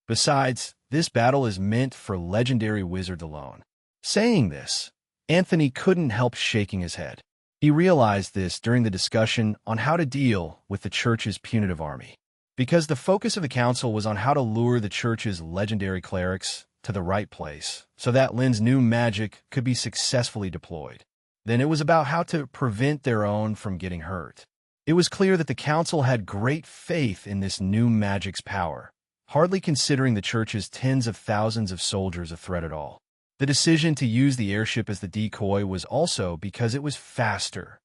Besides, this battle is meant for legendary wizards alone. Saying this, Anthony couldn't help shaking his head. He realized this during the discussion on how to deal with the church's punitive army. Because the focus of the council was on how to lure the church's legendary clerics to the right place so that Lin's new magic could be successfully deployed. Then it was about how to prevent their own from getting hurt. It was clear that the council had great faith in this new magic's power, hardly considering the church's tens of thousands of soldiers a threat at all. The decision to use the airship as the decoy was also because it was faster,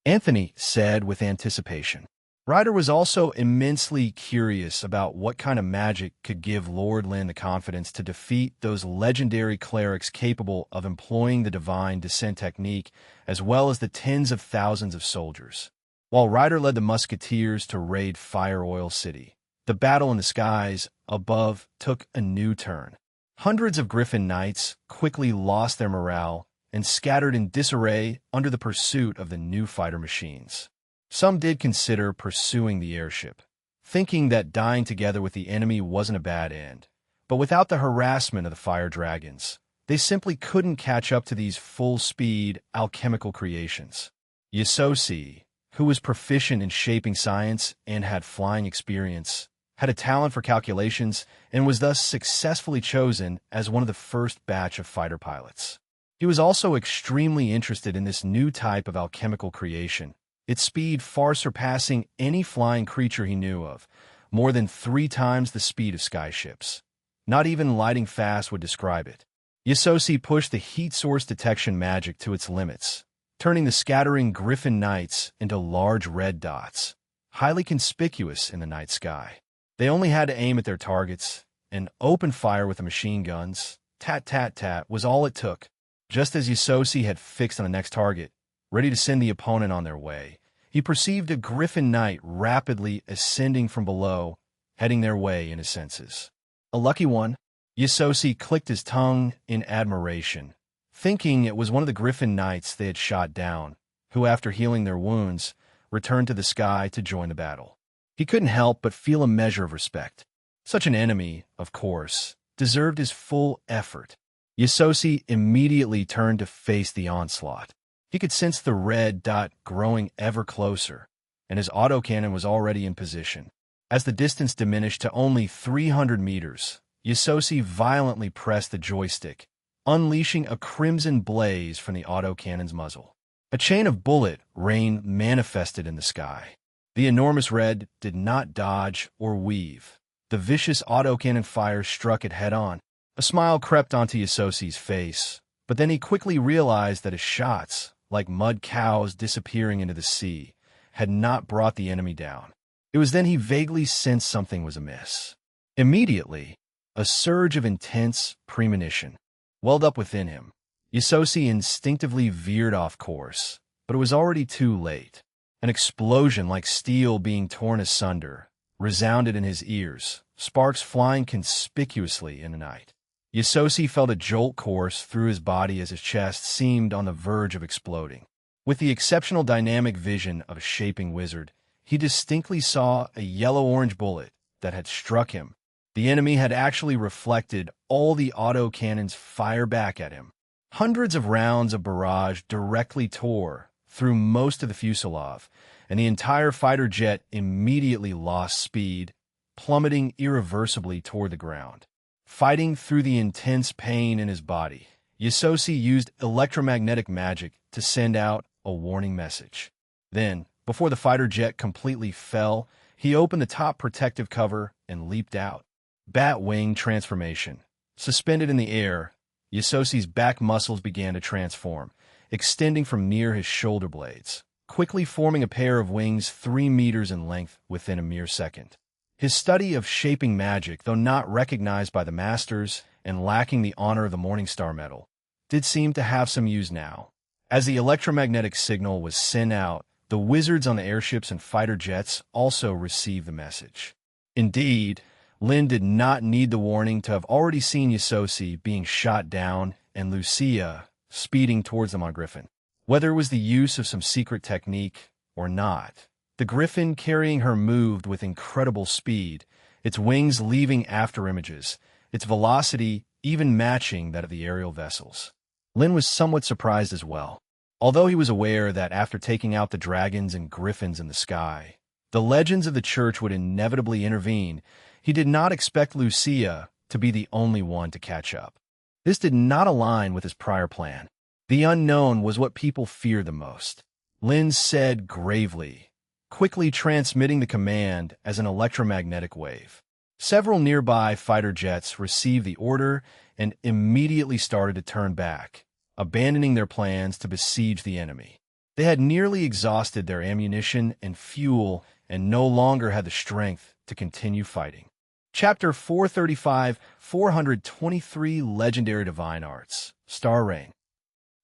Anthony said with anticipation. Ryder was also immensely curious about what kind of magic could give Lord Lin the confidence to defeat those legendary clerics capable of employing the divine descent technique, as well as the tens of thousands of soldiers. While Ryder led the musketeers to raid Fire Oil City, the battle in the skies above took a new turn. Hundreds of Griffin Knights quickly lost their morale and scattered in disarray under the pursuit of the new fighter machines. Some did consider pursuing the airship, thinking that dying together with the enemy wasn't a bad end. But without the harassment of the fire dragons, they simply couldn't catch up to these full-speed alchemical creations. Yasosi, who was proficient in shaping science and had flying experience, had a talent for calculations and was thus successfully chosen as one of the first batch of fighter pilots. He was also extremely interested in this new type of alchemical creation, its speed far surpassing any flying creature he knew of, more than 3 times the speed of skyships. Not even lighting fast would describe it. Yasosi pushed the heat source detection magic to its limits, turning the scattering Griffin Knights into large red dots, highly conspicuous in the night sky. They only had to aim at their targets, and open fire with the machine guns. Tat-tat-tat was all it took. Just as Yasosi had fixed on the next target, ready to send the opponent on their way, he perceived a Griffin Knight rapidly ascending from below, heading their way in his senses. A lucky one, Yasosi clicked his tongue in admiration, thinking it was one of the Griffin Knights they had shot down, who, after healing their wounds, returned to the sky to join the battle. He couldn't help but feel a measure of respect. Such an enemy, of course, deserved his full effort. Yasosi immediately turned to face the onslaught. He could sense the red dot growing ever closer, and his autocannon was already in position. As the distance diminished to only 300 meters, Yasosi violently pressed the joystick, unleashing a crimson blaze from the autocannon's muzzle. A chain of bullet rain manifested in the sky. The enormous red did not dodge or weave. The vicious autocannon fire struck it head-on. A smile crept onto Yasosi's face, but then he quickly realized that his shots, like mud cows disappearing into the sea, had not brought the enemy down. It was then he vaguely sensed something was amiss. Immediately, a surge of intense premonition welled up within him. Yasosi instinctively veered off course, but it was already too late. An explosion like steel being torn asunder resounded in his ears, sparks flying conspicuously in the night. Yasosi felt a jolt course through his body as his chest seemed on the verge of exploding. With the exceptional dynamic vision of a shaping wizard, he distinctly saw a yellow-orange bullet that had struck him. The enemy had actually reflected all the autocannon's fire back at him. Hundreds of rounds of barrage directly tore through most of the fuselage, and the entire fighter jet immediately lost speed, plummeting irreversibly toward the ground. Fighting through the intense pain in his body, Yasosi used electromagnetic magic to send out a warning message. Then, before the fighter jet completely fell, he opened the top protective cover and leaped out. Bat wing transformation. Suspended in the air, Yasosi's back muscles began to transform, extending from near his shoulder blades, quickly forming a pair of wings 3 meters in length within a mere second. His study of shaping magic, though not recognized by the masters and lacking the honor of the Morningstar Medal, did seem to have some use now. As the electromagnetic signal was sent out, the wizards on the airships and fighter jets also received the message. Indeed, Lin did not need the warning to have already seen Yasosi being shot down and Lucia speeding towards them on Griffin. Whether it was the use of some secret technique or not, The griffin carrying her moved with incredible speed, its wings leaving afterimages, its velocity even matching that of the aerial vessels. Lin was somewhat surprised as well. Although he was aware that after taking out the dragons and griffins in the sky, the legends of the church would inevitably intervene, he did not expect Lucia to be the only one to catch up. This did not align with his prior plan. The unknown was what people feared the most. Lin said gravely, quickly transmitting the command as an electromagnetic wave. Several nearby fighter jets received the order and immediately started to turn back, abandoning their plans to besiege the enemy. They had nearly exhausted their ammunition and fuel and no longer had the strength to continue fighting. Chapter 435, 423 Legendary Divine Arts, Star Rain.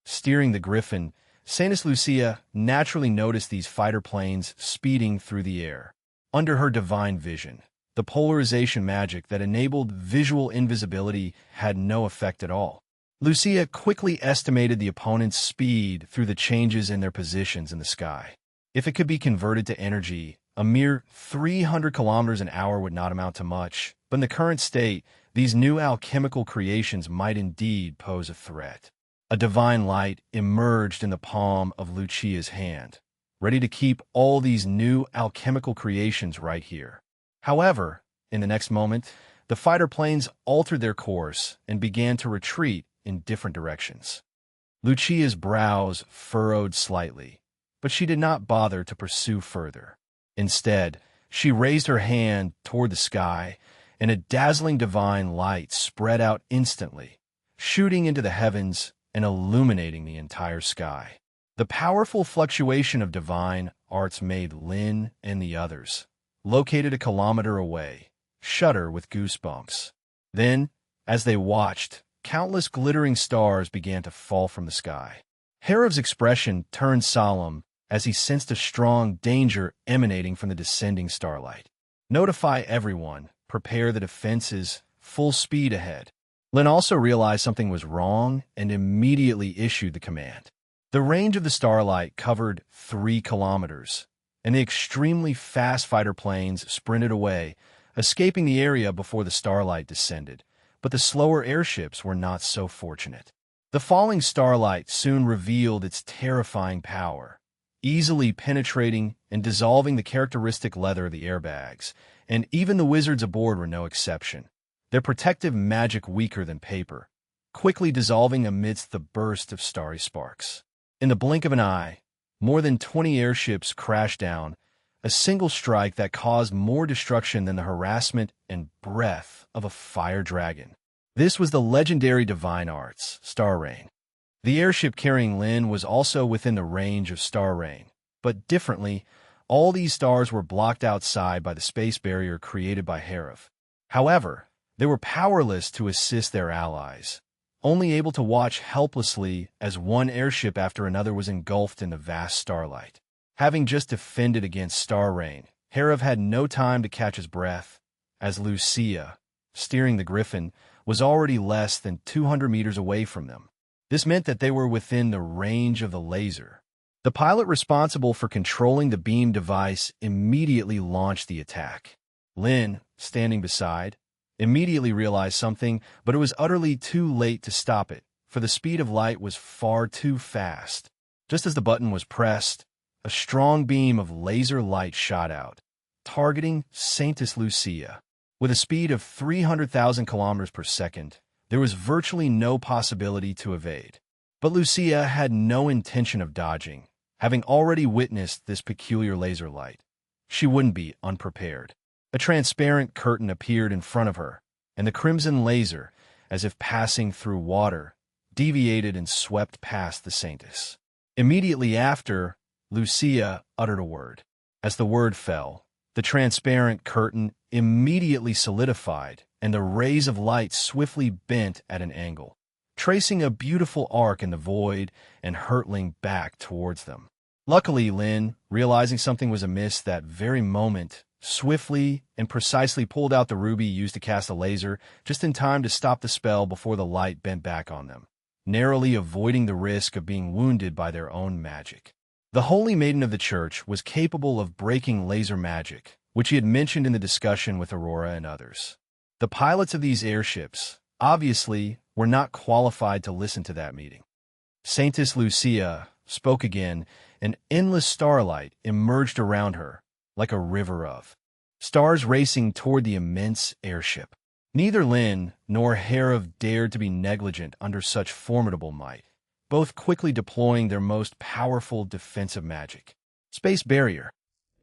Steering the Griffin, Saint Lucia naturally noticed these fighter planes speeding through the air. Under her divine vision, the polarization magic that enabled visual invisibility had no effect at all. Lucia quickly estimated the opponent's speed through the changes in their positions in the sky. If it could be converted to energy, a mere 300 kilometers an hour would not amount to much, but in the current state, these new alchemical creations might indeed pose a threat. A divine light emerged in the palm of Lucia's hand, ready to keep all these new alchemical creations right here. However, in the next moment, the fighter planes altered their course and began to retreat in different directions. Lucia's brows furrowed slightly, but she did not bother to pursue further. Instead, she raised her hand toward the sky, and a dazzling divine light spread out instantly, shooting into the heavens and illuminating the entire sky. The powerful fluctuation of divine arts made Lin and the others, located a kilometer away, shudder with goosebumps. Then, as they watched, countless glittering stars began to fall from the sky. Harov's expression turned solemn as he sensed a strong danger emanating from the descending starlight. Notify everyone, prepare the defenses, full speed ahead. Lin also realized something was wrong and immediately issued the command. The range of the starlight covered 3 kilometers, and the extremely fast fighter planes sprinted away, escaping the area before the starlight descended. But the slower airships were not so fortunate. The falling starlight soon revealed its terrifying power, easily penetrating and dissolving the characteristic leather of the airbags, and even the wizards aboard were no exception, their protective magic weaker than paper, quickly dissolving amidst the burst of starry sparks. In the blink of an eye, more than 20 airships crashed down, a single strike that caused more destruction than the harassment and breath of a fire dragon. This was the legendary divine arts, Star Rain. The airship carrying Lin was also within the range of Star Rain, but differently, all these stars were blocked outside by the space barrier created by Harov. However, they were powerless to assist their allies, only able to watch helplessly as one airship after another was engulfed in the vast starlight. Having just defended against Star Rain, Harov had no time to catch his breath, as Lucia, steering the Griffin, was already less than 200 meters away from them. This meant that they were within the range of the laser. The pilot responsible for controlling the beam device immediately launched the attack. Lin, standing beside, immediately realized something, but it was utterly too late to stop it, for the speed of light was far too fast. Just as the button was pressed, a strong beam of laser light shot out, targeting Saint Lucia. With a speed of 300,000 kilometers per second, there was virtually no possibility to evade. But Lucia had no intention of dodging, having already witnessed this peculiar laser light. She wouldn't be unprepared. A transparent curtain appeared in front of her, and the crimson laser, as if passing through water, deviated and swept past the Saintess. Immediately after, Lucia uttered a word. As the word fell, the transparent curtain immediately solidified, and the rays of light swiftly bent at an angle, tracing a beautiful arc in the void and hurtling back towards them. Luckily, Lin, realizing something was amiss that very moment, swiftly and precisely pulled out the ruby used to cast a laser just in time to stop the spell before the light bent back on them, narrowly avoiding the risk of being wounded by their own magic. The Holy Maiden of the Church was capable of breaking laser magic, which he had mentioned in the discussion with Aurora and others. The pilots of these airships, obviously, were not qualified to listen to that meeting. Saintess Lucia spoke again, and endless starlight emerged around her, like a river of stars racing toward the immense airship. Neither Lin nor Herav dared to be negligent under such formidable might, both quickly deploying their most powerful defensive magic. Space barrier.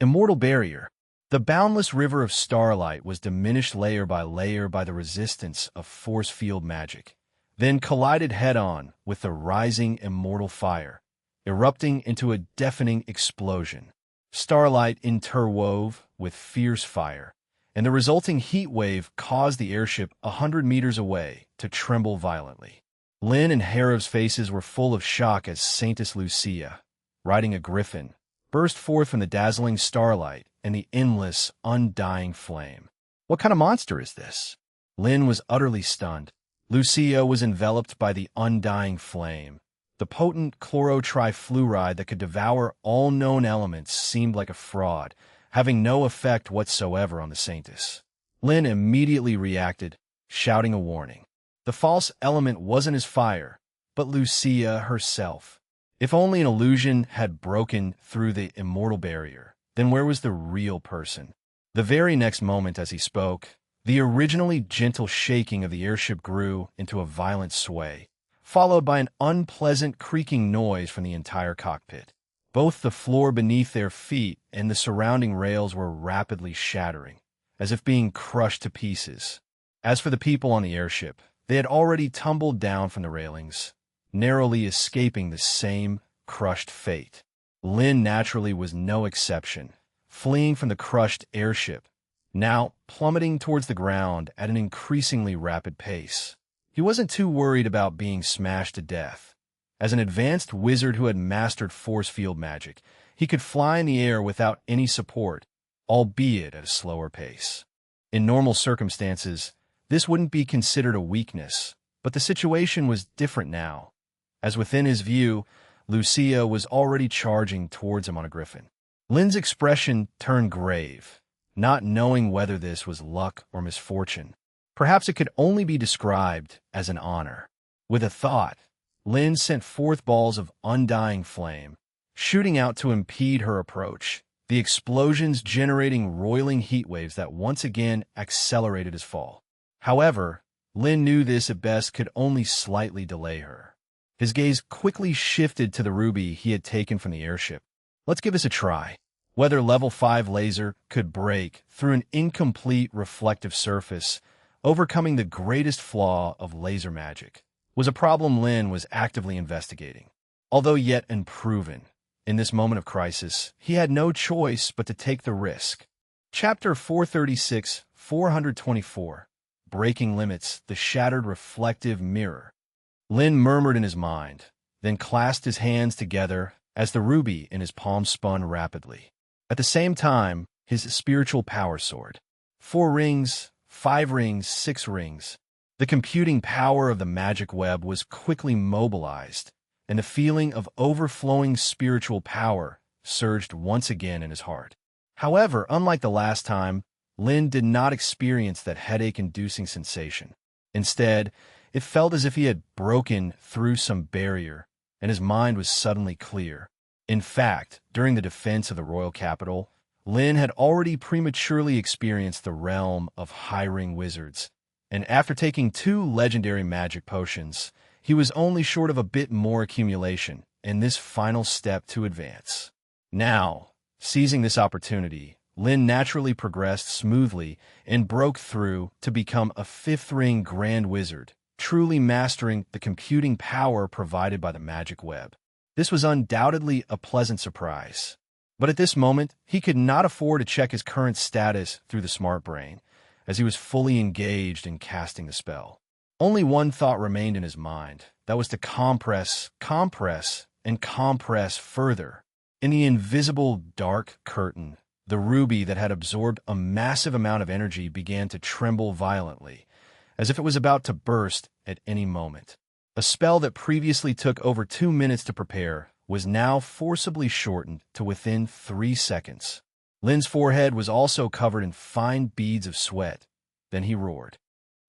Immortal barrier. The boundless river of starlight was diminished layer by the resistance of force field magic, then collided head-on with the rising immortal fire, erupting into a deafening explosion. Starlight interwove with fierce fire, and the resulting heat wave caused the airship 100 meters away to tremble violently. Lin and Herav's faces were full of shock as Saintess Lucia, riding a griffin, burst forth from the dazzling starlight and the endless, undying flame. What kind of monster is this? Lin was utterly stunned. Lucia was enveloped by the undying flame. The potent chlorotrifluoride that could devour all known elements seemed like a fraud, having no effect whatsoever on the Saintess. Lin immediately reacted, shouting a warning. The false element wasn't his fire, but Lucia herself. If only an illusion had broken through the immortal barrier, then where was the real person? The very next moment as he spoke, the originally gentle shaking of the airship grew into a violent sway, followed by an unpleasant creaking noise from the entire cockpit. Both the floor beneath their feet and the surrounding rails were rapidly shattering, as if being crushed to pieces. As for the people on the airship, they had already tumbled down from the railings, narrowly escaping the same crushed fate. Lin naturally was no exception, fleeing from the crushed airship, now plummeting towards the ground at an increasingly rapid pace. He wasn't too worried about being smashed to death. As an advanced wizard who had mastered force field magic, he could fly in the air without any support, albeit at a slower pace. In normal circumstances, this wouldn't be considered a weakness, but the situation was different now, as within his view, Lucia was already charging towards him on a griffin. Lin's expression turned grave, not knowing whether this was luck or misfortune. Perhaps it could only be described as an honor. With a thought, Lin sent forth balls of undying flame, shooting out to impede her approach, the explosions generating roiling heat waves that once again accelerated his fall. However, Lin knew this at best could only slightly delay her. His gaze quickly shifted to the ruby he had taken from the airship. Let's give this a try. Whether level 5 laser could break through an incomplete reflective surface, overcoming the greatest flaw of laser magic, was a problem Lin was actively investigating. Although yet unproven, in this moment of crisis, he had no choice but to take the risk. Chapter 436, 424. Breaking Limits, the Shattered Reflective Mirror. Lin murmured in his mind, then clasped his hands together as the ruby in his palm spun rapidly. At the same time, his spiritual power soared. 4 rings, 5 rings, 6 rings. The computing power of the magic web was quickly mobilized, and the feeling of overflowing spiritual power surged once again in his heart. However, unlike the last time, Lin did not experience that headache-inducing sensation. Instead, it felt as if he had broken through some barrier, and his mind was suddenly clear. In fact, during the defense of the royal capital, Lin had already prematurely experienced the realm of high-ring wizards, and after taking 2 legendary magic potions, he was only short of a bit more accumulation in this final step to advance. Now, seizing this opportunity, Lin naturally progressed smoothly and broke through to become a 5th-ring Grand Wizard, truly mastering the computing power provided by the magic web. This was undoubtedly a pleasant surprise. But at this moment, he could not afford to check his current status through the smart brain, as he was fully engaged in casting the spell. Only one thought remained in his mind. That was to compress, and compress further. In the invisible dark curtain, the ruby that had absorbed a massive amount of energy began to tremble violently, as if it was about to burst at any moment. A spell that previously took over 2 minutes to prepare was now forcibly shortened to within 3 seconds. Lin's forehead was also covered in fine beads of sweat. Then he roared.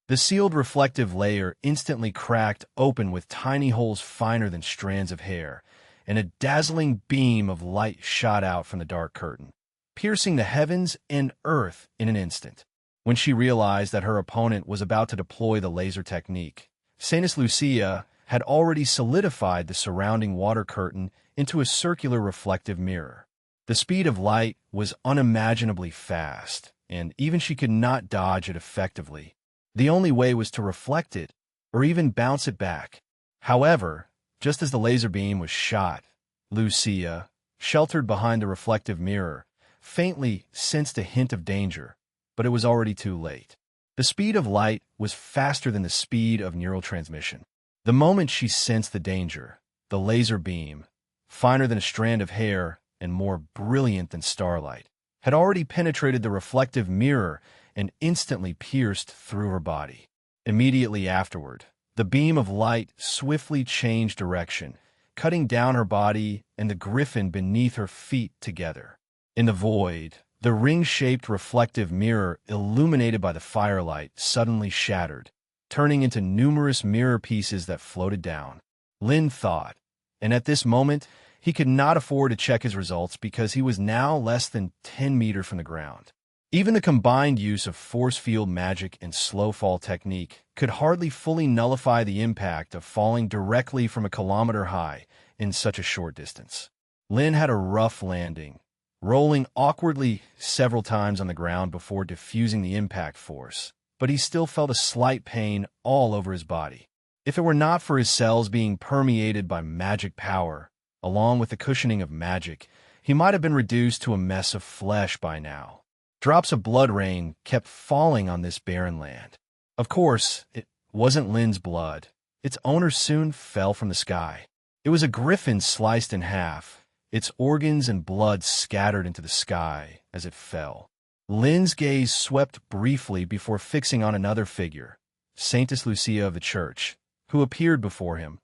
The sealed reflective layer instantly cracked open with tiny holes finer than strands of hair, and a dazzling beam of light shot out from the dark curtain, piercing the heavens and earth in an instant. When she realized that her opponent was about to deploy the laser technique, Saint Lucia had already solidified the surrounding water curtain into a circular reflective mirror. The speed of light was unimaginably fast, and even she could not dodge it effectively. The only way was to reflect it, or even bounce it back. However, just as the laser beam was shot, Lucia, sheltered behind the reflective mirror, faintly sensed a hint of danger, but it was already too late. The speed of light was faster than the speed of neural transmission. The moment she sensed the danger, the laser beam, finer than a strand of hair and more brilliant than starlight, had already penetrated the reflective mirror and instantly pierced through her body. Immediately afterward, the beam of light swiftly changed direction, cutting down her body and the griffin beneath her feet together. In the void, the ring-shaped reflective mirror illuminated by the firelight suddenly shattered, turning into numerous mirror pieces that floated down. Lin thought, and at this moment, he could not afford to check his results because he was now less than 10 meters from the ground. Even the combined use of force field magic and slow fall technique could hardly fully nullify the impact of falling directly from a kilometer high in such a short distance. Lin had a rough landing, rolling awkwardly several times on the ground before diffusing the impact force, but he still felt a slight pain all over his body. If it were not for his cells being permeated by magic power, along with the cushioning of magic, he might have been reduced to a mess of flesh by now. Drops of blood rain kept falling on this barren land. Of course, it wasn't Lin's blood. Its owner soon fell from the sky. It was a griffin sliced in half, its organs and blood scattered into the sky as it fell. Lin's gaze swept briefly before fixing on another figure, Saintess Lucia of the church, who appeared before him,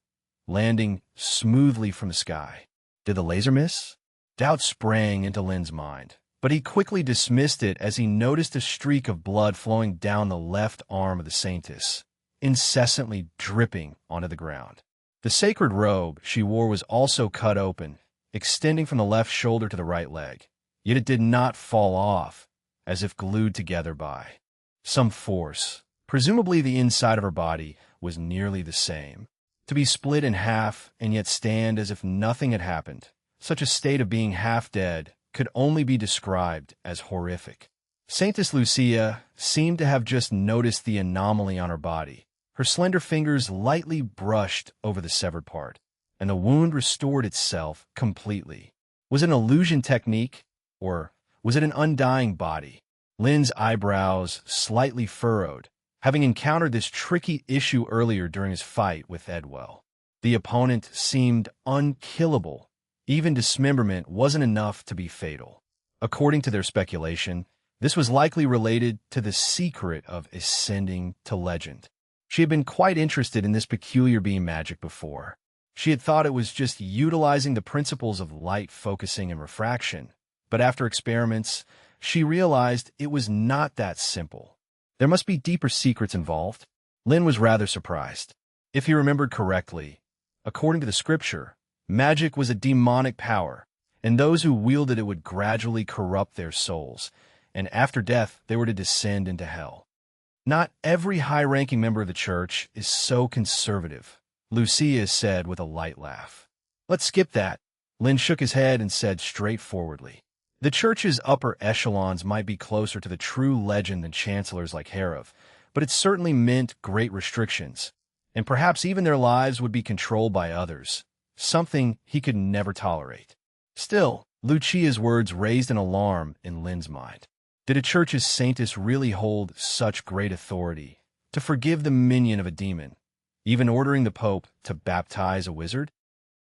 landing smoothly from the sky. Did the laser miss? Doubt sprang into Lin's mind, but he quickly dismissed it as he noticed a streak of blood flowing down the left arm of the saintess, incessantly dripping onto the ground. The sacred robe she wore was also cut open, extending from the left shoulder to the right leg, yet it did not fall off, as if glued together by some force. Presumably the inside of her body was nearly the same. To be split in half and yet stand as if nothing had happened, such a state of being half dead, could only be described as horrific. Saintess Lucia seemed to have just noticed the anomaly on her body. Her slender fingers lightly brushed over the severed part, and the wound restored itself completely. Was it an illusion technique, or was it an undying body? Lin's eyebrows slightly furrowed, having encountered this tricky issue earlier during his fight with Edwell. The opponent seemed unkillable. Even dismemberment wasn't enough to be fatal. According to their speculation, this was likely related to the secret of ascending to legend. She had been quite interested in this peculiar beam magic before. She had thought it was just utilizing the principles of light focusing and refraction, but after experiments, she realized it was not that simple. There must be deeper secrets involved. Lin was rather surprised. If he remembered correctly, according to the scripture, magic was a demonic power, and those who wielded it would gradually corrupt their souls, and after death they were to descend into hell. Not every high-ranking member of the church is so conservative, Lucia said with a light laugh. Let's skip that. Lin shook his head and said straightforwardly. The church's upper echelons might be closer to the true legend than chancellors like Harov, but it certainly meant great restrictions, and perhaps even their lives would be controlled by others, something he could never tolerate. Still, Lucia's words raised an alarm in Lin's mind. Did a church's saintess really hold such great authority to forgive the minion of a demon, even ordering the Pope to baptize a wizard?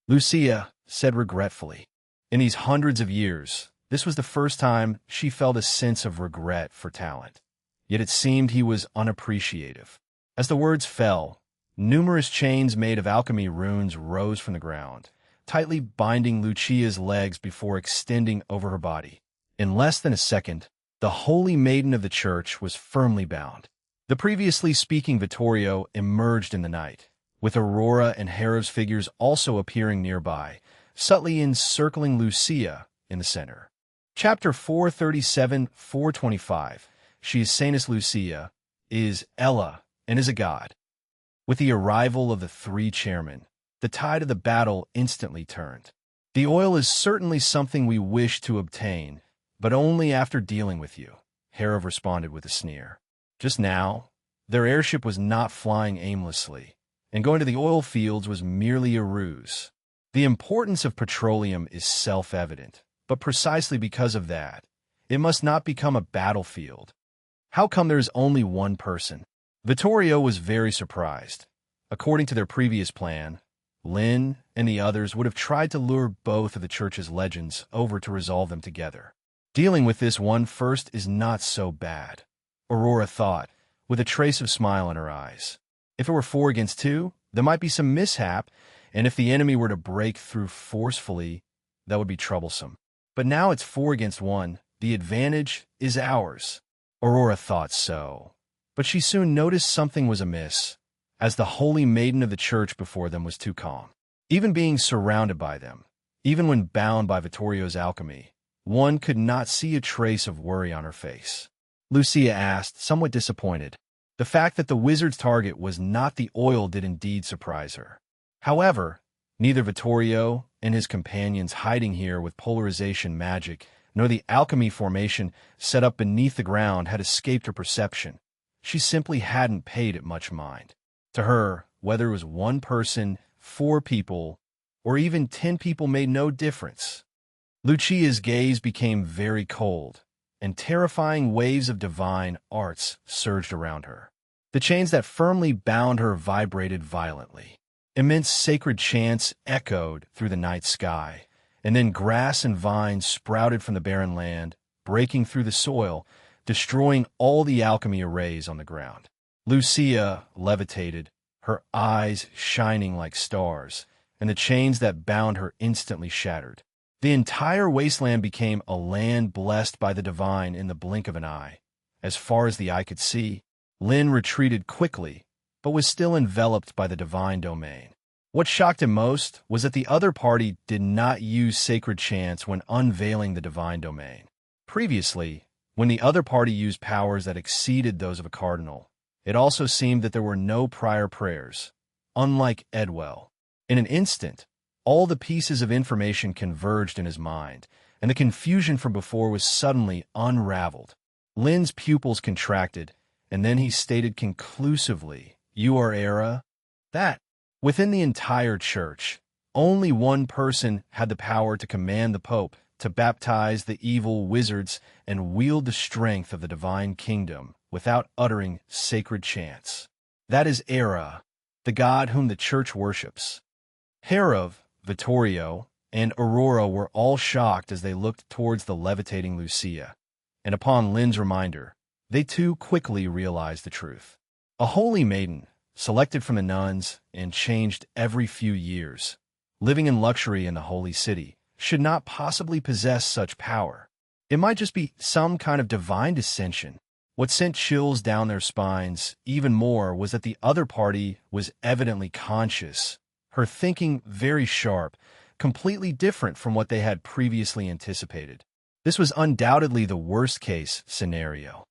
Lucia said regretfully. In these hundreds of years, this was the first time she felt a sense of regret for talent. Yet it seemed he was unappreciative. As the words fell, numerous chains made of alchemy runes rose from the ground, tightly binding Lucia's legs before extending over her body. In less than a second, the holy maiden of the church was firmly bound. The previously speaking Vittorio emerged in the night, with Aurora and Hera's figures also appearing nearby, subtly encircling Lucia in the center. Chapter 437-425. She is Saintess Lucia, is Ella, and is a god. With the arrival of the three chairmen, the tide of the battle instantly turned. The oil is certainly something we wish to obtain, but only after dealing with you, Hera responded with a sneer. Just now, their airship was not flying aimlessly, and going to the oil fields was merely a ruse. The importance of petroleum is self-evident, but precisely because of that, it must not become a battlefield. How come there is only one person? Vittorio was very surprised. According to their previous plan, Lynn and the others would have tried to lure both of the church's legends over to resolve them together. Dealing with this one first is not so bad, Aurora thought, with a trace of smile in her eyes. If it were 4 against 2, there might be some mishap, and if the enemy were to break through forcefully, that would be troublesome. But now it's 4 against 1, the advantage is ours. Aurora thought so, but she soon noticed something was amiss, as the holy maiden of the church before them was too calm. Even being surrounded by them, even when bound by Vittorio's alchemy, one could not see a trace of worry on her face. Lucia asked, somewhat disappointed. The fact that the wizard's target was not the oil did indeed surprise her. However, neither Vittorio and his companions hiding here with polarization magic nor the alchemy formation set up beneath the ground had escaped her perception. She simply hadn't paid it much mind. To her, whether it was 1 person, 4 people, or even 10 people made no difference. Lucia's gaze became very cold, and terrifying waves of divine arts surged around her. The chains that firmly bound her vibrated violently. Immense sacred chants echoed through the night sky, and then grass and vines sprouted from the barren land, breaking through the soil, destroying all the alchemy arrays on the ground. Lucia levitated, her eyes shining like stars, and the chains that bound her instantly shattered. The entire wasteland became a land blessed by the divine in the blink of an eye. As far as the eye could see, Lynn retreated quickly, but was still enveloped by the divine domain. What shocked him most was that the other party did not use sacred chants when unveiling the divine domain. Previously, when the other party used powers that exceeded those of a cardinal, it also seemed that there were no prior prayers, unlike Edwell. In an instant, all the pieces of information converged in his mind, and the confusion from before was suddenly unraveled. Lynn's pupils contracted, and then he stated conclusively, "You are Era?" That, within the entire church, only one person had the power to command the Pope to baptize the evil wizards and wield the strength of the divine kingdom without uttering sacred chants. That is Era, the god whom the church worships. Hera, Vittorio, and Aurora were all shocked as they looked towards the levitating Lucia, and upon Lynn's reminder, they too quickly realized the truth. A holy maiden, selected from the nuns and changed every few years, living in luxury in the holy city, should not possibly possess such power. It might just be some kind of divine dissension. What sent chills down their spines even more was that the other party was evidently conscious, her thinking very sharp, completely different from what they had previously anticipated. This was undoubtedly the worst-case scenario.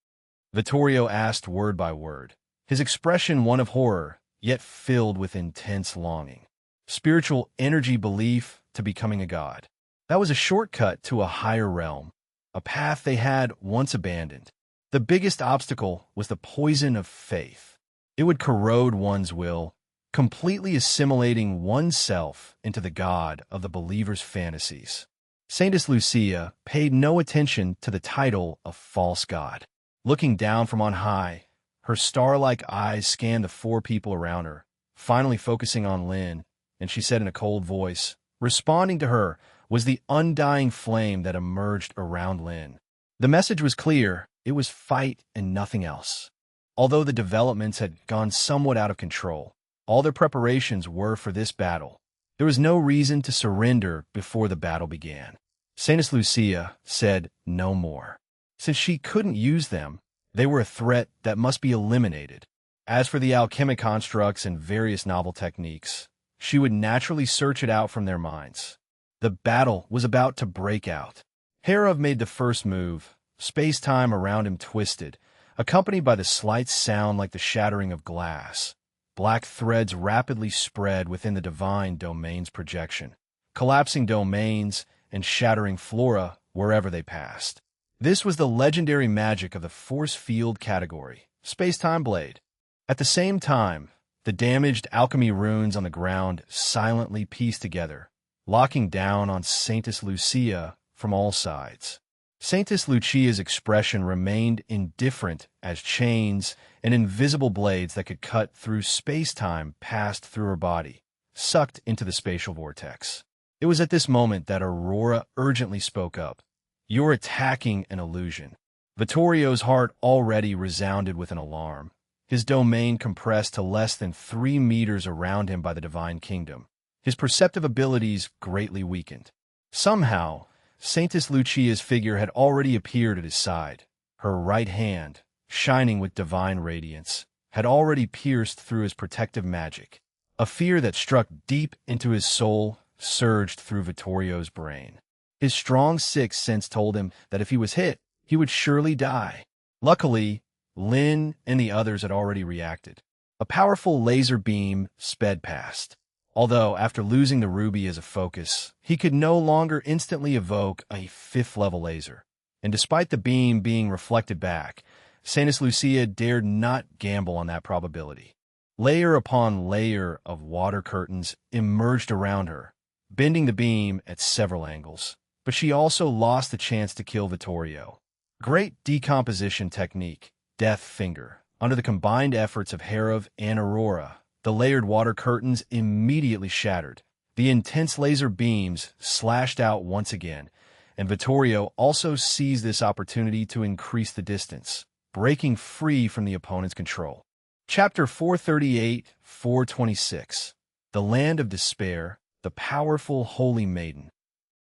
Vittorio asked word by word, his expression one of horror, yet filled with intense longing. Spiritual energy belief to becoming a god. That was a shortcut to a higher realm, a path they had once abandoned. The biggest obstacle was the poison of faith. It would corrode one's will, completely assimilating oneself into the god of the believer's fantasies. Saintess Lucia paid no attention to the title of false god. Looking down from on high, her star-like eyes scanned the 4 people around her, finally focusing on Lynn, and she said in a cold voice, responding to her was the undying flame that emerged around Lynn. The message was clear, it was fight and nothing else. Although the developments had gone somewhat out of control, all their preparations were for this battle. There was no reason to surrender before the battle began. Saint Lucia said no more. Since she couldn't use them, they were a threat that must be eliminated. As for the alchemic constructs and various novel techniques, she would naturally search it out from their minds. The battle was about to break out. Harov made the first move. Space-time around him twisted, accompanied by the slight sound like the shattering of glass. Black threads rapidly spread within the divine domain's projection, collapsing domains and shattering flora wherever they passed. This was the legendary magic of the force field category, Space-Time Blade. At the same time, the damaged alchemy runes on the ground silently pieced together, locking down on Saintess Lucia from all sides. Saintess Lucia's expression remained indifferent as chains and invisible blades that could cut through space-time passed through her body, sucked into the spatial vortex. It was at this moment that Aurora urgently spoke up. "You're attacking an illusion." Vittorio's heart already resounded with an alarm. His domain compressed to less than 3 meters around him by the divine kingdom. His perceptive abilities greatly weakened. Somehow, Saintess Lucia's figure had already appeared at his side. Her right hand, shining with divine radiance, had already pierced through his protective magic. A fear that struck deep into his soul surged through Vittorio's brain. His strong sixth sense told him that if he was hit, he would surely die. Luckily, Lin and the others had already reacted. A powerful laser beam sped past. Although, after losing the ruby as a focus, he could no longer instantly evoke a 5th-level laser. And despite the beam being reflected back, Saintess Lucia dared not gamble on that probability. Layer upon layer of water curtains emerged around her, bending the beam at several angles. But she also lost the chance to kill Vittorio. Great decomposition technique, Death Finger. Under the combined efforts of Harov and Aurora, the layered water curtains immediately shattered. The intense laser beams slashed out once again, and Vittorio also seized this opportunity to increase the distance, breaking free from the opponent's control. Chapter 438-426. The Land of Despair, the Powerful Holy Maiden.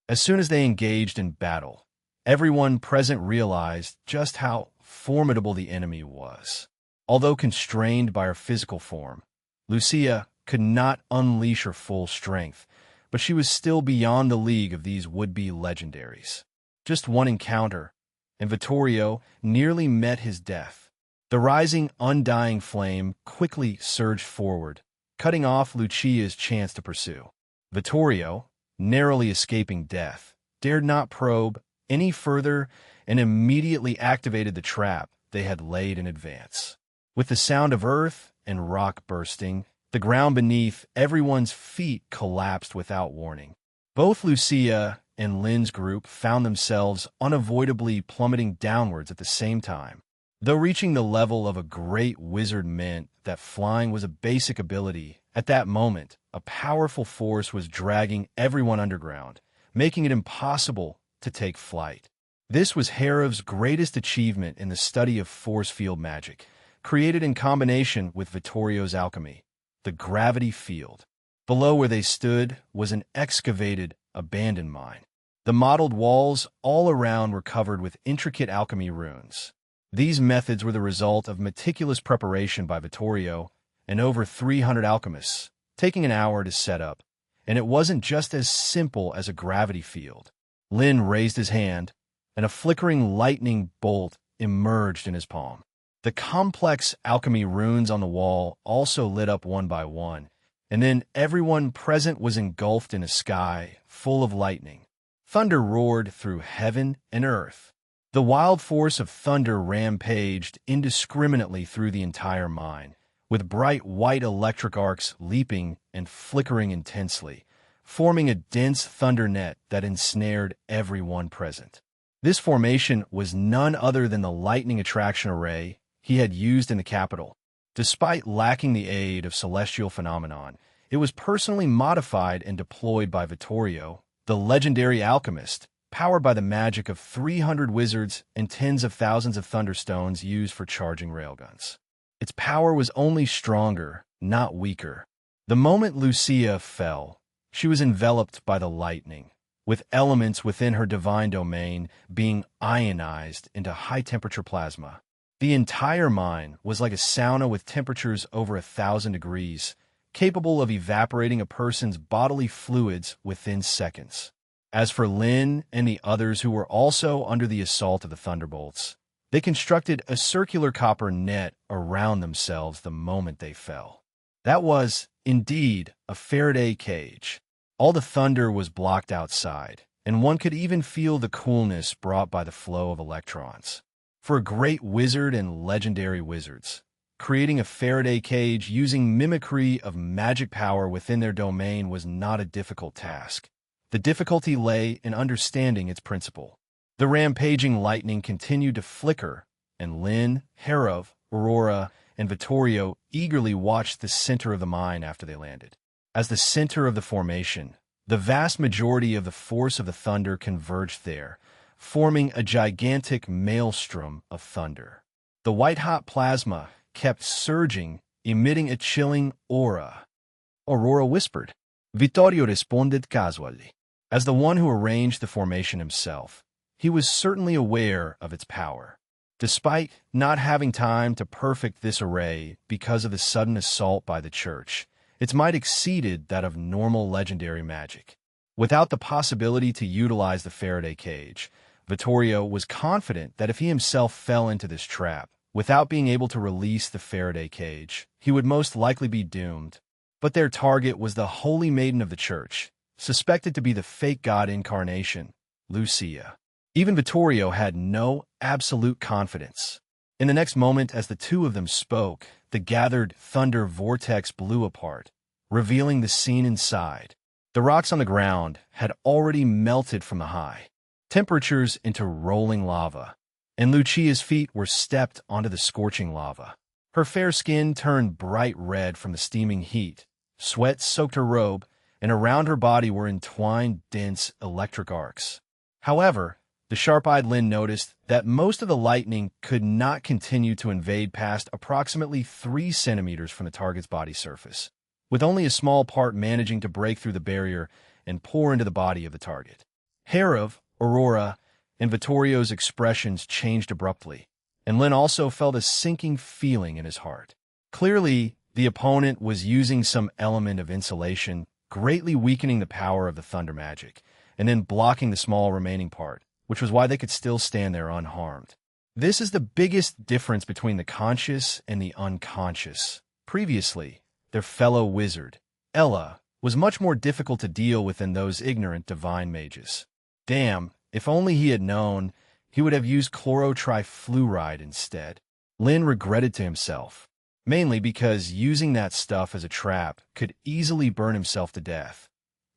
As soon as they engaged in battle, everyone present realized just how formidable the enemy was. Although constrained by her physical form, Lucia could not unleash her full strength, but she was still beyond the league of these would-be legendaries. Just one encounter, and Vittorio nearly met his death. The rising, undying flame quickly surged forward, cutting off Lucia's chance to pursue. Vittorio, narrowly escaping death, dared not probe any further and immediately activated the trap they had laid in advance. With the sound of earth and rock bursting, the ground beneath everyone's feet collapsed without warning. Both Lucia and Lin's group found themselves unavoidably plummeting downwards at the same time. Though reaching the level of a great wizard meant that flying was a basic ability, at that moment, a powerful force was dragging everyone underground, making it impossible to take flight. This was Harov's greatest achievement in the study of force field magic, created in combination with Vittorio's alchemy, the gravity field. Below where they stood was an excavated, abandoned mine. The mottled walls all around were covered with intricate alchemy runes. These methods were the result of meticulous preparation by Vittorio and over 300 alchemists, taking an hour to set up. And it wasn't just as simple as a gravity field. Lin raised his hand, and a flickering lightning bolt emerged in his palm. The complex alchemy runes on the wall also lit up one by one, and then everyone present was engulfed in a sky full of lightning. Thunder roared through heaven and earth. The wild force of thunder rampaged indiscriminately through the entire mine, with bright white electric arcs leaping and flickering intensely, forming a dense thunder net that ensnared everyone present. This formation was none other than the lightning attraction array he had used in the capital. Despite lacking the aid of celestial phenomenon, it was personally modified and deployed by Vittorio, the legendary alchemist, powered by the magic of 300 wizards and tens of thousands of thunderstones used for charging railguns. Its power was only stronger, not weaker. The moment Lucia fell, She was enveloped by the lightning, with elements within her divine domain being ionized into high-temperature plasma. The entire mine was like a sauna with temperatures over 1,000 degrees, capable of evaporating a person's bodily fluids within seconds. As for Lin and the others who were also under the assault of the thunderbolts, they constructed a circular copper net around themselves the moment they fell. That was, indeed, a Faraday cage. All the thunder was blocked outside, and one could even feel the coolness brought by the flow of electrons. For a great wizard and legendary wizards, creating a Faraday cage using mimicry of magic power within their domain was not a difficult task. The difficulty lay in understanding its principle. The rampaging lightning continued to flicker, and Lin, Harov, Aurora, and Vittorio eagerly watched the center of the mine after they landed. As the center of the formation, the vast majority of the force of the thunder converged there, forming a gigantic maelstrom of thunder. The white-hot plasma kept surging, emitting a chilling aura. Aurora whispered. Vittorio responded casually. As the one who arranged the formation himself, he was certainly aware of its power. Despite not having time to perfect this array because of the sudden assault by the church, its might exceeded that of normal legendary magic. Without the possibility to utilize the Faraday cage, Vittorio was confident that if he himself fell into this trap, without being able to release the Faraday cage, he would most likely be doomed. But their target was the Holy Maiden of the Church, suspected to be the fake god incarnation, Lucia. Even Vittorio had no absolute confidence. In the next moment, as the two of them spoke, the gathered thunder vortex blew apart, revealing the scene inside. The rocks on the ground had already melted from the high temperatures into rolling lava, and Lucia's feet were stepped onto the scorching lava. Her fair skin turned bright red from the steaming heat, sweat soaked her robe, and around her body were entwined dense electric arcs. However, the sharp-eyed Lin noticed that most of the lightning could not continue to invade past approximately 3 centimeters from the target's body surface, with only a small part managing to break through the barrier and pour into the body of the target. Harov, Aurora, and Vittorio's expressions changed abruptly, and Lin also felt a sinking feeling in his heart. Clearly, the opponent was using some element of insulation, greatly weakening the power of the thunder magic, and then blocking the small remaining part, which was why they could still stand there unharmed. This is the biggest difference between the conscious and the unconscious. Previously, their fellow wizard, Ella, was much more difficult to deal with than those ignorant divine mages. Damn, if only he had known, he would have used chlorotrifluoride instead. Lin regretted to himself, mainly because using that stuff as a trap could easily burn himself to death.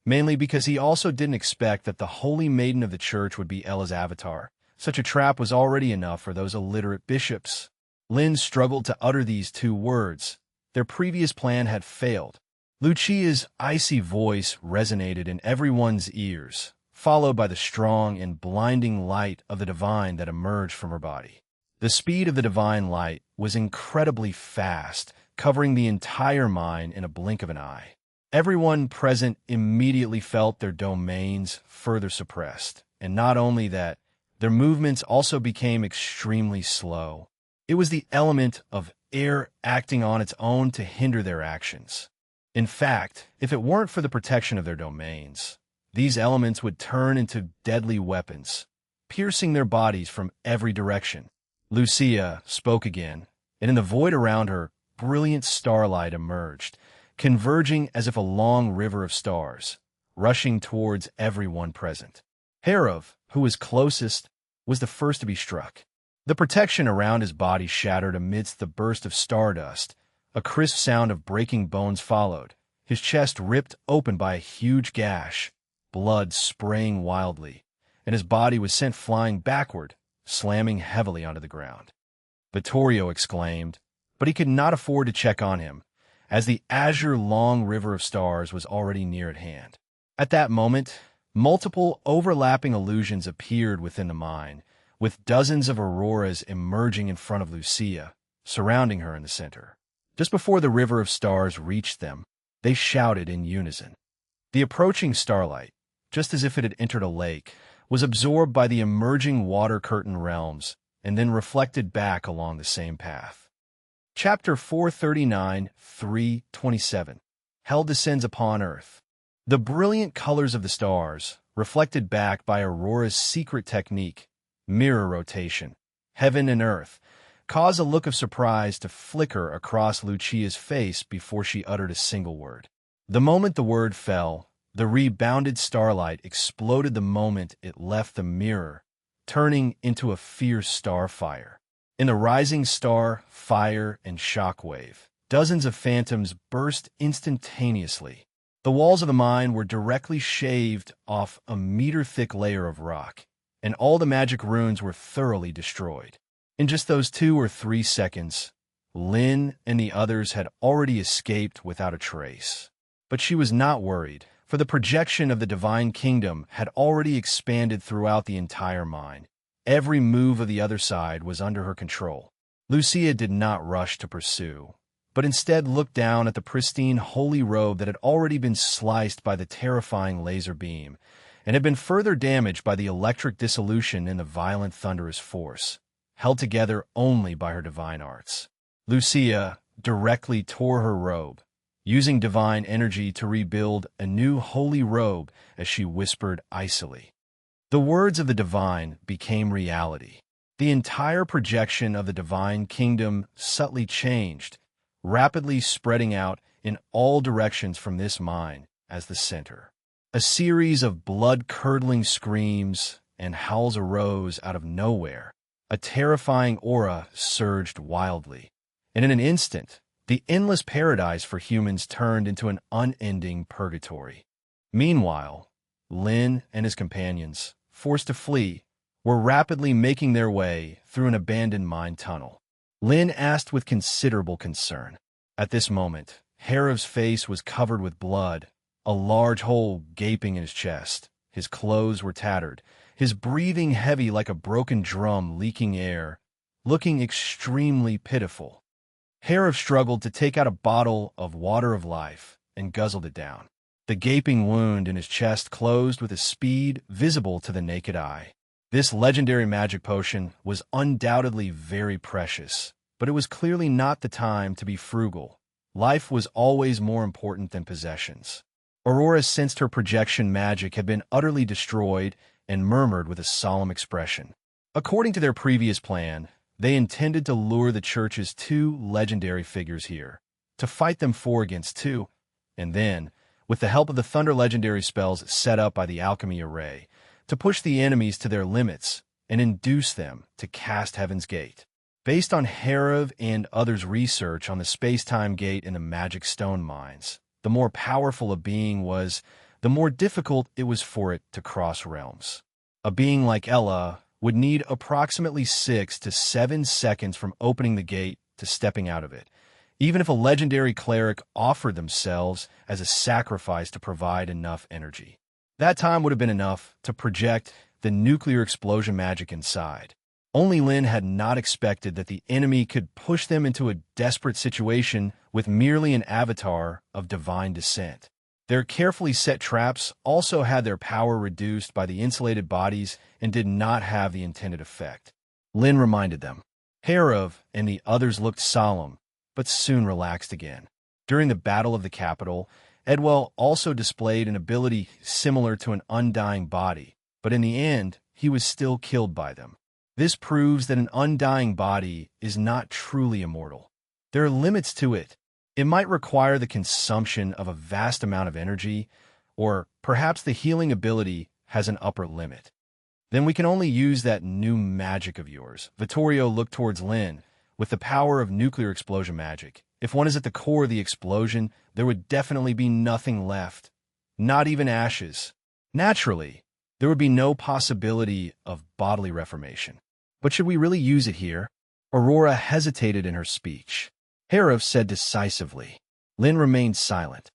Mainly because he also didn't expect that the Holy Maiden of the Church would be Ella's avatar. Such a trap was already enough for those illiterate bishops. Lin struggled to utter these 2 words. Their previous plan had failed. Lucia's icy voice resonated in everyone's ears, followed by the strong and blinding light of the divine that emerged from her body. The speed of the divine light was incredibly fast, covering the entire mine in a blink of an eye. Everyone present immediately felt their domains further suppressed, and not only that, their movements also became extremely slow. It was the element of air acting on its own to hinder their actions. In fact, if it weren't for the protection of their domains, these elements would turn into deadly weapons, piercing their bodies from every direction. Lucia spoke again, and in the void around her, brilliant starlight emerged, converging as if a long river of stars, rushing towards everyone present. Harov, who was closest, was the first to be struck. The protection around his body shattered amidst the burst of stardust. A crisp sound of breaking bones followed, his chest ripped open by a huge gash, blood spraying wildly, and his body was sent flying backward, slamming heavily onto the ground. Vittorio exclaimed, but he could not afford to check on him, as the azure long river of stars was already near at hand. At that moment, multiple overlapping illusions appeared within the mine, with dozens of auroras emerging in front of Lucia, surrounding her in the center. Just before the river of stars reached them, they shouted in unison. The approaching starlight, just as if it had entered a lake, was absorbed by the emerging water curtain realms and then reflected back along the same path. Chapter 439, 327. Hell descends upon Earth. The brilliant colors of the stars, reflected back by Aurora's secret technique, mirror rotation, heaven and earth, cause a look of surprise to flicker across Lucia's face before she uttered a single word. The moment the word fell, the rebounded starlight exploded the moment it left the mirror, turning into a fierce starfire. In the rising star, fire, and shockwave, dozens of phantoms burst instantaneously. The walls of the mine were directly shaved off a meter-thick layer of rock, and all the magic runes were thoroughly destroyed. In just those 2 or 3 seconds, Lynn and the others had already escaped without a trace. But she was not worried, for the projection of the divine kingdom had already expanded throughout the entire mine. Every move of the other side was under her control. Lucia did not rush to pursue, but instead looked down at the pristine holy robe that had already been sliced by the terrifying laser beam, and had been further damaged by the electric dissolution in the violent thunderous force, held together only by her divine arts. Lucia directly tore her robe, using divine energy to rebuild a new holy robe as she whispered icily. The words of the divine became reality. The entire projection of the divine kingdom subtly changed, rapidly spreading out in all directions from this mine as the center. A series of blood-curdling screams and howls arose out of nowhere. A terrifying aura surged wildly, and in an instant, the endless paradise for humans turned into an unending purgatory. Meanwhile, Lin and his companions, forced to flee, were rapidly making their way through an abandoned mine tunnel. Lin asked with considerable concern. At this moment, Harev's face was covered with blood, a large hole gaping in his chest. His clothes were tattered, his breathing heavy like a broken drum leaking air, looking extremely pitiful. Harev struggled to take out a bottle of water of life and guzzled it down. The gaping wound in his chest closed with a speed visible to the naked eye. This legendary magic potion was undoubtedly very precious, but it was clearly not the time to be frugal. Life was always more important than possessions. Aurora sensed her projection magic had been utterly destroyed and murmured with a solemn expression. According to their previous plan, they intended to lure the church's 2 legendary figures here, to fight them 4 against 2, and then, with the help of the Thunder legendary spells set up by the Alchemy Array, to push the enemies to their limits and induce them to cast Heaven's Gate. Based on Harev and others' research on the space-time gate in the magic stone mines, the more powerful a being was, the more difficult it was for it to cross realms. A being like Ella would need approximately 6 to 7 seconds from opening the gate to stepping out of it, even if a legendary cleric offered themselves as a sacrifice to provide enough energy. That time would have been enough to project the nuclear explosion magic inside. Only Lin had not expected that the enemy could push them into a desperate situation with merely an avatar of divine descent. Their carefully set traps also had their power reduced by the insulated bodies and did not have the intended effect. Lin reminded them. Harev and the others looked solemn, but soon relaxed again. During the Battle of the Capital, Edwell also displayed an ability similar to an undying body, but in the end, he was still killed by them. This proves that an undying body is not truly immortal. There are limits to it. It might require the consumption of a vast amount of energy, or perhaps the healing ability has an upper limit. Then we can only use that new magic of yours. Vittorio looked towards Lin. With the power of nuclear explosion magic, if one is at the core of the explosion, there would definitely be nothing left. Not even ashes. Naturally, there would be no possibility of bodily reformation. But should we really use it here? Aurora hesitated in her speech. Harev said decisively. Lin remained silent.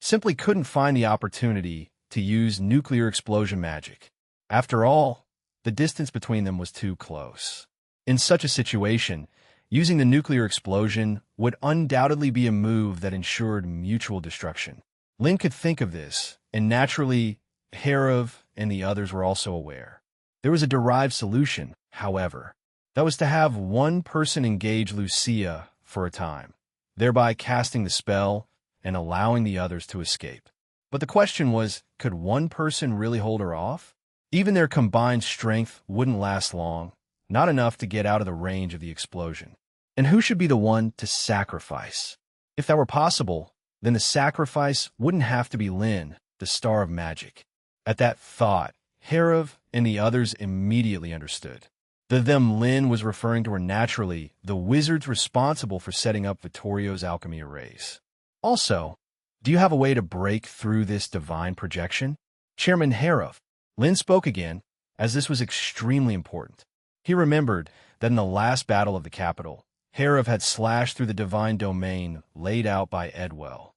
Simply couldn't find the opportunity to use nuclear explosion magic. After all, the distance between them was too close. In such a situation, using the nuclear explosion would undoubtedly be a move that ensured mutual destruction. Lin could think of this, and naturally, Herav and the others were also aware. There was a derived solution, however. That was to have one person engage Lucia for a time, thereby casting the spell and allowing the others to escape. But the question was, could one person really hold her off? Even their combined strength wouldn't last long, not enough to get out of the range of the explosion. And who should be the one to sacrifice? If that were possible, then the sacrifice wouldn't have to be Lin, the star of magic. At that thought, Herav and the others immediately understood. The them Lin was referring to were naturally the wizards responsible for setting up Vittorio's alchemy arrays. Also, do you have a way to break through this divine projection? Chairman Herav, Lin spoke again, as this was extremely important. He remembered that in the last battle of the capital, Herav had slashed through the divine domain laid out by Edwell.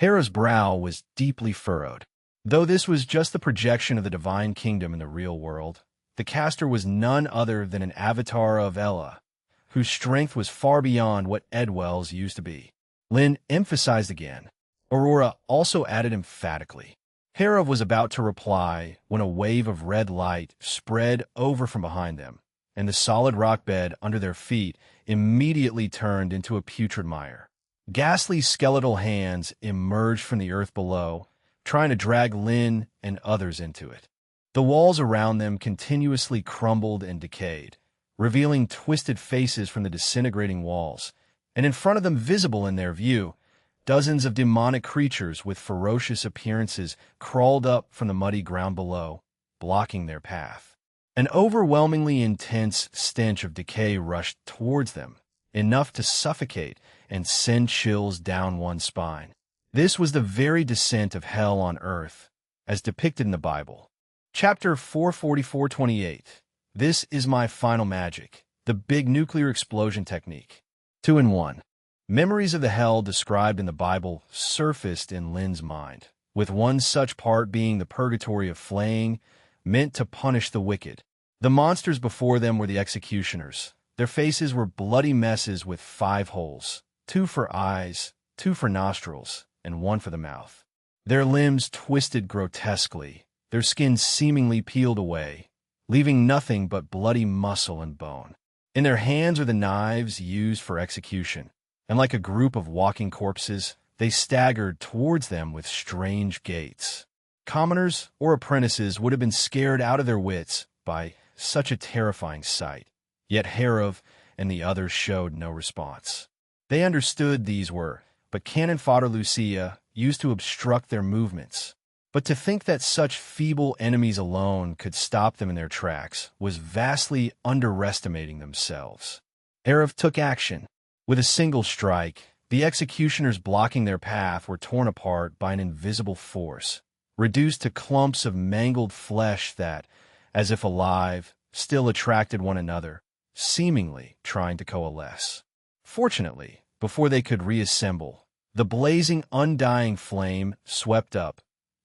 Herav's brow was deeply furrowed. Though this was just the projection of the divine kingdom in the real world, the caster was none other than an avatar of Ella, whose strength was far beyond what Edwell's used to be. Lin emphasized again. Aurora also added emphatically. Herav was about to reply when a wave of red light spread over from behind them, and the solid rock bed under their feet immediately turned into a putrid mire. Ghastly skeletal hands emerged from the earth below, trying to drag Lin and others into it. The walls around them continuously crumbled and decayed, revealing twisted faces from the disintegrating walls, and in front of them, visible in their view, dozens of demonic creatures with ferocious appearances crawled up from the muddy ground below, blocking their path. An overwhelmingly intense stench of decay rushed towards them, enough to suffocate and send chills down one's spine. This was the very descent of hell on earth, as depicted in the Bible. Chapter 444-28. This is my final magic, the big nuclear explosion technique. 2-in-1. Memories of the hell described in the Bible surfaced in Lin's mind, with one such part being the purgatory of flaying, meant to punish the wicked. The monsters before them were the executioners. Their faces were bloody messes with 5 holes, 2 for eyes, 2 for nostrils, and 1 for the mouth. Their limbs twisted grotesquely, their skin seemingly peeled away, leaving nothing but bloody muscle and bone. In their hands are the knives used for execution, and like a group of walking corpses, they staggered towards them with strange gaits. Commoners or apprentices would have been scared out of their wits by such a terrifying sight, yet Herav and the others showed no response. They understood these were but cannon fodder Lucia used to obstruct their movements. But to think that such feeble enemies alone could stop them in their tracks was vastly underestimating themselves. Herav took action. With a single strike, the executioners blocking their path were torn apart by an invisible force, reduced to clumps of mangled flesh that, as if alive, still attracted one another, seemingly trying to coalesce. Fortunately, before they could reassemble, the blazing, undying flame swept up,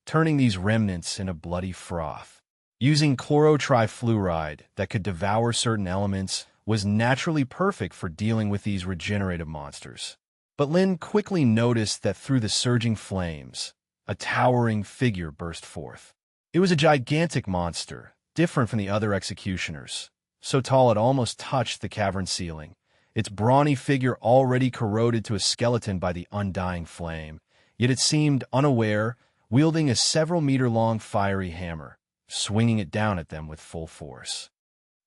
turning these remnants into bloody froth. Using chlorotrifluoride that could devour certain elements was naturally perfect for dealing with these regenerative monsters. But Lin quickly noticed that through the surging flames, a towering figure burst forth. It was a gigantic monster, different from the other executioners, so tall it almost touched the cavern ceiling, its brawny figure already corroded to a skeleton by the undying flame, yet it seemed unaware, wielding a several-meter-long fiery hammer, swinging it down at them with full force.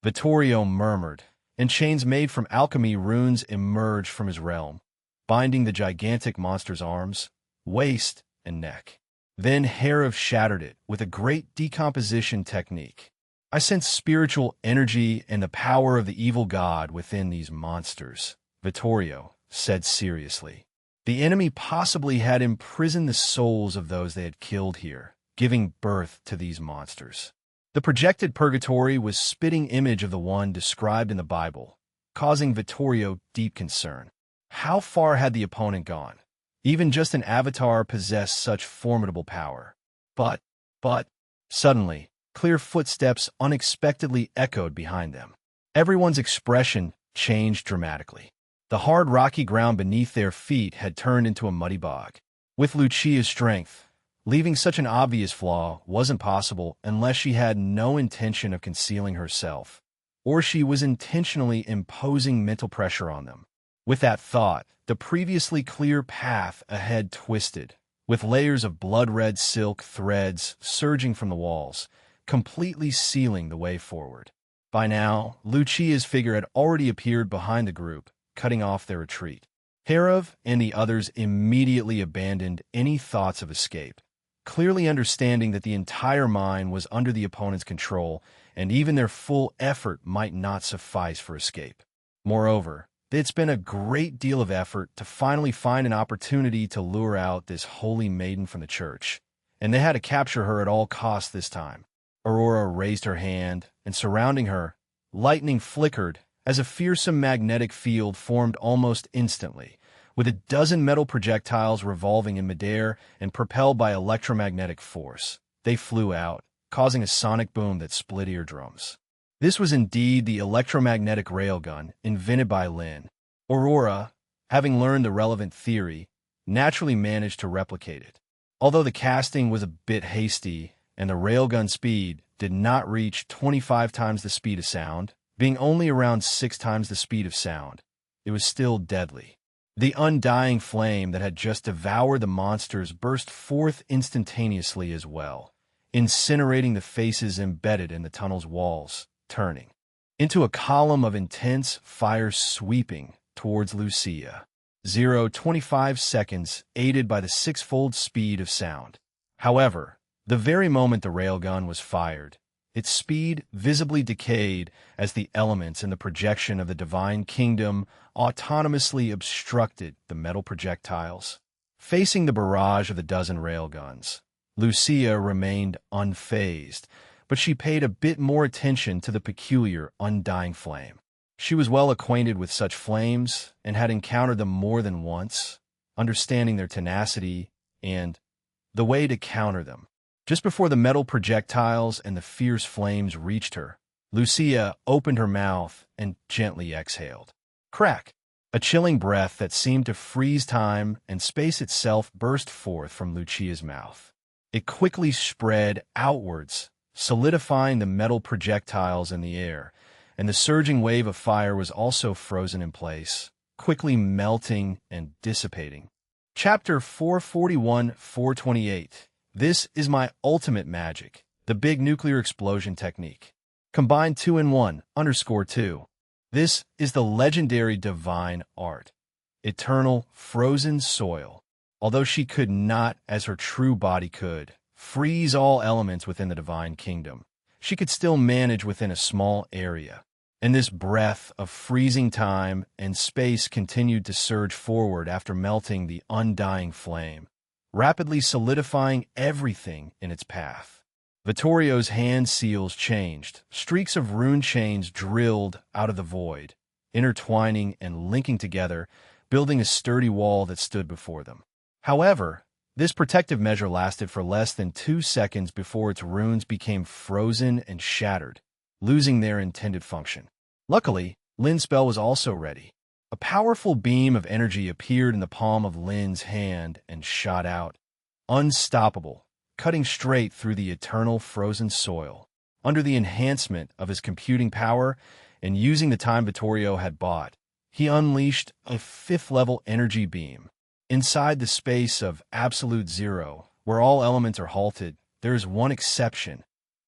Vittorio murmured, and chains made from alchemy runes emerged from his realm, binding the gigantic monster's arms, waist, and neck. Then Herav shattered it with a great decomposition technique. I sense spiritual energy and the power of the evil god within these monsters, Vittorio said seriously. The enemy possibly had imprisoned the souls of those they had killed here, giving birth to these monsters. The projected purgatory was a spitting image of the one described in the Bible, causing Vittorio deep concern. How far had the opponent gone? Even just an avatar possessed such formidable power. But, suddenly, clear footsteps unexpectedly echoed behind them. Everyone's expression changed dramatically. The hard rocky ground beneath their feet had turned into a muddy bog. With Lucia's strength, leaving such an obvious flaw wasn't possible unless she had no intention of concealing herself, or she was intentionally imposing mental pressure on them. With that thought, the previously clear path ahead twisted, with layers of blood-red silk threads surging from the walls, completely sealing the way forward. By now, Lucia's figure had already appeared behind the group, cutting off their retreat. Herav and the others immediately abandoned any thoughts of escape, clearly understanding that the entire mine was under the opponent's control and even their full effort might not suffice for escape. Moreover, they'd spent a great deal of effort to finally find an opportunity to lure out this holy maiden from the church, and they had to capture her at all costs this time. Aurora raised her hand, and surrounding her, lightning flickered as a fearsome magnetic field formed almost instantly, with a dozen metal projectiles revolving in midair and propelled by electromagnetic force. They flew out, causing a sonic boom that split eardrums. This was indeed the electromagnetic railgun invented by Lin. Aurora, having learned the relevant theory, naturally managed to replicate it. Although the casting was a bit hasty and the railgun speed did not reach 25 times the speed of sound, being only around 6 times the speed of sound, it was still deadly. The undying flame that had just devoured the monsters burst forth instantaneously as well, incinerating the faces embedded in the tunnel's walls, turning into a column of intense fire sweeping towards Lucia. 25 seconds, aided by the 6-fold speed of sound. However, the very moment the railgun was fired, its speed visibly decayed as the elements in the projection of the divine kingdom autonomously obstructed the metal projectiles. Facing the barrage of the dozen railguns, Lucia remained unfazed, but she paid a bit more attention to the peculiar, undying flame. She was well acquainted with such flames and had encountered them more than once, understanding their tenacity and the way to counter them. Just before the metal projectiles and the fierce flames reached her, Lucia opened her mouth and gently exhaled. Crack! A chilling breath that seemed to freeze time and space itself burst forth from Lucia's mouth. It quickly spread outwards, solidifying the metal projectiles in the air, and the surging wave of fire was also frozen in place, quickly melting and dissipating. Chapter 441-428. This is my ultimate magic, the big nuclear explosion technique. Combine 2-in-1_2. This is the legendary divine art. Eternal, frozen soil. Although she could not, as her true body could, freeze all elements within the divine kingdom, she could still manage within a small area. And this breath of freezing time and space continued to surge forward after melting the undying flame, rapidly solidifying everything in its path. Vittorio's hand seals changed, streaks of rune chains drilled out of the void, intertwining and linking together, building a sturdy wall that stood before them. However, this protective measure lasted for less than 2 seconds before its runes became frozen and shattered, losing their intended function. Luckily, Lin's spell was also ready. A powerful beam of energy appeared in the palm of Lin's hand and shot out, unstoppable, cutting straight through the eternal frozen soil. Under the enhancement of his computing power and using the time Vittorio had bought, he unleashed a 5th-level energy beam. Inside the space of absolute zero, where all elements are halted, there is one exception,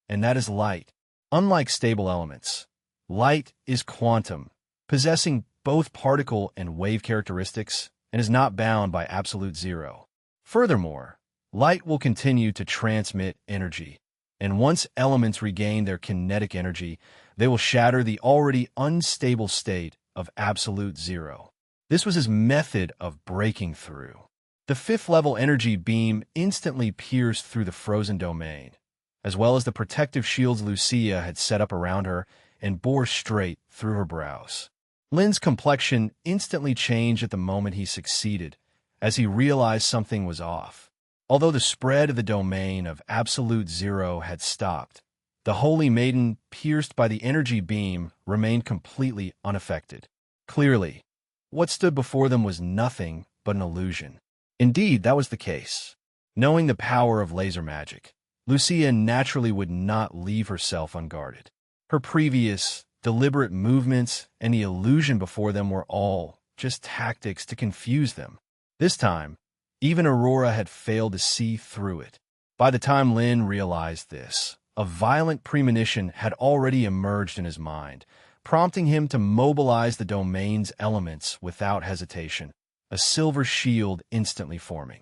and that is light. Unlike stable elements, light is quantum, possessing both particle and wave characteristics, and is not bound by absolute zero. Furthermore, light will continue to transmit energy, and once elements regain their kinetic energy, they will shatter the already unstable state of absolute zero. This was his method of breaking through. The 5th-level energy beam instantly pierced through the frozen domain, as well as the protective shields Lucia had set up around her, and bore straight through her brows. Lin's complexion instantly changed at the moment he succeeded, as he realized something was off. Although the spread of the domain of absolute zero had stopped, the holy maiden, pierced by the energy beam, remained completely unaffected. Clearly, what stood before them was nothing but an illusion. Indeed, that was the case. Knowing the power of laser magic, Lucia naturally would not leave herself unguarded. Her previous, deliberate movements and the illusion before them were all just tactics to confuse them. This time, even Aurora had failed to see through it. By the time Lin realized this, a violent premonition had already emerged in his mind, prompting him to mobilize the domain's elements without hesitation, a silver shield instantly forming.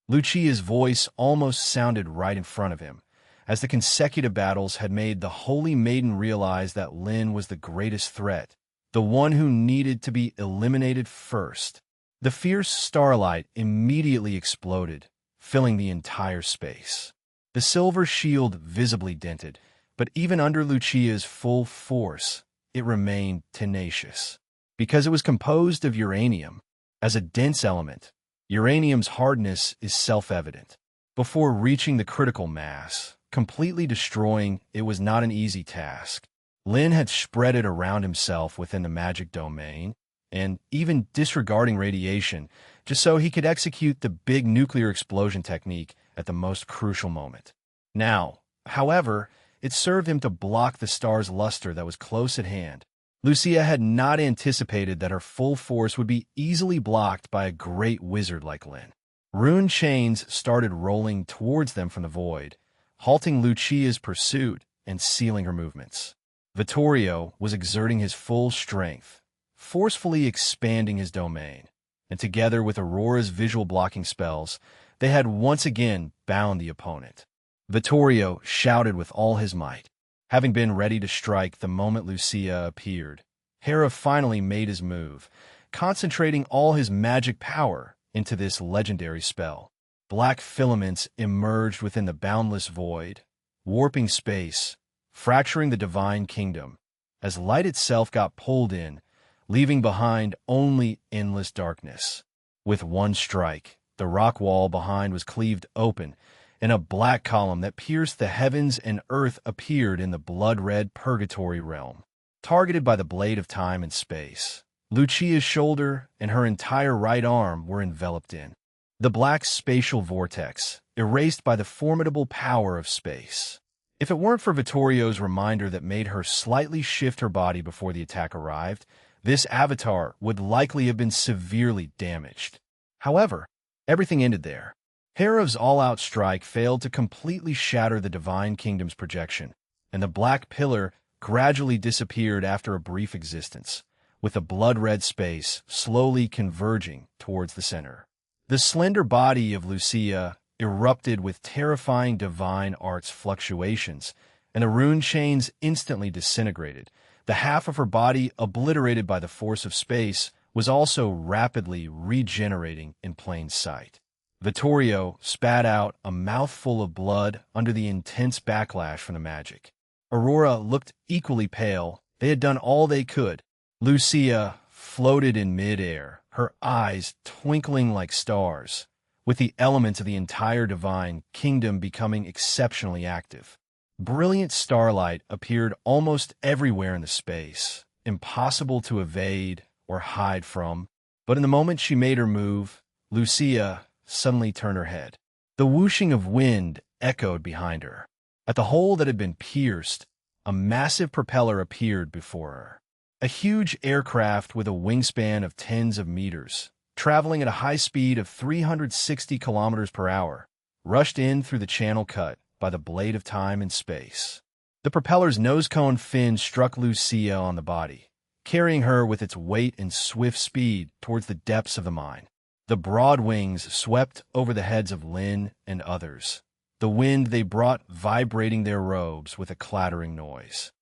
Lucia's voice almost sounded right in front of him, as the consecutive battles had made the Holy Maiden realize that Lin was the greatest threat, the one who needed to be eliminated first. The fierce starlight immediately exploded, filling the entire space. The silver shield visibly dented, but even under Lucia's full force, it remained tenacious. Because it was composed of uranium, as a dense element, uranium's hardness is self-evident. Before reaching the critical mass, completely destroying it was not an easy task. Lin had spread it around himself within the magic domain, and even disregarding radiation, just so he could execute the big nuclear explosion technique at the most crucial moment. Now, however, it served him to block the star's luster that was close at hand. Lucia had not anticipated that her full force would be easily blocked by a great wizard like Lin. Rune chains started rolling towards them from the void, halting Lucia's pursuit and sealing her movements. Vittorio was exerting his full strength, forcefully expanding his domain, and together with Aurora's visual blocking spells, they had once again bound the opponent. Vittorio shouted with all his might. Having been ready to strike the moment Lucia appeared, Hera finally made his move, concentrating all his magic power into this legendary spell. Black filaments emerged within the boundless void, warping space, fracturing the divine kingdom, as light itself got pulled in, leaving behind only endless darkness. With one strike, the rock wall behind was cleaved open, and a black column that pierced the heavens and earth appeared in the blood-red purgatory realm. Targeted by the blade of time and space, Lucia's shoulder and her entire right arm were enveloped in the black spatial vortex, erased by the formidable power of space. If it weren't for Vittorio's reminder that made her slightly shift her body before the attack arrived, this avatar would likely have been severely damaged. However, everything ended there. Hera's all-out strike failed to completely shatter the Divine Kingdom's projection, and the black pillar gradually disappeared after a brief existence, with the blood-red space slowly converging towards the center. The slender body of Lucia erupted with terrifying divine arts fluctuations, and the rune chains instantly disintegrated. The half of her body, obliterated by the force of space, was also rapidly regenerating in plain sight. Vittorio spat out a mouthful of blood under the intense backlash from the magic. Aurora looked equally pale. They had done all they could. Lucia floated in mid-air, her eyes twinkling like stars, with the elements of the entire divine kingdom becoming exceptionally active. Brilliant starlight appeared almost everywhere in the space, impossible to evade or hide from. But in the moment she made her move, Lucia suddenly turned her head. The whooshing of wind echoed behind her. At the hole that had been pierced, a massive propeller appeared before her. A huge aircraft with a wingspan of tens of meters, traveling at a high speed of 360 kilometers per hour, rushed in through the channel cut by the blade of time and space. The propeller's nose cone fin struck Lucia on the body, carrying her with its weight and swift speed towards the depths of the mine. The broad wings swept over the heads of Lin and others, the wind they brought vibrating their robes with a clattering noise.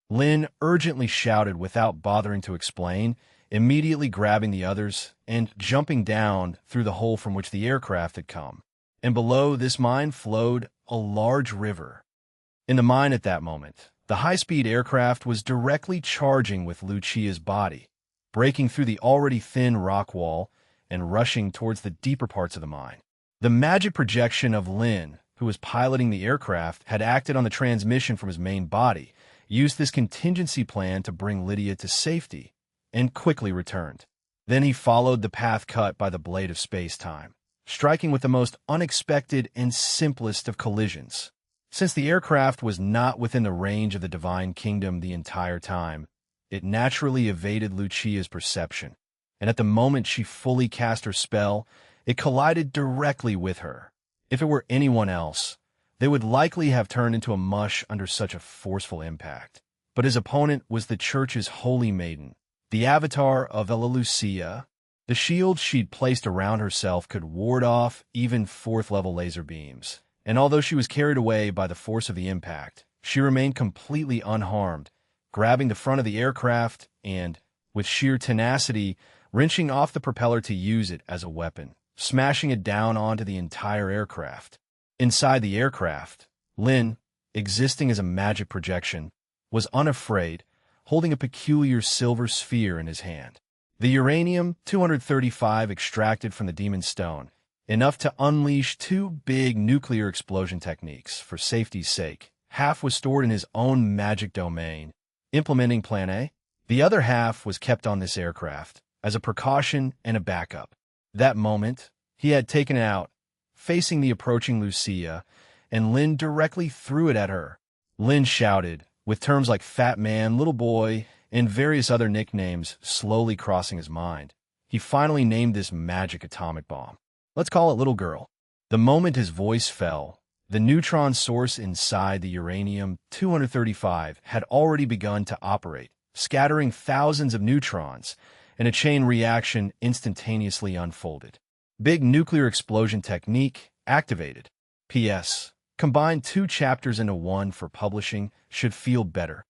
Lin urgently shouted without bothering to explain, immediately grabbing the others and jumping down through the hole from which the aircraft had come. And below this mine flowed a large river. In the mine at that moment, the high-speed aircraft was directly charging with Lucia's body, breaking through the already thin rock wall and rushing towards the deeper parts of the mine. The magic projection of Lin, who was piloting the aircraft, had acted on the transmission from his main body, used this contingency plan to bring Lydia to safety, and quickly returned. Then he followed the path cut by the blade of space-time, striking with the most unexpected and simplest of collisions. Since the aircraft was not within the range of the divine kingdom the entire time, it naturally evaded Lucia's perception, and at the moment she fully cast her spell, it collided directly with her. If it were anyone else, they would likely have turned into a mush under such a forceful impact. But his opponent was the church's holy maiden, the avatar of Ella Lucia. The shield she'd placed around herself could ward off even fourth-level laser beams, and although she was carried away by the force of the impact, she remained completely unharmed, grabbing the front of the aircraft and, with sheer tenacity, wrenching off the propeller to use it as a weapon, smashing it down onto the entire aircraft. Inside the aircraft, Lin, existing as a magic projection, was unafraid, holding a peculiar silver sphere in his hand. The uranium-235 extracted from the Demon Stone, enough to unleash 2 big nuclear explosion techniques for safety's sake. Half was stored in his own magic domain, implementing Plan A. The other half was kept on this aircraft, as a precaution and a backup. That moment, he had taken it out, facing the approaching Lucia, and Lin directly threw it at her. Lin shouted, with terms like fat man, little boy, and various other nicknames slowly crossing his mind. He finally named this magic atomic bomb. Let's call it Little Girl. The moment his voice fell, the neutron source inside the uranium-235 had already begun to operate, scattering thousands of neutrons, and a chain reaction instantaneously unfolded. Big nuclear explosion technique activated. P.S. Combine 2 chapters into one for publishing should feel better.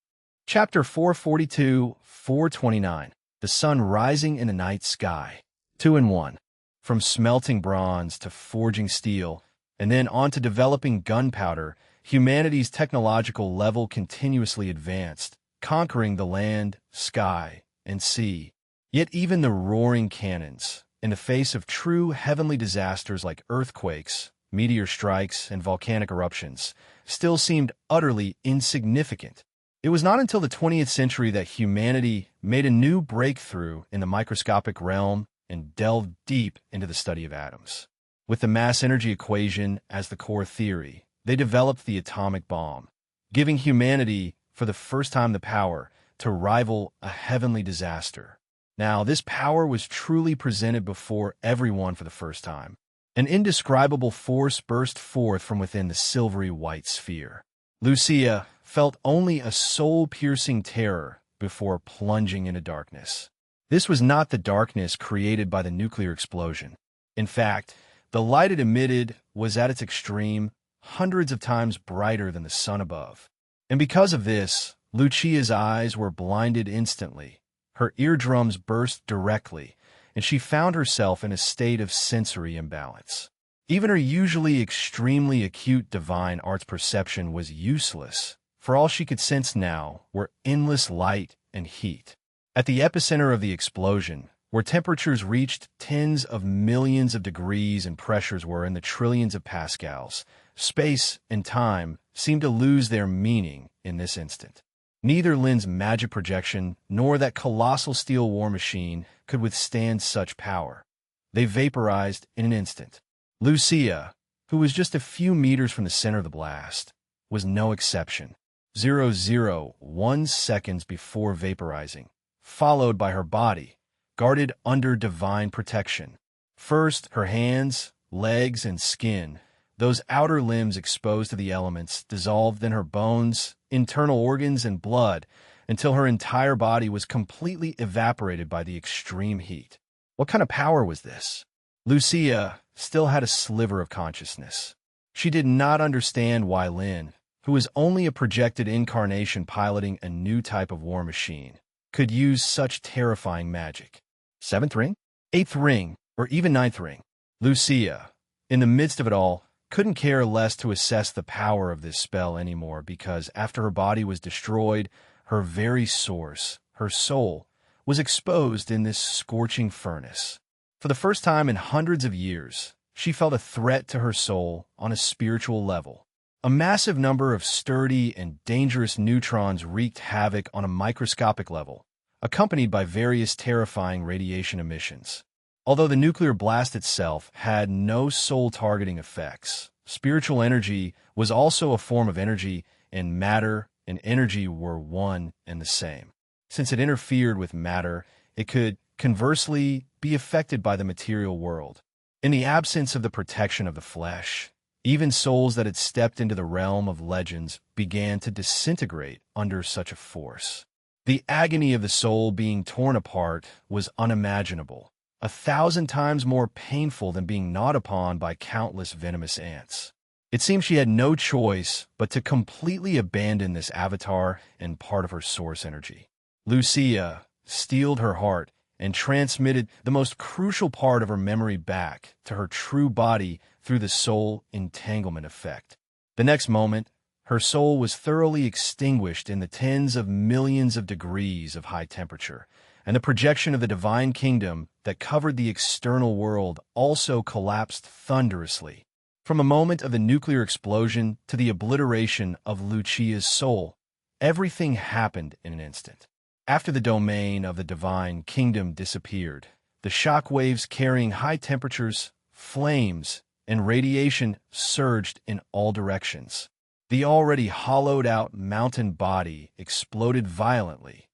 Chapter 442-429. The Sun Rising in the Night Sky. 2 in 1. From smelting bronze to forging steel, and then on to developing gunpowder, humanity's technological level continuously advanced, conquering the land, sky, and sea. Yet even the roaring cannons, in the face of true heavenly disasters like earthquakes, meteor strikes, and volcanic eruptions, still seemed utterly insignificant. It was not until the 20th century that humanity made a new breakthrough in the microscopic realm and delved deep into the study of atoms. With the mass energy equation as the core theory, they developed the atomic bomb, giving humanity, for the first time, the power to rival a heavenly disaster. Now, this power was truly presented before everyone for the first time. An indescribable force burst forth from within the silvery white sphere. Lucia felt only a soul-piercing terror before plunging into darkness. This was not the darkness created by the nuclear explosion. In fact, the light it emitted was at its extreme, hundreds of times brighter than the sun above. And because of this, Lucia's eyes were blinded instantly. Her eardrums burst directly, and she found herself in a state of sensory imbalance. Even her usually extremely acute divine arts perception was useless, for all she could sense now were endless light and heat. At the epicenter of the explosion, where temperatures reached tens of millions of degrees and pressures were in the trillions of pascals, space and time seemed to lose their meaning in this instant. Neither Lin's magic projection nor that colossal steel war machine could withstand such power. They vaporized in an instant. Lucia, who was just a few meters from the center of the blast, was no exception. 0.01 seconds before vaporizing, followed by her body, guarded under divine protection. First, her hands, legs, and skin, those outer limbs exposed to the elements, dissolved in her bones, internal organs, and blood, until her entire body was completely evaporated by the extreme heat. What kind of power was this? Lucia still had a sliver of consciousness. She did not understand why Lin, who was only a projected incarnation piloting a new type of war machine, could use such terrifying magic. 7th ring? 8th ring, or even 9th ring. Lucia, in the midst of it all, couldn't care less to assess the power of this spell anymore because after her body was destroyed, her very source, her soul, was exposed in this scorching furnace. For the first time in hundreds of years, she felt a threat to her soul on a spiritual level. A massive number of sturdy and dangerous neutrons wreaked havoc on a microscopic level, accompanied by various terrifying radiation emissions. Although the nuclear blast itself had no soul-targeting effects, spiritual energy was also a form of energy, and matter and energy were one and the same. Since it interfered with matter, it could, conversely, be affected by the material world. In the absence of the protection of the flesh, even souls that had stepped into the realm of legends began to disintegrate under such a force. The agony of the soul being torn apart was unimaginable, 1,000 times more painful than being gnawed upon by countless venomous ants. It seemed she had no choice but to completely abandon this avatar and part of her source energy. Lucia steeled her heart and transmitted the most crucial part of her memory back to her true body through the soul entanglement effect. The next moment, her soul was thoroughly extinguished in the tens of millions of degrees of high temperature, and the projection of the divine kingdom that covered the external world also collapsed thunderously. From a moment of the nuclear explosion to the obliteration of Lucia's soul, everything happened in an instant. After the domain of the divine kingdom disappeared, the shock waves carrying high temperatures, flames, and radiation surged in all directions. The already hollowed-out mountain body exploded violently.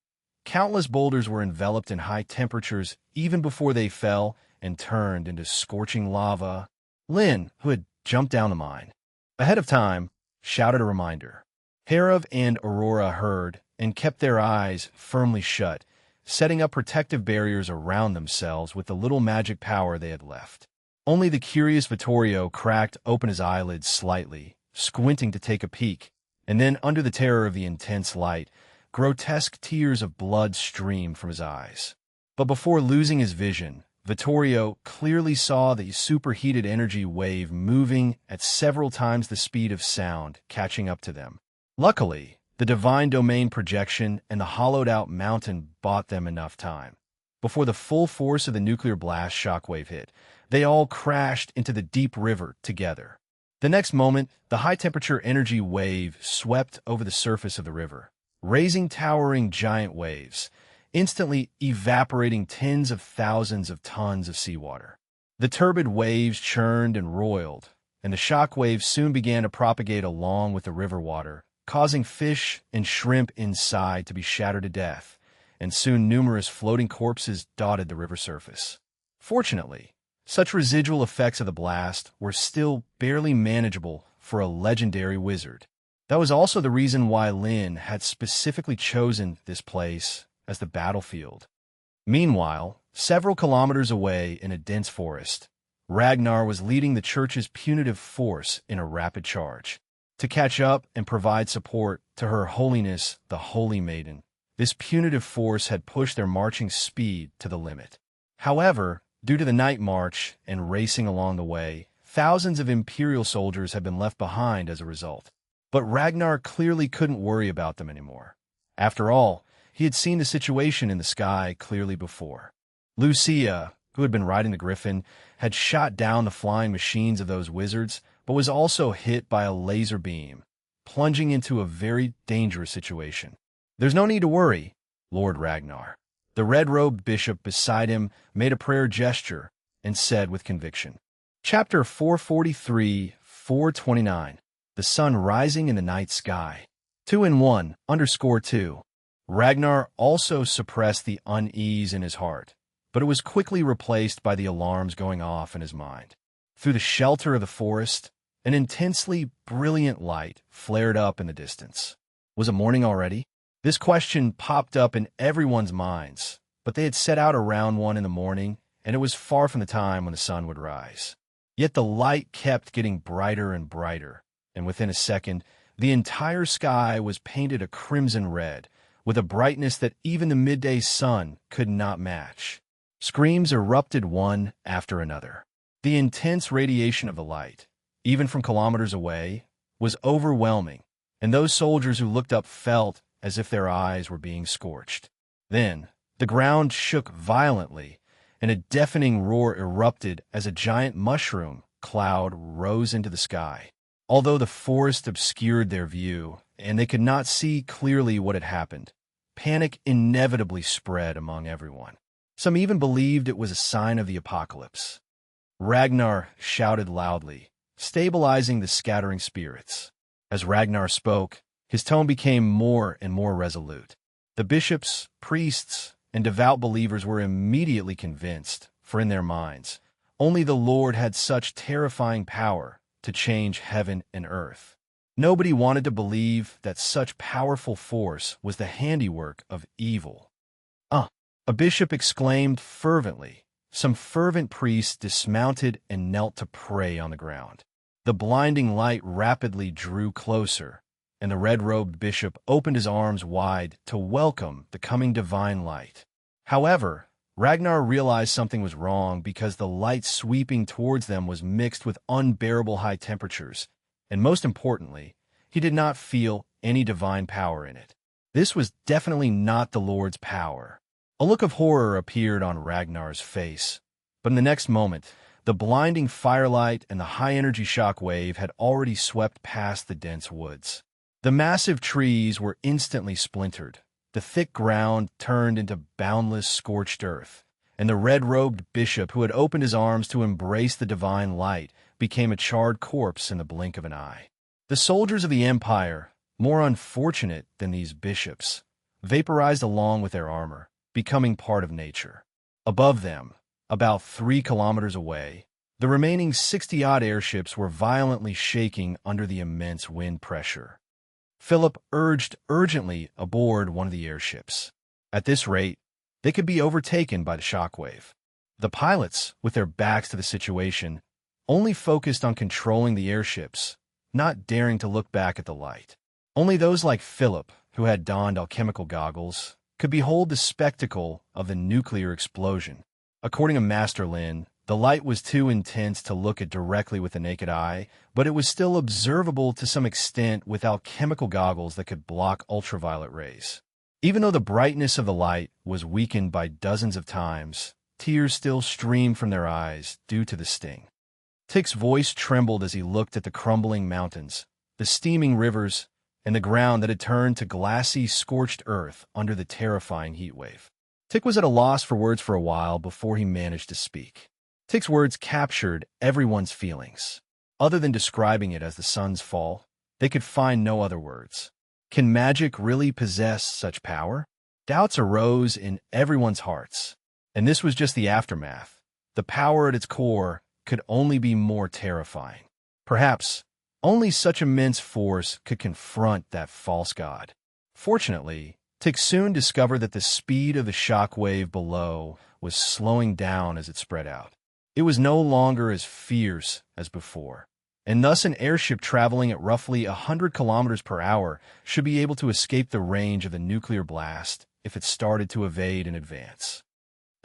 Countless boulders were enveloped in high temperatures even before they fell and turned into scorching lava. Lynn, who had jumped down the mine ahead of time, shouted a reminder. Herav and Aurora heard and kept their eyes firmly shut, setting up protective barriers around themselves with the little magic power they had left. Only the curious Vittorio cracked open his eyelids slightly, squinting to take a peek, and then, under the terror of the intense light, grotesque tears of blood streamed from his eyes. But before losing his vision, Vittorio clearly saw the superheated energy wave moving at several times the speed of sound, catching up to them. Luckily, the divine domain projection and the hollowed-out mountain bought them enough time. Before the full force of the nuclear blast shockwave hit, they all crashed into the deep river together. The next moment, the high-temperature energy wave swept over the surface of the river, raising towering giant waves, instantly evaporating tens of thousands of tons of seawater. The turbid waves churned and roiled, and the shock waves soon began to propagate along with the river water, causing fish and shrimp inside to be shattered to death, and soon numerous floating corpses dotted the river surface. Fortunately, such residual effects of the blast were still barely manageable for a legendary wizard. That was also the reason why Lynn had specifically chosen this place as the battlefield. Meanwhile, several kilometers away in a dense forest, Ragnar was leading the church's punitive force in a rapid charge. To catch up and provide support to Her Holiness, the Holy Maiden, this punitive force had pushed their marching speed to the limit. However, due to the night march and racing along the way, thousands of Imperial soldiers had been left behind as a result. But Ragnar clearly couldn't worry about them anymore. After all, he had seen the situation in the sky clearly before. Lucia, who had been riding the griffin, had shot down the flying machines of those wizards, but was also hit by a laser beam, plunging into a very dangerous situation. "There's no need to worry, Lord Ragnar." The red-robed bishop beside him made a prayer gesture and said with conviction. Chapter 443, 429. The sun rising in the night sky. 2-in-1_2. Ragnar also suppressed the unease in his heart, but it was quickly replaced by the alarms going off in his mind. Through the shelter of the forest, an intensely brilliant light flared up in the distance. Was it morning already? This question popped up in everyone's minds, but they had set out around 1 in the morning, and it was far from the time when the sun would rise. Yet the light kept getting brighter and brighter, and within a second, the entire sky was painted a crimson red, with a brightness that even the midday sun could not match. Screams erupted one after another. The intense radiation of the light, even from kilometers away, was overwhelming, and those soldiers who looked up felt as if their eyes were being scorched. Then, the ground shook violently, and a deafening roar erupted as a giant mushroom cloud rose into the sky. Although the forest obscured their view, and they could not see clearly what had happened, panic inevitably spread among everyone. Some even believed it was a sign of the apocalypse. Ragnar shouted loudly, stabilizing the scattering spirits. As Ragnar spoke, his tone became more and more resolute. The bishops, priests, and devout believers were immediately convinced, for in their minds, only the Lord had such terrifying power to change heaven and earth. Nobody wanted to believe that such powerful force was the handiwork of evil. A bishop exclaimed fervently. Some fervent priests dismounted and knelt to pray on the ground. The blinding light rapidly drew closer, and the red-robed bishop opened his arms wide to welcome the coming divine light. However, Ragnar realized something was wrong because the light sweeping towards them was mixed with unbearable high temperatures, and most importantly, he did not feel any divine power in it. This was definitely not the Lord's power. A look of horror appeared on Ragnar's face, but in the next moment, the blinding firelight and the high-energy shock wave had already swept past the dense woods. The massive trees were instantly splintered, the thick ground turned into boundless scorched earth, and the red-robed bishop who had opened his arms to embrace the divine light became a charred corpse in the blink of an eye. The soldiers of the Empire, more unfortunate than these bishops, vaporized along with their armor, becoming part of nature. Above them, about 3 kilometers away, the remaining 60-odd airships were violently shaking under the immense wind pressure. Philip urged urgently aboard one of the airships. At this rate, they could be overtaken by the shockwave. The pilots, with their backs to the situation, only focused on controlling the airships, not daring to look back at the light. Only those like Philip, who had donned alchemical goggles, could behold the spectacle of the nuclear explosion. According to Master Lin, the light was too intense to look at directly with the naked eye, but it was still observable to some extent with alchemical goggles that could block ultraviolet rays. Even though the brightness of the light was weakened by dozens of times, tears still streamed from their eyes due to the sting. Tick's voice trembled as he looked at the crumbling mountains, the steaming rivers, and the ground that had turned to glassy, scorched earth under the terrifying heat wave. Tick was at a loss for words for a while before he managed to speak. Tick's words captured everyone's feelings. Other than describing it as the sun's fall, they could find no other words. Can magic really possess such power? Doubts arose in everyone's hearts. And this was just the aftermath. The power at its core could only be more terrifying. Perhaps only such immense force could confront that false god. Fortunately, Tick soon discovered that the speed of the shock wave below was slowing down as it spread out. It was no longer as fierce as before, and thus an airship traveling at roughly 100 kilometers per hour should be able to escape the range of the nuclear blast if it started to evade in advance.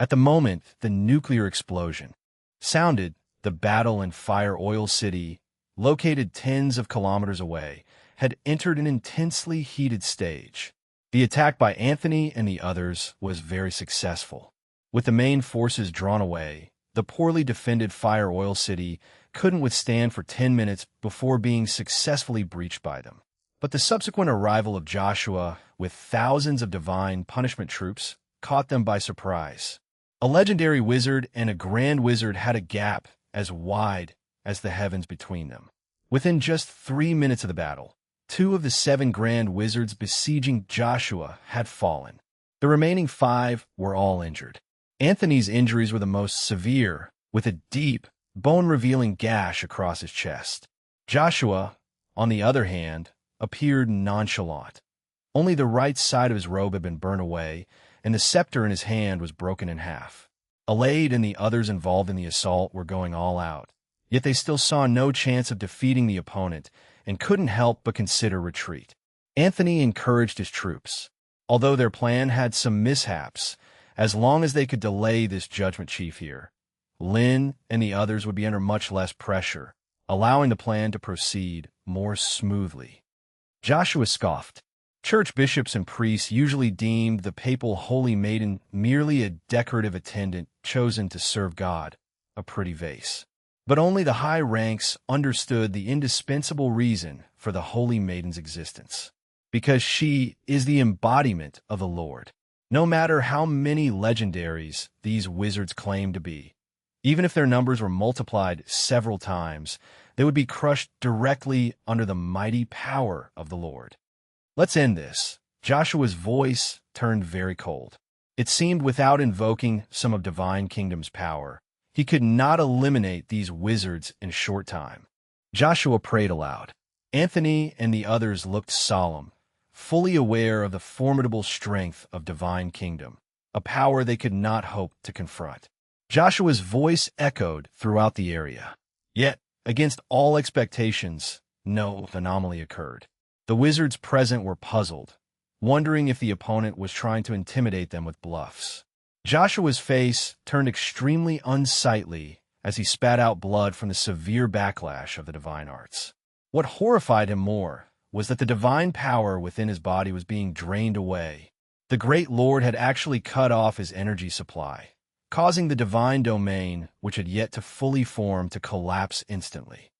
At the moment the nuclear explosion sounded, the battle in Fire Oil City, located tens of kilometers away, had entered an intensely heated stage. The attack by Anthony and the others was very successful. With the main forces drawn away, the poorly defended Fire Oil City couldn't withstand for 10 minutes before being successfully breached by them. But the subsequent arrival of Joshua with thousands of divine punishment troops caught them by surprise. A legendary wizard and a grand wizard had a gap as wide as the heavens between them. Within just 3 minutes of the battle, 2 of the 7 grand wizards besieging Joshua had fallen. The remaining 5 were all injured. Anthony's injuries were the most severe, with a deep, bone-revealing gash across his chest. Joshua, on the other hand, appeared nonchalant. Only the right side of his robe had been burned away, and the scepter in his hand was broken in half. Alade and the others involved in the assault were going all out. Yet they still saw no chance of defeating the opponent and couldn't help but consider retreat. Anthony encouraged his troops. Although their plan had some mishaps, as long as they could delay this judgment chief here, Lin and the others would be under much less pressure, allowing the plan to proceed more smoothly. Joshua scoffed. Church bishops and priests usually deemed the papal holy maiden merely a decorative attendant chosen to serve God, a pretty vase. But only the high ranks understood the indispensable reason for the holy maiden's existence. Because she is the embodiment of the Lord. No matter how many legendaries these wizards claimed to be, even if their numbers were multiplied several times, they would be crushed directly under the mighty power of the Lord. Let's end this. Joshua's voice turned very cold. It seemed without invoking some of Divine Kingdom's power, he could not eliminate these wizards in a short time. Joshua prayed aloud. Anthony and the others looked solemn, fully aware of the formidable strength of Divine Kingdom, a power they could not hope to confront. Joshua's voice echoed throughout the area. Yet, against all expectations, no anomaly occurred. The wizards present were puzzled, wondering if the opponent was trying to intimidate them with bluffs. Joshua's face turned extremely unsightly as he spat out blood from the severe backlash of the divine arts. What horrified him more was that the divine power within his body was being drained away. The great Lord had actually cut off his energy supply, causing the divine domain, which had yet to fully form, to collapse instantly.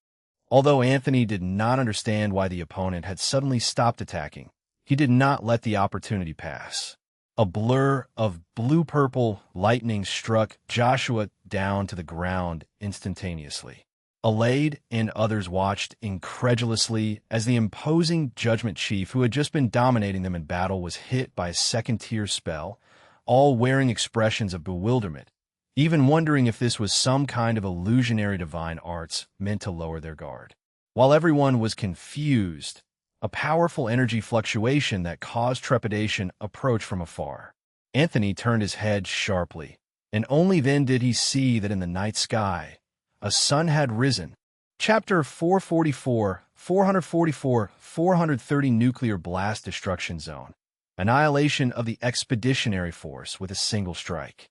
Although Anthony did not understand why the opponent had suddenly stopped attacking, he did not let the opportunity pass. A blur of blue-purple lightning struck Joshua down to the ground instantaneously. Alade and others watched incredulously as the imposing Judgment Chief, who had just been dominating them in battle, was hit by a second-tier spell, all wearing expressions of bewilderment, even wondering if this was some kind of illusionary divine arts meant to lower their guard. While everyone was confused, a powerful energy fluctuation that caused trepidation approached from afar. Anthony turned his head sharply, and only then did he see that in the night sky, a sun had risen. Chapter 444, 430 Nuclear Blast Destruction Zone. Annihilation of the Expeditionary Force with a single strike.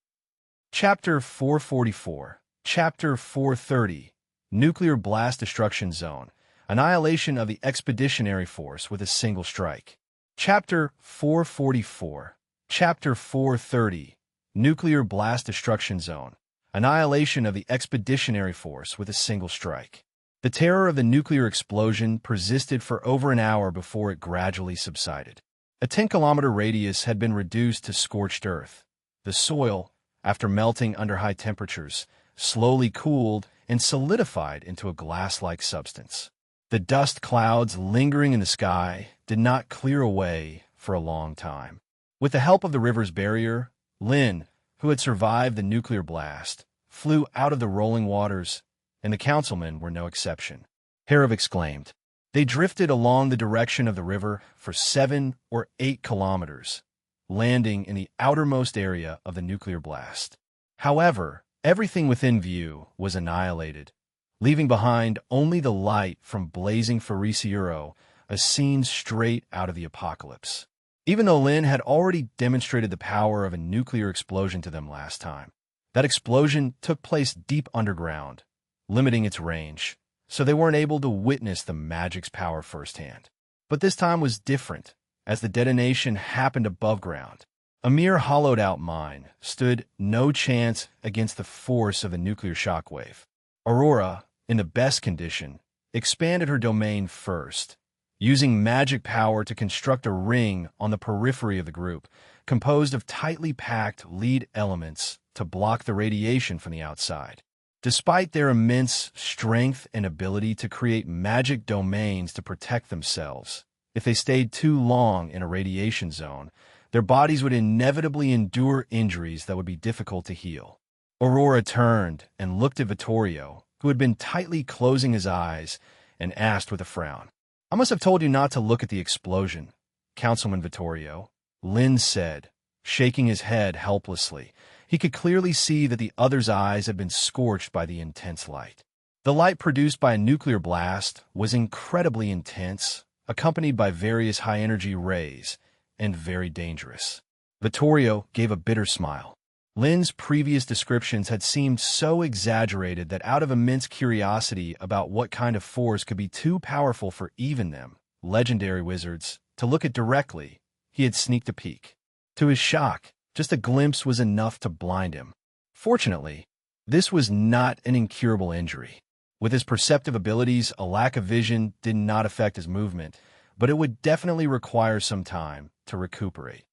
Chapter 444, Chapter 430, Nuclear Blast Destruction Zone. Annihilation of the Expeditionary Force with a single strike. Chapter 444, Chapter 430, Nuclear Blast Destruction Zone. Annihilation of the Expeditionary Force with a single strike. The terror of the nuclear explosion persisted for over an hour before it gradually subsided. A 10-kilometer radius had been reduced to scorched earth. The soil, after melting under high temperatures, slowly cooled and solidified into a glass-like substance. The dust clouds lingering in the sky did not clear away for a long time. With the help of the river's barrier, Lynn, who had survived the nuclear blast, flew out of the rolling waters, and the councilmen were no exception. Harov exclaimed. They drifted along the direction of the river for 7 or 8 kilometers, landing in the outermost area of the nuclear blast. However, everything within view was annihilated, leaving behind only the light from blazing Farisiuro, a scene straight out of the apocalypse. Even though Lynn had already demonstrated the power of a nuclear explosion to them last time, that explosion took place deep underground, limiting its range, so they weren't able to witness the magic's power firsthand. But this time was different, as the detonation happened above ground. A mere hollowed-out mine stood no chance against the force of the nuclear shockwave. Aurora, in the best condition, expanded her domain first, using magic power to construct a ring on the periphery of the group, composed of tightly packed lead elements to block the radiation from the outside. Despite their immense strength and ability to create magic domains to protect themselves, if they stayed too long in a radiation zone, their bodies would inevitably endure injuries that would be difficult to heal. Aurora turned and looked at Vittorio, who had been tightly closing his eyes, and asked with a frown. I must have told you not to look at the explosion, Councilman Vittorio, Lynn said, shaking his head helplessly. He could clearly see that the other's eyes had been scorched by the intense light. The light produced by a nuclear blast was incredibly intense, accompanied by various high-energy rays, and very dangerous. Vittorio gave a bitter smile. Lynn's previous descriptions had seemed so exaggerated that out of immense curiosity about what kind of force could be too powerful for even them, legendary wizards, to look at directly, he had sneaked a peek. To his shock, just a glimpse was enough to blind him. Fortunately, this was not an incurable injury. With his perceptive abilities, a lack of vision did not affect his movement, but it would definitely require some time to recuperate.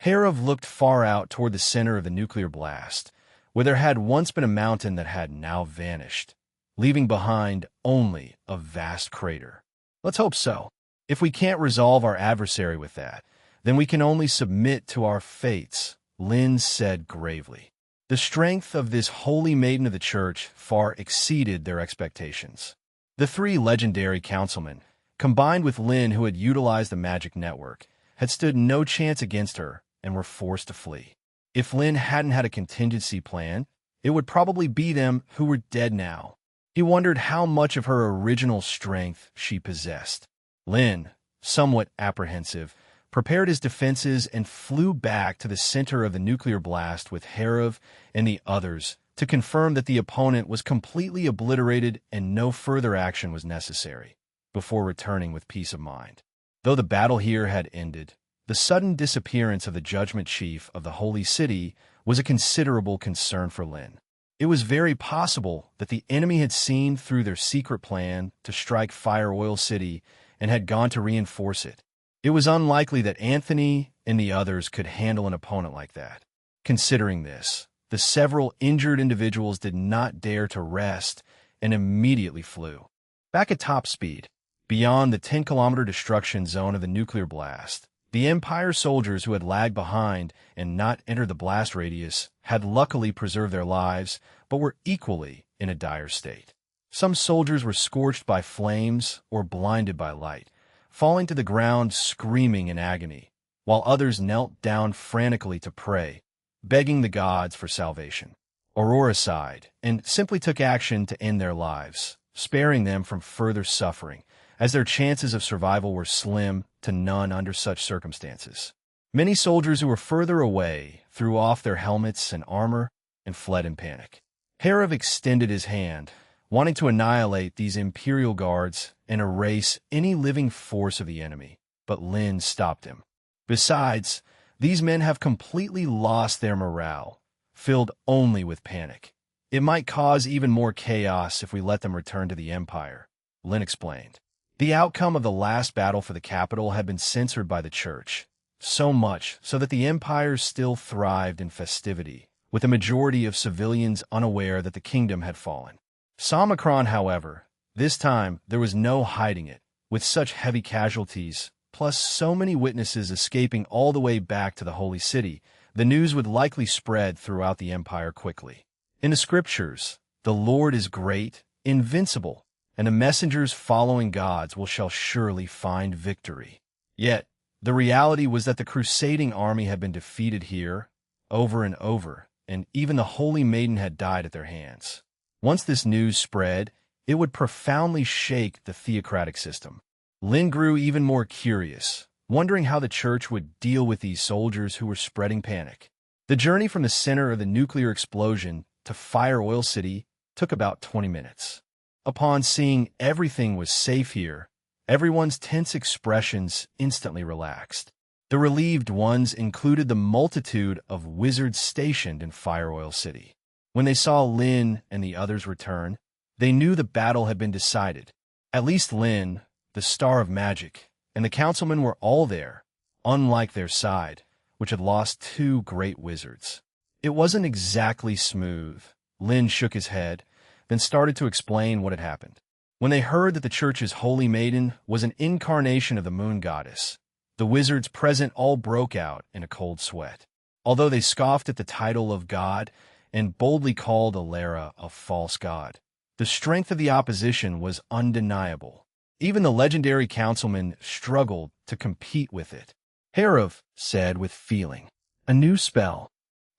Harov looked far out toward the center of the nuclear blast, where there had once been a mountain that had now vanished, leaving behind only a vast crater. Let's hope so. If we can't resolve our adversary with that, then we can only submit to our fates, Lin said gravely. The strength of this holy maiden of the church far exceeded their expectations. The three legendary councilmen, combined with Lin, who had utilized the magic network, had stood no chance against her and were forced to flee. If Lin hadn't had a contingency plan, it would probably be them who were dead now. He wondered how much of her original strength she possessed. Lin, somewhat apprehensive, prepared his defenses and flew back to the center of the nuclear blast with Harov and the others to confirm that the opponent was completely obliterated and no further action was necessary, before returning with peace of mind. Though the battle here had ended, the sudden disappearance of the judgment chief of the Holy City was a considerable concern for Lin. It was very possible that the enemy had seen through their secret plan to strike Fire Oil City and had gone to reinforce it. It was unlikely that Anthony and the others could handle an opponent like that. Considering this, the several injured individuals did not dare to rest and immediately flew. Back at top speed, beyond the 10-kilometer destruction zone of the nuclear blast, the Empire soldiers who had lagged behind and not entered the blast radius had luckily preserved their lives, but were equally in a dire state. Some soldiers were scorched by flames or blinded by light, falling to the ground screaming in agony, while others knelt down frantically to pray, begging the gods for salvation. Aurora sighed and simply took action to end their lives, sparing them from further suffering, as their chances of survival were slim to none under such circumstances. Many soldiers who were further away threw off their helmets and armor and fled in panic. Harov extended his hand, wanting to annihilate these Imperial guards and erase any living force of the enemy, but Lin stopped him. Besides, these men have completely lost their morale, filled only with panic. It might cause even more chaos if we let them return to the Empire, Lin explained. The outcome of the last battle for the capital had been censored by the Church, so much so that the Empire still thrived in festivity, with a majority of civilians unaware that the kingdom had fallen. Somicron, however, this time there was no hiding it. With such heavy casualties, plus so many witnesses escaping all the way back to the Holy City, the news would likely spread throughout the Empire quickly. In the scriptures, the Lord is great, invincible, and the messengers following gods shall surely find victory. Yet, the reality was that the crusading army had been defeated here, over and over, and even the Holy Maiden had died at their hands. Once this news spread, it would profoundly shake the theocratic system. Lin grew even more curious, wondering how the Church would deal with these soldiers who were spreading panic. The journey from the center of the nuclear explosion to Fire Oil City took about 20 minutes. Upon seeing everything was safe here, everyone's tense expressions instantly relaxed. The relieved ones included the multitude of wizards stationed in Fire Oil City. When they saw Lin and the others return, they knew the battle had been decided. At least Lin, the Star of Magic, and the councilmen were all there, unlike their side, which had lost two great wizards. It wasn't exactly smooth. Lin shook his head, then started to explain what had happened. When they heard that the Church's Holy Maiden was an incarnation of the Moon Goddess, the wizards present all broke out in a cold sweat. Although they scoffed at the title of God and boldly called Alara a false god, the strength of the opposition was undeniable. Even the legendary councilmen struggled to compete with it. Harov said with feeling, "A new spell?"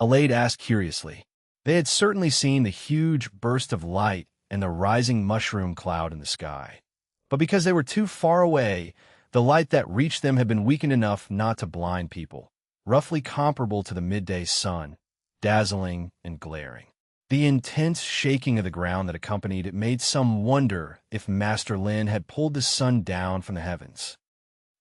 Alade asked curiously. They had certainly seen the huge burst of light and the rising mushroom cloud in the sky. But because they were too far away, the light that reached them had been weakened enough not to blind people, roughly comparable to the midday sun, dazzling and glaring. The intense shaking of the ground that accompanied it made some wonder if Master Lin had pulled the sun down from the heavens.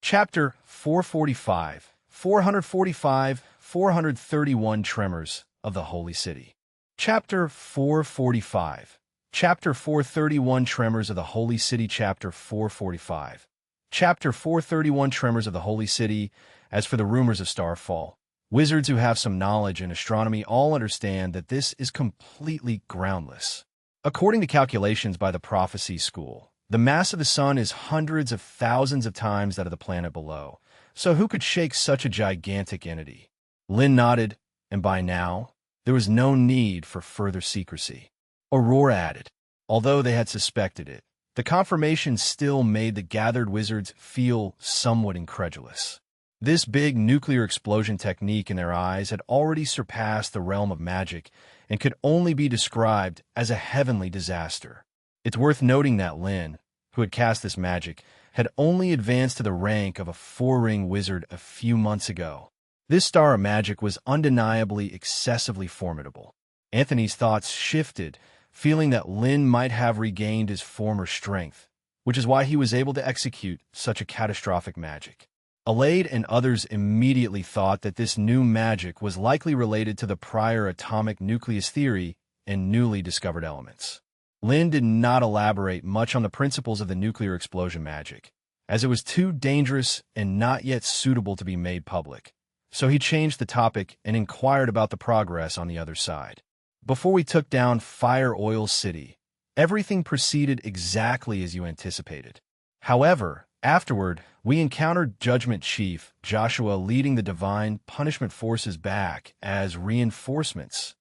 Chapter 445, 431 Tremors of the Holy City. Chapter 445. Chapter 431 Tremors of the Holy City. Chapter 445. Chapter 431 Tremors of the Holy City. As for the rumors of Starfall, Wizards who have some knowledge in astronomy all understand that this is completely groundless. According to calculations by the Prophecy School, the mass of the sun is hundreds of thousands of times that of the planet below, so who could shake such a gigantic entity? Lynn nodded, and by now, there was no need for further secrecy. Aurora added, although they had suspected it, the confirmation still made the gathered wizards feel somewhat incredulous. This big nuclear explosion technique in their eyes had already surpassed the realm of magic and could only be described as a heavenly disaster. It's worth noting that Lynn, who had cast this magic, had only advanced to the rank of a 4-ring wizard a few months ago. This star of magic was undeniably excessively formidable. Anthony's thoughts shifted, feeling that Lynn might have regained his former strength, which is why he was able to execute such a catastrophic magic. Alade and others immediately thought that this new magic was likely related to the prior atomic nucleus theory and newly discovered elements. Lynn did not elaborate much on the principles of the nuclear explosion magic, as it was too dangerous and not yet suitable to be made public. So he changed the topic and inquired about the progress on the other side. Before we took down Fire Oil City, everything proceeded exactly as you anticipated. However, afterward, we encountered Judgment Chief Joshua leading the Divine Punishment Forces back as reinforcements.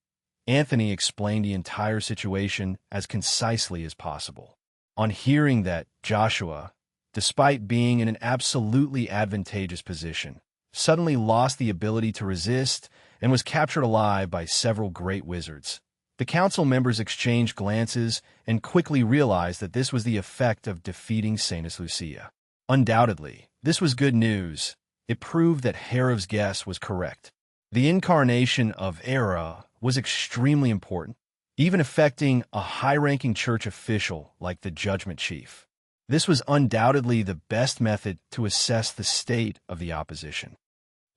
Anthony explained the entire situation as concisely as possible. On hearing that, Joshua, despite being in an absolutely advantageous position, suddenly lost the ability to resist and was captured alive by several great wizards. The council members exchanged glances and quickly realized that this was the effect of defeating Saint Lucia. Undoubtedly, this was good news. It proved that Herov's guess was correct. The incarnation of Era was extremely important, even affecting a high-ranking church official like the Judgment Chief. This was undoubtedly the best method to assess the state of the opposition.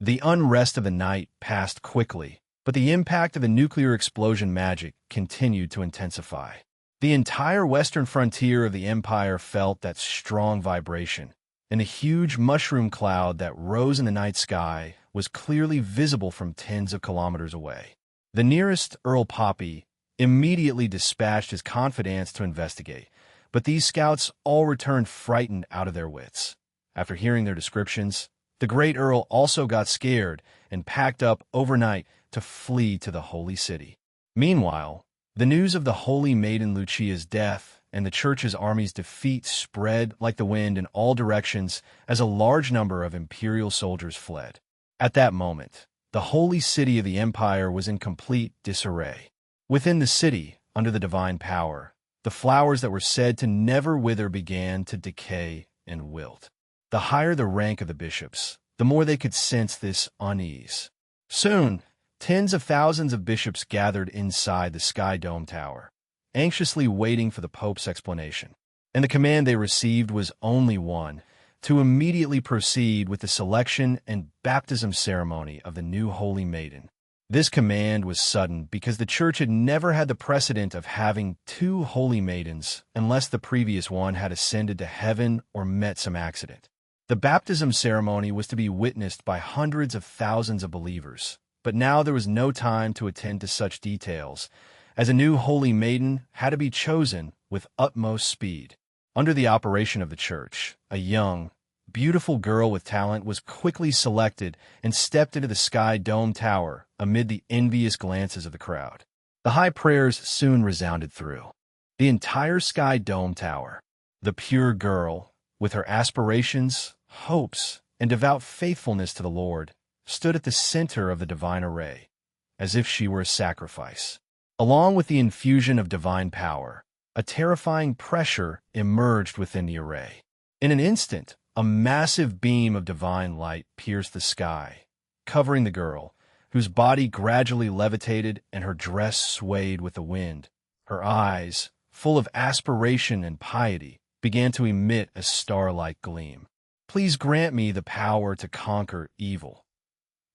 The unrest of the night passed quickly, but the impact of the nuclear explosion magic continued to intensify. The entire western frontier of the Empire felt that strong vibration, and a huge mushroom cloud that rose in the night sky was clearly visible from tens of kilometers away. The nearest Earl Poppy immediately dispatched his confidants to investigate, but these scouts all returned frightened out of their wits. After hearing their descriptions, the great Earl also got scared and packed up overnight to flee to the Holy City. Meanwhile, the news of the Holy Maiden Lucia's death and the Church's army's defeat spread like the wind in all directions as a large number of Imperial soldiers fled. At that moment, the Holy City of the Empire was in complete disarray. Within the city, under the divine power, the flowers that were said to never wither began to decay and wilt. The higher the rank of the bishops, the more they could sense this unease. Soon, tens of thousands of bishops gathered inside the Sky Dome Tower, anxiously waiting for the Pope's explanation. And the command they received was only one: to immediately proceed with the selection and baptism ceremony of the new Holy Maiden. This command was sudden because the Church had never had the precedent of having two Holy Maidens unless the previous one had ascended to heaven or met some accident. The baptism ceremony was to be witnessed by hundreds of thousands of believers, but now there was no time to attend to such details, as a new Holy Maiden had to be chosen with utmost speed. Under the operation of the Church, a young, beautiful girl with talent was quickly selected and stepped into the Sky Dome Tower amid the envious glances of the crowd. The high prayers soon resounded through the entire Sky Dome Tower. The pure girl, with her aspirations, hopes, and devout faithfulness to the Lord, stood at the center of the divine array, as if she were a sacrifice. Along with the infusion of divine power, a terrifying pressure emerged within the array. In an instant, a massive beam of divine light pierced the sky, covering the girl, whose body gradually levitated and her dress swayed with the wind. Her eyes, full of aspiration and piety, began to emit a star-like gleam. Please grant me the power to conquer evil.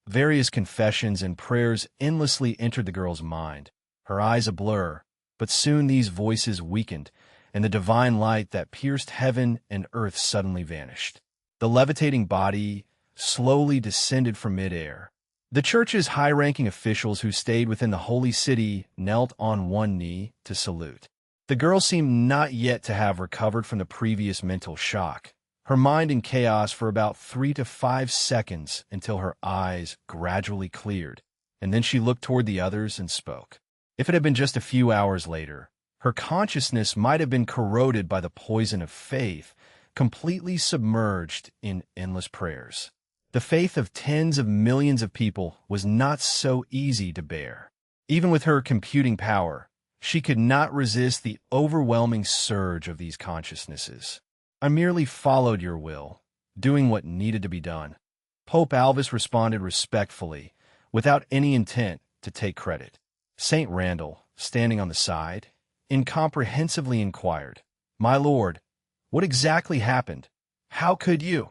Various confessions and prayers endlessly entered the girl's mind, her eyes a blur, but soon these voices weakened, and the divine light that pierced heaven and earth suddenly vanished. The levitating body slowly descended from midair, The church's high-ranking officials who stayed within the holy city knelt on one knee to salute. The girl seemed not yet to have recovered from the previous mental shock, her mind in chaos for about 3 to 5 seconds until her eyes gradually cleared, and then she looked toward the others and spoke. If it had been just a few hours later, her consciousness might have been corroded by the poison of faith, completely submerged in endless prayers. The faith of tens of millions of people was not so easy to bear. Even with her computing power, she could not resist the overwhelming surge of these consciousnesses. I merely followed your will, doing what needed to be done. Pope Alvis responded respectfully, without any intent to take credit. Saint Randall, standing on the side, incomprehensively inquired, "My lord, what exactly happened? How could you?"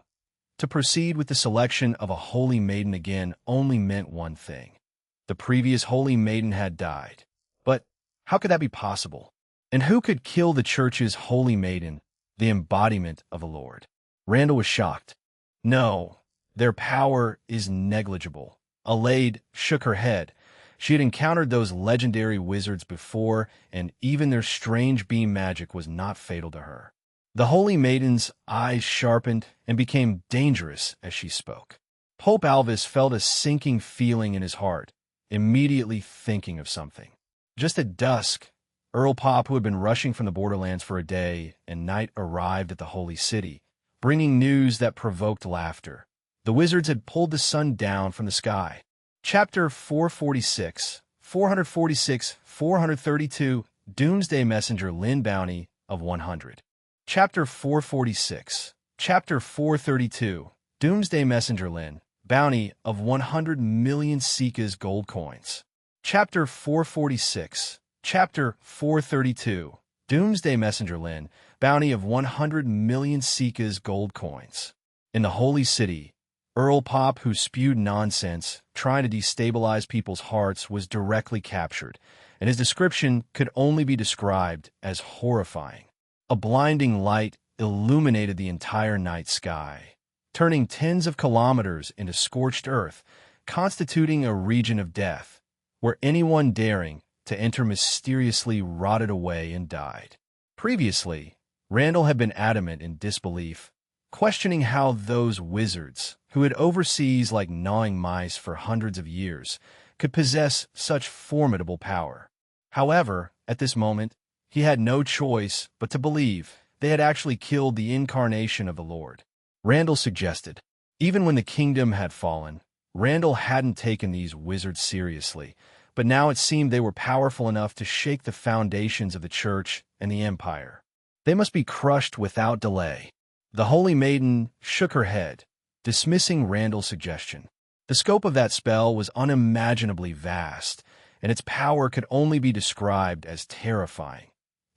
To proceed with the selection of a holy maiden again only meant one thing. The previous holy maiden had died. But how could that be possible? And who could kill the church's holy maiden, the embodiment of the Lord? Randall was shocked. No, their power is negligible. Alade shook her head. She had encountered those legendary wizards before, and even their strange beam magic was not fatal to her. The holy maiden's eyes sharpened and became dangerous as she spoke. Pope Alvis felt a sinking feeling in his heart, immediately thinking of something. Just at dusk, Earl Pop, who had been rushing from the borderlands for a day and night, arrived at the holy city, bringing news that provoked laughter. The wizards had pulled the sun down from the sky. Chapter 446, 432, Doomsday Messenger Lin Bounty of 100. Chapter 446, Chapter 432, Doomsday Messenger Lin, Bounty of 100 million Sikas gold coins. Chapter 446, Chapter 432, Doomsday Messenger Lin, Bounty of 100 million Sikas gold coins. In the Holy City, Earl Pop, who spewed nonsense, trying to destabilize people's hearts, was directly captured, and his description could only be described as horrifying. A blinding light illuminated the entire night sky, turning tens of kilometers into scorched earth, constituting a region of death, where anyone daring to enter mysteriously rotted away and died. Previously, Randall had been adamant in disbelief, questioning how those wizards, who had overseas like gnawing mice for hundreds of years, could possess such formidable power. However, at this moment, he had no choice but to believe they had actually killed the incarnation of the Lord. Randall suggested, even when the kingdom had fallen, Randall hadn't taken these wizards seriously, but now it seemed they were powerful enough to shake the foundations of the church and the empire. They must be crushed without delay. The Holy Maiden shook her head, dismissing Randall's suggestion. The scope of that spell was unimaginably vast, and its power could only be described as terrifying.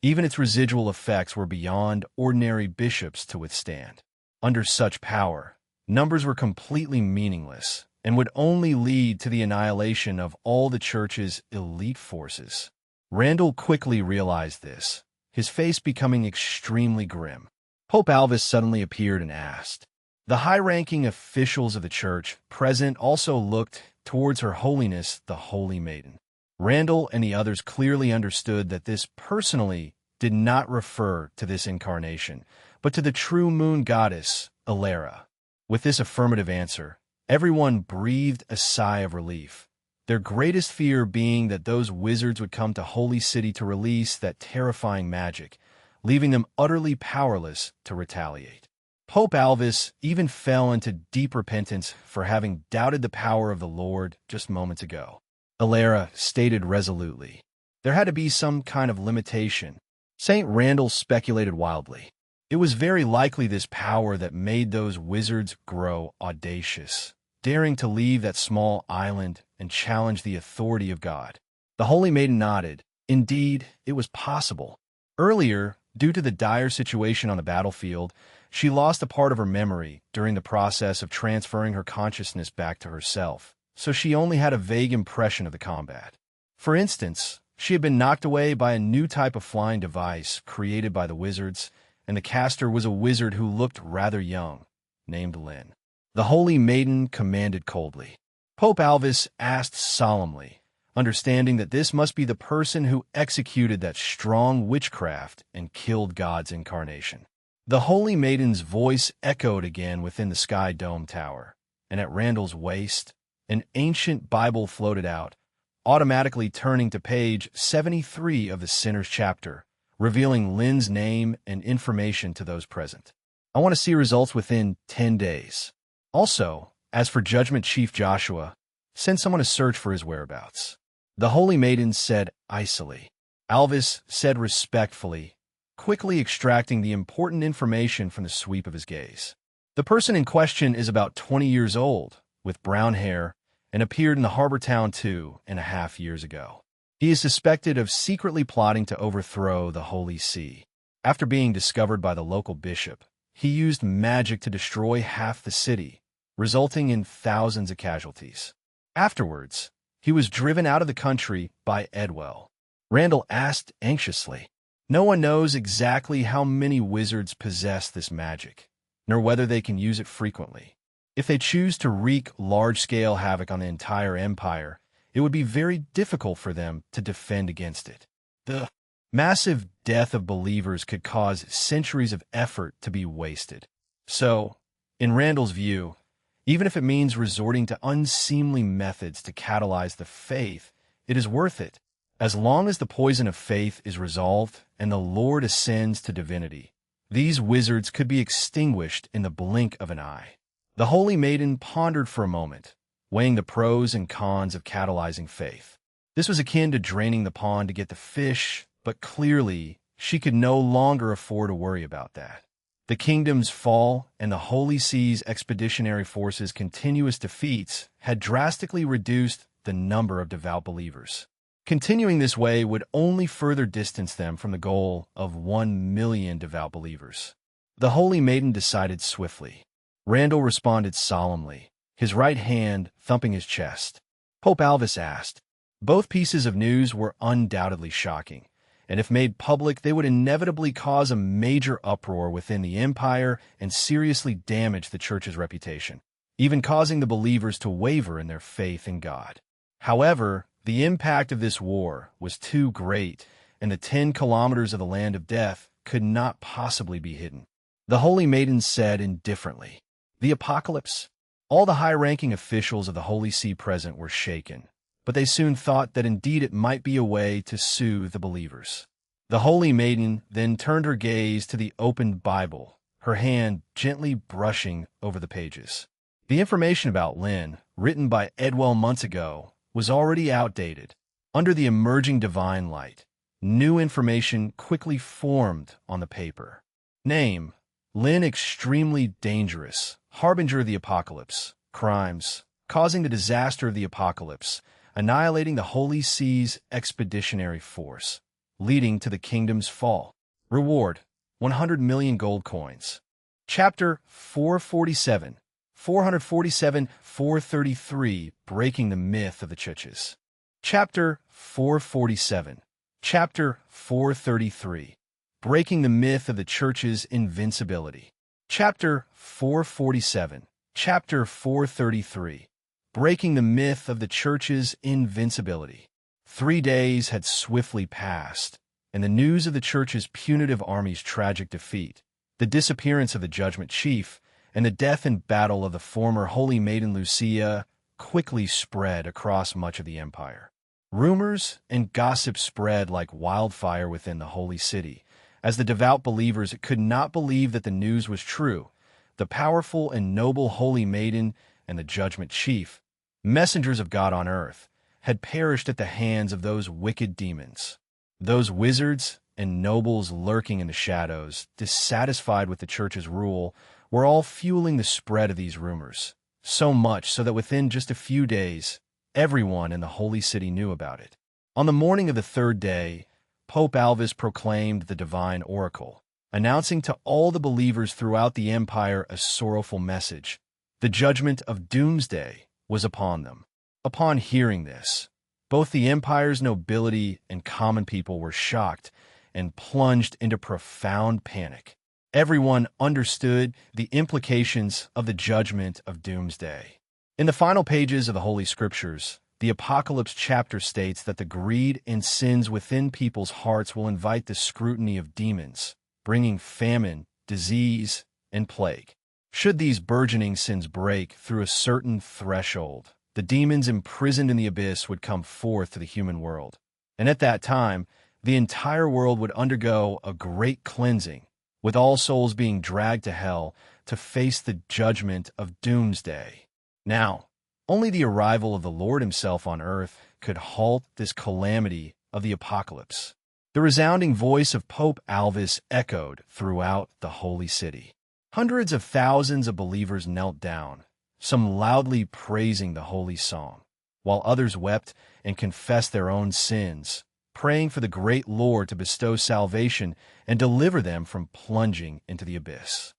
Even its residual effects were beyond ordinary bishops to withstand. Under such power, numbers were completely meaningless and would only lead to the annihilation of all the church's elite forces. Randall quickly realized this, his face becoming extremely grim. Pope Alvis suddenly appeared and asked. The high-ranking officials of the church present also looked towards Her Holiness, the Holy Maiden. Randall and the others clearly understood that this personally did not refer to this incarnation, but to the true moon goddess, Alara. With this affirmative answer, everyone breathed a sigh of relief, their greatest fear being that those wizards would come to Holy City to release that terrifying magic, leaving them utterly powerless to retaliate. Pope Alvis even fell into deep repentance for having doubted the power of the Lord just moments ago. Alara stated resolutely, there had to be some kind of limitation. St. Randall speculated wildly. It was very likely this power that made those wizards grow audacious, daring to leave that small island and challenge the authority of God. The Holy Maiden nodded. Indeed, it was possible. Earlier, due to the dire situation on the battlefield, she lost a part of her memory during the process of transferring her consciousness back to herself, so she only had a vague impression of the combat. For instance, she had been knocked away by a new type of flying device created by the wizards, and the caster was a wizard who looked rather young, named Lin. The Holy Maiden commanded coldly, Pope Alvis asked solemnly, understanding that this must be the person who executed that strong witchcraft and killed God's incarnation. The Holy Maiden's voice echoed again within the Sky Dome Tower, and at Randall's waist, an ancient Bible floated out, automatically turning to page 73 of the Sinner's chapter, revealing Lynn's name and information to those present. I want to see results within 10 days. Also, as for Judgment Chief Joshua, send someone to search for his whereabouts. The Holy Maiden said icily. Alvis said respectfully, quickly extracting the important information from the sweep of his gaze. The person in question is about 20 years old, with brown hair, and appeared in the harbor town 2.5 years ago. He is suspected of secretly plotting to overthrow the Holy See. After being discovered by the local bishop, he used magic to destroy half the city, resulting in thousands of casualties. Afterwards, he was driven out of the country by Edwell. Randall asked anxiously. No one knows exactly how many wizards possess this magic, nor whether they can use it frequently. If they choose to wreak large-scale havoc on the entire empire, it would be very difficult for them to defend against it. The massive death of believers could cause centuries of effort to be wasted. So, in Randall's view, even if it means resorting to unseemly methods to catalyze the faith, it is worth it. As long as the poison of faith is resolved and the Lord ascends to divinity, these wizards could be extinguished in the blink of an eye. The Holy Maiden pondered for a moment, weighing the pros and cons of catalyzing faith. This was akin to draining the pond to get the fish, but clearly she could no longer afford to worry about that. The kingdom's fall and the Holy See's expeditionary forces' continuous defeats had drastically reduced the number of devout believers. Continuing this way would only further distance them from the goal of 1 million devout believers. The Holy Maiden decided swiftly. Randall responded solemnly, his right hand thumping his chest. Pope Alvis asked. Both pieces of news were undoubtedly shocking, and if made public, they would inevitably cause a major uproar within the empire and seriously damage the church's reputation, even causing the believers to waver in their faith in God. However, the impact of this war was too great, and the 10 kilometers of the land of death could not possibly be hidden. The Holy Maiden said indifferently, "The apocalypse?" All the high-ranking officials of the Holy See present were shaken, but they soon thought that indeed it might be a way to soothe the believers. The Holy Maiden then turned her gaze to the opened Bible, her hand gently brushing over the pages. The information about Lynn, written by Edwell months ago, was already outdated. Under the emerging divine light, new information quickly formed on the paper. Name: Lynn, extremely dangerous, harbinger of the apocalypse. Crimes: causing the disaster of the apocalypse, annihilating the Holy See's expeditionary force, leading to the kingdom's fall. Reward: 100 million gold coins. Chapter 447, 433, Breaking the Myth of the Churches. Chapter 447, Chapter 433, Breaking the Myth of the Church's Invincibility. Chapter 447, Chapter 433, Breaking the Myth of the Church's Invincibility. 3 days had swiftly passed, and the news of the Church's punitive army's tragic defeat, the disappearance of the Judgment Chief, and the death in battle of the former Holy Maiden Lucia quickly spread across much of the empire. Rumors and gossip spread like wildfire within the Holy City, as the devout believers could not believe that the news was true. The powerful and noble Holy Maiden and the Judgment Chief, messengers of God on earth, had perished at the hands of those wicked demons. Those wizards and nobles lurking in the shadows, dissatisfied with the church's rule, were all fueling the spread of these rumors, so much so that within just a few days, everyone in the Holy City knew about it. On the morning of the 3rd day, Pope Alvis proclaimed the divine oracle, announcing to all the believers throughout the empire a sorrowful message. The judgment of doomsday was upon them. Upon hearing this, both the empire's nobility and common people were shocked and plunged into profound panic. Everyone understood the implications of the judgment of doomsday. In the final pages of the Holy Scriptures, the Apocalypse chapter states that the greed and sins within people's hearts will invite the scrutiny of demons, bringing famine, disease, and plague. Should these burgeoning sins break through a certain threshold, the demons imprisoned in the abyss would come forth to the human world. And at that time, the entire world would undergo a great cleansing, with all souls being dragged to hell to face the judgment of doomsday. Now, only the arrival of the Lord himself on earth could halt this calamity of the apocalypse. The resounding voice of Pope Alvis echoed throughout the holy city. Hundreds of thousands of believers knelt down, some loudly praising the holy song, while others wept and confessed their own sins, praying for the great Lord to bestow salvation and deliver them from plunging into the abyss.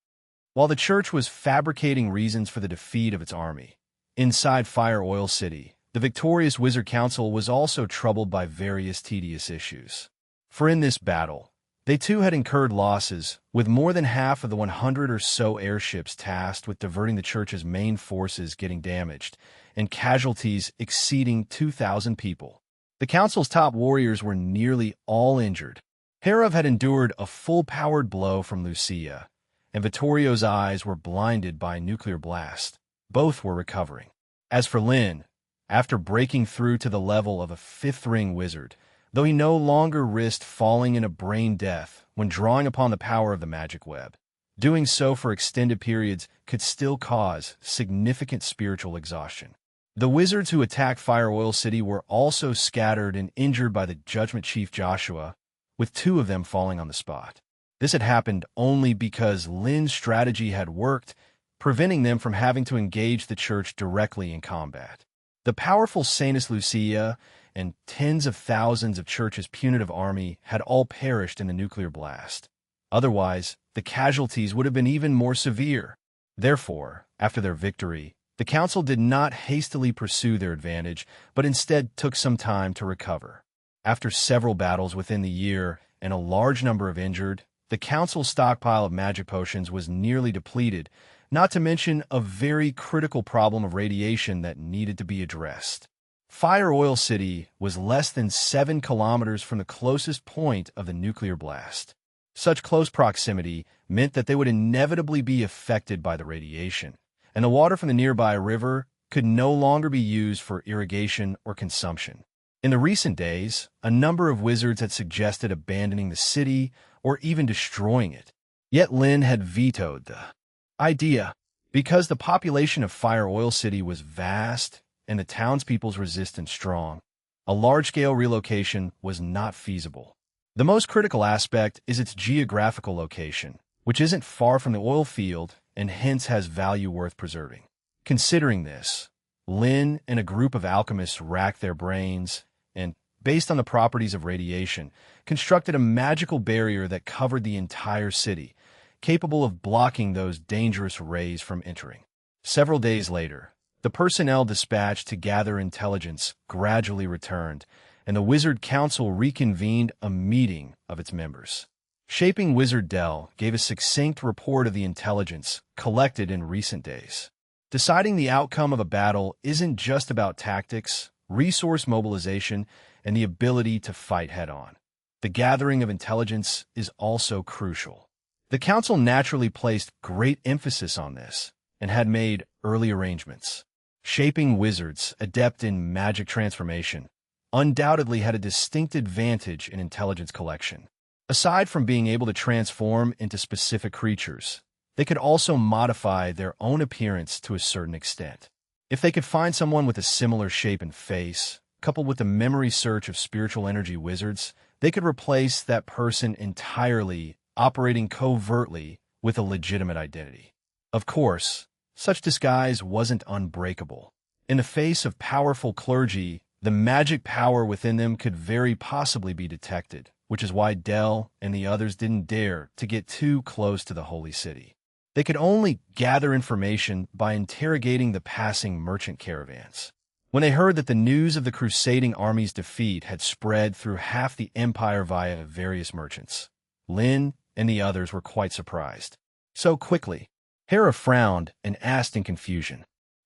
While the church was fabricating reasons for the defeat of its army, inside Fire Oil City, the victorious Wizard Council was also troubled by various tedious issues. For in this battle, they too had incurred losses, with more than half of the 100 or so airships tasked with diverting the church's main forces getting damaged, and casualties exceeding 2,000 people. The council's top warriors were nearly all injured. Herod had endured a full-powered blow from Lucia, and Vittorio's eyes were blinded by a nuclear blast. Both were recovering. As for Lin, after breaking through to the level of a fifth-ring wizard, though he no longer risked falling in a brain death when drawing upon the power of the magic web, doing so for extended periods could still cause significant spiritual exhaustion. The wizards who attacked Fire Oil City were also scattered and injured by the Judgment Chief Joshua, with 2 of them falling on the spot. This had happened only because Lin's strategy had worked, preventing them from having to engage the church directly in combat. The powerful Saintess Lucia and tens of thousands of church's punitive army had all perished in the nuclear blast. Otherwise, the casualties would have been even more severe. Therefore, after their victory, the council did not hastily pursue their advantage, but instead took some time to recover. After several battles within the year and a large number of injured, the council's stockpile of magic potions was nearly depleted, not to mention a very critical problem of radiation that needed to be addressed. Fire Oil City was less than 7 kilometers from the closest point of the nuclear blast. Such close proximity meant that they would inevitably be affected by the radiation, and the water from the nearby river could no longer be used for irrigation or consumption. In the recent days, a number of wizards had suggested abandoning the city or even destroying it. Yet Lin had vetoed the idea, because the population of Fire Oil City was vast and the townspeople's resistance strong. A large-scale relocation was not feasible. The most critical aspect is its geographical location, which isn't far from the oil field and hence has value worth preserving. Considering this, Lin and a group of alchemists racked their brains and, based on the properties of radiation, constructed a magical barrier that covered the entire city, capable of blocking those dangerous rays from entering. Several days later, the personnel dispatched to gather intelligence gradually returned, and the Wizard Council reconvened a meeting of its members. Shaping Wizard Dell gave a succinct report of the intelligence collected in recent days. Deciding the outcome of a battle isn't just about tactics, resource mobilization, and the ability to fight head-on. The gathering of intelligence is also crucial. The Council naturally placed great emphasis on this and had made early arrangements. Shaping Wizards, adept in magic transformation, undoubtedly had a distinct advantage in intelligence collection. Aside from being able to transform into specific creatures, they could also modify their own appearance to a certain extent. If they could find someone with a similar shape and face, coupled with the memory search of spiritual energy wizards, they could replace that person entirely, operating covertly with a legitimate identity. Of course, such disguise wasn't unbreakable. In the face of powerful clergy, the magic power within them could very possibly be detected, which is why Dell and the others didn't dare to get too close to the holy city. They could only gather information by interrogating the passing merchant caravans. When they heard that the news of the crusading army's defeat had spread through half the empire via various merchants, Lin and the others were quite surprised. So quickly, Hera frowned and asked in confusion,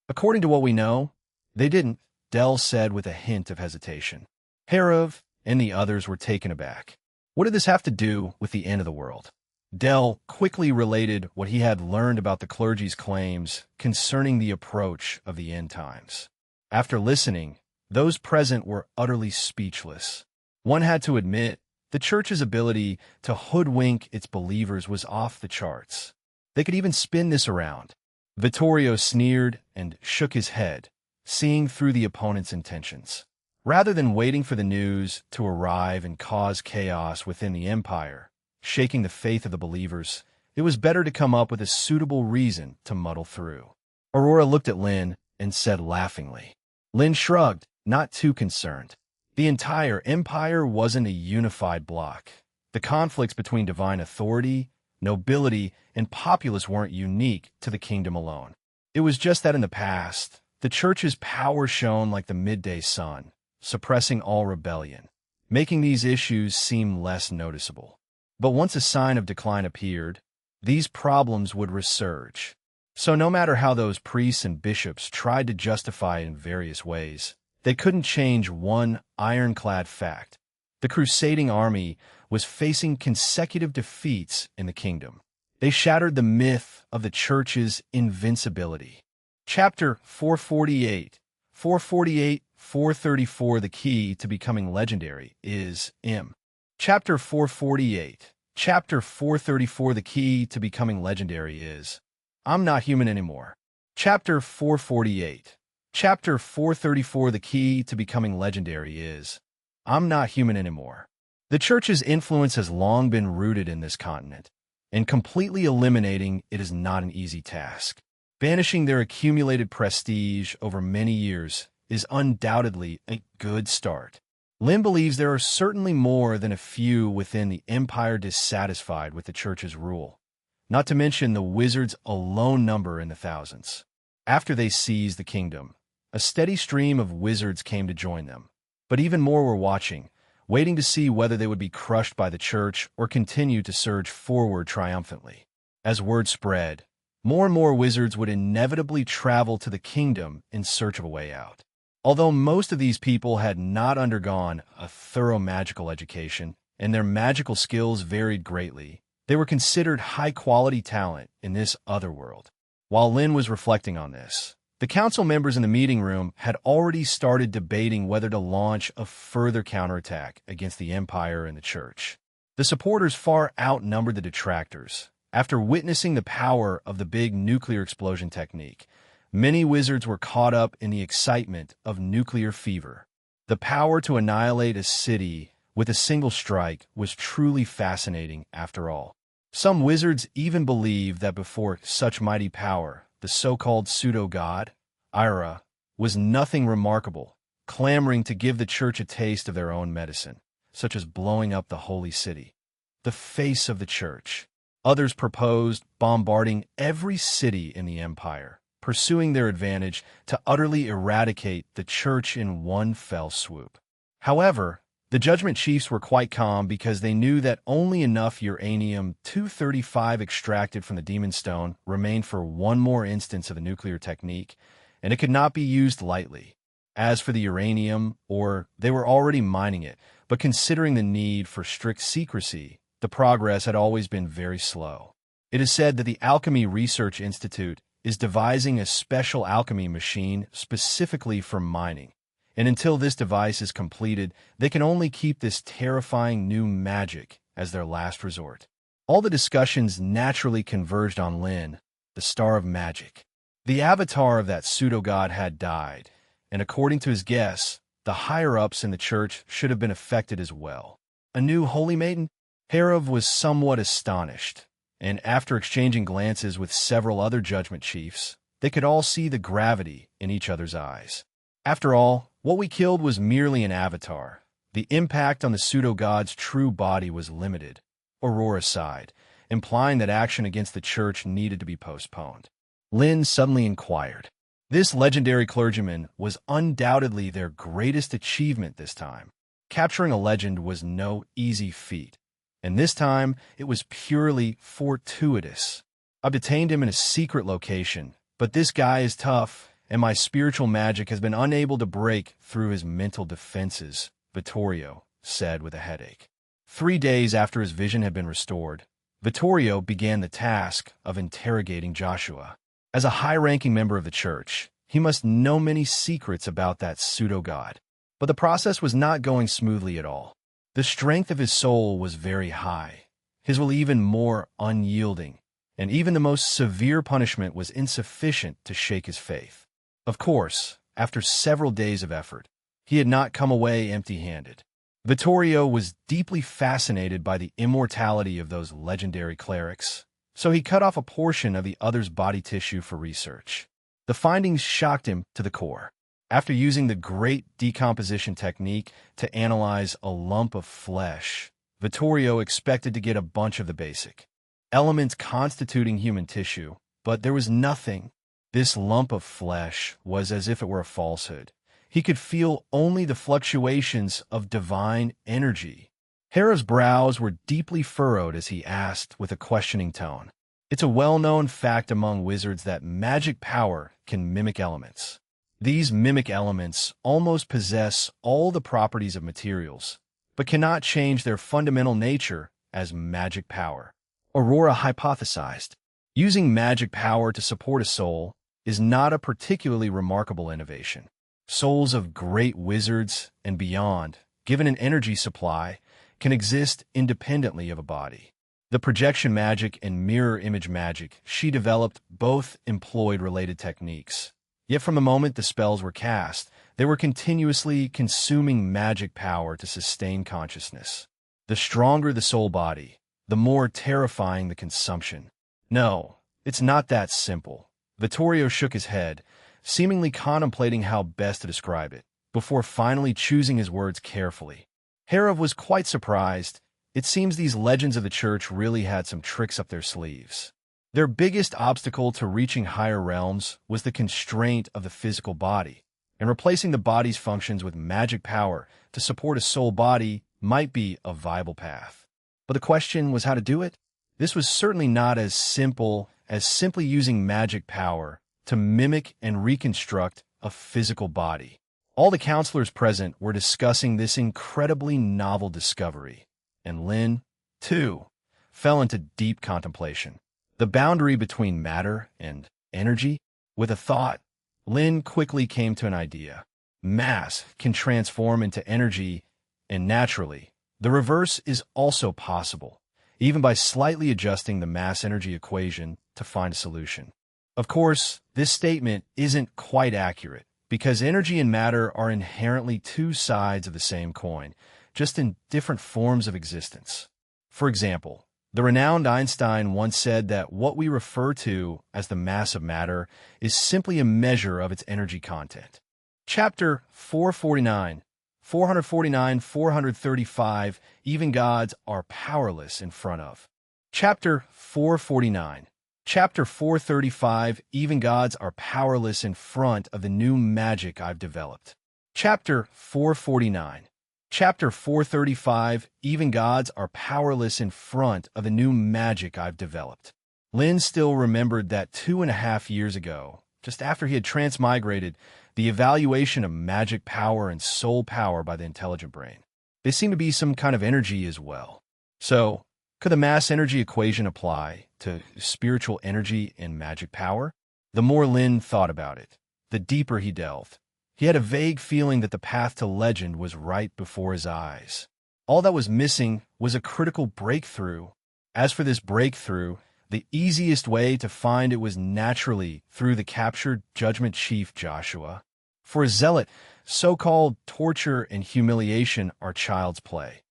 According to what we know, they didn't, Dell said with a hint of hesitation. Herav and the others were taken aback. What did this have to do with the end of the world? Dell quickly related what he had learned about the clergy's claims concerning the approach of the end times. After listening, those present were utterly speechless. One had to admit, the church's ability to hoodwink its believers was off the charts. They could even spin this around. Vittorio sneered and shook his head, seeing through the opponent's intentions. Rather than waiting for the news to arrive and cause chaos within the empire, shaking the faith of the believers, it was better to come up with a suitable reason to muddle through. Aurora looked at Lin and said laughingly. Lin shrugged, not too concerned. The entire empire wasn't a unified bloc. The conflicts between divine authority, nobility, and populace weren't unique to the kingdom alone. It was just that in the past, the church's power shone like the midday sun, suppressing all rebellion, making these issues seem less noticeable. But once a sign of decline appeared, these problems would resurge. So no matter how those priests and bishops tried to justify it in various ways, they couldn't change one ironclad fact. The crusading army was facing consecutive defeats in the kingdom. They shattered the myth of the church's invincibility. Chapter 448. 434 The key to becoming legendary is M. Chapter 448. Chapter 434 The key to becoming legendary is I'm not human anymore. Chapter 448. Chapter 434 The key to becoming legendary is I'm not human anymore. The church's influence has long been rooted in this continent, and completely eliminating it is not an easy task. Banishing their accumulated prestige over many years is undoubtedly a good start. Lin believes there are certainly more than a few within the empire dissatisfied with the church's rule, not to mention the wizards alone number in the thousands. After they seized the kingdom, a steady stream of wizards came to join them, but even more were watching, waiting to see whether they would be crushed by the church or continue to surge forward triumphantly. As word spread, more and more wizards would inevitably travel to the kingdom in search of a way out. Although most of these people had not undergone a thorough magical education, and their magical skills varied greatly, they were considered high-quality talent in this other world. While Lin was reflecting on this, the council members in the meeting room had already started debating whether to launch a further counterattack against the empire and the church. The supporters far outnumbered the detractors. After witnessing the power of the big nuclear explosion technique, many wizards were caught up in the excitement of nuclear fever. The power to annihilate a city with a single strike was truly fascinating after all. Some wizards even believed that before such mighty power, the so-called pseudo-god, Ira, was nothing remarkable, clamoring to give the church a taste of their own medicine, such as blowing up the holy city. The face of the church. Others proposed bombarding every city in the empire, pursuing their advantage to utterly eradicate the church in one fell swoop. However, the Judgment Chiefs were quite calm because they knew that only enough uranium-235 extracted from the Demon Stone remained for one more instance of the nuclear technique, and it could not be used lightly. As for the uranium, they were already mining it, but considering the need for strict secrecy, the progress had always been very slow. It is said that the Alchemy Research Institute is devising a special alchemy machine specifically for mining. And until this device is completed, they can only keep this terrifying new magic as their last resort. All the discussions naturally converged on Lin, the star of magic. The avatar of that pseudo-god had died, and according to his guess, the higher-ups in the church should have been affected as well. A new holy maiden? Herav was somewhat astonished, and after exchanging glances with several other judgment chiefs, they could all see the gravity in each other's eyes. After all, what we killed was merely an avatar. The impact on the pseudo-god's true body was limited. Aurora sighed, implying that action against the church needed to be postponed. Lin suddenly inquired. This legendary clergyman was undoubtedly their greatest achievement this time. Capturing a legend was no easy feat, and this time it was purely fortuitous. I've detained him in a secret location, but this guy is tough, and my spiritual magic has been unable to break through his mental defenses, Vittorio said with a headache. 3 days after his vision had been restored, Vittorio began the task of interrogating Joshua. As a high-ranking member of the church, he must know many secrets about that pseudo-god. But the process was not going smoothly at all. The strength of his soul was very high, his will even more unyielding, and even the most severe punishment was insufficient to shake his faith. Of course, after several days of effort, he had not come away empty-handed. Vittorio was deeply fascinated by the immortality of those legendary clerics, so he cut off a portion of the other's body tissue for research. The findings shocked him to the core. After using the great decomposition technique to analyze a lump of flesh, Vittorio expected to get a bunch of the basic elements constituting human tissue, but there was nothing. This lump of flesh was as if it were a falsehood. He could feel only the fluctuations of divine energy. Hera's brows were deeply furrowed as he asked with a questioning tone. It's a well-known fact among wizards that magic power can mimic elements. These mimic elements almost possess all the properties of materials, but cannot change their fundamental nature as magic power. Aurora hypothesized, using magic power to support a soul is not a particularly remarkable innovation. Souls of great wizards and beyond, given an energy supply, can exist independently of a body. The projection magic and mirror image magic she developed both employed related techniques. Yet from the moment the spells were cast, they were continuously consuming magic power to sustain consciousness. The stronger the soul body, the more terrifying the consumption. No, it's not that simple. Vittorio shook his head, seemingly contemplating how best to describe it, before finally choosing his words carefully. Hera was quite surprised. It seems these legends of the church really had some tricks up their sleeves. Their biggest obstacle to reaching higher realms was the constraint of the physical body, and replacing the body's functions with magic power to support a soul body might be a viable path. But the question was how to do it? This was certainly not as simple as simply using magic power to mimic and reconstruct a physical body. All the counselors present were discussing this incredibly novel discovery, and Lin, too, fell into deep contemplation. The boundary between matter and energy? With a thought, Lin quickly came to an idea. Mass can transform into energy, and naturally, the reverse is also possible, even by slightly adjusting the mass-energy equation to find a solution. Of course, this statement isn't quite accurate, because energy and matter are inherently two sides of the same coin, just in different forms of existence. For example, the renowned Einstein once said that what we refer to as the mass of matter is simply a measure of its energy content. Chapter 449, 435, Even Gods Are Powerless in Front of. Chapter 449. Chapter 435, Even Gods Are Powerless in Front of the New Magic I've Developed. Chapter 449. Chapter 435, Even Gods Are Powerless in Front of the New Magic I've Developed. Lin still remembered that 2.5 years ago, just after he had transmigrated, the evaluation of magic power and soul power by the intelligent brain. They seem to be some kind of energy as well. So, could the mass energy equation apply to spiritual energy and magic power? The more Lin thought about it, the deeper he delved. He had a vague feeling that the path to legend was right before his eyes. All that was missing was a critical breakthrough. As for this breakthrough, the easiest way to find it was naturally through the captured Judgment Chief Joshua. For a zealot, so-called torture and humiliation are child's play.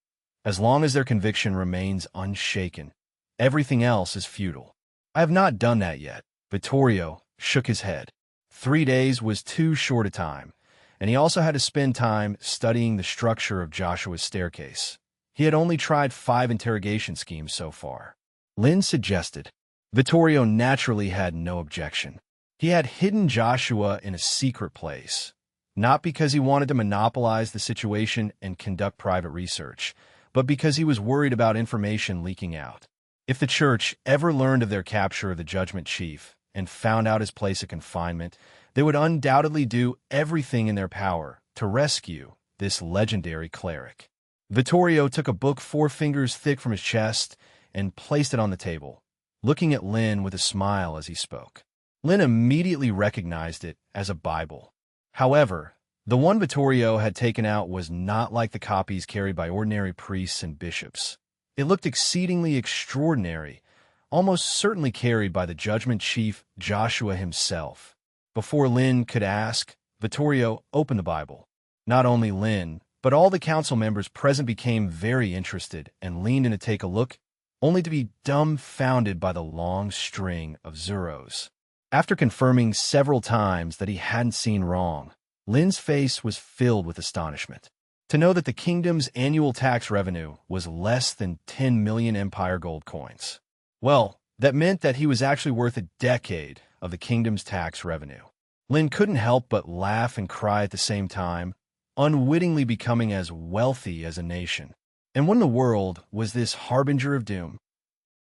As long as their conviction remains unshaken, everything else is futile. I have not done that yet. Vittorio shook his head. 3 days was too short a time, and he also had to spend time studying the structure of Joshua's staircase. He had only tried 5 interrogation schemes so far. Lin suggested. Vittorio naturally had no objection. He had hidden Joshua in a secret place, not because he wanted to monopolize the situation and conduct private research, but because he was worried about information leaking out. If the church ever learned of their capture of the Judgment Chief and found out his place of confinement, They would undoubtedly do everything in their power to rescue this legendary cleric. Vittorio took a book 4 fingers thick from his chest and placed it on the table, looking at Lynn with a smile as he spoke. Lynn immediately recognized it as a Bible. However, the one Vittorio had taken out was not like the copies carried by ordinary priests and bishops. It looked exceedingly extraordinary, almost certainly carried by the judgment chief Joshua himself. Before Lynn could ask, Vittorio opened the Bible. Not only Lynn, but all the council members present became very interested and leaned in to take a look, only to be dumbfounded by the long string of zeros. After confirming several times that he hadn't seen wrong, Lynn's face was filled with astonishment. To know that the kingdom's annual tax revenue was less than 10 million Empire gold coins. Well, that meant that he was actually worth a decade of the kingdom's tax revenue. Lynn couldn't help but laugh and cry at the same time, unwittingly becoming as wealthy as a nation. And what in the world was this harbinger of doom?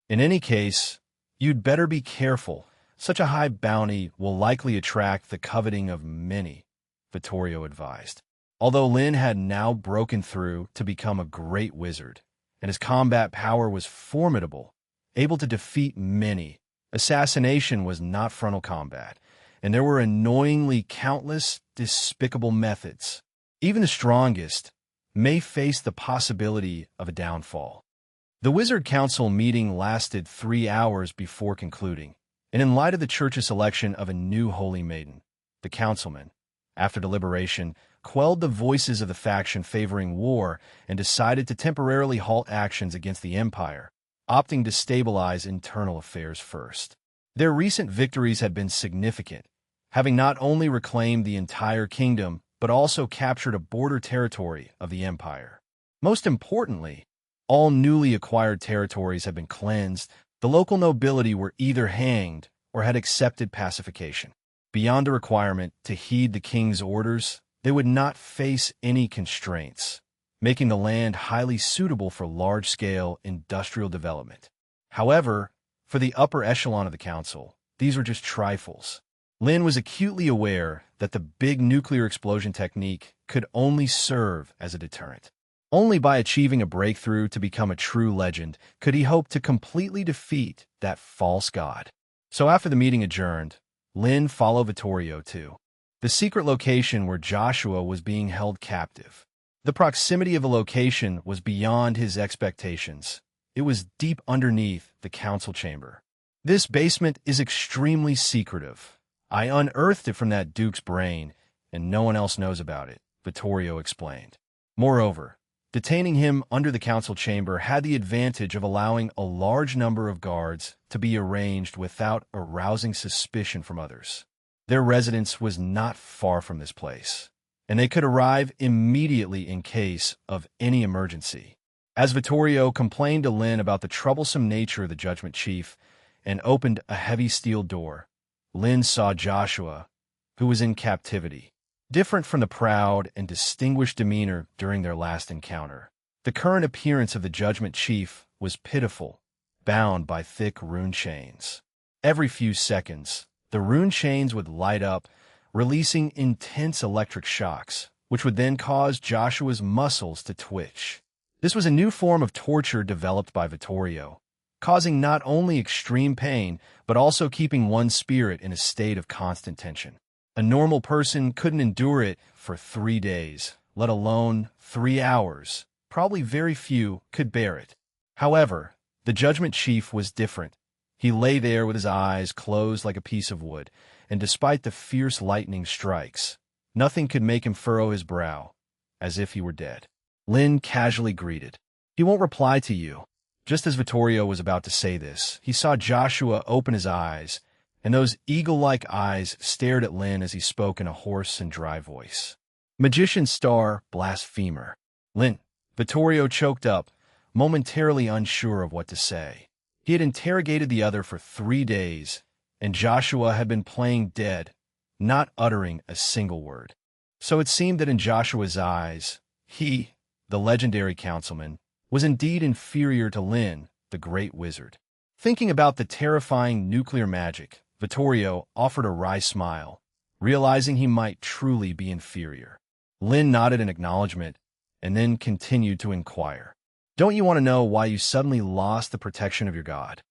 In any case, you'd better be careful. Such a high bounty will likely attract the coveting of many, Vittorio advised. Although Lynn had now broken through to become a great wizard, and his combat power was formidable, able to defeat many, assassination was not frontal combat, and there were annoyingly countless, despicable methods. Even the strongest may face the possibility of a downfall. The Wizard Council meeting lasted 3 hours before concluding, and in light of the church's selection of a new holy maiden, the councilmen, after deliberation, quelled the voices of the faction favoring war and decided to temporarily halt actions against the Empire, opting to stabilize internal affairs first. Their recent victories had been significant, having not only reclaimed the entire kingdom, but also captured a border territory of the Empire. Most importantly, all newly acquired territories had been cleansed. The local nobility were either hanged or had accepted pacification. Beyond the requirement to heed the king's orders, they would not face any constraints, making the land highly suitable for large-scale industrial development. However, for the upper echelon of the council, these were just trifles. Lynn was acutely aware that the big nuclear explosion technique could only serve as a deterrent. Only by achieving a breakthrough to become a true legend could he hope to completely defeat that false god. So after the meeting adjourned, Lynn followed Vittorio to the secret location where Joshua was being held captive. The proximity of the location was beyond his expectations. It was deep underneath the council chamber. This basement is extremely secretive. I unearthed it from that duke's brain, and no one else knows about it, Vittorio explained. Moreover, detaining him under the council chamber had the advantage of allowing a large number of guards to be arranged without arousing suspicion from others. Their residence was not far from this place, and they could arrive immediately in case of any emergency. As Vittorio complained to Lynn about the troublesome nature of the judgment chief and opened a heavy steel door, Lynn saw Joshua, who was in captivity. Different from the proud and distinguished demeanor during their last encounter, the current appearance of the judgment chief was pitiful, bound by thick rune chains. Every few seconds, the rune chains would light up, releasing intense electric shocks, which would then cause Joshua's muscles to twitch. This was a new form of torture developed by Vittorio, causing not only extreme pain, but also keeping one's spirit in a state of constant tension. A normal person couldn't endure it for 3 days, let alone 3 hours. Probably very few could bear it. However, the judgment chief was different. He lay there with his eyes closed like a piece of wood, and despite the fierce lightning strikes, nothing could make him furrow his brow, as if he were dead. Lynn casually greeted. "He won't reply to you." Just as Vittorio was about to say this, he saw Joshua open his eyes, and those eagle-like eyes stared at Lynn as he spoke in a hoarse and dry voice. "Magician star, blasphemer." Lynn. Vittorio choked up, momentarily unsure of what to say. He had interrogated the other for 3 days, and Joshua had been playing dead, not uttering a single word. So it seemed that in Joshua's eyes, he, the legendary councilman, was indeed inferior to Lynn, the great wizard. Thinking about the terrifying nuclear magic, Vittorio offered a wry smile, realizing he might truly be inferior. Lin nodded in acknowledgement and then continued to inquire. Don't you want to know why you suddenly lost the protection of your God?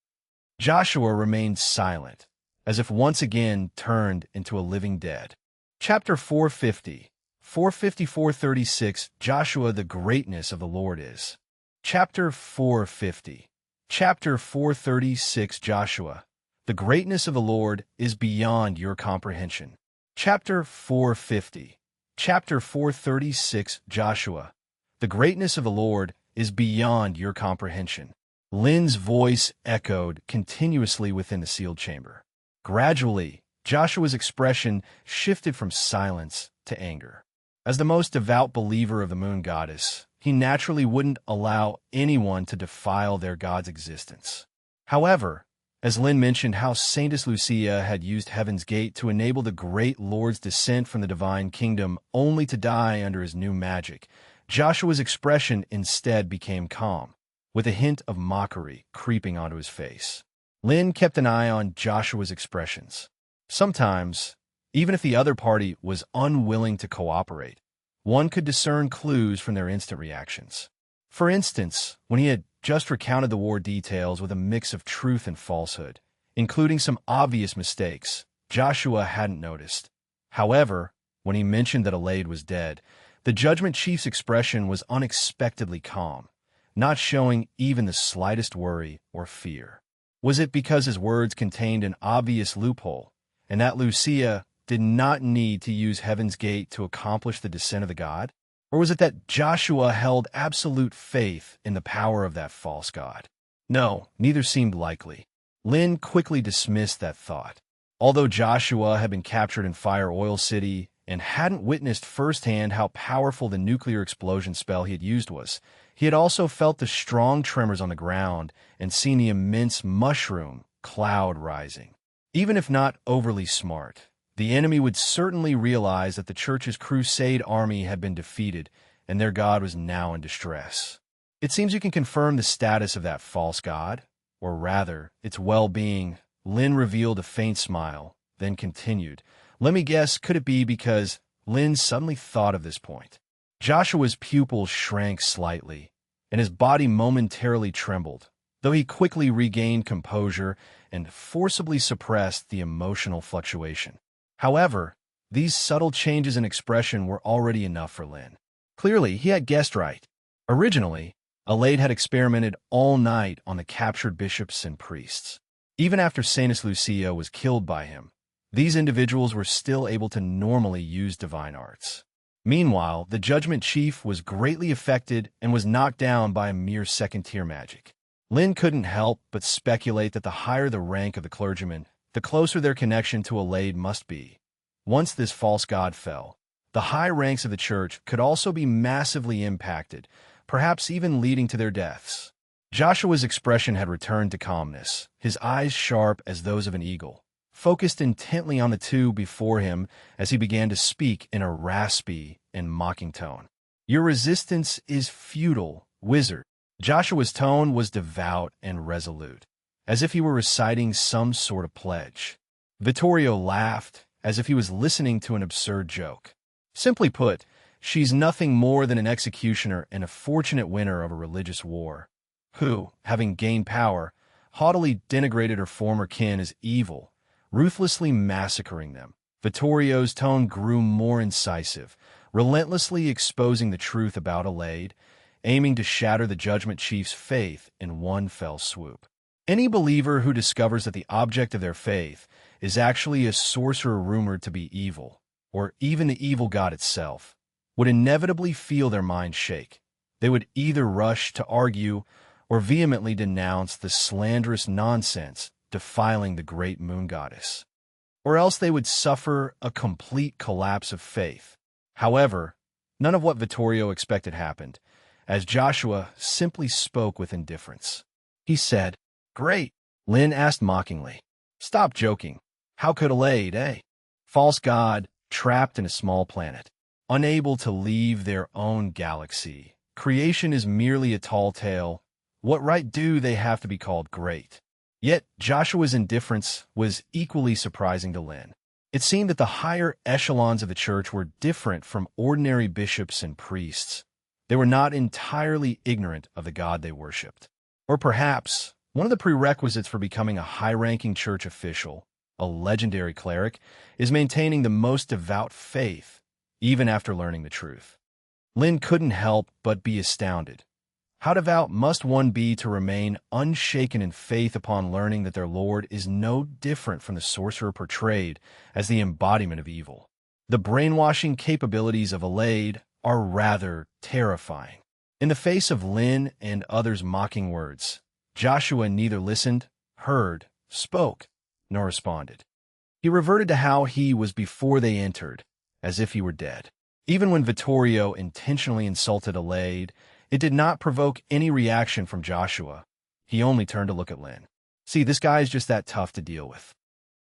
Joshua remained silent, as if once again turned into a living dead. Chapter 450, 454-36, Joshua, the greatness of the Lord is. Chapter 450, Chapter 436, Joshua, the greatness of the Lord is beyond your comprehension. Chapter 450, Chapter 436, Joshua, the greatness of the Lord is beyond your comprehension. Lin's voice echoed continuously within the sealed chamber. Gradually, Joshua's expression shifted from silence to anger. As the most devout believer of the moon goddess, he naturally wouldn't allow anyone to defile their god's existence. However, as Lin mentioned how Saintess Lucia had used Heaven's Gate to enable the great Lord's descent from the divine kingdom only to die under his new magic, Joshua's expression instead became calm, with a hint of mockery creeping onto his face. Lin kept an eye on Joshua's expressions. Sometimes, even if the other party was unwilling to cooperate, one could discern clues from their instant reactions. For instance, when he had just recounted the war details with a mix of truth and falsehood, including some obvious mistakes Joshua hadn't noticed. However, when he mentioned that Elaid was dead, the Judgment Chief's expression was unexpectedly calm, not showing even the slightest worry or fear. Was it because his words contained an obvious loophole, and that Lucia did not need to use Heaven's Gate to accomplish the descent of the god? Or was it that Joshua held absolute faith in the power of that false god? No, neither seemed likely. Lin quickly dismissed that thought. Although Joshua had been captured in Fire Oil City and hadn't witnessed firsthand how powerful the nuclear explosion spell he had used was, he had also felt the strong tremors on the ground and seen the immense mushroom cloud rising. Even if not overly smart, the enemy would certainly realize that the church's crusade army had been defeated and their god was now in distress. It seems you can confirm the status of that false god, or rather, its well-being. Lin revealed a faint smile, then continued. Let me guess, could it be because Lin suddenly thought of this point? Joshua's pupils shrank slightly, and his body momentarily trembled, though he quickly regained composure and forcibly suppressed the emotional fluctuation. However, these subtle changes in expression were already enough for Lin. Clearly, he had guessed right. Originally, Elaid had experimented all night on the captured bishops and priests. Even after Saintess Lucia was killed by him, these individuals were still able to normally use divine arts. Meanwhile, the Judgment Chief was greatly affected and was knocked down by a mere second-tier magic. Lin couldn't help but speculate that the higher the rank of the clergyman, the closer their connection to Elaid must be. Once this false god fell, the high ranks of the church could also be massively impacted, perhaps even leading to their deaths. Joshua's expression had returned to calmness, his eyes sharp as those of an eagle, focused intently on the two before him as he began to speak in a raspy and mocking tone. Your resistance is futile, wizard. Joshua's tone was devout and resolute, as if he were reciting some sort of pledge. Vittorio laughed, as if he was listening to an absurd joke. Simply put, she's nothing more than an executioner and a fortunate winner of a religious war, who, having gained power, haughtily denigrated her former kin as evil, ruthlessly massacring them. Vittorio's tone grew more incisive, relentlessly exposing the truth about Elaid, aiming to shatter the Judgment Chief's faith in one fell swoop. Any believer who discovers that the object of their faith is actually a sorcerer rumored to be evil, or even the evil god itself, would inevitably feel their mind shake. They would either rush to argue or vehemently denounce the slanderous nonsense defiling the great moon goddess, or else they would suffer a complete collapse of faith. However, none of what Vittorio expected happened, as Joshua simply spoke with indifference. He said, "Great," Lin asked mockingly. "Stop joking. How could Elaid, eh? False god, trapped in a small planet, unable to leave their own galaxy. Creation is merely a tall tale. What right do they have to be called great?" Yet Joshua's indifference was equally surprising to Lin. It seemed that the higher echelons of the church were different from ordinary bishops and priests. They were not entirely ignorant of the God they worshipped. Or perhaps one of the prerequisites for becoming a high-ranking church official, a legendary cleric, is maintaining the most devout faith, even after learning the truth. Lin couldn't help but be astounded. How devout must one be to remain unshaken in faith upon learning that their Lord is no different from the sorcerer portrayed as the embodiment of evil? The brainwashing capabilities of Alade are rather terrifying. In the face of Lin and others' mocking words, Joshua neither listened, heard, spoke, nor responded. He reverted to how he was before they entered, as if he were dead. Even when Vittorio intentionally insulted Alade, it did not provoke any reaction from Joshua. He only turned to look at Lin. See, this guy is just that tough to deal with.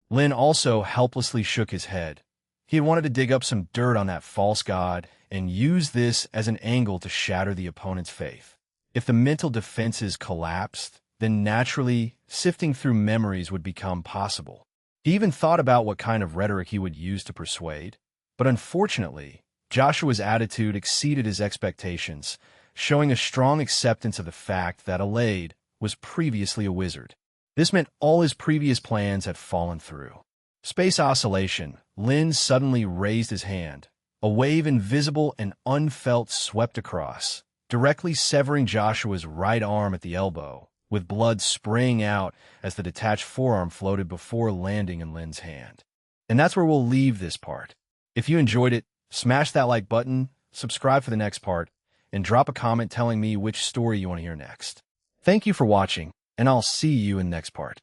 Lin also helplessly shook his head. He had wanted to dig up some dirt on that false god and use this as an angle to shatter the opponent's faith. If the mental defenses collapsed, then naturally, sifting through memories would become possible. He even thought about what kind of rhetoric he would use to persuade. But unfortunately, Joshua's attitude exceeded his expectations, showing a strong acceptance of the fact that Alade was previously a wizard. This meant all his previous plans had fallen through. Space oscillation. Lin suddenly raised his hand. A wave invisible and unfelt swept across, directly severing Joshua's right arm at the elbow, with blood spraying out as the detached forearm floated before landing in Lin's hand. And that's where we'll leave this part. If you enjoyed it, smash that like button, subscribe for the next part, and drop a comment telling me which story you want to hear next. Thank you for watching, and I'll see you in the next part.